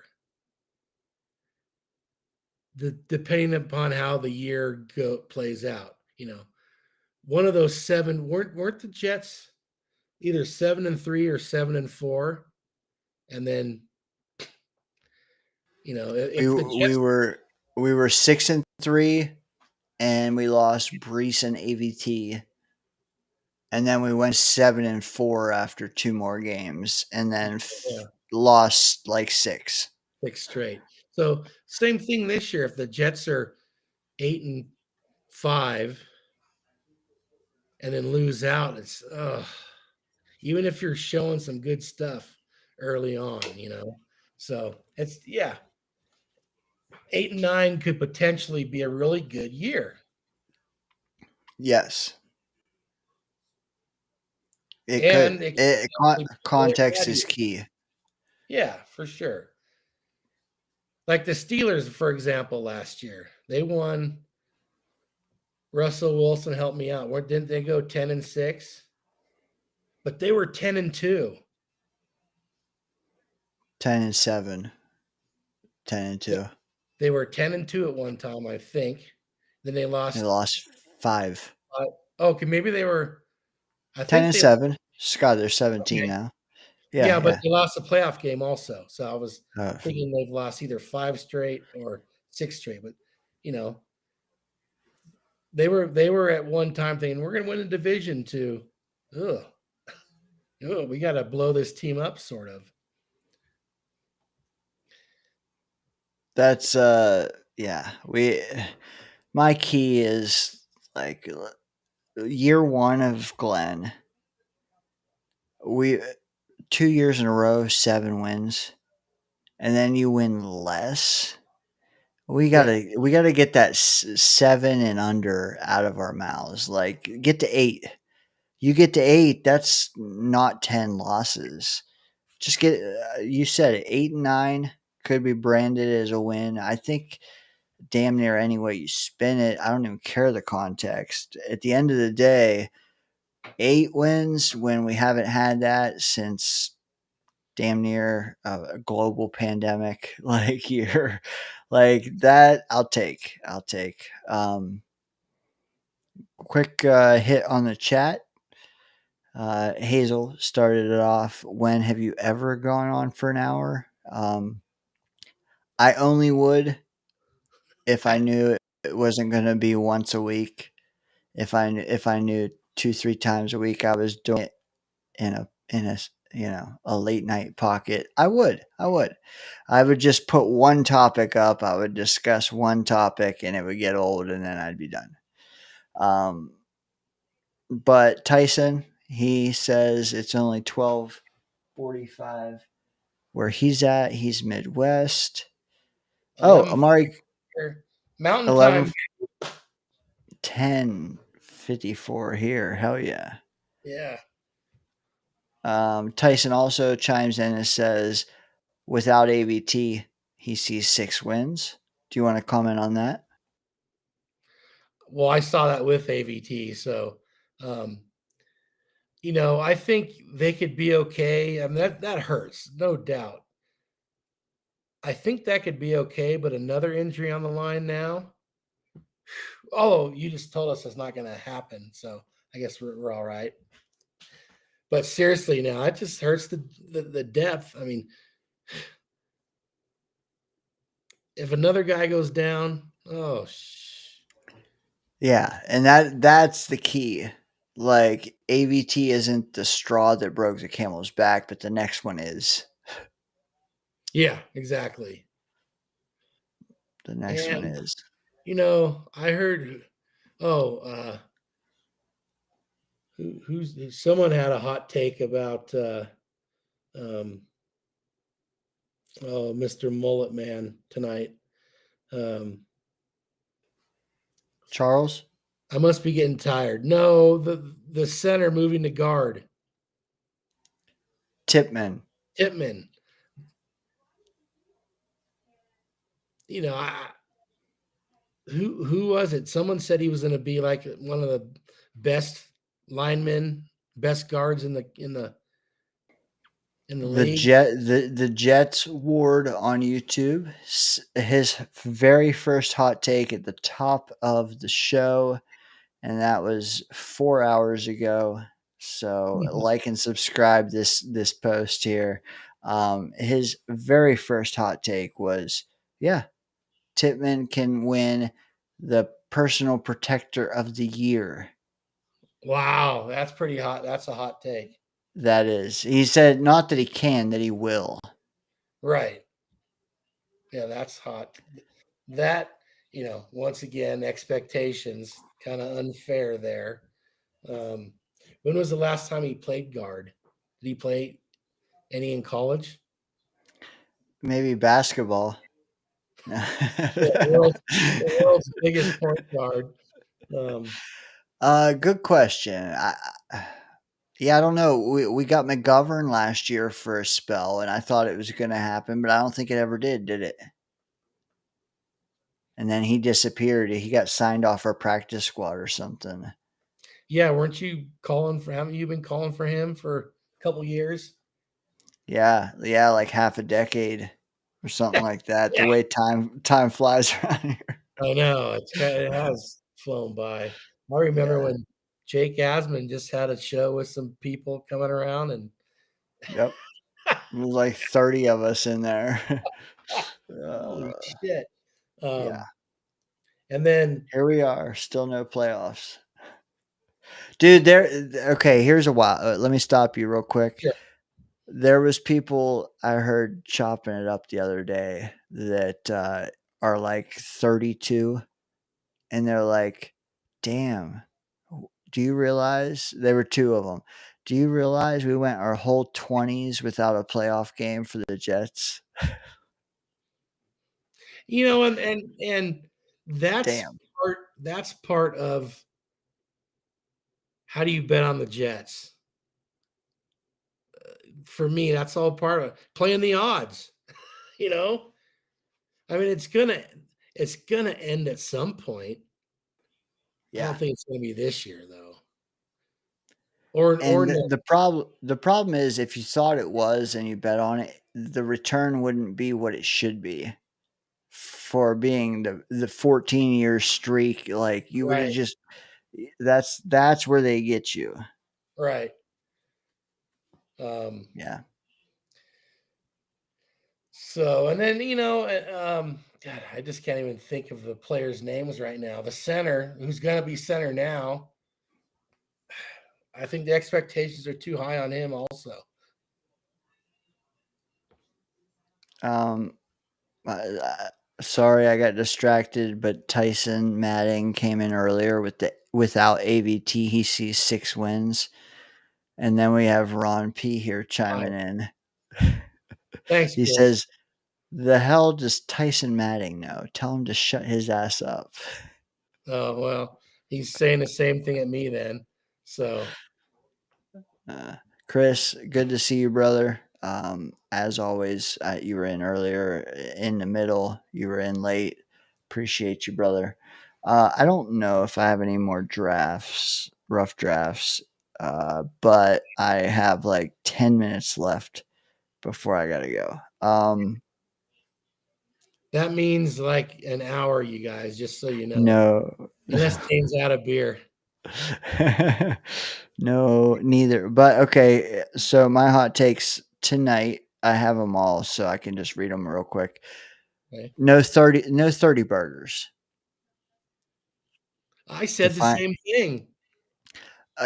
[SPEAKER 10] Depending upon how the year plays out, one of those 7 weren't the Jets either 7-3 or 7-4, and then if the Jets,
[SPEAKER 5] we were 6-3, and we lost Brees and AVT, and then we went 7-4 after 2 more games, and then lost like 6
[SPEAKER 10] straight. So same thing this year. If the Jets are 8-5 and then lose out, it's even if you're showing some good stuff early on, So it's 8 and 9 could potentially be a really good year.
[SPEAKER 5] Yes. Context is key.
[SPEAKER 10] Yeah, for sure. Like the Steelers, for example, last year, they won. Russell Wilson helped me out. Didn't they go 10-6? But they were 10-2.
[SPEAKER 5] 10-7. 10-2.
[SPEAKER 10] They were 10-2 at one time, I think. Then they lost.
[SPEAKER 5] They lost 5.
[SPEAKER 10] Okay, maybe they were
[SPEAKER 5] 10-7. Scott, they're 17 now.
[SPEAKER 10] Yeah, but they lost the playoff game also. So I was thinking they've lost either 5 straight or 6 straight. But they were at one time thinking we're going to win a division too. We got to blow this team up, sort of.
[SPEAKER 5] That's my key is like year 1 of Glenn. We 2 years in a row, 7 wins, and then you win less. We gotta get that 7 and under out of our mouths. Like get to 8. You get to 8. That's not 10 losses. Just get. You said it. 8 and 9 could be branded as a win. I think damn near any way you spin it. I don't even care the context. At the end of the day, 8 wins when we haven't had that since damn near a global pandemic like year like that. I'll take. Quick hit on the chat. Hazel started it off. When have you ever gone on for an hour? I only would if I knew it wasn't going to be once a week. If I knew 2-3 times a week I was doing it in a late night pocket, I would just put one topic up. I would discuss one topic and it would get old and then I'd be done. But Tyson, he says it's only 12:45 where he's at. He's Midwest. Amari,
[SPEAKER 10] Mountain time.
[SPEAKER 5] 10:54 here. Hell yeah.
[SPEAKER 10] Yeah.
[SPEAKER 5] Tyson also chimes in and says, without AVT, he sees 6 wins. Do you want to comment on that?
[SPEAKER 10] well, I saw that with AVT, so um, I think they could be okay. I mean, that hurts, no doubt. I think that could be okay, but another injury on the line now. Oh, you just told us it's not going to happen, so I guess we're all right. But seriously, now it just hurts the depth. I mean, if another guy goes down,
[SPEAKER 5] Yeah, and that's the key. Like AVT isn't the straw that broke the camel's back, but the next one is.
[SPEAKER 10] yeah, exactly.
[SPEAKER 5] The next one
[SPEAKER 10] And
[SPEAKER 5] is.
[SPEAKER 10] I heard, who's someone had a hot take about Mr. Mullet Man tonight.
[SPEAKER 5] Charles?
[SPEAKER 10] I must be getting tired. No, the center moving to guard.
[SPEAKER 5] Tipman.
[SPEAKER 10] Tipman. Who was it? Someone said he was going to be like one of the best linemen, best guards in the league.
[SPEAKER 5] The Jets Ward on YouTube. His very first hot take at the top of the show, and that was 4 hours ago. So like and subscribe this post here. His very first hot take was, yeah, Tipman can win the personal protector of the year.
[SPEAKER 10] Wow, that's pretty hot. That's a hot take.
[SPEAKER 5] That is. He said not that he can, that he will.
[SPEAKER 10] Right. Yeah, that's hot. That, once again, expectations kind of unfair there. When was the last time he played guard? Did he play any in college?
[SPEAKER 5] Maybe basketball.
[SPEAKER 10] The world's biggest point guard.
[SPEAKER 5] Good question. I don't know. We got McGovern last year for a spell, and I thought it was going to happen, but I don't think it ever did it? And then he disappeared. He got signed off our practice squad or something.
[SPEAKER 10] Yeah, weren't you calling for? Haven't you been calling for him for a couple years?
[SPEAKER 5] Yeah, like half a decade or something like that.
[SPEAKER 10] Yeah.
[SPEAKER 5] The way time flies around here.
[SPEAKER 10] I know it has flown by. I remember when Jake Asman just had a show with some people coming around, and
[SPEAKER 5] yep, it was like 30 of us in there.
[SPEAKER 10] Holy shit!
[SPEAKER 5] Yeah,
[SPEAKER 10] and then
[SPEAKER 5] here we are, still no playoffs, dude. Okay, here's a while. Let me stop you real quick.
[SPEAKER 10] Sure.
[SPEAKER 5] There was people I heard chopping it up the other day that are like 32, and they're like, damn, do you realize there were two of them? Do you realize we went our whole 20s without a playoff game for the Jets?
[SPEAKER 10] And that's
[SPEAKER 5] Damn.
[SPEAKER 10] that's part of how do you bet on the Jets? For me, that's all part of playing the odds. I mean, it's gonna end at some point. I don't think it's gonna be this year though.
[SPEAKER 5] And the problem is if you thought it was and you bet on it, the return wouldn't be what it should be for being the 14-year streak. Like you would have just that's where they get you.
[SPEAKER 10] Right.
[SPEAKER 5] Yeah.
[SPEAKER 10] So, and then, God, I just can't even think of the players' names right now. The center, who's going to be center now, I think the expectations are too high on him also.
[SPEAKER 5] Sorry, I got distracted, but Tyson Matting came in earlier without AVT. He sees 6 wins. And then we have Ron P here chiming in.
[SPEAKER 10] Thanks.
[SPEAKER 5] He says, the hell does Tyson Matting know? Tell him to shut his ass up.
[SPEAKER 10] Oh, well, he's saying the same thing at me then. So,
[SPEAKER 5] Chris, good to see you, brother. As always, you were in earlier, in the middle, you were in late. Appreciate you, brother. I don't know if I have any more rough drafts, but I have like 10 minutes left before I gotta go.
[SPEAKER 10] That means like an hour, you guys, just so you know.
[SPEAKER 5] No.
[SPEAKER 10] Unless Dane's out of beer.
[SPEAKER 5] No, neither. But okay, so my hot takes tonight, I have them all, so I can just read them real quick.
[SPEAKER 10] Okay.
[SPEAKER 5] No 30 burgers.
[SPEAKER 10] I said the same thing.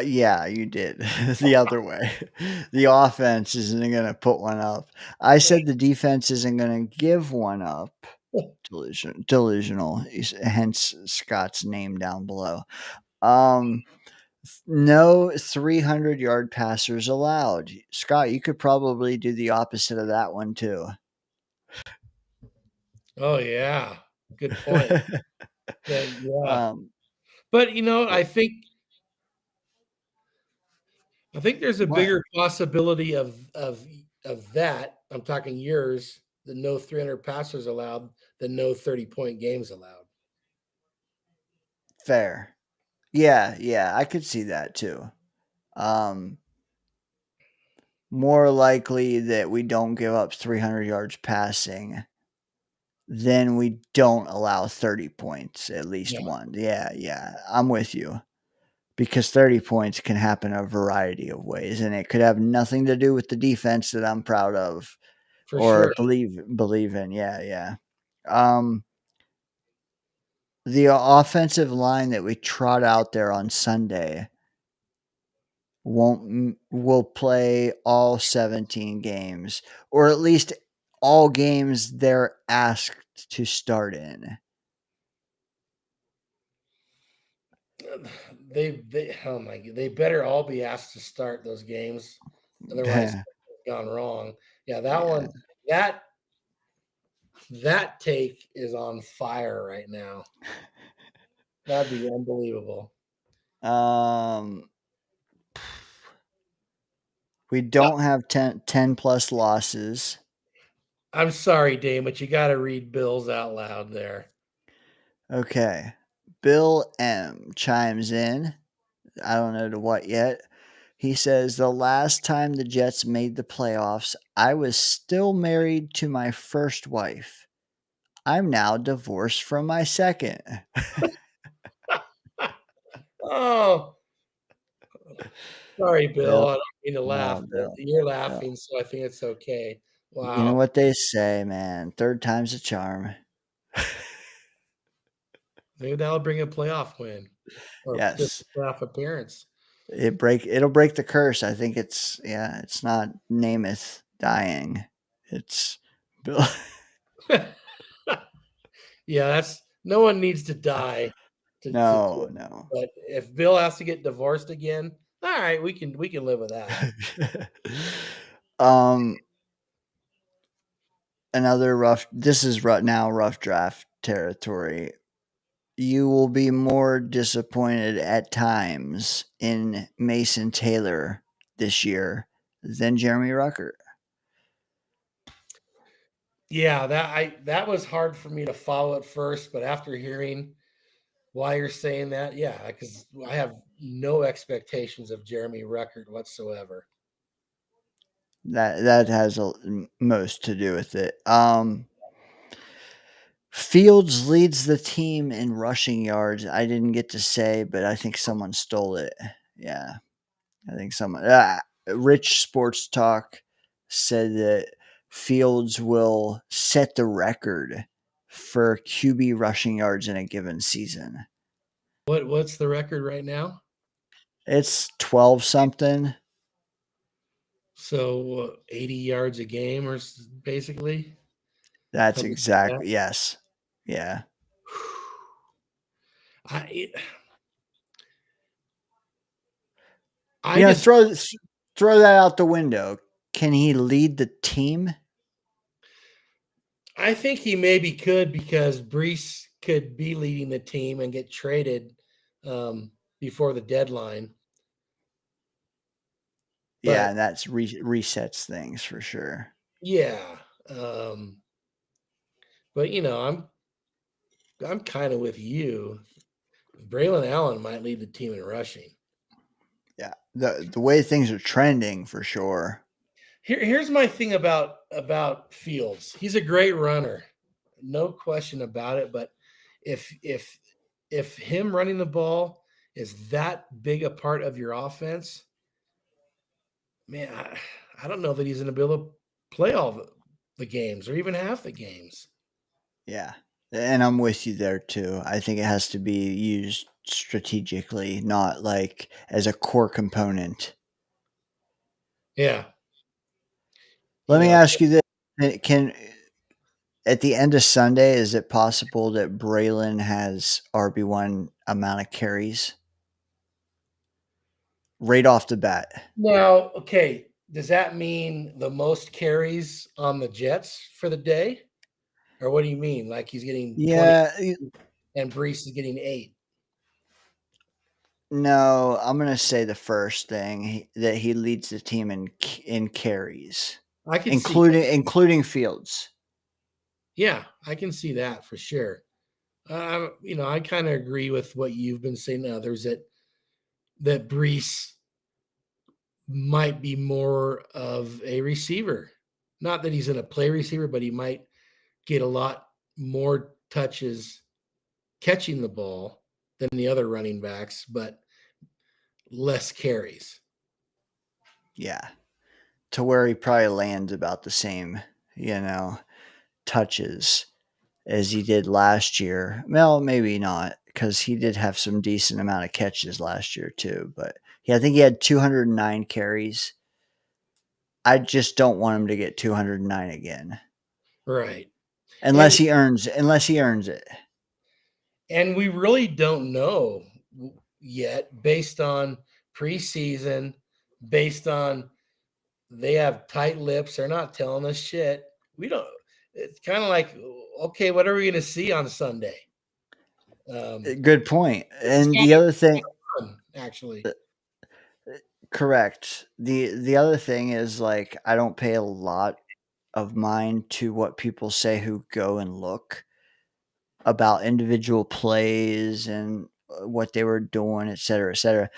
[SPEAKER 5] Yeah, you did. The other way. The offense isn't going to put one up. I said the defense isn't going to give one up. Delusional. Hence Scott's name down below. No 300-yard passers allowed. Scott, you could probably do the opposite of that one too.
[SPEAKER 10] Oh yeah, good point. Yeah. But you know, I think there's a bigger possibility of that. I'm talking yours, the no 300 passers allowed, the no 30-point games allowed.
[SPEAKER 5] Fair. Yeah, I could see that too. More likely that we don't give up 300 yards passing then we don't allow 30 points, at least one. Yeah, I'm with you. Because 30 points can happen a variety of ways, and it could have nothing to do with the defense that I'm proud of or believe in. Yeah. The offensive line that we trot out there on Sunday will play all 17 games, or at least all games they're asked to start in.
[SPEAKER 10] Oh my god, they better all be asked to start those games, otherwise it's gone wrong. Yeah, that one, that take is on fire right now. That'd be unbelievable.
[SPEAKER 5] We don't have 10 plus losses.
[SPEAKER 10] I'm sorry, Dane, but you got to read Bill's out loud there.
[SPEAKER 5] Okay. Bill M chimes in. I don't know to what yet. He says, the last time the Jets made the playoffs, I was still married to my first wife. I'm now divorced from my second.
[SPEAKER 10] Oh, sorry, Bill. I don't mean to laugh.
[SPEAKER 5] Bill.
[SPEAKER 10] You're laughing, so I think it's okay. Wow.
[SPEAKER 5] You know what they say, man. Third time's a charm.
[SPEAKER 10] Maybe that'll bring a playoff win. Or just a playoff appearance.
[SPEAKER 5] It'll break the curse. I think it's not Namath dying. It's Bill.
[SPEAKER 10] Yeah, that's no one needs to die.
[SPEAKER 5] No.
[SPEAKER 10] But if Bill has to get divorced again, all right, we can live with that.
[SPEAKER 5] Another rough. This is now rough draft territory. You will be more disappointed at times in Mason Taylor this year than Jeremy Ruckert.
[SPEAKER 10] Yeah, that was hard for me to follow at first, but after hearing why you're saying that, yeah, because I have no expectations of Jeremy Ruckert whatsoever.
[SPEAKER 5] That has most to do with it. Fields leads the team in rushing yards. I didn't get to say, but I think someone stole it. Yeah, I think someone. Rich Sports Talk said that Fields will set the record for QB rushing yards in a given season.
[SPEAKER 10] What's the record right now?
[SPEAKER 5] It's 12 something.
[SPEAKER 10] So 80 yards a game, or basically.
[SPEAKER 5] That's exactly yes. Yeah. Just throw that out the window. Can he lead the team?
[SPEAKER 10] I think he maybe could, because Brees could be leading the team and get traded before the deadline.
[SPEAKER 5] Yeah, and that's resets things for sure.
[SPEAKER 10] Yeah. But I'm kind of with you. Braylon Allen might lead the team in rushing.
[SPEAKER 5] Yeah, the way things are trending for sure.
[SPEAKER 10] Here's my thing about Fields. He's a great runner, no question about it. But if him running the ball is that big a part of your offense, man, I don't know that he's going to be able to play all the games or even half the games.
[SPEAKER 5] Yeah, and I'm with you there too. I think it has to be used strategically, not like as a core component.
[SPEAKER 10] Yeah.
[SPEAKER 5] Let me ask you this: Can at the end of Sunday, is it possible that Braylon has RB1 amount of carries right off the bat?
[SPEAKER 10] Now, okay, does that mean the most carries on the Jets for the day? Or what do you mean? Like he's getting 20
[SPEAKER 5] Yeah,
[SPEAKER 10] and Brees is getting 8?
[SPEAKER 5] no, I'm gonna say the first thing that he leads the team in carries,
[SPEAKER 10] I can see
[SPEAKER 5] including Fields.
[SPEAKER 10] Yeah, I can see that for sure. I kind of agree with what you've been saying to others that Brees might be more of a receiver. Not that he's going to play receiver, but he might get a lot more touches catching the ball than the other running backs, but less carries.
[SPEAKER 5] Yeah, to where he probably lands about the same, touches as he did last year. Well, maybe not, because he did have some decent amount of catches last year too. But yeah, I think he had 209 carries. I just don't want him to get 209 again,
[SPEAKER 10] Right.
[SPEAKER 5] unless he earns it.
[SPEAKER 10] And we really don't know yet, based on preseason, based on they have tight lips. They're not telling us shit. We don't. It's kind of like, okay, what are we going to see on Sunday?
[SPEAKER 5] Good point. And the other thing,
[SPEAKER 10] actually,
[SPEAKER 5] correct. The other thing is, like, I don't pay a lot of mind to what people say who go and look about individual plays and what they were doing, et cetera, et cetera.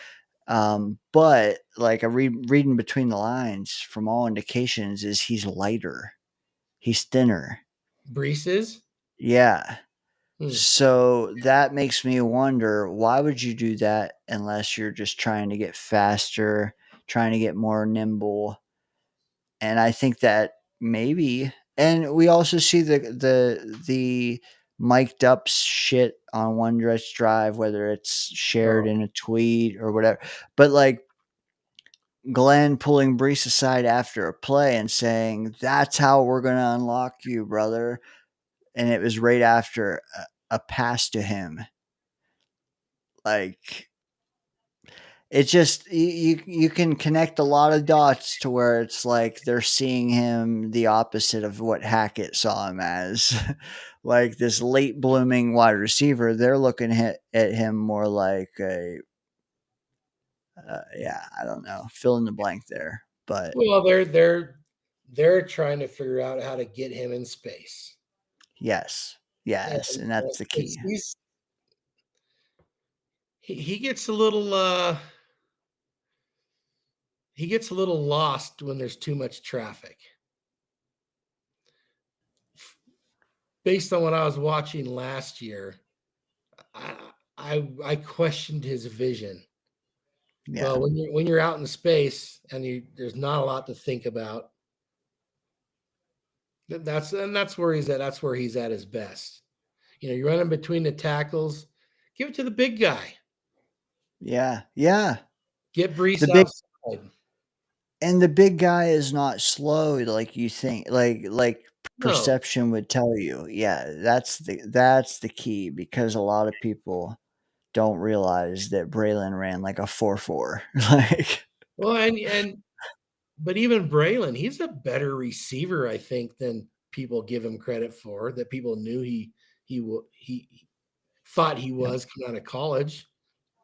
[SPEAKER 5] But like reading between the lines, from all indications, is he's lighter, he's thinner.
[SPEAKER 10] Brees is?
[SPEAKER 5] Yeah. So that makes me wonder, why would you do that unless you're just trying to get faster, trying to get more nimble? And I think that maybe, and we also see the mic'd up shit on One Dress Drive, whether it's shared in a tweet or whatever. But like Glenn pulling Brees aside after a play and saying, "That's how we're going to unlock you, brother." And it was right after a pass to him. Like, it's just, you can connect a lot of dots to where it's like they're seeing him the opposite of what Hackett saw him as. Like this late blooming wide receiver, they're looking at him more like a I don't know, fill in the blank there. But
[SPEAKER 10] well, they're trying to figure out how to get him in space.
[SPEAKER 5] Yes, and that's the key.
[SPEAKER 10] He gets a little lost when there's too much traffic. Based on what I was watching last year, I questioned his vision. Yeah. Well, when you're out in space and there's not a lot to think about, that's where he's at. That's where he's at his best. You're running between the tackles. Give it to the big guy.
[SPEAKER 5] Yeah.
[SPEAKER 10] Get Brees outside.
[SPEAKER 5] And the big guy is not slow like you think. Like perception would tell you. Yeah, that's the key, because a lot of people don't realize that Braylon ran like a 4.4. Like,
[SPEAKER 10] well, but even Braylon, he's a better receiver, I think, than people give him credit for. That people knew he thought he was coming out of college.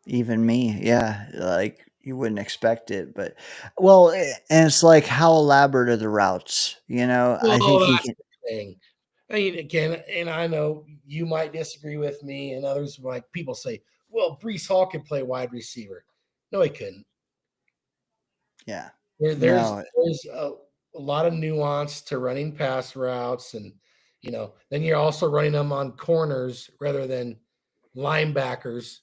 [SPEAKER 5] Even me, yeah. Like, you wouldn't expect it, but and it's like, how elaborate are the routes? I think he can.
[SPEAKER 10] The thing. I mean, again, and I know you might disagree with me, and others, like people say, well, Brees Hall could play wide receiver. No, he couldn't.
[SPEAKER 5] Yeah.
[SPEAKER 10] There's
[SPEAKER 5] No.
[SPEAKER 10] a lot of nuance to running pass routes, and then you're also running them on corners rather than linebackers.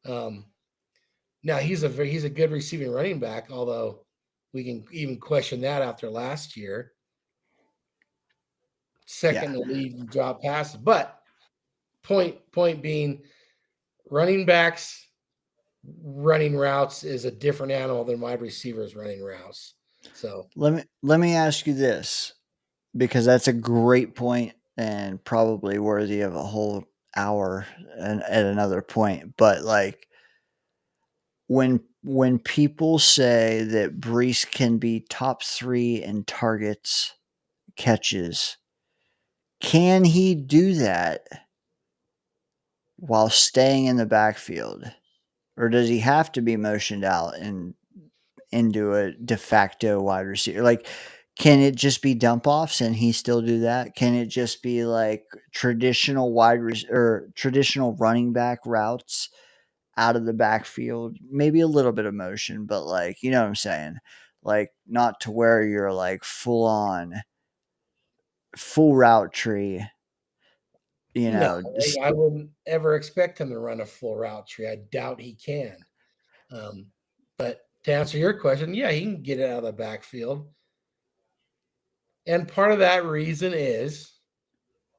[SPEAKER 10] Now he's a good receiving running back, although we can even question that after last year. Second to lead in drop passes, but point being, running backs running routes is a different animal than wide receivers running routes. So
[SPEAKER 5] let me ask you this, because that's a great point and probably worthy of a whole hour at another point. But like when people say that Brees can be top 3 in targets, catches, can he do that while staying in the backfield? Or does he have to be motioned out and into a de facto wide receiver? Like, can it just be dump offs and he still do that? Can it just be like traditional or traditional running back routes out of the backfield? Maybe a little bit of motion, but like, you know what I'm saying? Like, not to where you're like full route tree,
[SPEAKER 10] no,
[SPEAKER 5] just
[SPEAKER 10] I wouldn't ever expect him to run a full route tree. I doubt he can. But to answer your question, yeah, he can get it out of the backfield. And part of that reason is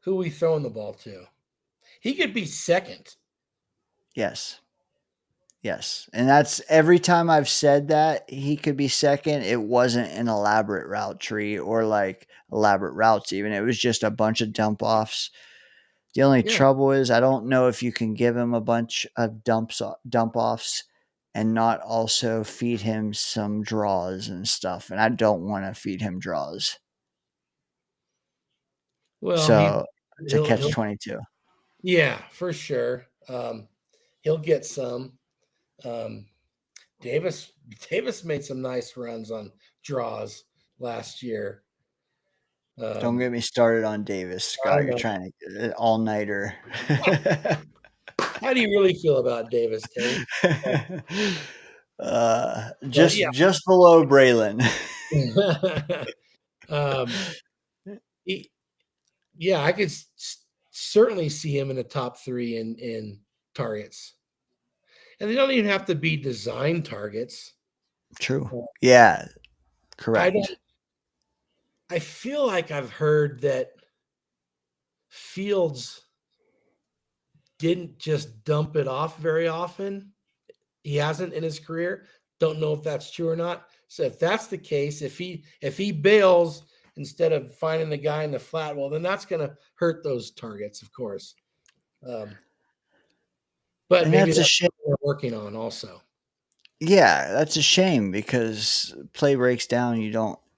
[SPEAKER 10] who we throwing the ball to. He could be second.
[SPEAKER 5] Yes. Yes. And that's every time I've said that he could be second, it wasn't an elaborate route tree or like elaborate routes even. It was just a bunch of dump offs. The only trouble is I don't know if you can give him a bunch of dump offs and not also feed him some draws and stuff. And I don't want to feed him draws.
[SPEAKER 10] Well,
[SPEAKER 5] so it's a
[SPEAKER 10] he'll
[SPEAKER 5] catch 22.
[SPEAKER 10] Yeah, for sure. He'll get some. Davis made some nice runs on draws last year.
[SPEAKER 5] Don't get me started on Davis, Scott. You're trying to all nighter.
[SPEAKER 10] How do you really feel about Davis, Tate?
[SPEAKER 5] Just below Braylon.
[SPEAKER 10] I could certainly see him in the top 3 in targets, and they don't even have to be design targets.
[SPEAKER 5] True. Yeah. Correct.
[SPEAKER 10] I feel like I've heard that Fields didn't just dump it off very often. He hasn't in his career. Don't know if that's true or not. So if that's the case, if he bails instead of finding the guy in the flat, well, then that's going to hurt those targets, of course. But
[SPEAKER 5] and
[SPEAKER 10] maybe
[SPEAKER 5] that's a shame.
[SPEAKER 10] What we're working on also.
[SPEAKER 5] Yeah, that's a shame because play breaks down.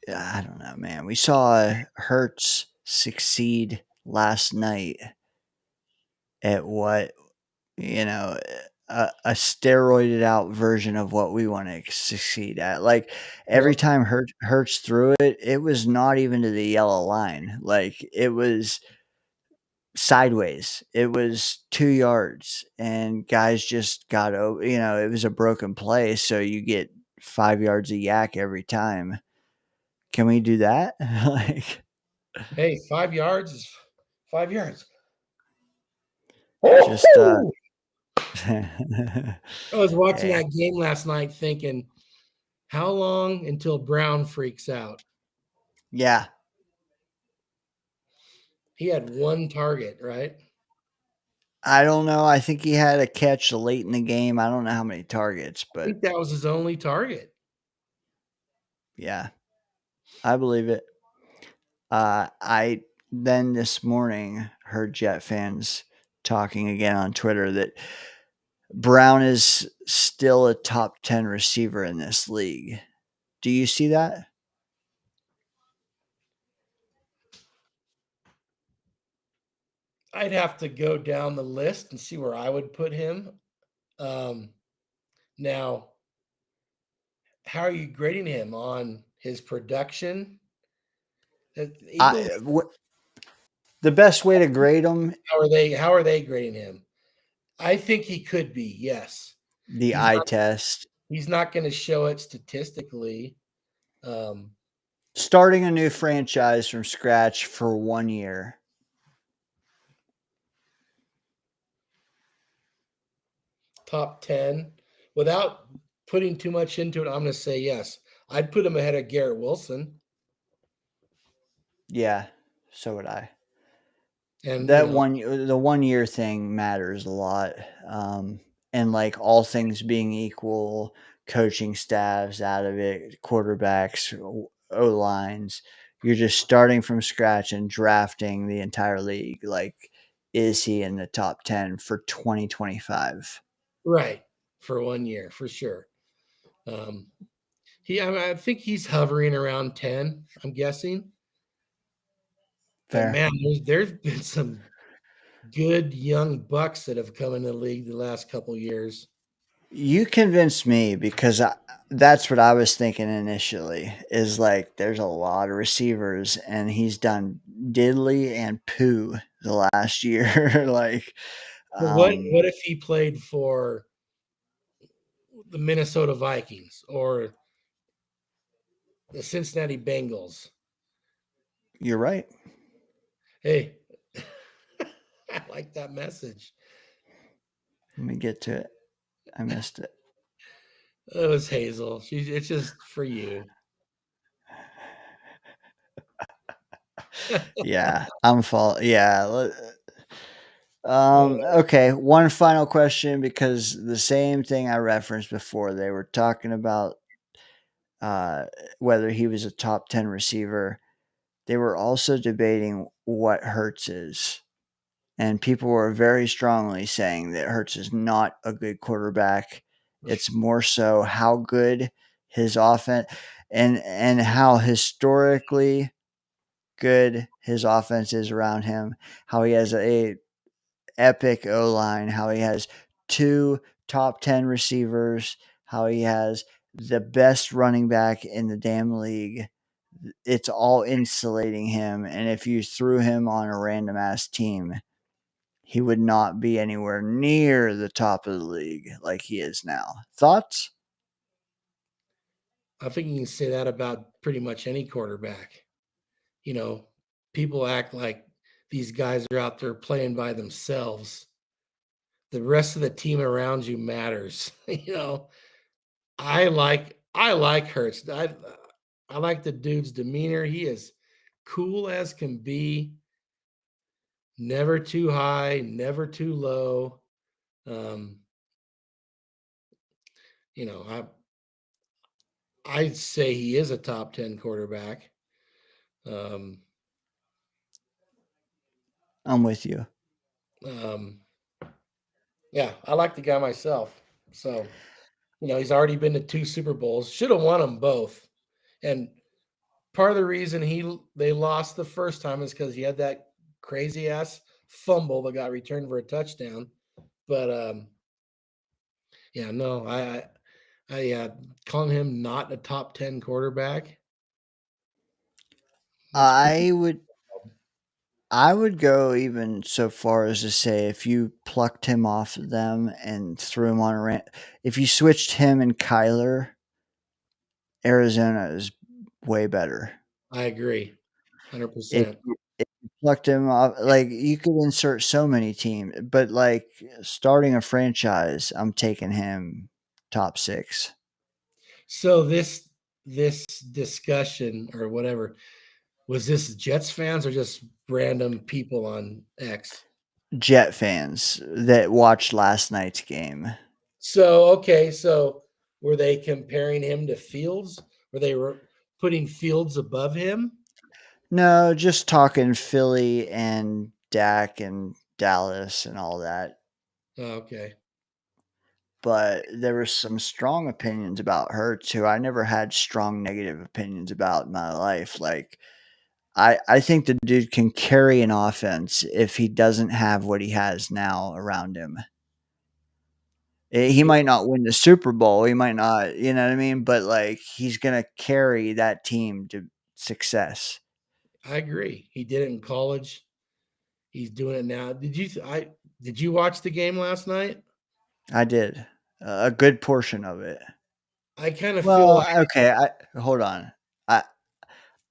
[SPEAKER 5] I don't know, man. We saw Hurts succeed last night at what, a steroided out version of what we want to succeed at. Like every time Hurts threw it, it was not even to the yellow line. Like it was sideways. It was 2 yards and guys just got over, it was a broken play. So you get 5 yards of yak every time. Can we do that? Like,
[SPEAKER 10] hey, 5 yards is 5 yards.
[SPEAKER 5] Just
[SPEAKER 10] I was watching that game last night thinking, how long until Brown freaks out?
[SPEAKER 5] Yeah.
[SPEAKER 10] He had 1 target, right?
[SPEAKER 5] I don't know. I think he had a catch late in the game. I don't know how many targets, but
[SPEAKER 10] I think that was his only target.
[SPEAKER 5] Yeah, I believe it. I then this morning heard Jet fans talking again on Twitter that Brown is still a top 10 receiver in this league. Do you see that?
[SPEAKER 10] I'd have to go down the list and see where I would put him. Now, how are you grading him on his production?
[SPEAKER 5] The best way to grade him.
[SPEAKER 10] How are they grading him? I think he could be. Yes,
[SPEAKER 5] The
[SPEAKER 10] he's
[SPEAKER 5] eye
[SPEAKER 10] not.
[SPEAKER 5] test.
[SPEAKER 10] He's not going to show it statistically. Um,
[SPEAKER 5] Starting a new franchise from scratch for 1 year.
[SPEAKER 10] top 10 without putting too much into it. I'm going to say yes. I'd put him ahead of Garrett Wilson.
[SPEAKER 5] Yeah, so would I.
[SPEAKER 10] And
[SPEAKER 5] That the 1 year thing matters a lot. And like all things being equal, coaching staffs out of it, quarterbacks, O lines, you're just starting from scratch and drafting the entire league. Like, is he in the top 10 for 2025?
[SPEAKER 10] right, for 1 year for sure. I think he's hovering around 10. I'm guessing. But
[SPEAKER 5] Fair.
[SPEAKER 10] man, there's been some good young bucks that have come in the league the last couple years.
[SPEAKER 5] You convinced me because that's what I was thinking initially. Is like there's a lot of receivers, and he's done diddly and poo the last year. Like,
[SPEAKER 10] But what if he played for the Minnesota Vikings or the Cincinnati Bengals?
[SPEAKER 5] you're right.
[SPEAKER 10] Hey, I like that message.
[SPEAKER 5] Let me get to it. I missed it.
[SPEAKER 10] It was Hazel. It's just for you.
[SPEAKER 5] Yeah, I'm fault. Yeah. Okay. One final question because the same thing I referenced before, they were talking about uh, whether he was a top 10 receiver. They were also debating what Hurts is. And people were very strongly saying that Hurts is not a good quarterback. It's more so how good his offense and how historically good his offense is around him, how he has a epic O line, how he has two top 10 receivers, how he has the best running back in the damn league. It's all insulating him. And if you threw him on a random ass team, he would not be anywhere near the top of the league like he is now. Thoughts?
[SPEAKER 10] I think you can say that about pretty much any quarterback. You know, people act like these guys are out there playing by themselves. The rest of the team around you matters. I like Hurts. I like the dude's demeanor. He is cool as can be. Never too high, never too low. Um, I'd say he is a top 10 quarterback. Um,
[SPEAKER 5] I'm with you.
[SPEAKER 10] um, yeah, I like the guy myself. So, he's already been to 2 Super Bowls. Should have won them both. And part of the reason they lost the first time is because he had that crazy ass fumble that got returned for a touchdown. But yeah, no, I calling him not a top 10 quarterback.
[SPEAKER 5] I would go even so far as to say if you plucked him off of them and threw him on a rant, if you switched him and Kyler, Arizona is way better.
[SPEAKER 10] I agree,
[SPEAKER 5] If
[SPEAKER 10] 100%.
[SPEAKER 5] if you plucked him off, like you could insert so many teams, but like starting a franchise, I'm taking him top 6.
[SPEAKER 10] So this discussion or whatever, was this Jets fans or just random people on X?
[SPEAKER 5] Jet fans that watched last night's game.
[SPEAKER 10] So okay, so were they comparing him to Fields? Were they putting Fields above him?
[SPEAKER 5] No, just talking Philly and Dak and Dallas and all that.
[SPEAKER 10] Okay.
[SPEAKER 5] But there were some strong opinions about Hurts who I never had strong negative opinions about in my life. Like I think the dude can carry an offense if he doesn't have what he has now around him. He might not win the Super Bowl. He might not, you know what I mean? But like he's gonna carry that team to success.
[SPEAKER 10] I agree. He did it in college. He's doing it now. Did you? Did you watch the game last night?
[SPEAKER 5] I did a good portion of it.
[SPEAKER 10] I kind of feel
[SPEAKER 5] Well,
[SPEAKER 10] like
[SPEAKER 5] okay. Hold on. I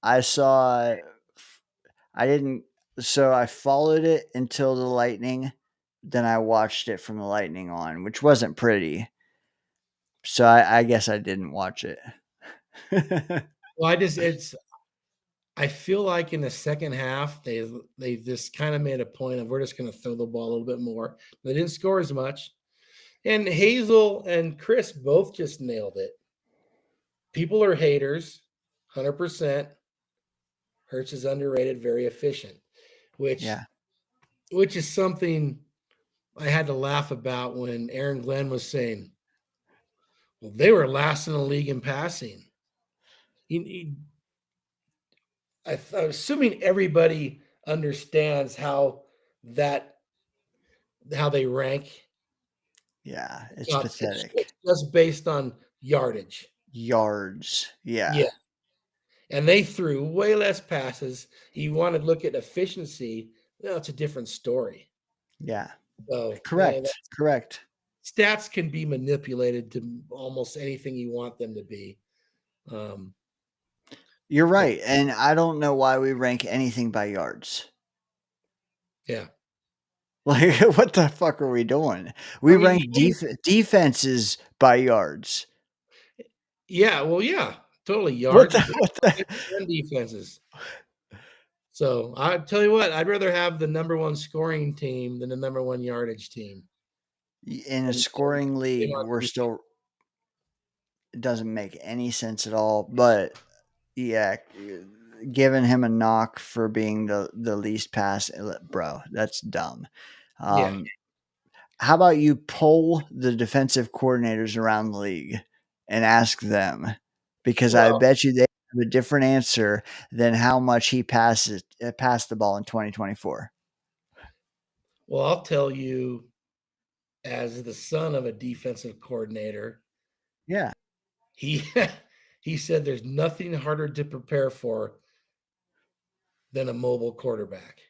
[SPEAKER 5] I saw. I didn't. So I followed it until the Lightning. Then I watched it from the Lightning on, which wasn't pretty. So I guess I didn't watch it.
[SPEAKER 10] well, I feel like in the second half they just kind of made a point of we're just going to throw the ball a little bit more. They didn't score as much, and Hazel and Chris both just nailed it. People are haters, 100%. Hurts is underrated, very efficient, which
[SPEAKER 5] Yeah.
[SPEAKER 10] which is something I had to laugh about when Aaron Glenn was saying, "Well, they were last in the league in passing." I'm assuming everybody understands how they rank.
[SPEAKER 5] Yeah. It's
[SPEAKER 10] It's
[SPEAKER 5] pathetic.
[SPEAKER 10] just based on yardage.
[SPEAKER 5] Yards. Yeah.
[SPEAKER 10] Yeah. And they threw way less passes. You want to look at efficiency, well, it's a different story.
[SPEAKER 5] Yeah.
[SPEAKER 10] So
[SPEAKER 5] Correct. Correct.
[SPEAKER 10] stats can be manipulated to almost anything you want them to be.
[SPEAKER 5] You're right. And I don't know why we rank anything by yards.
[SPEAKER 10] Yeah.
[SPEAKER 5] Like, what the fuck are we doing? We rank defenses by yards.
[SPEAKER 10] Yeah, well, yeah, totally.
[SPEAKER 5] What
[SPEAKER 10] Yards and defenses. So I tell you what, I'd rather have the number one scoring team than the number one yardage team.
[SPEAKER 5] In a scoring league, we're still. It doesn't make any sense at all. But yeah, giving him a knock for being the least pass, bro, that's dumb.
[SPEAKER 10] Yeah.
[SPEAKER 5] How about you poll the defensive coordinators around the league and ask them? Because I bet you they have a different answer than how much he passed the ball in 2024.
[SPEAKER 10] Well, I'll tell you, as the son of a defensive coordinator,
[SPEAKER 5] Yeah.
[SPEAKER 10] he he said there's nothing harder to prepare for than a mobile quarterback.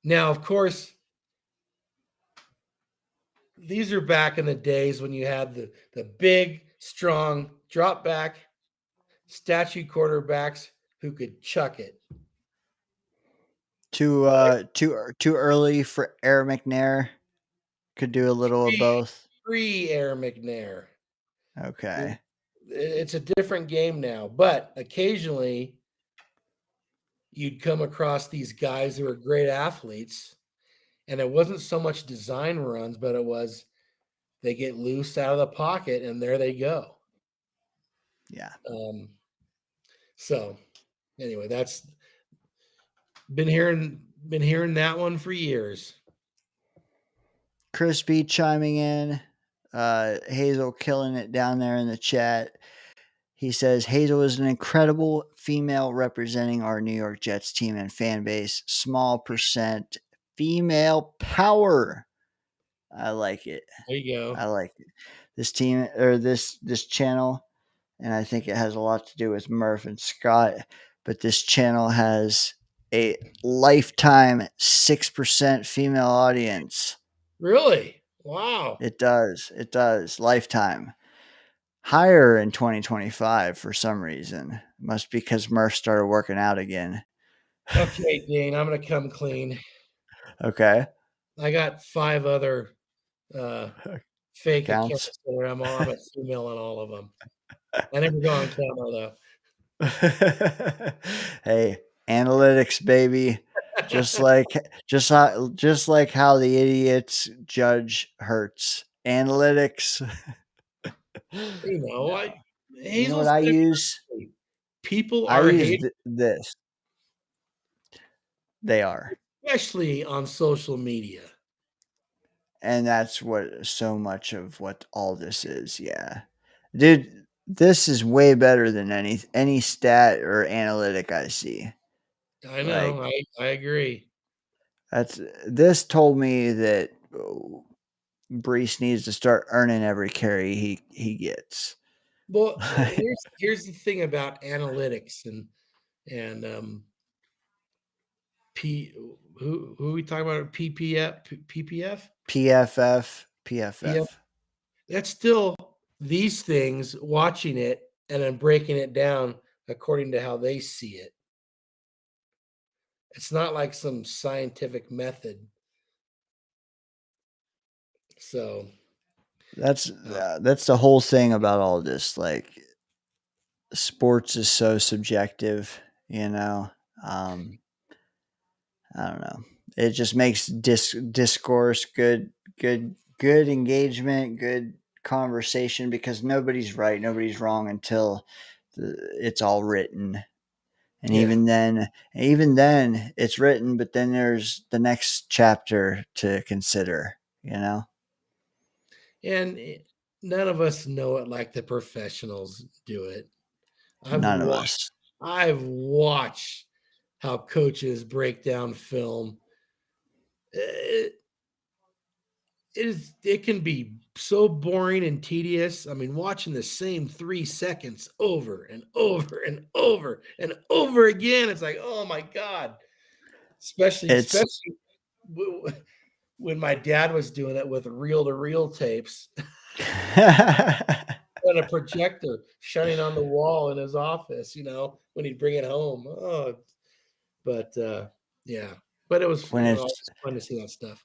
[SPEAKER 10] Now, of course, these are back in the days when you had the big, strong drop back statue quarterbacks who could chuck it.
[SPEAKER 5] Too early for Air McNair. Could do a little of both.
[SPEAKER 10] Air McNair.
[SPEAKER 5] Okay.
[SPEAKER 10] It's a different game now, but occasionally you'd come across these guys who are great athletes, and it wasn't so much design runs, but it was they get loose out of the pocket and there they go.
[SPEAKER 5] Yeah.
[SPEAKER 10] So anyway, that's been hearing that one for years.
[SPEAKER 5] Crispy chiming in. Hazel killing it down there in the chat. He says Hazel is an incredible female representing our New York Jets team and fan base. Small percent female power. I like it.
[SPEAKER 10] There you go.
[SPEAKER 5] I like it. This team or this channel, and I think it has a lot to do with Murph and Scott, but this channel has a lifetime 6% female audience.
[SPEAKER 10] Really? Wow.
[SPEAKER 5] It does. It does. Lifetime. Higher in 2025 for some reason. Must be because Murph started working out again.
[SPEAKER 10] Okay, Dane, I'm going to come clean.
[SPEAKER 5] Okay.
[SPEAKER 10] I got 5 other fake
[SPEAKER 5] Counts.
[SPEAKER 10] accounts that I'm a female on all of them. I never go on camera though.
[SPEAKER 5] Hey, analytics, baby. Just like how the idiots judge Hurts. Analytics.
[SPEAKER 10] You know,
[SPEAKER 5] You know what I use?
[SPEAKER 10] People
[SPEAKER 5] I
[SPEAKER 10] are
[SPEAKER 5] use this. They are.
[SPEAKER 10] Especially on social media.
[SPEAKER 5] And that's what so much of what all this is. Yeah. Dude, this is way better than any stat or analytic I see.
[SPEAKER 10] I know. Like, I agree.
[SPEAKER 5] This told me that Brees needs to start earning every carry he gets.
[SPEAKER 10] Well, here's the thing about analytics and Who are we talking about? PPF?
[SPEAKER 5] PFF.
[SPEAKER 10] That's still these things, watching it and then breaking it down according to how they see it. It's not like some scientific method. So
[SPEAKER 5] That's the whole thing about all this. Like, sports is so subjective, you know. I don't know. It just makes discourse good engagement, good conversation, because nobody's right, nobody's wrong until it's all written. And
[SPEAKER 10] Yeah.
[SPEAKER 5] even then it's written, but then there's the next chapter to consider, you know.
[SPEAKER 10] And none of us know it like the professionals do it.
[SPEAKER 5] None of us.
[SPEAKER 10] I've watched how coaches break down film. It can be so boring and tedious. I mean, watching the same 3 seconds over and over and over and over again. It's like, oh my God. Especially when my dad was doing it with reel-to-reel tapes and a projector shining on the wall in his office, when he'd bring it home. Oh, but yeah, but it was,
[SPEAKER 5] when
[SPEAKER 10] always
[SPEAKER 5] it's
[SPEAKER 10] fun to see that stuff.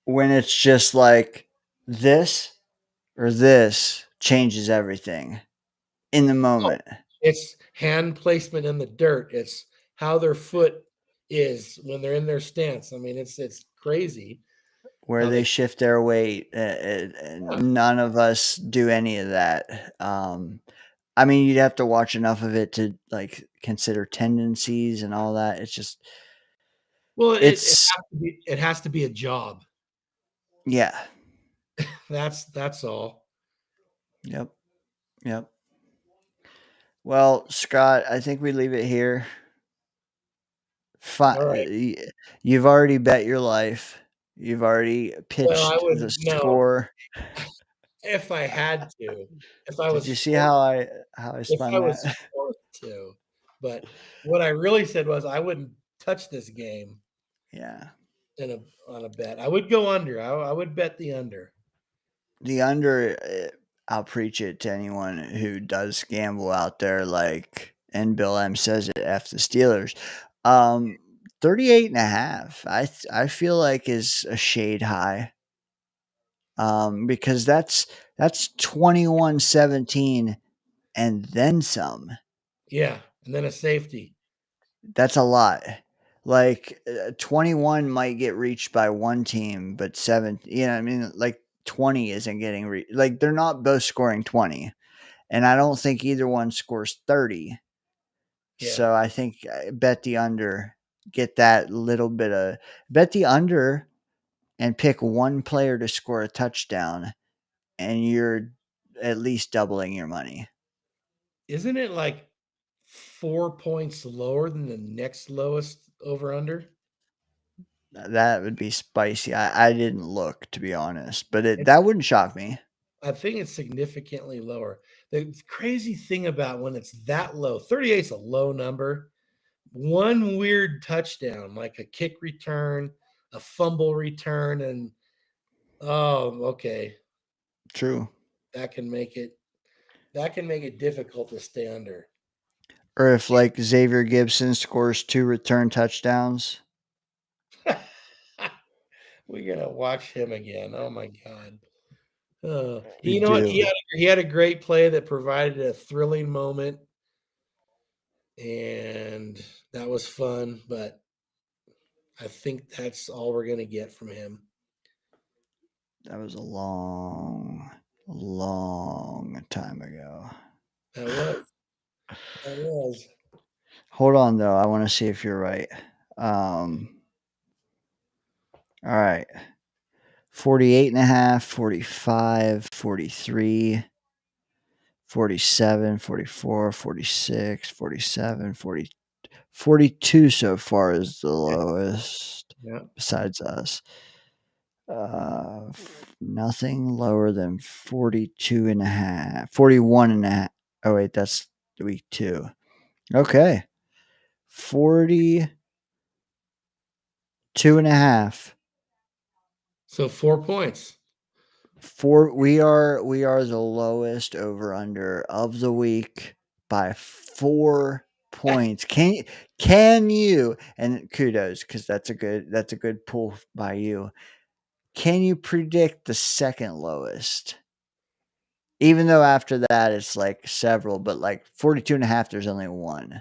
[SPEAKER 5] when it's just like this or this changes everything in the moment.
[SPEAKER 10] It's hand placement in the dirt. It's how their foot is when they're in their stance. I mean, it's crazy.
[SPEAKER 5] Where
[SPEAKER 10] how
[SPEAKER 5] they shift their weight. None of us do any of that. I mean, you'd have to watch enough of it to like consider tendencies and all that. It's just,
[SPEAKER 10] Well,
[SPEAKER 5] it's
[SPEAKER 10] it has to be a job.
[SPEAKER 5] yeah.
[SPEAKER 10] That's all.
[SPEAKER 5] Yep. Well, Scott, I think we leave it here.
[SPEAKER 10] All right.
[SPEAKER 5] You've already bet your life. You've already
[SPEAKER 10] Well, I
[SPEAKER 5] pitched the
[SPEAKER 10] wouldn't know
[SPEAKER 5] score.
[SPEAKER 10] if I had to. If I
[SPEAKER 5] Did
[SPEAKER 10] was
[SPEAKER 5] you see
[SPEAKER 10] forced,
[SPEAKER 5] how I
[SPEAKER 10] if
[SPEAKER 5] spun
[SPEAKER 10] I
[SPEAKER 5] that?
[SPEAKER 10] was forced to. But what I really said was I wouldn't touch this game
[SPEAKER 5] Yeah.
[SPEAKER 10] on a bet. I would go under. I would bet the under.
[SPEAKER 5] The under, I'll preach it to anyone who does gamble out there, like, and Bill M says it, F the Steelers. 38.5, I feel like is a shade high. Because that's 21-17 and then some.
[SPEAKER 10] Yeah, and then a safety.
[SPEAKER 5] That's a lot. Like, 21 might get reached by one team, but 7, I mean, like 20 isn't getting like, they're not both scoring 20, and I don't think either one scores 30.
[SPEAKER 10] Yeah.
[SPEAKER 5] So I think bet the under, get that little bit of bet the under and pick one player to score a touchdown, and you're at least doubling your money.
[SPEAKER 10] Isn't it like 4 points lower than the next lowest over under?
[SPEAKER 5] That would be spicy. I didn't look, to be honest, but that wouldn't shock me.
[SPEAKER 10] I think it's significantly lower. The crazy thing about when it's that low, 38 is a low number. One weird touchdown, like a kick return, a fumble return, and okay.
[SPEAKER 5] True.
[SPEAKER 10] That can make it difficult to stay under.
[SPEAKER 5] Or if like Xavier Gibson scores 2 return touchdowns.
[SPEAKER 10] We're gonna watch him again. Oh my God.
[SPEAKER 5] We
[SPEAKER 10] you know what?
[SPEAKER 5] do.
[SPEAKER 10] He had a great play that provided a thrilling moment, and that was fun. But I think that's all we're gonna get from him.
[SPEAKER 5] That was a long time ago.
[SPEAKER 10] That was.
[SPEAKER 5] Hold on though. I want to see if you're right. All right. 48.5, 45, 43, 47, 44, 46, 47, 40, 42 so far is the lowest.
[SPEAKER 10] Yeah.
[SPEAKER 5] Besides us. Nothing lower than 42.5, 41.5. Oh wait, that's week 2. Okay. 40 2.5.
[SPEAKER 10] So 4 points.
[SPEAKER 5] We are the lowest over under of the week by 4 points. Can you, and kudos, because that's a good pull by you. Can you predict the second lowest? Even though after that it's like several, but like 42.5, there's only one.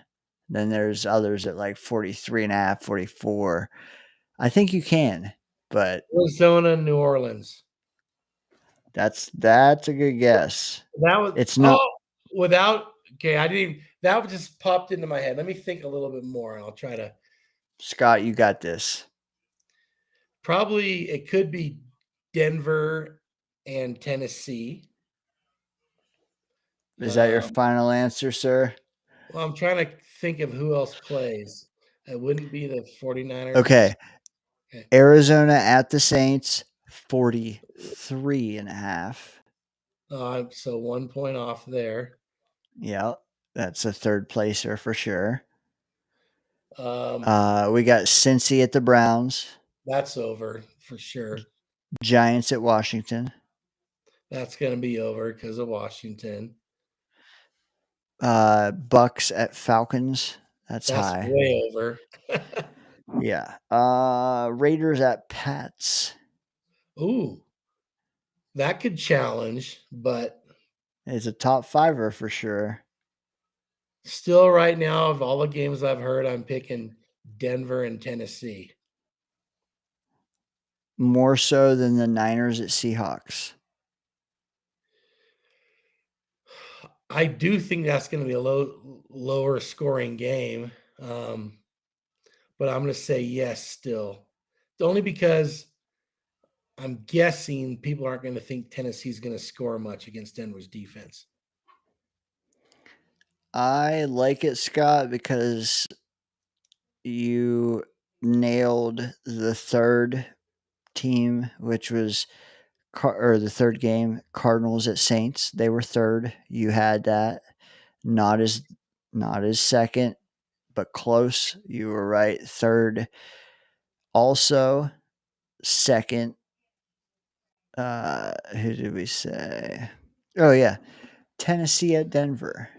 [SPEAKER 5] Then there's others at like 43.5, 44. I think you can, but
[SPEAKER 10] Arizona, New Orleans.
[SPEAKER 5] that's a good guess.
[SPEAKER 10] That was
[SPEAKER 5] It's not
[SPEAKER 10] without okay. I didn't. That just popped into my head. Let me think a little bit more, and I'll try to.
[SPEAKER 5] Scott, you got this.
[SPEAKER 10] Probably it could be Denver and Tennessee.
[SPEAKER 5] Is that your final answer, sir?
[SPEAKER 10] Well, I'm trying to think of who else plays. It wouldn't be the 49ers.
[SPEAKER 5] Okay.
[SPEAKER 10] Okay.
[SPEAKER 5] Arizona at the Saints, 43.5.
[SPEAKER 10] So 1 point off there.
[SPEAKER 5] Yeah, that's a third placer for sure. We got Cincy at the Browns.
[SPEAKER 10] That's over for sure.
[SPEAKER 5] Giants at Washington.
[SPEAKER 10] That's going to be over because of Washington.
[SPEAKER 5] Bucks at Falcons. That's high.
[SPEAKER 10] Way over.
[SPEAKER 5] Yeah. Raiders at Pats.
[SPEAKER 10] Ooh, that could challenge, but
[SPEAKER 5] it's a top fiver for sure.
[SPEAKER 10] Still, right now, of all the games I've heard, I'm picking Denver and Tennessee.
[SPEAKER 5] More so than the Niners at Seahawks.
[SPEAKER 10] I do think that's going to be a lower scoring game, but I'm going to say yes still. Only because I'm guessing people aren't going to think Tennessee's going to score much against Denver's defense.
[SPEAKER 5] I like it, Scott, because you nailed the third team, which was the third game, Cardinals at Saints. They were third. You had that. Not as second, but close. You were right. Third. Also, second. Who did we say? Oh yeah, Tennessee at Denver.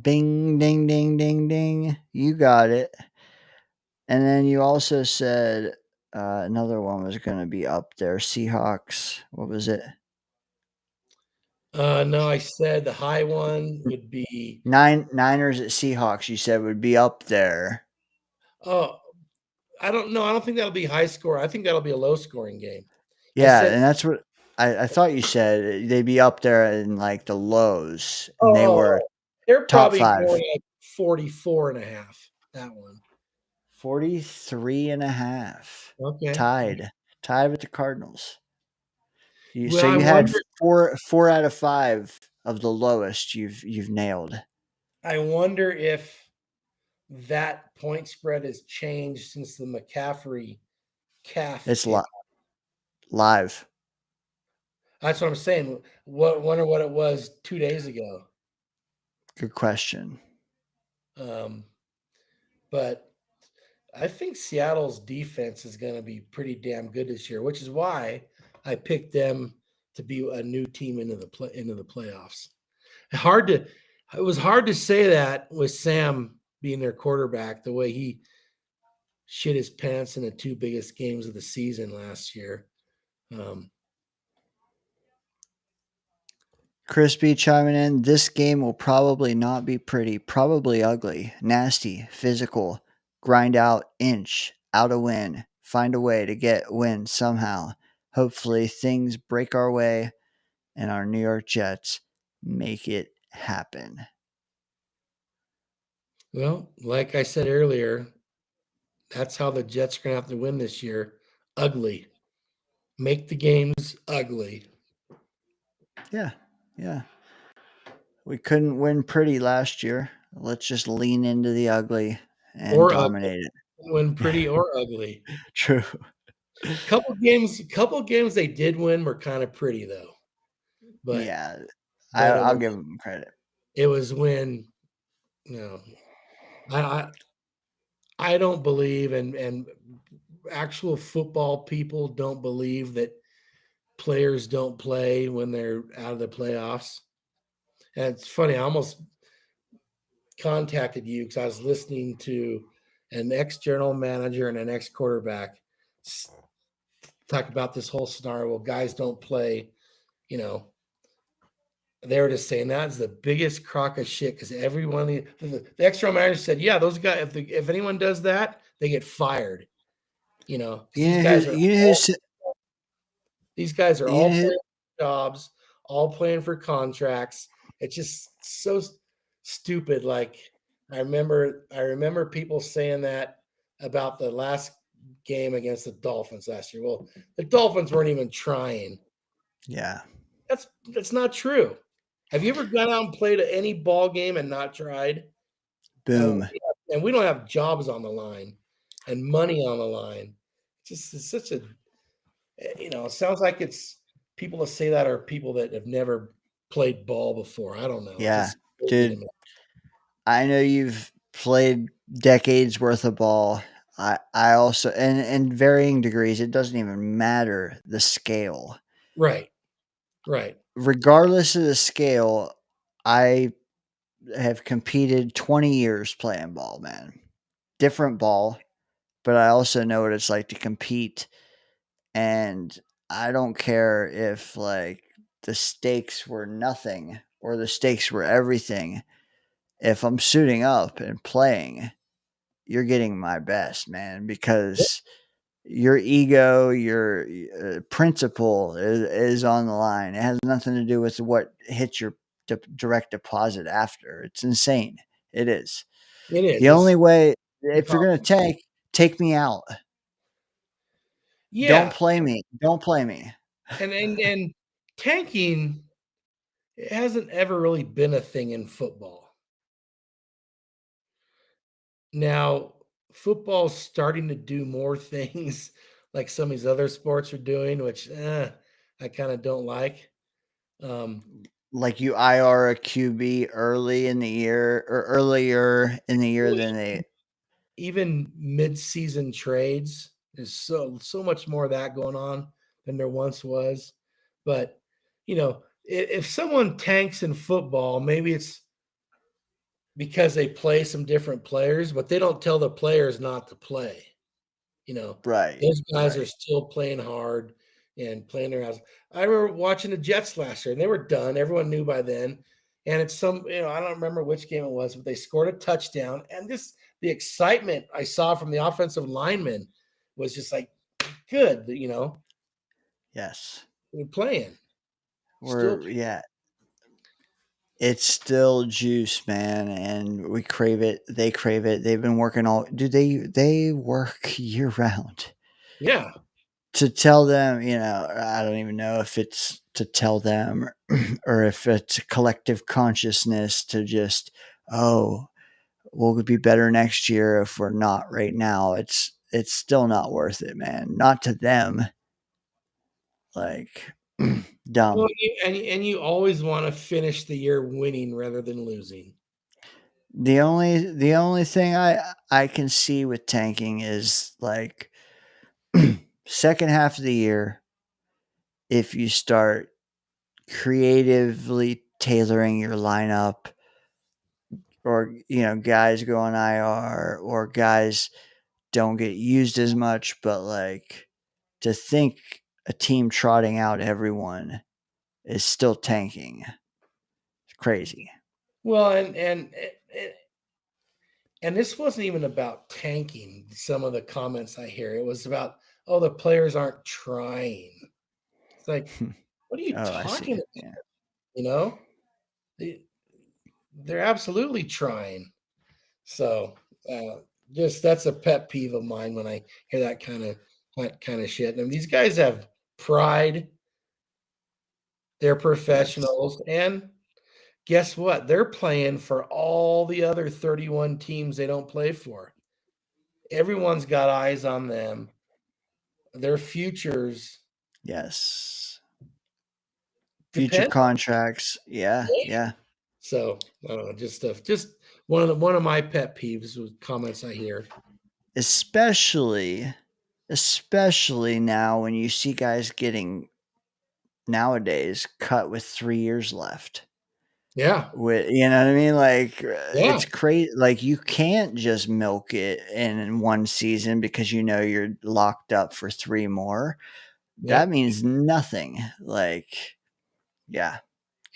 [SPEAKER 5] Bing, ding, ding, ding, ding. You got it. And then you also said another one was going to be up there. Seahawks. What was it?
[SPEAKER 10] No, I said the high one would be
[SPEAKER 5] Niners at Seahawks. You said would be up there.
[SPEAKER 10] Oh, I don't know. I don't think that'll be high score. I think that'll be a low scoring game.
[SPEAKER 5] Yeah, and that's what I thought you said. They'd be up there in like the lows, and they were
[SPEAKER 10] they're
[SPEAKER 5] top
[SPEAKER 10] probably
[SPEAKER 5] 5.
[SPEAKER 10] more like 44.5. That one.
[SPEAKER 5] 43.5.
[SPEAKER 10] Okay.
[SPEAKER 5] Tied with the Cardinals.
[SPEAKER 10] Well,
[SPEAKER 5] so you
[SPEAKER 10] I
[SPEAKER 5] had
[SPEAKER 10] wonder-
[SPEAKER 5] 4 out of 5 of the lowest you've nailed.
[SPEAKER 10] I wonder if that point spread has changed since the McCaffrey calf.
[SPEAKER 5] It's live.
[SPEAKER 10] That's what I'm saying. Wonder what it was 2 days ago.
[SPEAKER 5] Good question.
[SPEAKER 10] But I think Seattle's defense is going to be pretty damn good this year, which is why I picked them to be a new team into the playoffs. It was hard to say that with Sam being their quarterback, the way he shit his pants in the 2 biggest games of the season last year.
[SPEAKER 5] Crispy chiming in. This game will probably not be pretty, probably ugly, nasty, physical, grind out, inch, out a win, find a way to get win somehow. Hopefully things break our way and our New York Jets make it happen.
[SPEAKER 10] Well, like I said earlier, that's how the Jets are going to have to win this year. Ugly. Make the games ugly.
[SPEAKER 5] Yeah. We couldn't win pretty last year. Let's just lean into the ugly and dominate it.
[SPEAKER 10] Win pretty or ugly.
[SPEAKER 5] True.
[SPEAKER 10] Couple games they did win were kind of pretty though. But
[SPEAKER 5] yeah, I'll give them credit.
[SPEAKER 10] It was when I don't believe, and actual football people don't believe that players don't play when they're out of the playoffs. And it's funny, I almost contacted you because I was listening to an ex-general manager and an ex-quarterback talk about this whole scenario. Well, guys don't play, you know. They were just saying that's the biggest crock of shit because everyone, the ex-general manager said, yeah, those guys, if anyone does that, they get fired. You know, 'cause
[SPEAKER 5] You know who, you know who's,
[SPEAKER 10] these guys are
[SPEAKER 5] you
[SPEAKER 10] all
[SPEAKER 5] know who,
[SPEAKER 10] playing for jobs, all playing for contracts. It's just so stupid. Like I remember people saying that about the last game against the Dolphins last year. Well, the Dolphins weren't even trying.
[SPEAKER 5] yeah,
[SPEAKER 10] That's not true. Have you ever gone out and played any ball game and not tried?
[SPEAKER 5] boom.
[SPEAKER 10] And we don't have jobs on the line and money on the line. It's such a, it sounds like it's people that say that are people that have never played ball before. I don't know.
[SPEAKER 5] Yeah,
[SPEAKER 10] Just crazy to
[SPEAKER 5] dude.
[SPEAKER 10] me.
[SPEAKER 5] I know you've played decades worth of ball. I also, and in varying degrees, it doesn't even matter the scale.
[SPEAKER 10] Right. Right.
[SPEAKER 5] Regardless of the scale, I have competed 20 years playing ball, man. Different ball, but I also know what it's like to compete. And I don't care if like the stakes were nothing or the stakes were everything. If I'm suiting up and playing, you're getting my best, man, because your ego, your principle is on the line. It has nothing to do with what hits your direct deposit after. It's insane. It is.
[SPEAKER 10] It is.
[SPEAKER 5] The only
[SPEAKER 10] It's
[SPEAKER 5] way, if you're going
[SPEAKER 10] impossible.
[SPEAKER 5] to take me out. Don't
[SPEAKER 10] Yeah.
[SPEAKER 5] play me. Don't play me.
[SPEAKER 10] And tanking, it hasn't ever really been a thing in football. Now, football's starting to do more things like some of these other sports are doing, which I kind of don't like.
[SPEAKER 5] Like you IR a QB early in the year or earlier in the year than they.
[SPEAKER 10] Even mid-season trades, there's so much more of that going on than there once was. But if someone tanks in football, maybe it's because they play some different players, but they don't tell the players not to play.
[SPEAKER 5] Right.
[SPEAKER 10] Those guys are
[SPEAKER 5] Right.
[SPEAKER 10] still playing hard and playing their ass. I remember watching the Jets last year, and they were done. Everyone knew by then. And it's I don't remember which game it was, but they scored a touchdown. And the excitement I saw from the offensive linemen was just like, good,
[SPEAKER 5] Yes.
[SPEAKER 10] they're playing. Still,
[SPEAKER 5] Yeah. It's still juice, man, and we crave it. They crave it. They've been working all. Do they work year round?
[SPEAKER 10] yeah.
[SPEAKER 5] To tell them, I don't even know if it's to tell them or if it's a collective consciousness to just, oh, we'll be better next year if we're not right now. It's still not worth it, man. Not to them. Like dumb.
[SPEAKER 10] Well, and you always want to finish the year winning rather than losing.
[SPEAKER 5] The only thing I can see with tanking is like second half of the year if you start creatively tailoring your lineup or guys go on IR or guys don't get used as much, but like to think a team trotting out everyone is still tanking. It's crazy.
[SPEAKER 10] Well, and this wasn't even about tanking. Some of the comments I hear, it was about, oh, the players aren't trying. It's like, what are you
[SPEAKER 5] Oh, I
[SPEAKER 10] talking
[SPEAKER 5] see.
[SPEAKER 10] about?
[SPEAKER 5] Yeah.
[SPEAKER 10] They're absolutely trying. So just that's a pet peeve of mine when I hear that kind of shit. And these guys have pride. They're
[SPEAKER 5] Yes.
[SPEAKER 10] professionals, and guess what? They're playing for all the other 31 teams they don't play for. Everyone's got eyes on them. Their futures
[SPEAKER 5] Yes. Future
[SPEAKER 10] depend.
[SPEAKER 5] contracts. Yeah. Yeah.
[SPEAKER 10] So I don't know, just stuff. Just one of my pet peeves with comments I hear.
[SPEAKER 5] especially now when you see guys getting nowadays cut with 3 years left.
[SPEAKER 10] Yeah.
[SPEAKER 5] With, you know what I mean? Like,
[SPEAKER 10] Yeah.
[SPEAKER 5] it's crazy. Like, you can't just milk it in one season because you know you're locked up for 3 more.
[SPEAKER 10] Yeah.
[SPEAKER 5] That means nothing. Like, yeah.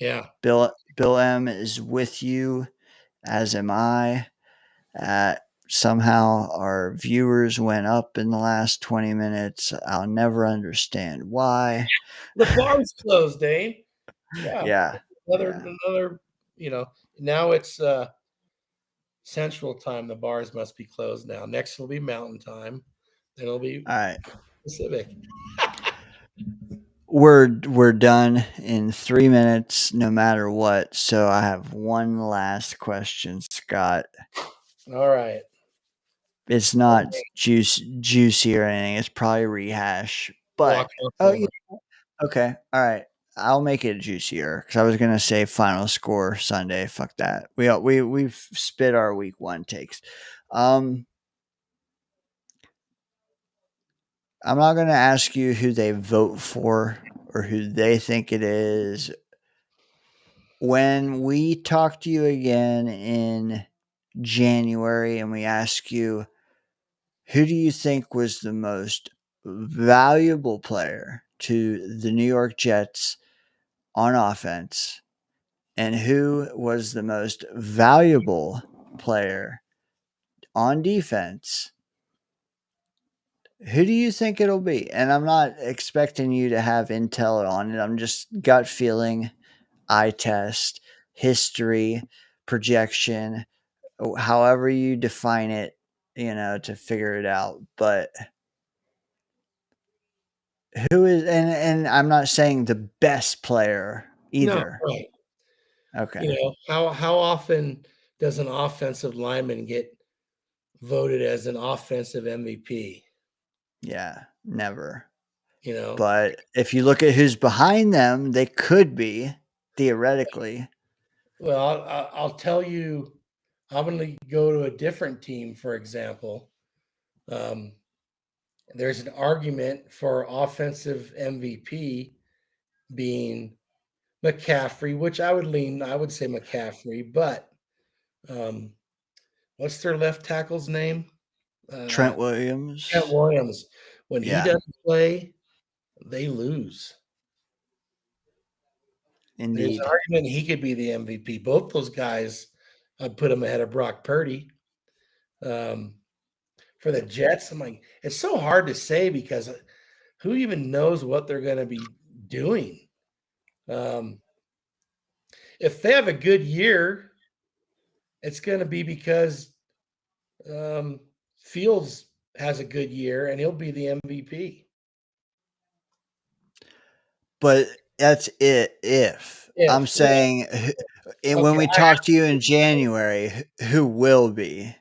[SPEAKER 10] Yeah.
[SPEAKER 5] Bill M is with you, as am I. Somehow our viewers went up in the last 20 minutes. I'll never understand why.
[SPEAKER 10] The bar's closed, Dane. Yeah.
[SPEAKER 5] Yeah.
[SPEAKER 10] Another, now it's Central Time. The bars must be closed now. Next will be Mountain Time. Then it'll be
[SPEAKER 5] All right.
[SPEAKER 10] Pacific.
[SPEAKER 5] We're done in 3 minutes, no matter what. So I have one last question, Scott.
[SPEAKER 10] All right.
[SPEAKER 5] It's not juicy or anything. It's probably rehash. But yeah, okay, all right. I'll make it juicier because I was gonna say final score Sunday. Fuck that. We've spit our week 1 takes. I'm not gonna ask you who they vote for or who they think it is. When we talk to you again in January and we ask you, who do you think was the most valuable player to the New York Jets on offense? And who was the most valuable player on defense? Who do you think it'll be? And I'm not expecting you to have intel on it. I'm just gut feeling, eye test, history, projection, however you define it, to figure it out. But who is, and I'm not saying the best player either.
[SPEAKER 10] No, right.
[SPEAKER 5] Okay.
[SPEAKER 10] How often does an offensive lineman get voted as an offensive MVP?
[SPEAKER 5] Yeah, never.
[SPEAKER 10] You
[SPEAKER 5] But if you look at who's behind them, they could be theoretically.
[SPEAKER 10] Well, I'll tell you, I'm going to go to a different team, for example. There's an argument for offensive MVP being McCaffrey, which I would say McCaffrey, but what's their left tackle's name?
[SPEAKER 5] Trent Williams.
[SPEAKER 10] Trent Williams. When he doesn't play, they lose.
[SPEAKER 5] Indeed.
[SPEAKER 10] There's an argument he could be the MVP. Both those guys, I'd put him ahead of Brock Purdy. For the Jets, I'm like, it's so hard to say because who even knows what they're going to be doing? If they have a good year, it's going to be because Fields has a good year and he'll be the MVP.
[SPEAKER 5] But that's it. If I'm saying, when we talk to you in January, who will be?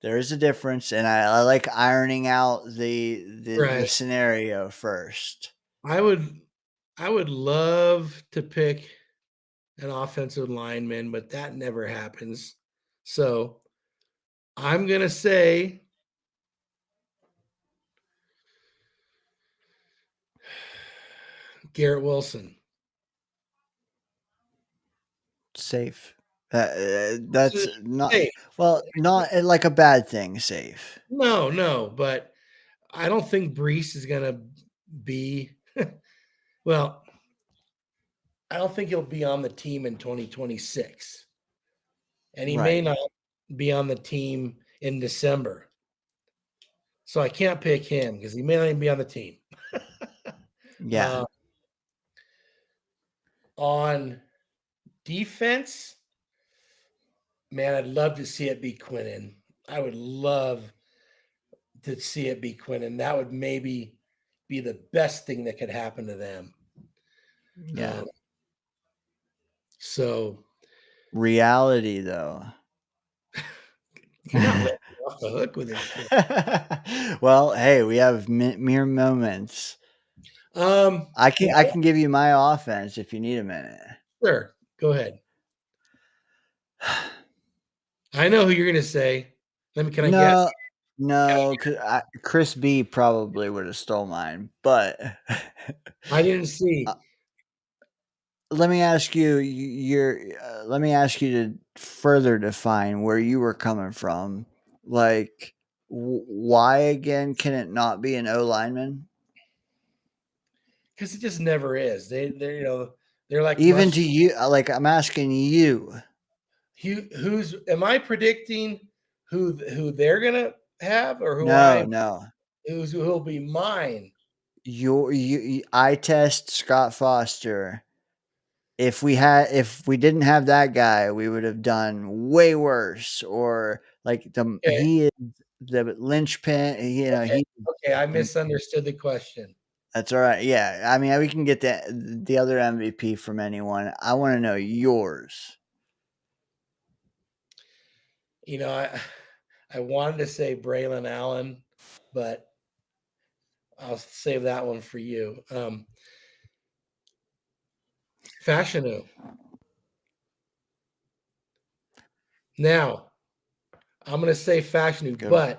[SPEAKER 5] There is a difference, and I like ironing out the scenario first.
[SPEAKER 10] I would love to pick an offensive lineman, but that never happens. So I'm gonna say Garrett Wilson.
[SPEAKER 5] Safe. That's not safe. Well, not like a bad thing. Safe.
[SPEAKER 10] No, but I don't think Brees is gonna be. Well, I don't think he'll be on the team in 2026, and he may not be on the team in December. So I can't pick him because he may not even be on the team.
[SPEAKER 5] Yeah.
[SPEAKER 10] On defense, man, I'd love to see it be Quinnen. I would love to see it be Quinnen. That would maybe be the best thing that could happen to them.
[SPEAKER 5] Yeah.
[SPEAKER 10] So
[SPEAKER 5] reality, though.
[SPEAKER 10] You're not letting me off the hook with this shit.
[SPEAKER 5] Well, hey, we have mere moments. I can give you my offense if you need a minute.
[SPEAKER 10] Sure, go ahead. I know who you're going to say. Can I guess?
[SPEAKER 5] No, because Chris B probably would have stole mine, but
[SPEAKER 10] I didn't see.
[SPEAKER 5] let me ask you let me ask you to further define where you were coming from. Like, why again can it not be an O lineman?
[SPEAKER 10] Because it just never is. They're like
[SPEAKER 5] Even to you, like I'm asking you.
[SPEAKER 10] Am I predicting who they're gonna have or
[SPEAKER 5] No.
[SPEAKER 10] who'll be mine?
[SPEAKER 5] I test Scott Foster. If we didn't have that guy, we would have done way worse. Or like he is the linchpin.
[SPEAKER 10] Okay, I misunderstood the question.
[SPEAKER 5] That's all right. Yeah, I mean, we can get the other MVP from anyone. I want to know yours.
[SPEAKER 10] I wanted to say Braylon Allen, but I'll save that one for you. Fashanu. Now, I'm going to say Fashanu,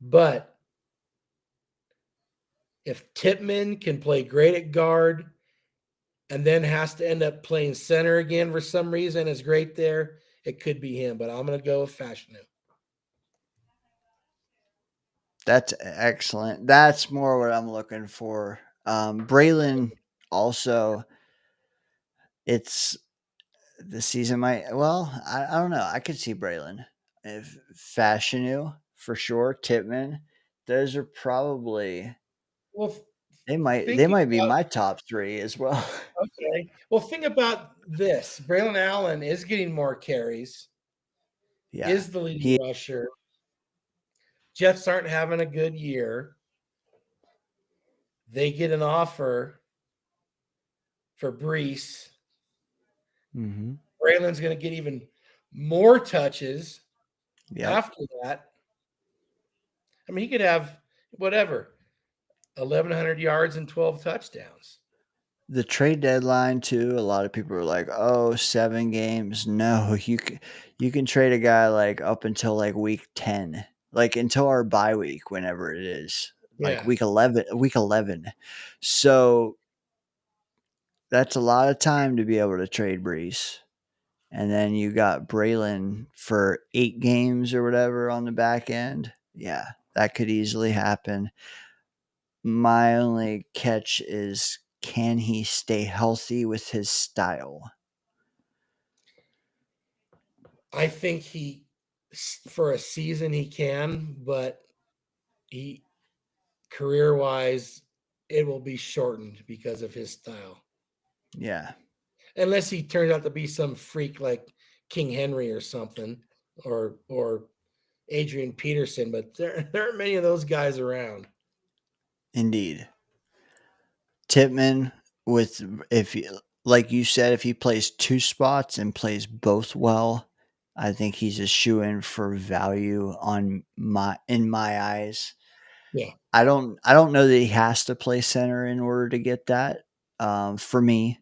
[SPEAKER 10] but if Tippmann can play great at guard and then has to end up playing center again for some reason, is great there, it could be him. But I'm going to go with Fashanu.
[SPEAKER 5] That's excellent. That's more what I'm looking for. Braylon also, it's the season might. Well, I don't know. I could see Braylon, if Fashanu for sure, Tippmann. Those are probably they might be my top three as well.
[SPEAKER 10] Okay. Well, think about this. Braylon Allen is getting more carries.
[SPEAKER 5] Yeah,
[SPEAKER 10] is the leading rusher. Jets aren't having a good year. They get an offer for Brees.
[SPEAKER 5] Mm-hmm.
[SPEAKER 10] Braylon's going to get even more touches after that. I mean, he could have 1,100 yards and 12 touchdowns.
[SPEAKER 5] The trade deadline too. A lot of people are like, "Oh, 7 games." No, you can trade a guy like up until like week 10, like until our bye week, whenever it is, like week 11. Week 11. So that's a lot of time to be able to trade Brees. And then you got Braylon for 8 games or whatever on the back end. Yeah, that could easily happen. My only catch is, can he stay healthy with his style?
[SPEAKER 10] I think for a season he can, but career-wise, it will be shortened because of his style.
[SPEAKER 5] Yeah.
[SPEAKER 10] Unless he turns out to be some freak like King Henry or something, or Adrian Peterson, but there aren't many of those guys around.
[SPEAKER 5] Indeed. Tippmann, like you said, if he plays 2 spots and plays both well, I think he's a shoo-in for value in my eyes.
[SPEAKER 10] Yeah.
[SPEAKER 5] I don't know that he has to play center in order to get that. For me,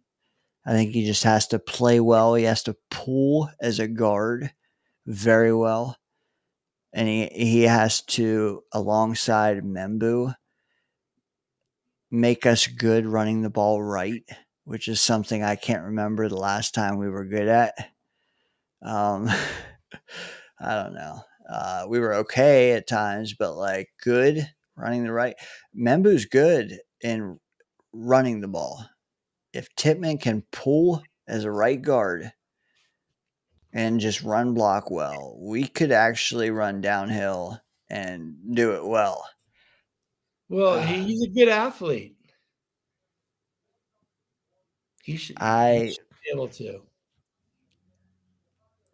[SPEAKER 5] I think he just has to play well. He has to pull as a guard very well. And he has to, alongside Membu, make us good running the ball right, which is something I can't remember the last time we were good at. I don't know. We were okay at times, but like good running the right. Membu's good in running the ball. If Tippmann can pull as a right guard and just run block well, we could actually run downhill and do it well.
[SPEAKER 10] Well, he's a good athlete. He should be able to.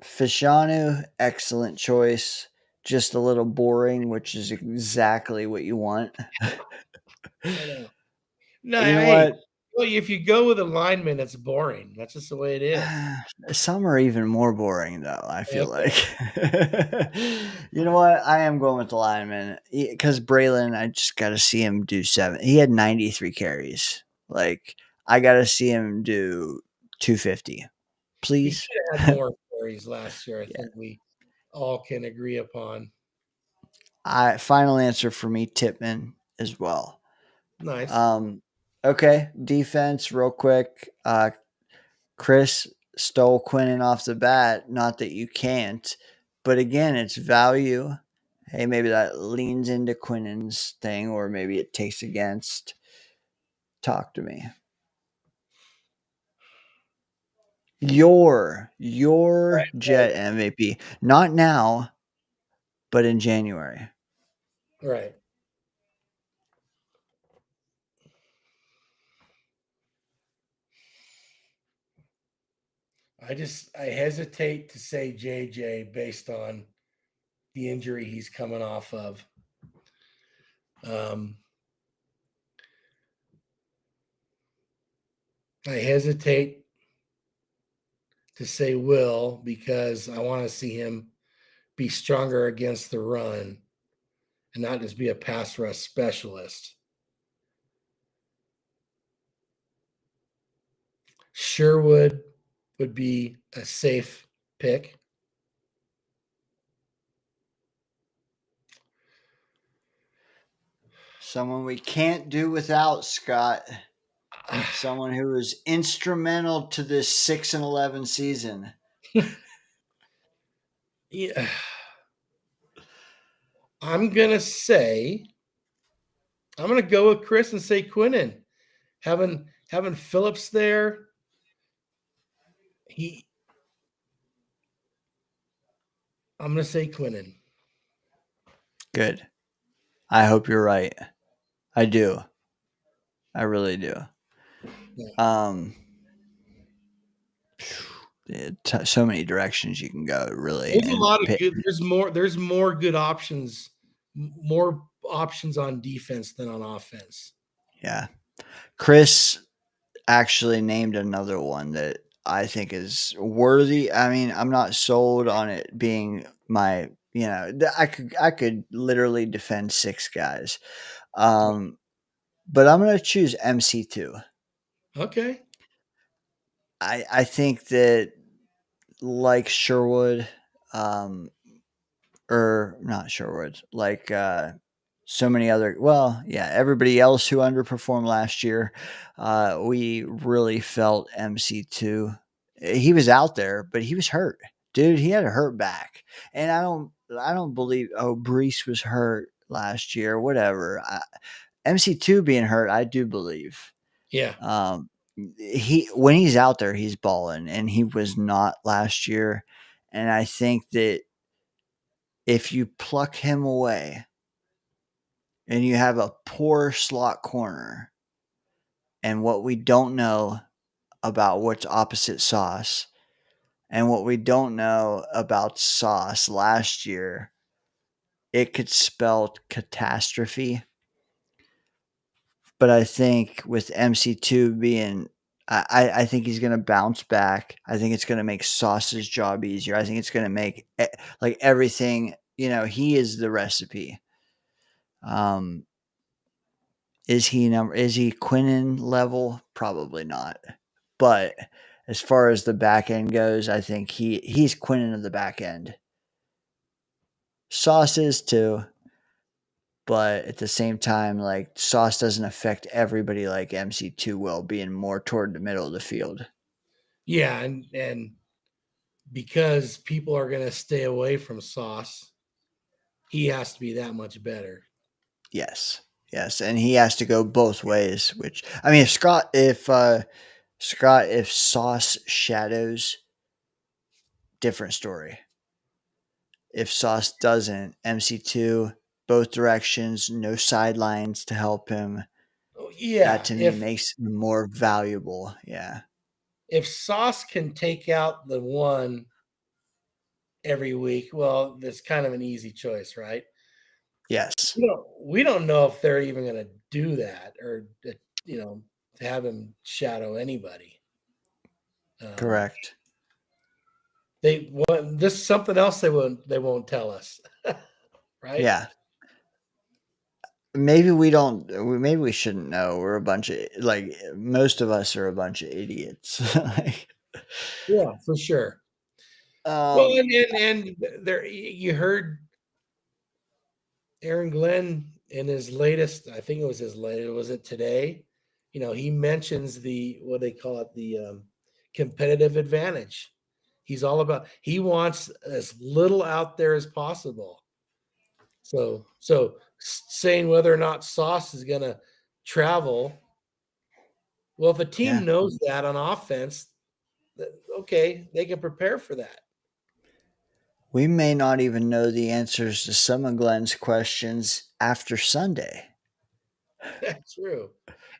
[SPEAKER 5] Fashanu, excellent choice. Just a little boring, which is exactly what you want.
[SPEAKER 10] I know. No,
[SPEAKER 5] You know what?
[SPEAKER 10] Well, if you go with a lineman, it's boring. That's just the way it is.
[SPEAKER 5] Some are even more boring, though, I feel like. You know what? I am going with the lineman because Braylon, I just got to see him do 7. He had 93 carries. Like, I got to see him do 250. Please.
[SPEAKER 10] He should have had more carries last year. I think we all can agree upon.
[SPEAKER 5] Final answer for me, Tippmann as well.
[SPEAKER 10] Nice.
[SPEAKER 5] Okay, defense, real quick. Chris stole Quinnen off the bat. Not that you can't, but again, it's value. Hey, maybe that leans into Quinnen's thing, or maybe it takes against. Talk to me. Your Jet MVP, not now, but in January.
[SPEAKER 10] Right. I hesitate to say JJ based on the injury he's coming off of. I hesitate to say Will because I want to see him be stronger against the run and not just be a pass rush specialist. Sherwood would be a safe pick.
[SPEAKER 5] Someone we can't do without, Scott. Someone who was instrumental to this 6-11 season.
[SPEAKER 10] Yeah. I'm gonna go with Chris and say Quinnen. Having Phillips there, I'm gonna say Quinnen.
[SPEAKER 5] Good. I hope you're right. I do. I really do.
[SPEAKER 10] Yeah.
[SPEAKER 5] So many directions you can go, really.
[SPEAKER 10] There's a lot of good. There's more good options, more options on defense than on offense.
[SPEAKER 5] Yeah. Chris actually named another one that I think is worthy. I mean, I'm not sold on it being my, I could literally defend 6 guys. But I'm going to choose MC2.
[SPEAKER 10] Okay.
[SPEAKER 5] I think that like Sherwood, or not Sherwood, like so many other, everybody else who underperformed last year, we really felt MC2. He was out there, but he was hurt. Dude, he had a hurt back. And I don't believe Brees was hurt last year, whatever. MC2 being hurt, I do believe.
[SPEAKER 10] Yeah.
[SPEAKER 5] When he's out there, he's balling, and he was not last year. And I think that if you pluck him away and you have a poor slot corner, and what we don't know about what's opposite Sauce, and what we don't know about Sauce last year, it could spell catastrophe. But I think with MC2 being, I think he's going to bounce back. I think it's going to make Sauce's job easier. I think it's going to make like everything, he is the recipe. Is he Quinnen level? Probably not. But as far as the back end goes, I think he's Quinnen of the back end. Sauce is too. But at the same time, like Sauce doesn't affect everybody like MC2 will, being more toward the middle of the field.
[SPEAKER 10] Yeah, and because people are going to stay away from Sauce, he has to be that much better.
[SPEAKER 5] Yes, and he has to go both ways. Which I mean, if Sauce shadows, different story. If Sauce doesn't, MC2 both directions, no sidelines to help him.
[SPEAKER 10] Yeah,
[SPEAKER 5] that to me makes him more valuable. Yeah.
[SPEAKER 10] If Sauce can take out the one every week, well, that's kind of an easy choice, right?
[SPEAKER 5] Yes.
[SPEAKER 10] We don't know if they're even going to do that, or to have him shadow anybody.
[SPEAKER 5] Correct.
[SPEAKER 10] This is something else they won't tell us. Right?
[SPEAKER 5] Yeah. Maybe we don't. Maybe we shouldn't know. We're a bunch of most of us are a bunch of idiots.
[SPEAKER 10] Yeah, for sure. Well, and there you heard Aaron Glenn in his latest, I think it was his latest, was it today? You know, he mentions the what they call it, the competitive advantage. He's all about, he wants as little out there as possible. So saying whether or not Sauce is going to travel, well, if a team knows that on offense, okay, they can prepare for that.
[SPEAKER 5] We may not even know the answers to some of Glenn's questions after Sunday.
[SPEAKER 10] That's true.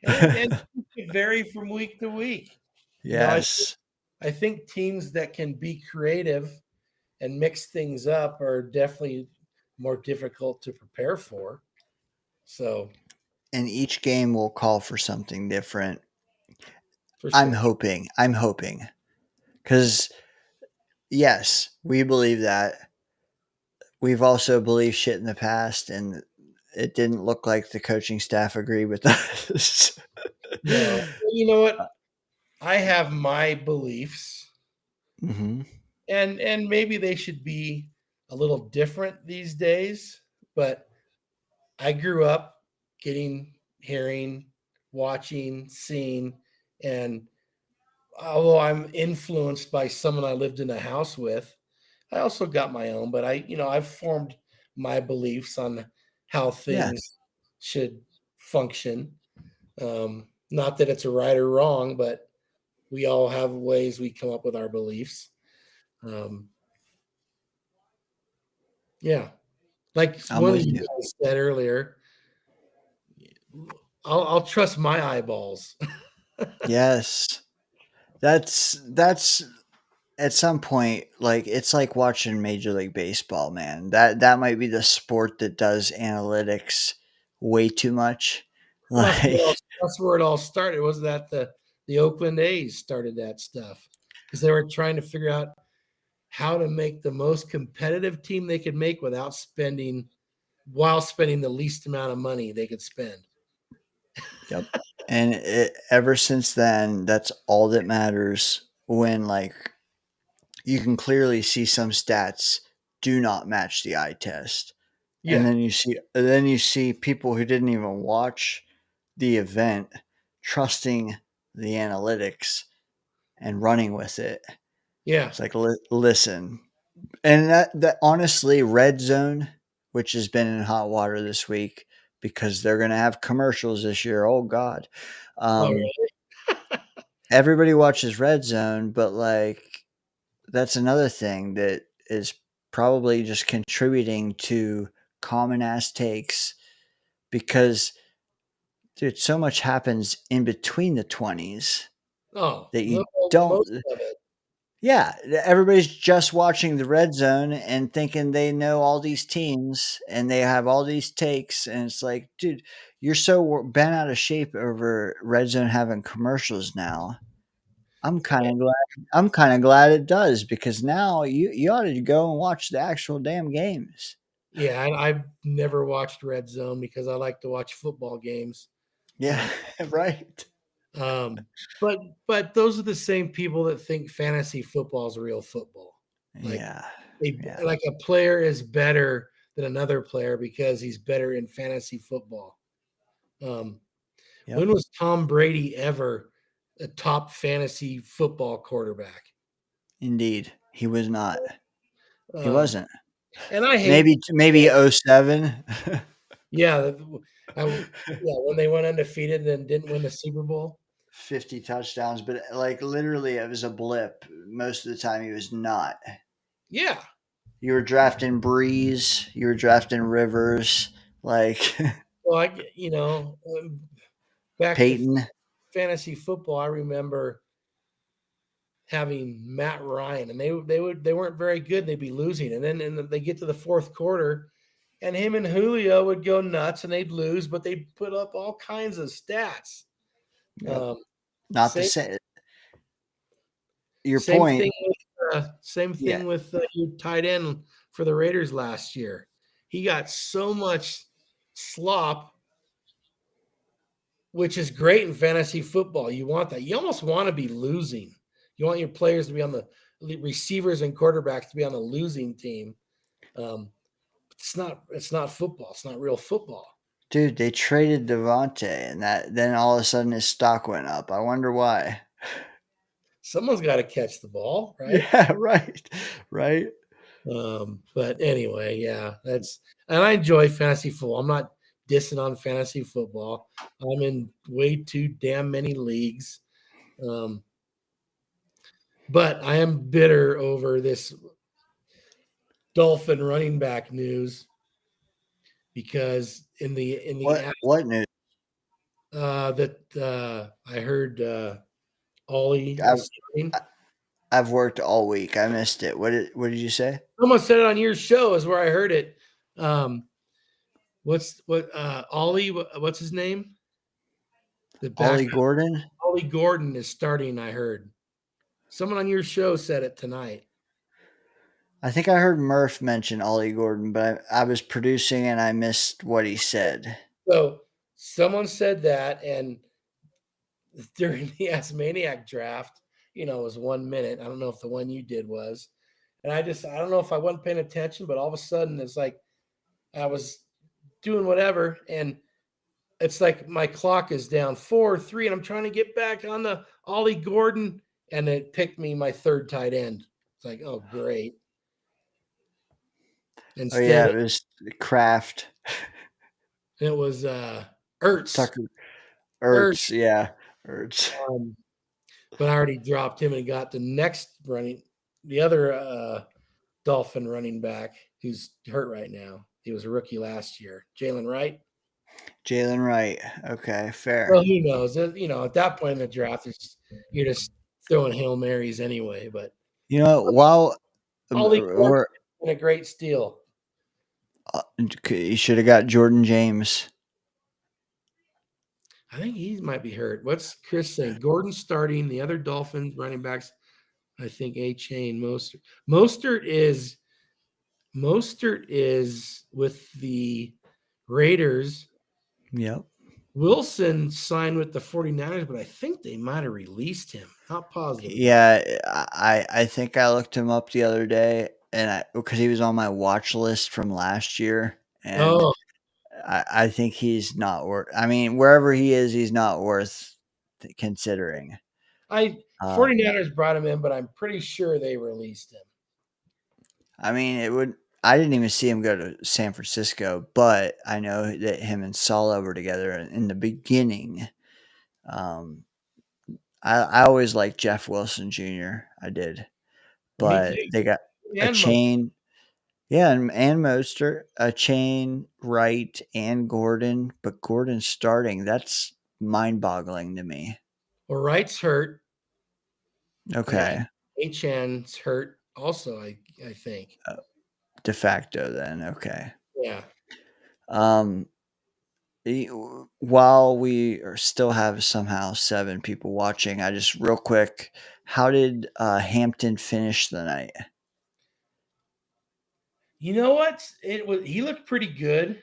[SPEAKER 10] And it vary from week to week.
[SPEAKER 5] Yes.
[SPEAKER 10] I think teams that can be creative and mix things up are definitely more difficult to prepare for. So,
[SPEAKER 5] and each game will call for something different.
[SPEAKER 10] For sure.
[SPEAKER 5] I'm hoping. Because, yes, we believe that. We've also believed shit in the past, and it didn't look like the coaching staff agreed with us.
[SPEAKER 10] No, you know what? I have my beliefs, and maybe they should be a little different these days. But I grew up hearing, watching, seeing, and although I'm influenced by someone I lived in a house with, I also got my own. But I've formed my beliefs on how things should function. Not that it's a right or wrong, but we all have ways we come up with our beliefs. Yeah. Like one of you guys said earlier, I'll trust my eyeballs.
[SPEAKER 5] Yes. That's at some point, like, it's like watching Major League Baseball, man. That might be the sport that does analytics way too much. Like,
[SPEAKER 10] that's where it all started. Was that the Oakland A's started that stuff because they were trying to figure out how to make the most competitive team they could make while spending the least amount of money they could spend.
[SPEAKER 5] Yep. And ever since then, that's all that matters when, like, you can clearly see some stats do not match the eye test. Yeah. And then you see people who didn't even watch the event trusting the analytics and running with it.
[SPEAKER 10] Yeah.
[SPEAKER 5] It's like, listen. And that honestly, Red Zone, which has been in hot water this week because they're going to have commercials this year. Oh God.
[SPEAKER 10] Really?
[SPEAKER 5] Everybody watches Red Zone, but like, that's another thing that is probably just contributing to common ass takes because, dude, so much happens in between the 20s that you don't. Yeah, everybody's just watching the Red Zone and thinking they know all these teams and they have all these takes, and it's like, dude, you're so bent out of shape over Red Zone having commercials now. I'm kind of glad it does because now you ought to go and watch the actual damn games.
[SPEAKER 10] Yeah, I've never watched Red Zone because I like to watch football games.
[SPEAKER 5] Yeah, right.
[SPEAKER 10] But those are the same people that think fantasy football is real football. Like, like a player is better than another player because he's better in fantasy football. When was Tom Brady ever a top fantasy football quarterback?
[SPEAKER 5] Indeed, he was not. He wasn't.
[SPEAKER 10] And I hate
[SPEAKER 5] maybe 07.
[SPEAKER 10] Yeah, when they went undefeated and didn't win the Super Bowl.
[SPEAKER 5] 50 touchdowns, but like literally it was a blip. Most of the time he was not.
[SPEAKER 10] Yeah.
[SPEAKER 5] You were drafting Breeze, you were drafting Rivers, like
[SPEAKER 10] well, back
[SPEAKER 5] Peyton.
[SPEAKER 10] to fantasy football, I remember having Matt Ryan, and they weren't very good. They'd be losing, and then they get to the fourth quarter, and him and Julio would go nuts, and they'd lose, but they'd put up all kinds of stats.
[SPEAKER 5] Yep. Not the same. Your point.
[SPEAKER 10] Same thing with your tight end for the Raiders last year. He got so much slop, which is great in fantasy football. You want that. You almost want to be losing You want your players to be on the receivers and quarterbacks to be on the losing team. It's not football. It's not real football.
[SPEAKER 5] Dude, they traded Devontae, and then all of a sudden his stock went up. I wonder why.
[SPEAKER 10] Someone's got to catch the ball, right?
[SPEAKER 5] Yeah, right.
[SPEAKER 10] But anyway, yeah, and I enjoy fantasy football. I'm not dissing on fantasy football. I'm in way too damn many leagues. But I am bitter over this Dolphin running back news because in the
[SPEAKER 5] what news?
[SPEAKER 10] That I heard Ollie
[SPEAKER 5] I've worked all week. I missed it. What did you say?
[SPEAKER 10] Someone said it on your show is where I heard it. Ollie, what's his name?
[SPEAKER 5] Ollie Gordon?
[SPEAKER 10] Ollie Gordon is starting, I heard. Someone on your show said it tonight.
[SPEAKER 5] I think I heard Murph mention Ollie Gordon, but I was producing and I missed what he said.
[SPEAKER 10] So someone said that, and during the Asmaniac draft, it was 1 minute. I don't know if the one you did was. And I don't know if I wasn't paying attention, but all of a sudden it's like I was doing whatever, and it's like my clock is down 4-3, and I'm trying to get back on the Ollie Gordon, and it picked me my third tight end. It's like, oh, great.
[SPEAKER 5] Instead, it was Kraft.
[SPEAKER 10] It was Ertz.
[SPEAKER 5] Tucker. Ertz, yeah. Ertz.
[SPEAKER 10] But I already dropped him and got the other Dolphin running back who's hurt right now. He was a rookie last year. Jalen Wright.
[SPEAKER 5] Okay, fair.
[SPEAKER 10] Well, who knows? At that point in the draft, you're just throwing Hail Marys anyway. But
[SPEAKER 5] while
[SPEAKER 10] we're in a great steal.
[SPEAKER 5] You should have got Jordan James.
[SPEAKER 10] I think he might be hurt. What's Chris saying? Gordon starting, the other Dolphins running backs, I think A-Chain, Mostert. Mostert is with the Raiders.
[SPEAKER 5] Yep.
[SPEAKER 10] Wilson signed with the 49ers, but I think they might have released him. Not positive.
[SPEAKER 5] Yeah, I think I looked him up the other day, and because he was on my watch list from last year, and I think he's not worth. I mean, wherever he is, he's not worth considering.
[SPEAKER 10] 49ers brought him in, but I'm pretty sure they released him.
[SPEAKER 5] I mean, I didn't even see him go to San Francisco, but I know that him and Sala were together in the beginning. I always liked Jeff Wilson Jr. I did, but they got a chain. Yeah, and Mostert, a chain, Wright, and Gordon, but Gordon's starting. That's mind-boggling to me.
[SPEAKER 10] Well, Wright's hurt.
[SPEAKER 5] Okay.
[SPEAKER 10] Achan's hurt also, I think.
[SPEAKER 5] De facto then, okay.
[SPEAKER 10] Yeah.
[SPEAKER 5] While we still have somehow 7 people watching, I just real quick, how did Hampton finish the night?
[SPEAKER 10] You know what? He looked pretty good.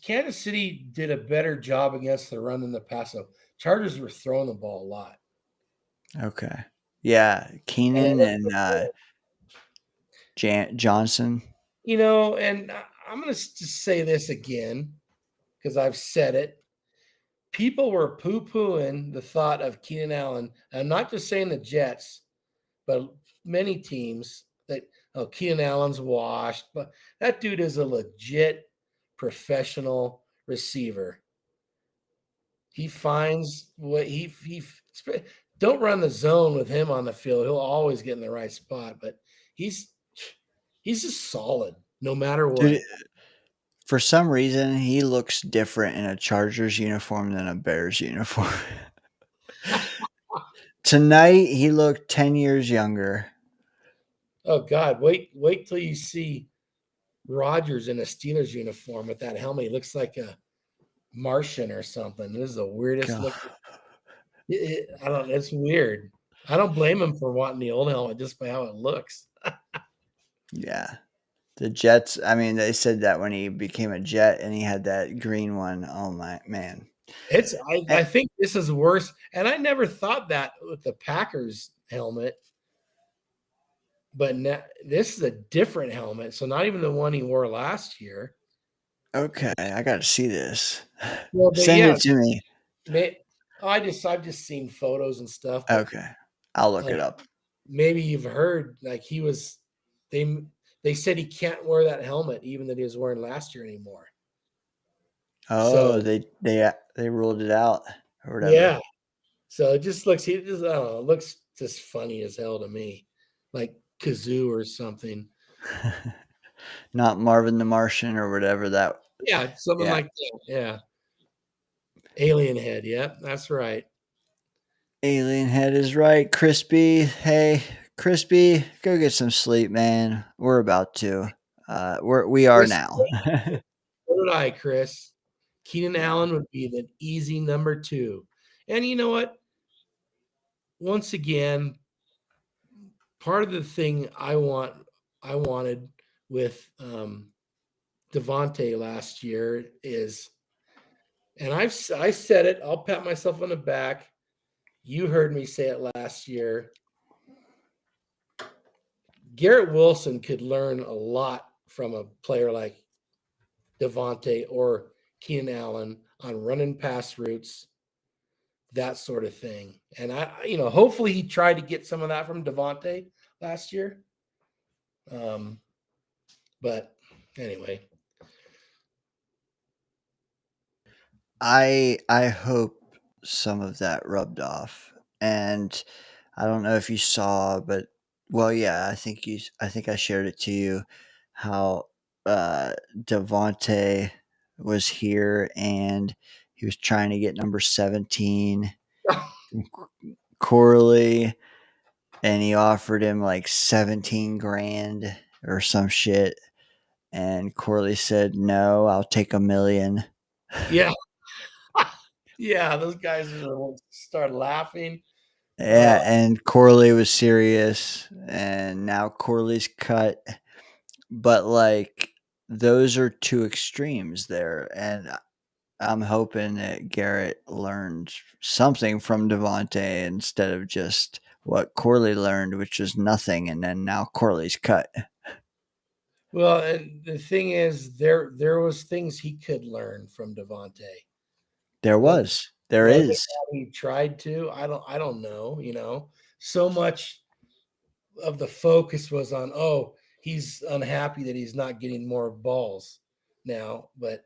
[SPEAKER 10] Kansas City did a better job against the run than the pass. So Chargers were throwing the ball a lot.
[SPEAKER 5] Okay. Yeah, Keenan and Johnson.
[SPEAKER 10] And I'm going to just say this again because I've said it. People were poo-pooing the thought of Keenan Allen. And I'm not just saying the Jets, but many teams that, Keenan Allen's washed. But that dude is a legit professional receiver. He finds what he don't run the zone with him on the field. He'll always get in the right spot, but he's just solid no matter what.
[SPEAKER 5] Dude, for some reason, he looks different in a Chargers uniform than a Bears uniform. Tonight, he looked 10 years younger.
[SPEAKER 10] Oh, God. Wait till you see Rodgers in a Steelers uniform with that helmet. He looks like a Martian or something. This is the weirdest looking. It's weird. I don't blame him for wanting the old helmet just by how it looks.
[SPEAKER 5] Yeah. The Jets, I mean, they said that when he became a Jet and he had that green one. Oh, my man.
[SPEAKER 10] I think this is worse, and I never thought that with the Packers helmet. But now, this is a different helmet, so not even the one he wore last year.
[SPEAKER 5] Okay, I got to see this.
[SPEAKER 10] Well,
[SPEAKER 5] Send it to me.
[SPEAKER 10] I've just seen photos and stuff. But,
[SPEAKER 5] Okay, I'll look it up.
[SPEAKER 10] Maybe you've heard like they said he can't wear that helmet even that he was wearing last year anymore.
[SPEAKER 5] Oh, so, they ruled it out or whatever.
[SPEAKER 10] Yeah. So it just looks I don't know, it looks just funny as hell to me. Like Kazoo or something.
[SPEAKER 5] Not Marvin the Martian or whatever that.
[SPEAKER 10] Yeah, something like that. Yeah. Alien head. Yep, that's right.
[SPEAKER 5] Alien head is right. Crispy. Hey, Crispy, go get some sleep, man. We're about to. We are now.
[SPEAKER 10] So did I, Chris. Keenan Allen would be the easy number 2. And you know what? Once again, part of the thing I wanted with Devontae last year is, and I said it, I'll pat myself on the back. You heard me say it last year. Garrett Wilson could learn a lot from a player like Devontae or Keenan Allen on running pass routes, that sort of thing. And hopefully he tried to get some of that from Devontae last year. But anyway,
[SPEAKER 5] I hope some of that rubbed off. And I don't know if you saw, but yeah, I think I shared it to you how Devontae was here and he was trying to get number 17 Corley, and he offered him like 17 grand or some shit, and Corley said no, I'll take $1 million.
[SPEAKER 10] Yeah. Yeah, those guys start laughing.
[SPEAKER 5] Yeah, and Corley was serious, and now Corley's cut. But like, those are two extremes there, and I'm hoping that Garrett learned something from Devontae instead of just what Corley learned, which was nothing, and then now Corley's cut.
[SPEAKER 10] Well, and the thing is, there was things he could learn from Devontae.
[SPEAKER 5] There is.
[SPEAKER 10] He tried to. I don't know. So much of the focus was on, he's unhappy that he's not getting more balls now. But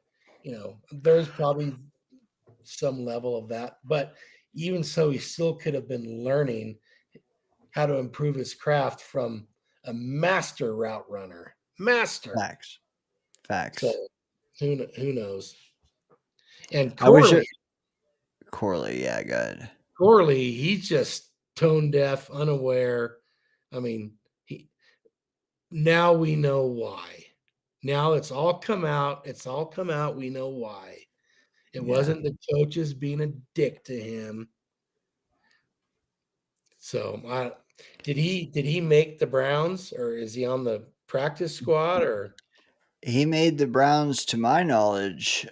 [SPEAKER 10] there's probably some level of that. But even so, he still could have been learning how to improve his craft from a master route runner. Master.
[SPEAKER 5] Facts.
[SPEAKER 10] So who knows? And
[SPEAKER 5] Corley, yeah, good.
[SPEAKER 10] Corley, he's just tone deaf, unaware. I mean, now we know why. Now it's all come out. We know why. It wasn't the coaches being a dick to him. So, did he make the Browns, or is he on the practice squad? Or
[SPEAKER 5] he made the Browns, to my knowledge.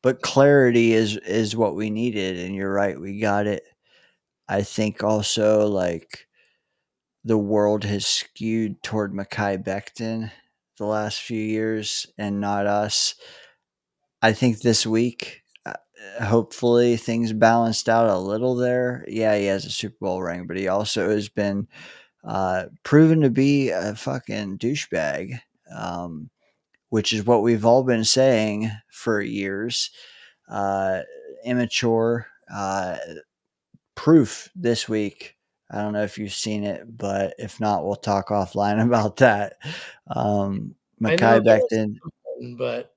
[SPEAKER 5] But clarity is what we needed, and you're right, we got it. I think also like the world has skewed toward Mekhi Becton the last few years and not us. I think this week, hopefully things balanced out a little there. Yeah, he has a Super Bowl ring, but he also has been proven to be a fucking douchebag, which is what we've all been saying for years. Immature. Proof this week. I don't know if you've seen it, but if not, we'll talk offline about that. Mekhi Becton.
[SPEAKER 10] But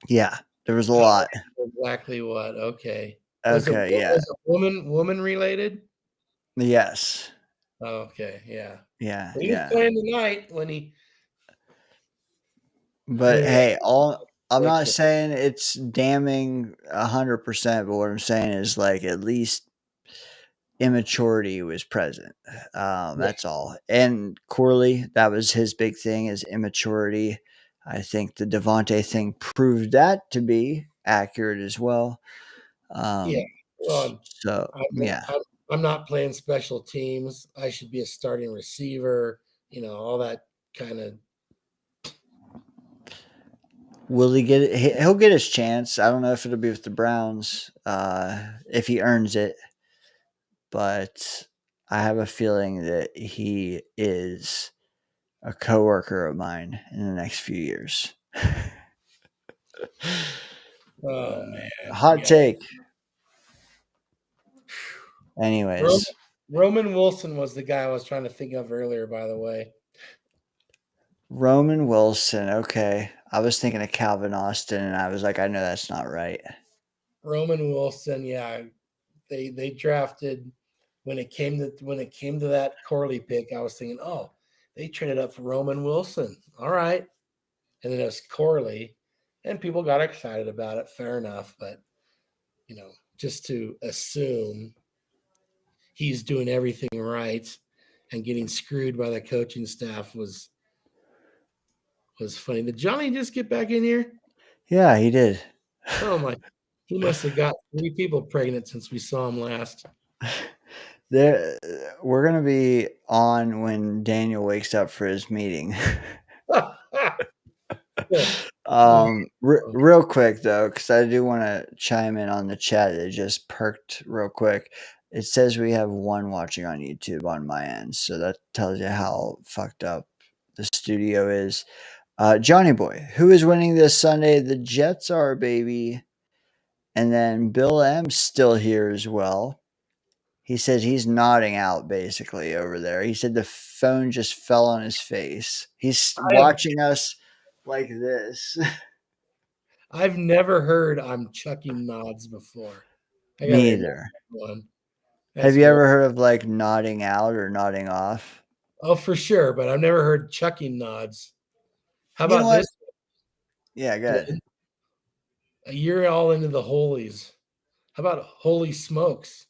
[SPEAKER 5] yeah, there was a lot.
[SPEAKER 10] Exactly what? Okay.
[SPEAKER 5] Was it
[SPEAKER 10] woman related?
[SPEAKER 5] Yes.
[SPEAKER 10] Okay. Yeah.
[SPEAKER 5] Yeah.
[SPEAKER 10] He was playing tonight when he.
[SPEAKER 5] But hey, I'm not saying it's damning 100%, but what I'm saying is like at least immaturity was present. That's all. And Corley, that was his big thing, is immaturity. I think the Devontae thing proved that to be accurate as well.
[SPEAKER 10] Yeah. Well,
[SPEAKER 5] So yeah,
[SPEAKER 10] I'm not playing special teams. I should be a starting receiver. All that kind of.
[SPEAKER 5] will he get it? He'll get his chance. I don't know if it'll be with the Browns, if he earns it, but I have a feeling that he is a coworker of mine in the next few years.
[SPEAKER 10] Oh man.
[SPEAKER 5] Hot
[SPEAKER 10] Yeah.
[SPEAKER 5] take. Anyways,
[SPEAKER 10] Roman Wilson was the guy I was trying to think of earlier, by the way.
[SPEAKER 5] Roman Wilson. Okay. I was thinking of Calvin Austin, and I was like, I know that's not right.
[SPEAKER 10] Roman Wilson, yeah. They drafted when it came to that Corley pick, I was thinking, oh, they traded up for Roman Wilson. All right. And then it was Corley. And people got excited about it. Fair enough. But just to assume he's doing everything right and getting screwed by the coaching staff was funny. Did Johnny just get back in here?
[SPEAKER 5] Yeah, he did.
[SPEAKER 10] Oh my! He must have got 3 people pregnant since we saw him last.
[SPEAKER 5] We're gonna be on when Daniel wakes up for his meeting. Real quick though, because I do want to chime in on the chat that just perked real quick. It says we have 1 watching on YouTube on my end, so that tells you how fucked up the studio is. Johnny Boy, who is winning this Sunday? The Jets are, baby. And then Bill M's still here as well. He says he's nodding out basically over there. He said the phone just fell on his face. He's watching us like this.
[SPEAKER 10] I've never heard I'm chucking nods before.
[SPEAKER 5] Me either. Have you ever heard of like nodding out or nodding off?
[SPEAKER 10] Oh, for sure, but I've never heard chucking nods. How about this?
[SPEAKER 5] Yeah, good.
[SPEAKER 10] You're all into the holies. How about holy smokes?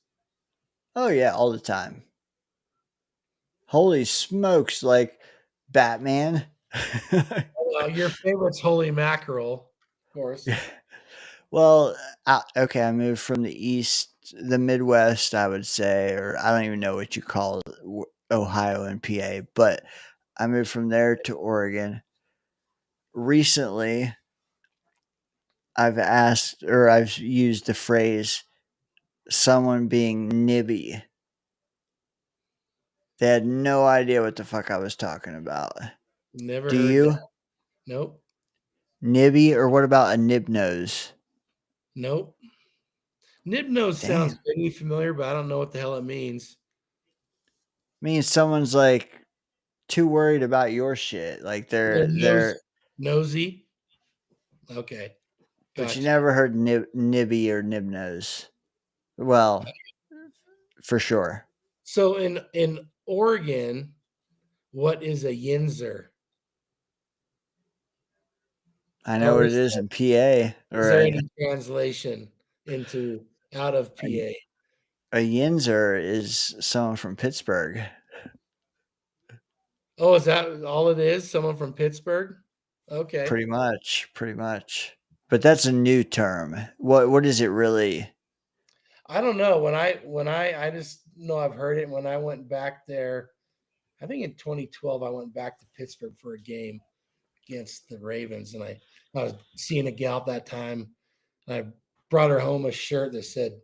[SPEAKER 5] Oh yeah, all the time. Holy smokes, like Batman.
[SPEAKER 10] Your favorite's holy mackerel, of course.
[SPEAKER 5] Well, okay, I moved from the Midwest, I would say, or I don't even know what you call Ohio and PA, but I moved from there to Oregon. Recently, I've used the phrase someone being nibby. They had no idea what the fuck I was talking about.
[SPEAKER 10] Never
[SPEAKER 5] Do
[SPEAKER 10] heard
[SPEAKER 5] you?
[SPEAKER 10] that. Nope.
[SPEAKER 5] Nibby, or what about a nib nose?
[SPEAKER 10] Nope. Nib nose sounds pretty familiar, but I don't know what the hell it means.
[SPEAKER 5] Means someone's like too worried about your shit. Like they're
[SPEAKER 10] nosy. Okay.
[SPEAKER 5] But
[SPEAKER 10] Gotcha.
[SPEAKER 5] you never heard nibby or nib nose. Well, for sure.
[SPEAKER 10] So in Oregon, what is a yinzer?
[SPEAKER 5] I know what it is in PA.
[SPEAKER 10] Is there any translation into out of PA?
[SPEAKER 5] A yinzer is someone from Pittsburgh.
[SPEAKER 10] Oh, is that all it is? Someone from Pittsburgh? Okay.
[SPEAKER 5] Pretty much. But that's a new term. What is it really?
[SPEAKER 10] I don't know. When I just know I've heard it. When I went back there, I think in 2012, I went back to Pittsburgh for a game against the Ravens, and I was seeing a gal at that time. And I brought her home a shirt that said,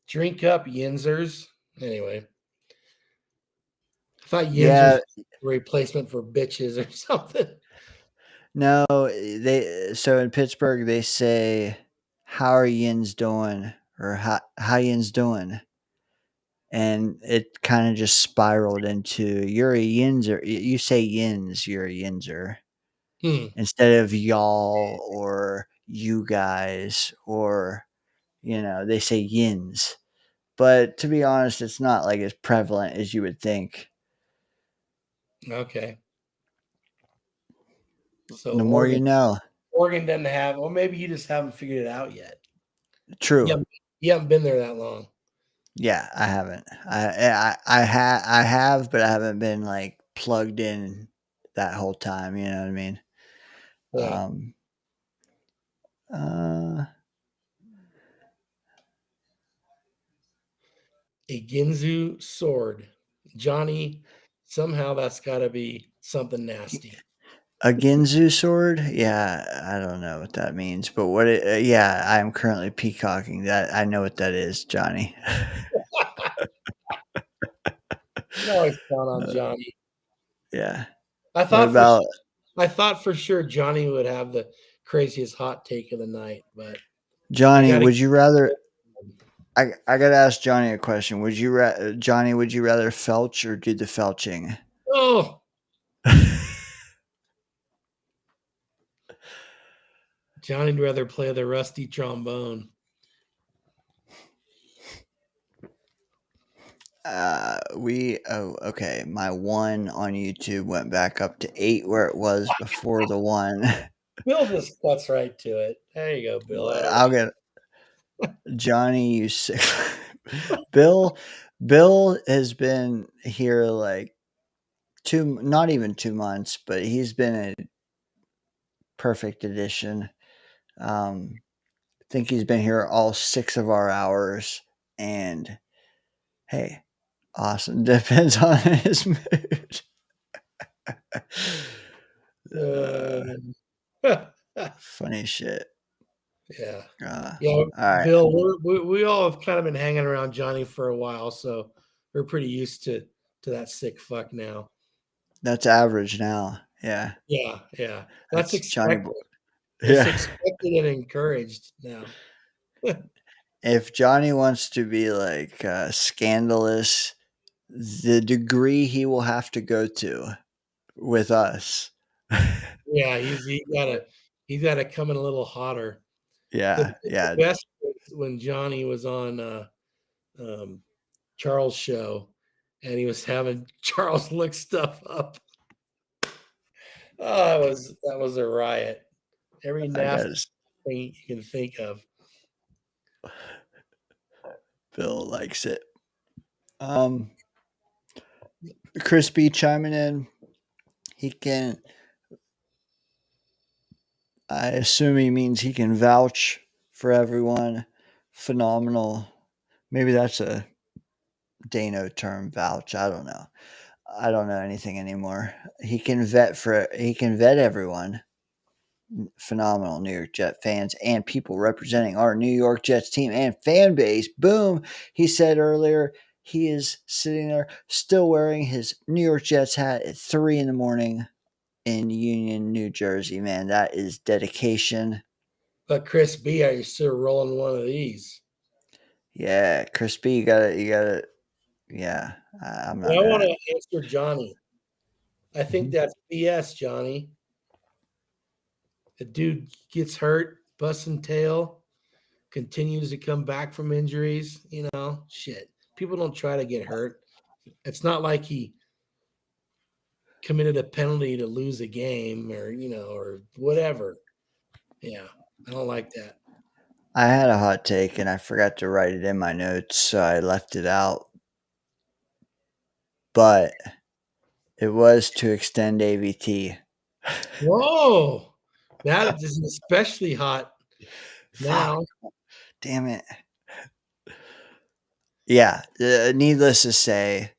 [SPEAKER 10] "Drink up, Yinzers." Anyway, I thought Yinzers was a replacement for bitches or something.
[SPEAKER 5] No, so in Pittsburgh they say, "How are Yins doing?" or "How Yins doing?" And it kind of just spiraled into you're a yinzer. You say yins, you're a yinzer. Instead of y'all or you guys, or they say yins. But to be honest, it's not like as prevalent as you would think.
[SPEAKER 10] Okay. So
[SPEAKER 5] the more you know.
[SPEAKER 10] Oregon doesn't have, or maybe you just haven't figured it out yet.
[SPEAKER 5] True.
[SPEAKER 10] You haven't been there that long.
[SPEAKER 5] Yeah, I haven't. I have, but I haven't been like plugged in that whole time. You know what I mean?
[SPEAKER 10] Yeah. A Ginzu sword. Johnny, somehow that's got to be something nasty.
[SPEAKER 5] A Ginzu sword? Yeah, I don't know what that means, but what it, yeah, I am currently peacocking that. I know what that is, Johnny.
[SPEAKER 10] You always count on Johnny.
[SPEAKER 5] Yeah.
[SPEAKER 10] I
[SPEAKER 5] What
[SPEAKER 10] thought
[SPEAKER 5] about
[SPEAKER 10] for sure Johnny would have the craziest hot take of the night, but I
[SPEAKER 5] Johnny?
[SPEAKER 10] got
[SPEAKER 5] Would you rather?
[SPEAKER 10] to.
[SPEAKER 5] I gotta ask Johnny a question. Would you, Johnny? Would you rather felch or do the felching?
[SPEAKER 10] Oh, Johnny'd rather play the rusty trombone.
[SPEAKER 5] Okay. My one on YouTube went back up to 8 where it was before the one.
[SPEAKER 10] Bill just cuts right to it. There you go, Bill. Out of
[SPEAKER 5] I'll get Johnny. You sick. Bill. Bill has been here like not even 2 months, but he's been a perfect addition. I think he's been here all 6 of our hours, and hey, awesome. Depends on his mood. Funny shit.
[SPEAKER 10] Yeah.
[SPEAKER 5] All
[SPEAKER 10] Yeah,
[SPEAKER 5] right.
[SPEAKER 10] Bill, we all have kind of been hanging around Johnny for a while, so we're pretty used to that sick fuck now.
[SPEAKER 5] That's average now. Yeah.
[SPEAKER 10] Yeah, yeah. That's
[SPEAKER 5] That's Johnny.
[SPEAKER 10] expected. It's
[SPEAKER 5] Yeah.
[SPEAKER 10] expected and encouraged now.
[SPEAKER 5] If Johnny wants to be like scandalous, the degree he will have to go to with us.
[SPEAKER 10] Yeah, he's gotta come in a little hotter. The,
[SPEAKER 5] Yeah.
[SPEAKER 10] the
[SPEAKER 5] Yeah.
[SPEAKER 10] best was when Johnny was on um, Charles' show and he was having Charles look stuff up. Oh, that was a riot. Every
[SPEAKER 5] I
[SPEAKER 10] nasty
[SPEAKER 5] guess
[SPEAKER 10] thing you can think of.
[SPEAKER 5] Bill likes it. Crispy chiming in. He can. I assume he means he can vouch for everyone. Phenomenal. Maybe that's a Dano term, vouch. I don't know. I don't know anything anymore. He can vet everyone. Phenomenal New York Jet fans and people representing our New York Jets team and fan base. Boom. He said earlier he is sitting there still wearing his New York Jets hat at 3 in the morning in Union, New Jersey. Man, that is dedication.
[SPEAKER 10] But Chris B, are you still rolling one of these?
[SPEAKER 5] Yeah, Crispy, you gotta. Yeah, I'm
[SPEAKER 10] And
[SPEAKER 5] not
[SPEAKER 10] I want
[SPEAKER 5] gonna.
[SPEAKER 10] to answer Johnny. I think that's BS, Johnny. The dude gets hurt, busting tail, continues to come back from injuries. You know, shit. People don't try to get hurt. It's not like he committed a penalty to lose a game or, or whatever. Yeah, I don't like that.
[SPEAKER 5] I had a hot take and I forgot to write it in my notes, so I left it out. But it was to extend AVT.
[SPEAKER 10] Whoa, that is especially hot now.
[SPEAKER 5] Fuck. Damn it. Yeah, needless to say,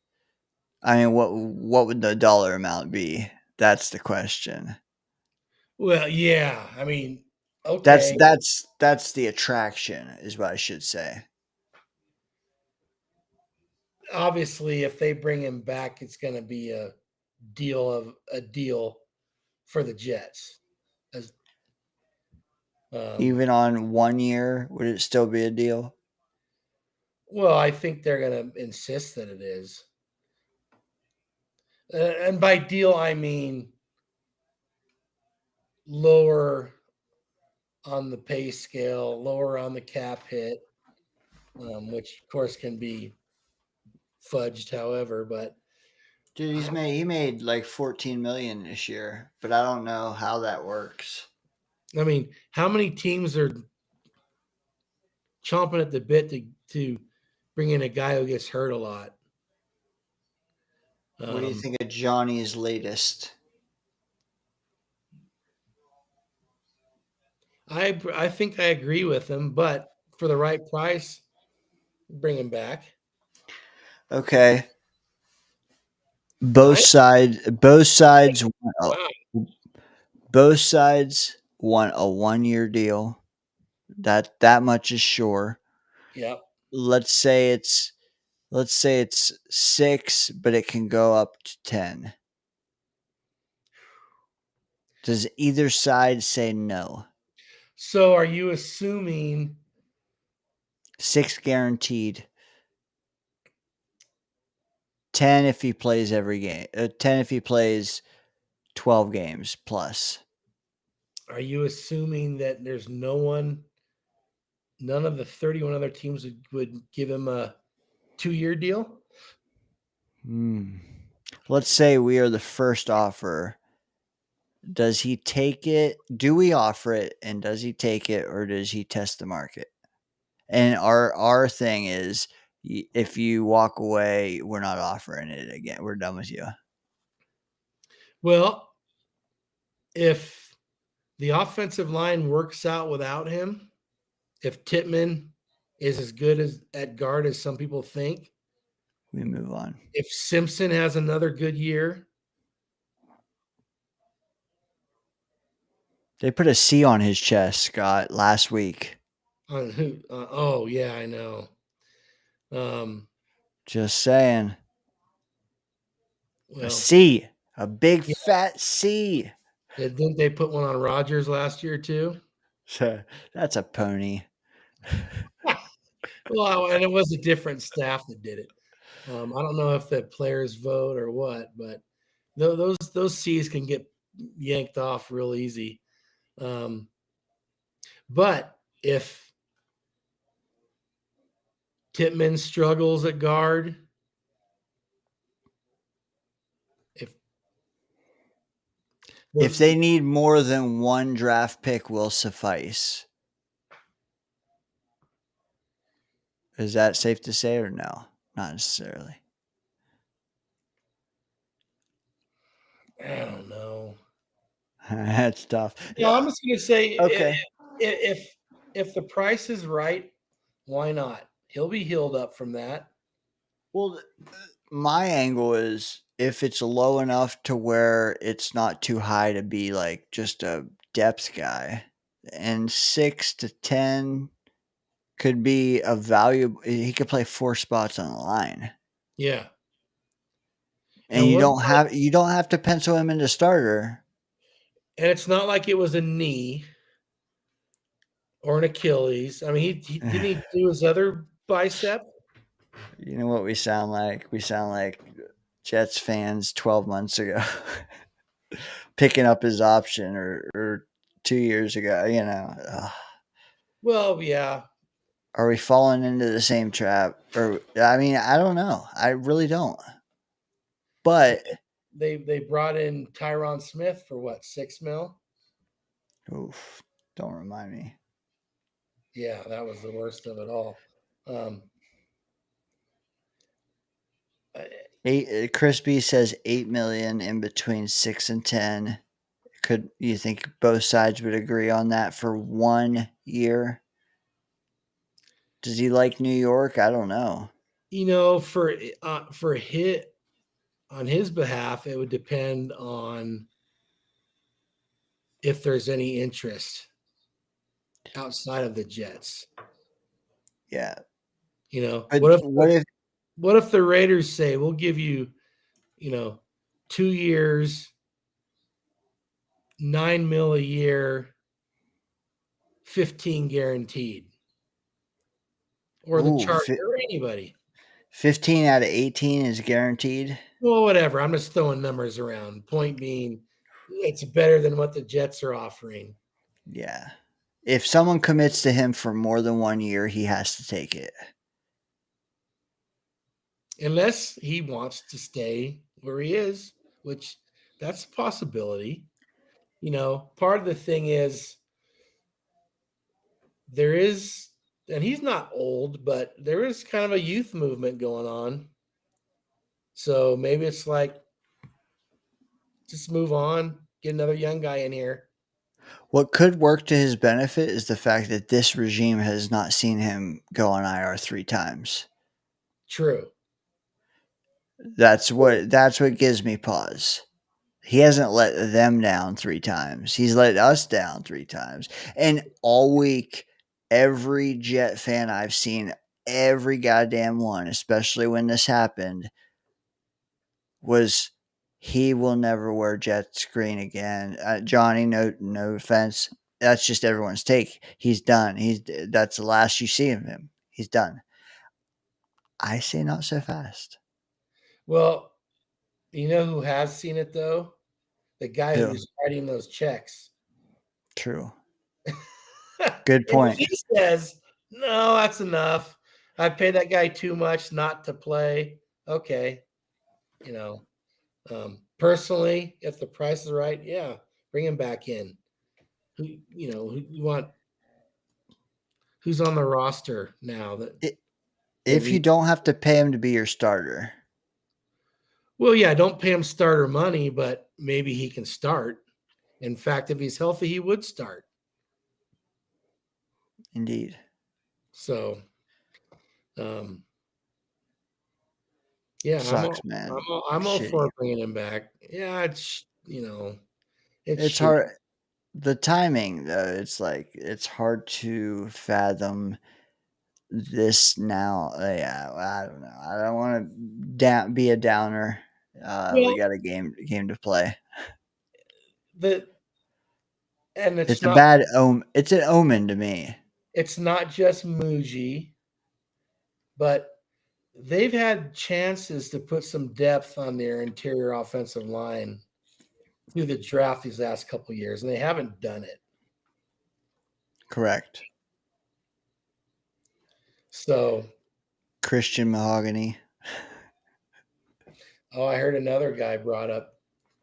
[SPEAKER 5] I mean, what would the dollar amount be? That's the question.
[SPEAKER 10] Well, yeah, I mean,
[SPEAKER 5] That's
[SPEAKER 10] okay.
[SPEAKER 5] that's the attraction, is what I should say.
[SPEAKER 10] Obviously, if they bring him back, it's going to be a deal for the Jets. As,
[SPEAKER 5] Even on 1 year, would it still be a deal?
[SPEAKER 10] well, I think they're going to insist that it is. And by deal, I mean lower on the pay scale, lower on the cap hit, which of course can be fudged, however. But
[SPEAKER 5] Dude, he made like 14 million this year, but I don't know how that works.
[SPEAKER 10] I mean, how many teams are chomping at the bit to bring in a guy who gets hurt a lot?
[SPEAKER 5] What do you think of Johnny's latest?
[SPEAKER 10] I think I agree with him, but for the right price, bring him back.
[SPEAKER 5] Okay.
[SPEAKER 10] I-
[SPEAKER 5] Both sides
[SPEAKER 10] Wow.
[SPEAKER 5] both sides want a 1-year deal. That much is sure.
[SPEAKER 10] Yeah.
[SPEAKER 5] Let's say it's 6, but it can go up to 10. Does either side say no?
[SPEAKER 10] So are you assuming
[SPEAKER 5] 6 guaranteed. 10 if he plays every game. 10 if he plays 12 games plus.
[SPEAKER 10] that there's none of the 31 other teams would give him a 2-year deal?
[SPEAKER 5] Let's say we are the first offer. Does he take it? Do we offer it, and does he take it, or does he test the market? And our thing is, if you walk away, we're not offering it again. We're done with you.
[SPEAKER 10] Well, if the offensive line works out without him, if Tittman is as good as at guard as some people think,
[SPEAKER 5] We move on.
[SPEAKER 10] if Simpson has another good year,
[SPEAKER 5] They put a C on his chest, Scott, last week.
[SPEAKER 10] on who? Oh yeah, I know.
[SPEAKER 5] Just saying.
[SPEAKER 10] Well,
[SPEAKER 5] A C, a big
[SPEAKER 10] yeah.
[SPEAKER 5] fat C.
[SPEAKER 10] Didn't they put one on Rodgers last year too?
[SPEAKER 5] So that's a pony.
[SPEAKER 10] Well, and it was a different staff that did it. I don't know if the players vote or what, but those C's can get yanked off real easy. But if Tittman struggles at guard,
[SPEAKER 5] If they need more than one draft pick, will suffice. Is that safe to say or no? Not necessarily.
[SPEAKER 10] I don't know.
[SPEAKER 5] That's tough.
[SPEAKER 10] Yeah, I'm just gonna say,
[SPEAKER 5] Okay.
[SPEAKER 10] if the price is right, why not? He'll be healed up from that.
[SPEAKER 5] Well, my angle is if it's low enough to where it's not too high to be like just a depth guy, and 6 to 10 could be a valuable. He could play 4 spots on the line.
[SPEAKER 10] Yeah.
[SPEAKER 5] And you don't have to pencil him into starter.
[SPEAKER 10] And it's not like it was a knee or an Achilles. I mean, he didn't he do his other bicep?
[SPEAKER 5] You know what we sound like? We sound like Jets fans 12 months ago picking up his option or 2 years ago, you know. Ugh.
[SPEAKER 10] Well, yeah.
[SPEAKER 5] Are we falling into the same trap? Or I mean, I don't know. I really don't. But
[SPEAKER 10] They brought in Tyron Smith for what, $6 million?
[SPEAKER 5] oof, don't remind me.
[SPEAKER 10] Yeah, that was the worst of it all.
[SPEAKER 5] Crispy says 8 million in between 6 and 10. Could you think both sides would agree on that for 1 year? Does he like New York? I don't know.
[SPEAKER 10] You know, for hit on his behalf, it would depend on if there's any interest outside of the Jets.
[SPEAKER 5] Yeah.
[SPEAKER 10] You know,
[SPEAKER 5] But
[SPEAKER 10] what if the Raiders say we'll give you, 2 years, $9 million a year, 15 guaranteed, or the Chargers or anybody?
[SPEAKER 5] 15 out of 18 is guaranteed.
[SPEAKER 10] Well, whatever. I'm just throwing numbers around. Point being, it's better than what the Jets are offering.
[SPEAKER 5] Yeah. If someone commits to him for more than 1 year, he has to take it.
[SPEAKER 10] Unless he wants to stay where he is, which that's a possibility. Part of the thing is there is, and he's not old, but there is kind of a youth movement going on. So maybe it's like, just move on, get another young guy in here.
[SPEAKER 5] What could work to his benefit is the fact that this regime has not seen him go on IR 3 times.
[SPEAKER 10] True.
[SPEAKER 5] That's what gives me pause. He hasn't let them down 3 times. He's let us down 3 times. And all week, every Jet fan I've seen, every goddamn one, especially when this happened, was he will never wear Jets green again. Johnny, no offense. That's just everyone's take. He's done. That's the last you see of him. He's done. I say not so fast.
[SPEAKER 10] Well, you know who has seen it though? The guy
[SPEAKER 5] Who?
[SPEAKER 10] who's writing those checks.
[SPEAKER 5] True. Good
[SPEAKER 10] And
[SPEAKER 5] point.
[SPEAKER 10] if he says, no, that's enough. I paid that guy too much not to play. Okay. You know, personally, if the price is right, yeah, bring him back in. Who you want? Who's on the roster now?
[SPEAKER 5] If you don't have to pay him to be your starter.
[SPEAKER 10] Well, yeah, don't pay him starter money, but maybe he can start. In fact, if he's healthy, he would start.
[SPEAKER 5] Indeed.
[SPEAKER 10] So, yeah,
[SPEAKER 5] Sucks, man.
[SPEAKER 10] I'm all for bringing him back. Yeah, it's
[SPEAKER 5] it's hard. The timing, though, it's hard to fathom this now. Yeah, I don't know. I don't want to be a downer. We got a game to play. It's a bad omen. It's an omen to me.
[SPEAKER 10] It's not just Muji, but they've had chances to put some depth on their interior offensive line through the draft these last couple of years, and they haven't done it.
[SPEAKER 5] Correct.
[SPEAKER 10] So,
[SPEAKER 5] Christian Mahogany.
[SPEAKER 10] Oh, I heard another guy brought up,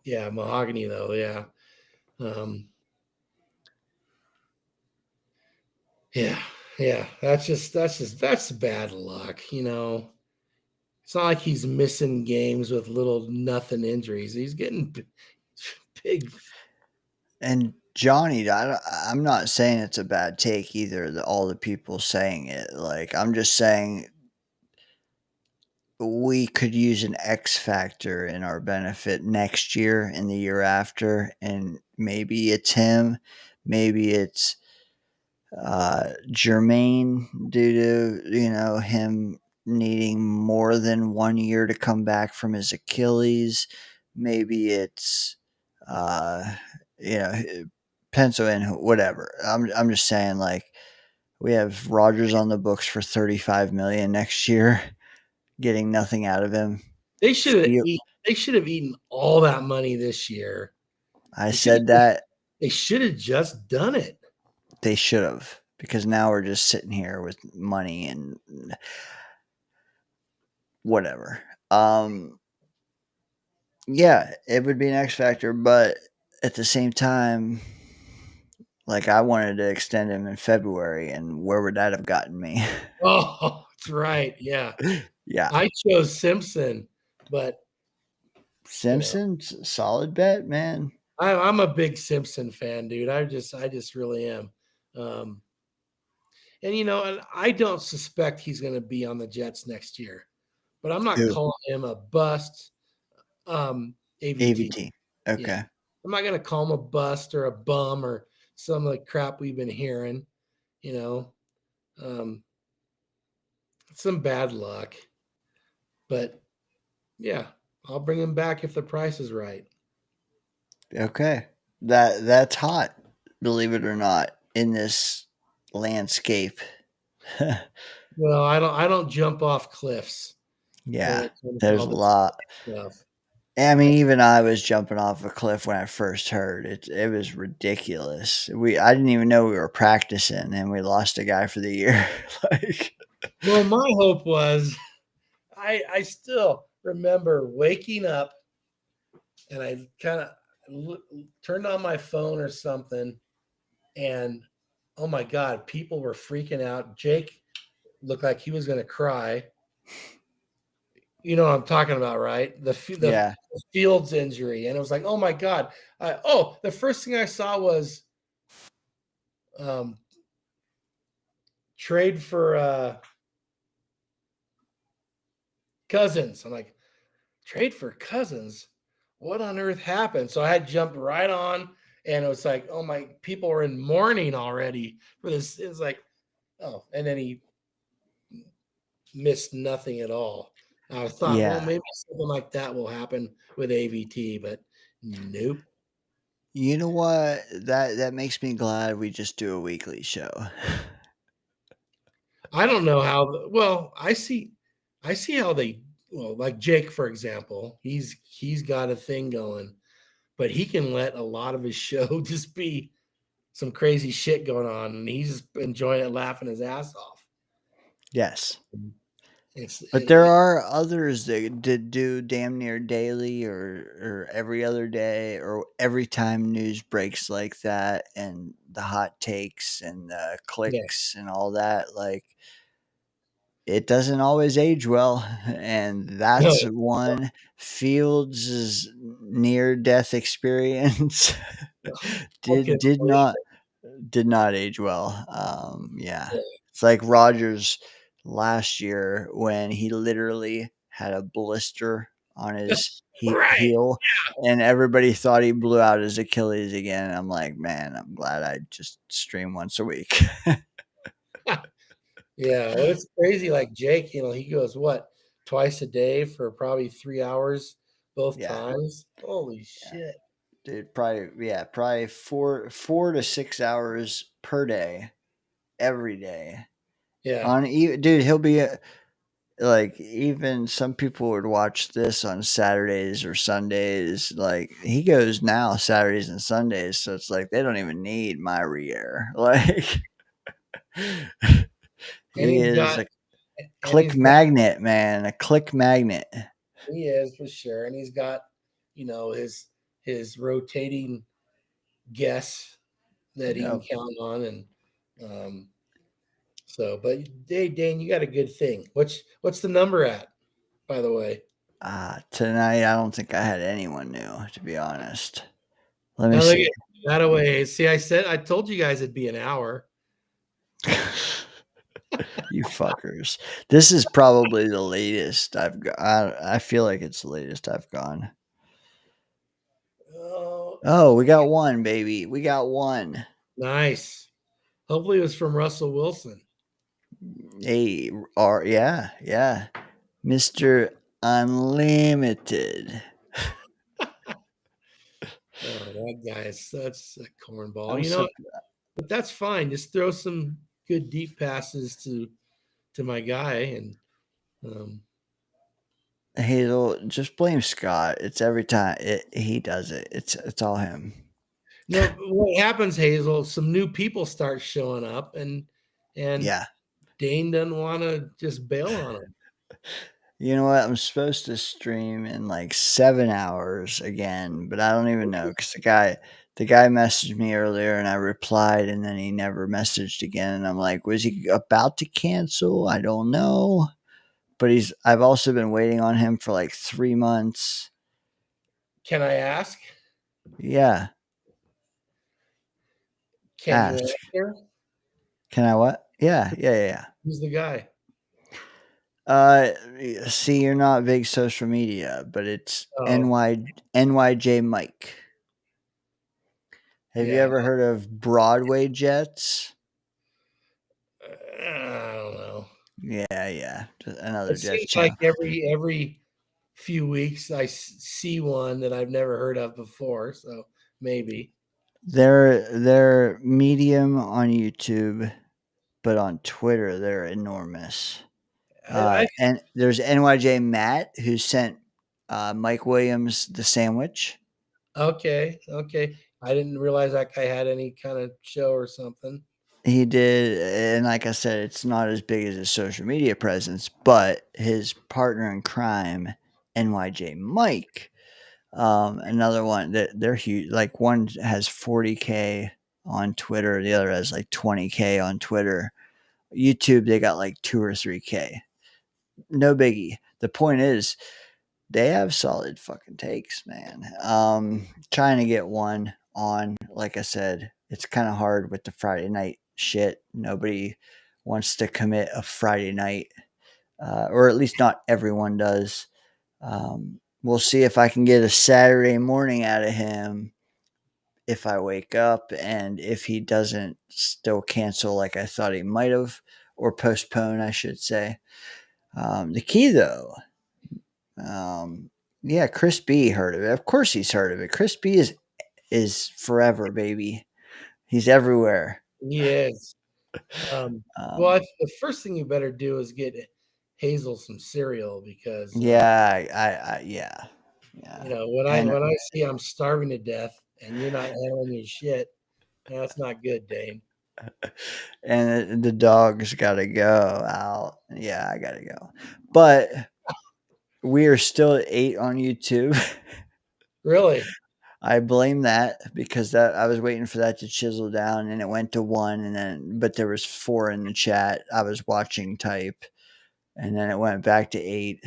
[SPEAKER 10] yeah, Mahogany though, yeah. Yeah, that's bad luck, It's not like he's missing games with little nothing injuries. He's getting big.
[SPEAKER 5] And Johnny, I'm not saying it's a bad take either. All the people saying it, like I'm just saying we could use an X factor in our benefit next year and the year after, and maybe it's him, maybe it's Jermaine due to him needing more than 1 year to come back from his Achilles. Maybe it's pencil in whatever. I'm just saying, like, we have Rodgers on the books for $35 million next year, getting nothing out of him.
[SPEAKER 10] They should have eaten all that money this year.
[SPEAKER 5] I said that
[SPEAKER 10] they should have just done it.
[SPEAKER 5] They should have, because now we're just sitting here with money and whatever. Yeah, it would be an X factor, but at the same time, like, I wanted to extend him in February, and where would that have gotten me?
[SPEAKER 10] Oh, that's right. Yeah.
[SPEAKER 5] Yeah.
[SPEAKER 10] I chose Simpson, but
[SPEAKER 5] Simpson's solid bet, man.
[SPEAKER 10] I'm a big Simpson fan, dude. I just really am. And and I don't suspect he's going to be on the Jets next year, but I'm not calling him a bust. AVT.
[SPEAKER 5] Okay.
[SPEAKER 10] Yeah. I'm not going to call him a bust or a bum or some of the crap we've been hearing. Some bad luck, but yeah, I'll bring him back if the price is right.
[SPEAKER 5] Okay. That's hot, believe it or not, in this landscape.
[SPEAKER 10] Well, I don't jump off cliffs.
[SPEAKER 5] Yeah, there's a lot.
[SPEAKER 10] Stuff.
[SPEAKER 5] I mean, even I was jumping off a cliff when I first heard it. It was ridiculous. I didn't even know we were practicing, and we lost a guy for the year.
[SPEAKER 10] Well, my hope was, I still remember waking up, and I kind of turned on my phone or something, and oh my God, people were freaking out. Jake looked like he was going to cry. You know what I'm talking about, right? The Fields injury. And it was like, oh my God. The first thing I saw was trade for Cousins. I'm like, trade for Cousins? What on earth happened? So I had jumped right on, and it was like, oh my, people were in mourning already for this. It was like, oh, and then he missed nothing at all. I thought, well,
[SPEAKER 5] Yeah.
[SPEAKER 10] maybe something like that will happen with AVT, but nope.
[SPEAKER 5] You know what? That makes me glad we just do a weekly show.
[SPEAKER 10] I don't know how. Well, I see how they. Well, like Jake, for example, he's got a thing going, but he can let a lot of his show just be some crazy shit going on, and he's just enjoying it, laughing his ass off.
[SPEAKER 5] Yes.
[SPEAKER 10] It's
[SPEAKER 5] But there are others that do damn near daily or every other day or every time news breaks like that, and the hot takes and the clicks and all that. Like, it doesn't always age well, and
[SPEAKER 10] no,
[SPEAKER 5] that's one. Fields' near death experience
[SPEAKER 10] okay,
[SPEAKER 5] did not age well. Yeah, it's like Rogers last year when he literally had a blister on his
[SPEAKER 10] right.
[SPEAKER 5] heel, and everybody thought he blew out his Achilles again. I'm like, man, I'm glad I just stream once a week.
[SPEAKER 10] Yeah, well, it's crazy. Like Jake, he goes what twice a day for probably 3 hours both
[SPEAKER 5] Yeah.
[SPEAKER 10] times. Holy shit!
[SPEAKER 5] Dude, probably 4 to 6 hours per day, every day.
[SPEAKER 10] Yeah,
[SPEAKER 5] Dude, he'll be like, even some people would watch this on Saturdays or Sundays. Like, he goes now Saturdays and Sundays, so it's like they don't even need my re-air. Like,
[SPEAKER 10] and
[SPEAKER 5] he
[SPEAKER 10] he's
[SPEAKER 5] is
[SPEAKER 10] got
[SPEAKER 5] a
[SPEAKER 10] and
[SPEAKER 5] click magnet, man, a click magnet.
[SPEAKER 10] he is for sure, and he's got his rotating guests that he can
[SPEAKER 5] Yep.
[SPEAKER 10] count on, and so. But hey, Dane, you got a good thing. What's the number at, by the way?
[SPEAKER 5] Tonight, I don't think I had anyone new, to be honest. Let me
[SPEAKER 10] Now look
[SPEAKER 5] see.
[SPEAKER 10] at that away. See, I told you guys it'd be an hour.
[SPEAKER 5] You fuckers. This is probably the latest I've got. I feel like it's the latest I've gone. Oh, we got one, baby. We got one.
[SPEAKER 10] Nice. Hopefully, it was from Russell Wilson.
[SPEAKER 5] Hey, yeah. Mr. Unlimited.
[SPEAKER 10] Oh, that guy is such a cornball.
[SPEAKER 5] I'm so
[SPEAKER 10] But that's fine. Just throw some good deep passes to my guy, and
[SPEAKER 5] Hazel, just blame Scott. It's every time he does it. It's all him.
[SPEAKER 10] no. What happens, Hazel? Some new people start showing up, and
[SPEAKER 5] Yeah.
[SPEAKER 10] Dane doesn't want to just bail on him.
[SPEAKER 5] You know what? I'm supposed to stream in like 7 hours again, but I don't even know because the guy messaged me earlier and I replied, and then he never messaged again. And I'm like, was he about to cancel? I don't know. But I've also been waiting on him for like 3 months.
[SPEAKER 10] Can I ask?
[SPEAKER 5] Yeah.
[SPEAKER 10] Can
[SPEAKER 5] Ask.
[SPEAKER 10] you answer?
[SPEAKER 5] Can I what? Yeah.
[SPEAKER 10] Who's the guy?
[SPEAKER 5] See, you're not big social media, but it's
[SPEAKER 10] Oh.
[SPEAKER 5] NYJ Mike. Have you
[SPEAKER 10] Yeah.
[SPEAKER 5] ever heard of Broadway Jets?
[SPEAKER 10] I don't know.
[SPEAKER 5] Yeah. Just another
[SPEAKER 10] It
[SPEAKER 5] Jets
[SPEAKER 10] seems
[SPEAKER 5] channel.
[SPEAKER 10] like every few weeks I see one that I've never heard of before. So maybe.
[SPEAKER 5] They're medium on YouTube, but on Twitter they're enormous. And there's NYJ Matt who sent Mike Williams the sandwich.
[SPEAKER 10] Okay. I didn't realize that guy had any kind of show or something.
[SPEAKER 5] He did, and like I said, it's not as big as his social media presence, but his partner in crime, NYJ Mike, another one that they're huge. Like, one has 40K on Twitter, the other has like 20K on Twitter. YouTube, they got like 2 or 3K. No biggie. The point is, they have solid fucking takes, man. Trying to get one on, like I said, it's kind of hard with the Friday night shit. Nobody wants to commit a Friday night, or at least not everyone does. We'll see if I can get a Saturday morning out of him if I wake up, and if he doesn't still cancel like I thought he might have, or postpone, I should say. The key, though, yeah, Chris B heard of it. Of course, he's heard of it. Chris B is forever, baby. He's everywhere.
[SPEAKER 10] He is. Well, the first thing you better do is get Hazel some cereal because
[SPEAKER 5] yeah,
[SPEAKER 10] you know when I see I'm starving to death and you're not handling your shit, that's not good, Dane.
[SPEAKER 5] And the dog's got to go out. Yeah, I got to go. But we are still at 8 on YouTube.
[SPEAKER 10] Really?
[SPEAKER 5] I blame that because that I was waiting for that to chisel down and it went to 1, and then but there was 4 in the chat. I was watching type, and then it went back to 8.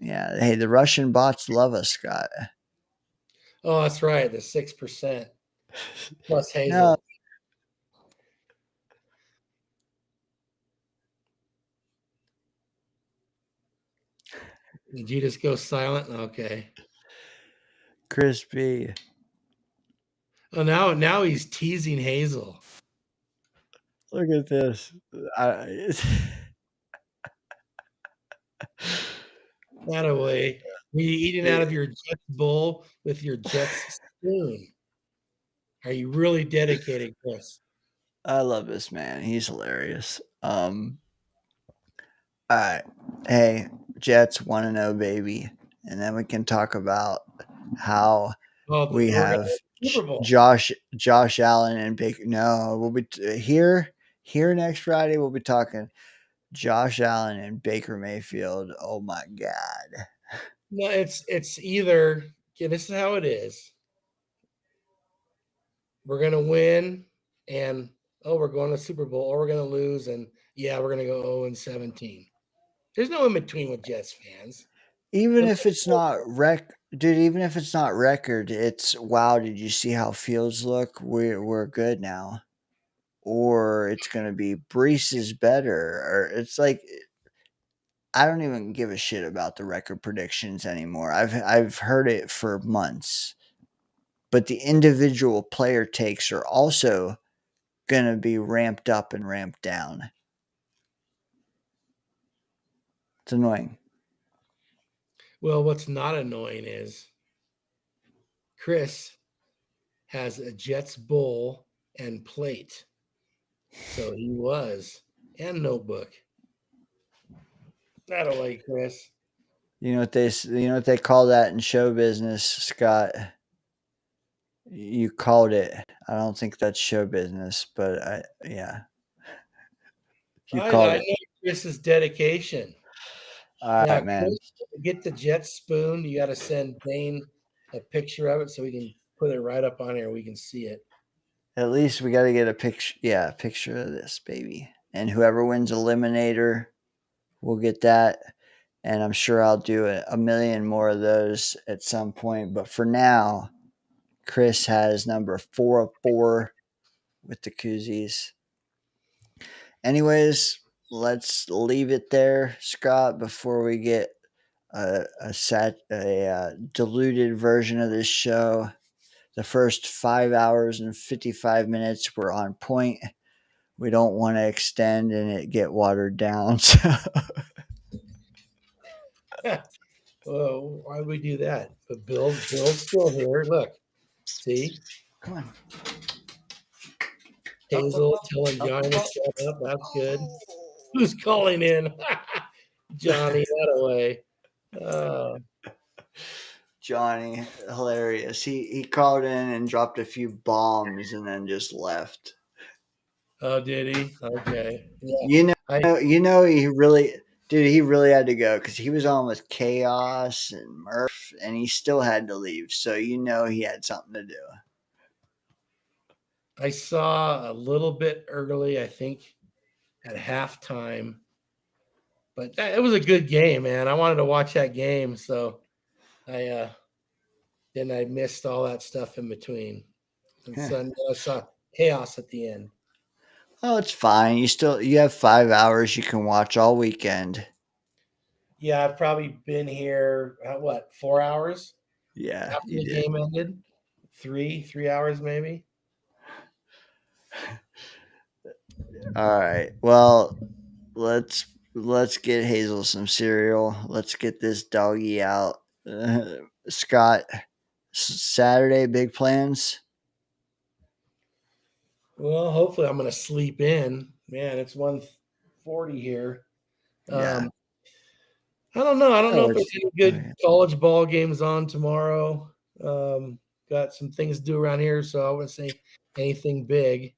[SPEAKER 5] Yeah, hey, the Russian bots love us, Scott.
[SPEAKER 10] Oh, that's right. The 6% plus Hazel.
[SPEAKER 5] No.
[SPEAKER 10] Did you just go silent? Okay.
[SPEAKER 5] Crispy.
[SPEAKER 10] Oh, now he's teasing Hazel.
[SPEAKER 5] Look at this.
[SPEAKER 10] That away. Were you eating out of your Jets bowl with your Jets spoon? Are you really dedicated, Chris?
[SPEAKER 5] I love this man. He's hilarious. All right. Hey, Jets 1-0, baby. And then we can talk about how we have Josh Allen and Baker. No, we'll be here next Friday. We'll be talking Josh Allen and Baker Mayfield. Oh my God.
[SPEAKER 10] No, it's either this is how it is. We're gonna win and we're going to the Super Bowl, or we're gonna lose and we're gonna go 0-17. There's no in between with Jets fans.
[SPEAKER 5] Even if it's not even if it's not record, it's wow, did you see how Fields look? We're good now. Or it's gonna be Brees is better, or it's like I don't even give a shit about the record predictions anymore. I've heard it for months. But the individual player takes are also gonna be ramped up and ramped down. It's annoying.
[SPEAKER 10] Well, what's not annoying is Chris has a Jets bowl and plate. So he was, and notebook. That away, Chris.
[SPEAKER 5] You know what they call that in show business, Scott? You called it. I don't think that's show business, but yeah.
[SPEAKER 10] You called it. Know Chris's dedication.
[SPEAKER 5] All right, man.
[SPEAKER 10] Chris, get the Jet spoon. You got to send Dane a picture of it so we can put it right up on here. We can see it.
[SPEAKER 5] At least we got to get a picture. Yeah, a picture of this, baby. And whoever wins Eliminator will get that. And I'm sure I'll do a million more of those at some point. But for now, Chris has number 4 of 4 with the koozies. Anyways, let's leave it there, Scott, before we get a diluted version of this show. The first 5 hours and 55 minutes were on point. We don't want to extend and it get watered down. So.
[SPEAKER 10] Well, why would we do that? But Bill's still here. Look, see?
[SPEAKER 5] Come on.
[SPEAKER 10] Hazel telling Johnny to shut up. That's good. Who's calling in? Johnny, that away.
[SPEAKER 5] Johnny, hilarious. He called in and dropped a few bombs and then just left.
[SPEAKER 10] Oh, did he? Okay. Yeah.
[SPEAKER 5] You know, he really had to go because he was on with Chaos and Murph, and he still had to leave. So you know he had something to do.
[SPEAKER 10] I saw a little bit early, I think, at halftime. But it was a good game, man. I wanted to watch that game, so I missed all that stuff in between. And so I saw chaos at the end.
[SPEAKER 5] Oh, it's fine. You have 5 hours you can watch all weekend.
[SPEAKER 10] Yeah, I've probably been here, 4 hours
[SPEAKER 5] Yeah,
[SPEAKER 10] after
[SPEAKER 5] you
[SPEAKER 10] the
[SPEAKER 5] did.
[SPEAKER 10] game ended? 3 hours maybe.
[SPEAKER 5] All right. Well, let's get Hazel some cereal. Let's get this doggy out. Scott, Saturday big plans?
[SPEAKER 10] Well, hopefully I'm going to sleep in. Man, it's 1:40 here.
[SPEAKER 5] Yeah.
[SPEAKER 10] I don't know. I don't know
[SPEAKER 5] Oh,
[SPEAKER 10] if there's any good college ball games on tomorrow. Got some things to do around here, so I wouldn't say anything big.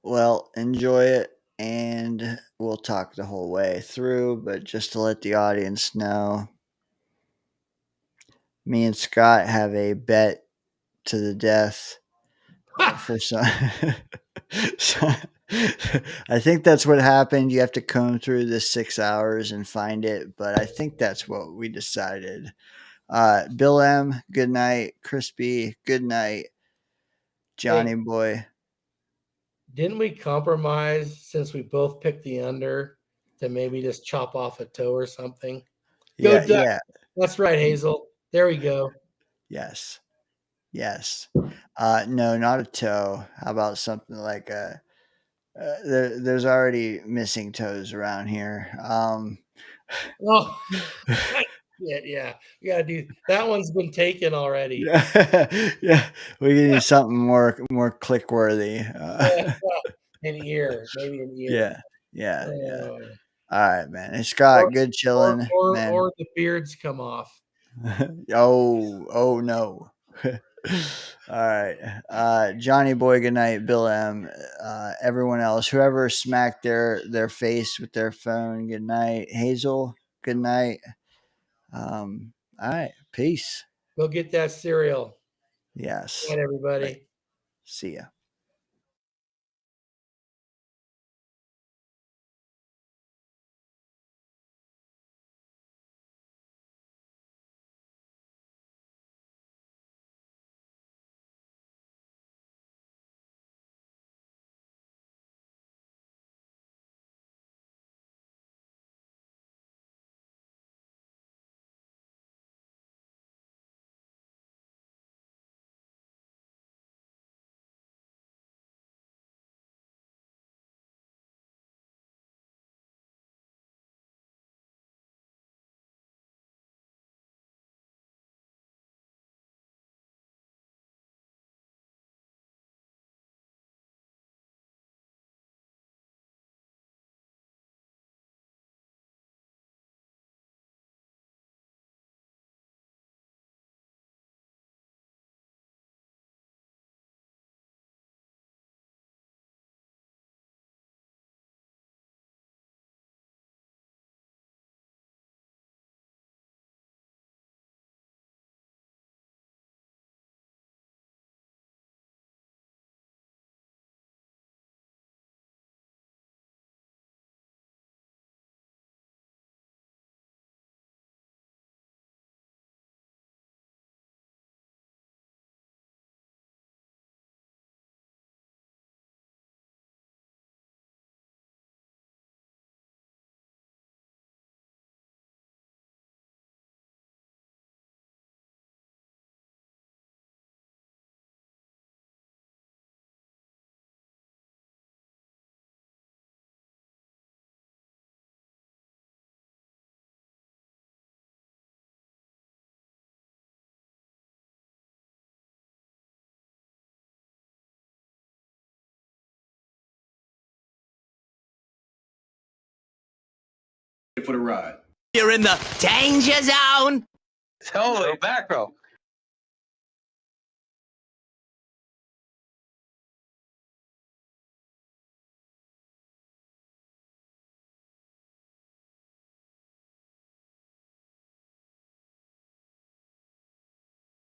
[SPEAKER 5] Well, enjoy it, and we'll talk the whole way through. But just to let the audience know, me and Scott have a bet to the death for some. So, I think that's what happened. You have to comb through the 6 hours and find it, but I think that's what we decided. Bill M, good night. Crispy, good night. Johnny
[SPEAKER 10] Hey,
[SPEAKER 5] Boy.
[SPEAKER 10] didn't we compromise since we both picked the under to maybe just chop off a toe or something? Go
[SPEAKER 5] Yeah,
[SPEAKER 10] Duck.
[SPEAKER 5] yeah.
[SPEAKER 10] That's right, Hazel. There we go.
[SPEAKER 5] Yes. Yes. No, not a toe. How about something like a there's already missing toes around here.
[SPEAKER 10] Oh, yeah. We gotta do that. One's been taken already.
[SPEAKER 5] Yeah, yeah. We need something more click worthy.
[SPEAKER 10] An ear, maybe an ear.
[SPEAKER 5] Yeah, yeah, yeah.
[SPEAKER 10] Oh.
[SPEAKER 5] All right, man. Hey, Scott, good chilling, man.
[SPEAKER 10] Or the beards come off.
[SPEAKER 5] Oh no. All right. Johnny Boy, good night. Bill M. Everyone else, whoever smacked their face with their phone, good night. Hazel, good night. All right. Peace.
[SPEAKER 10] Go get that cereal.
[SPEAKER 5] Yes.
[SPEAKER 10] Good night, everybody.
[SPEAKER 5] See ya.
[SPEAKER 2] For the ride. You're in the danger zone.
[SPEAKER 3] Totally, back row.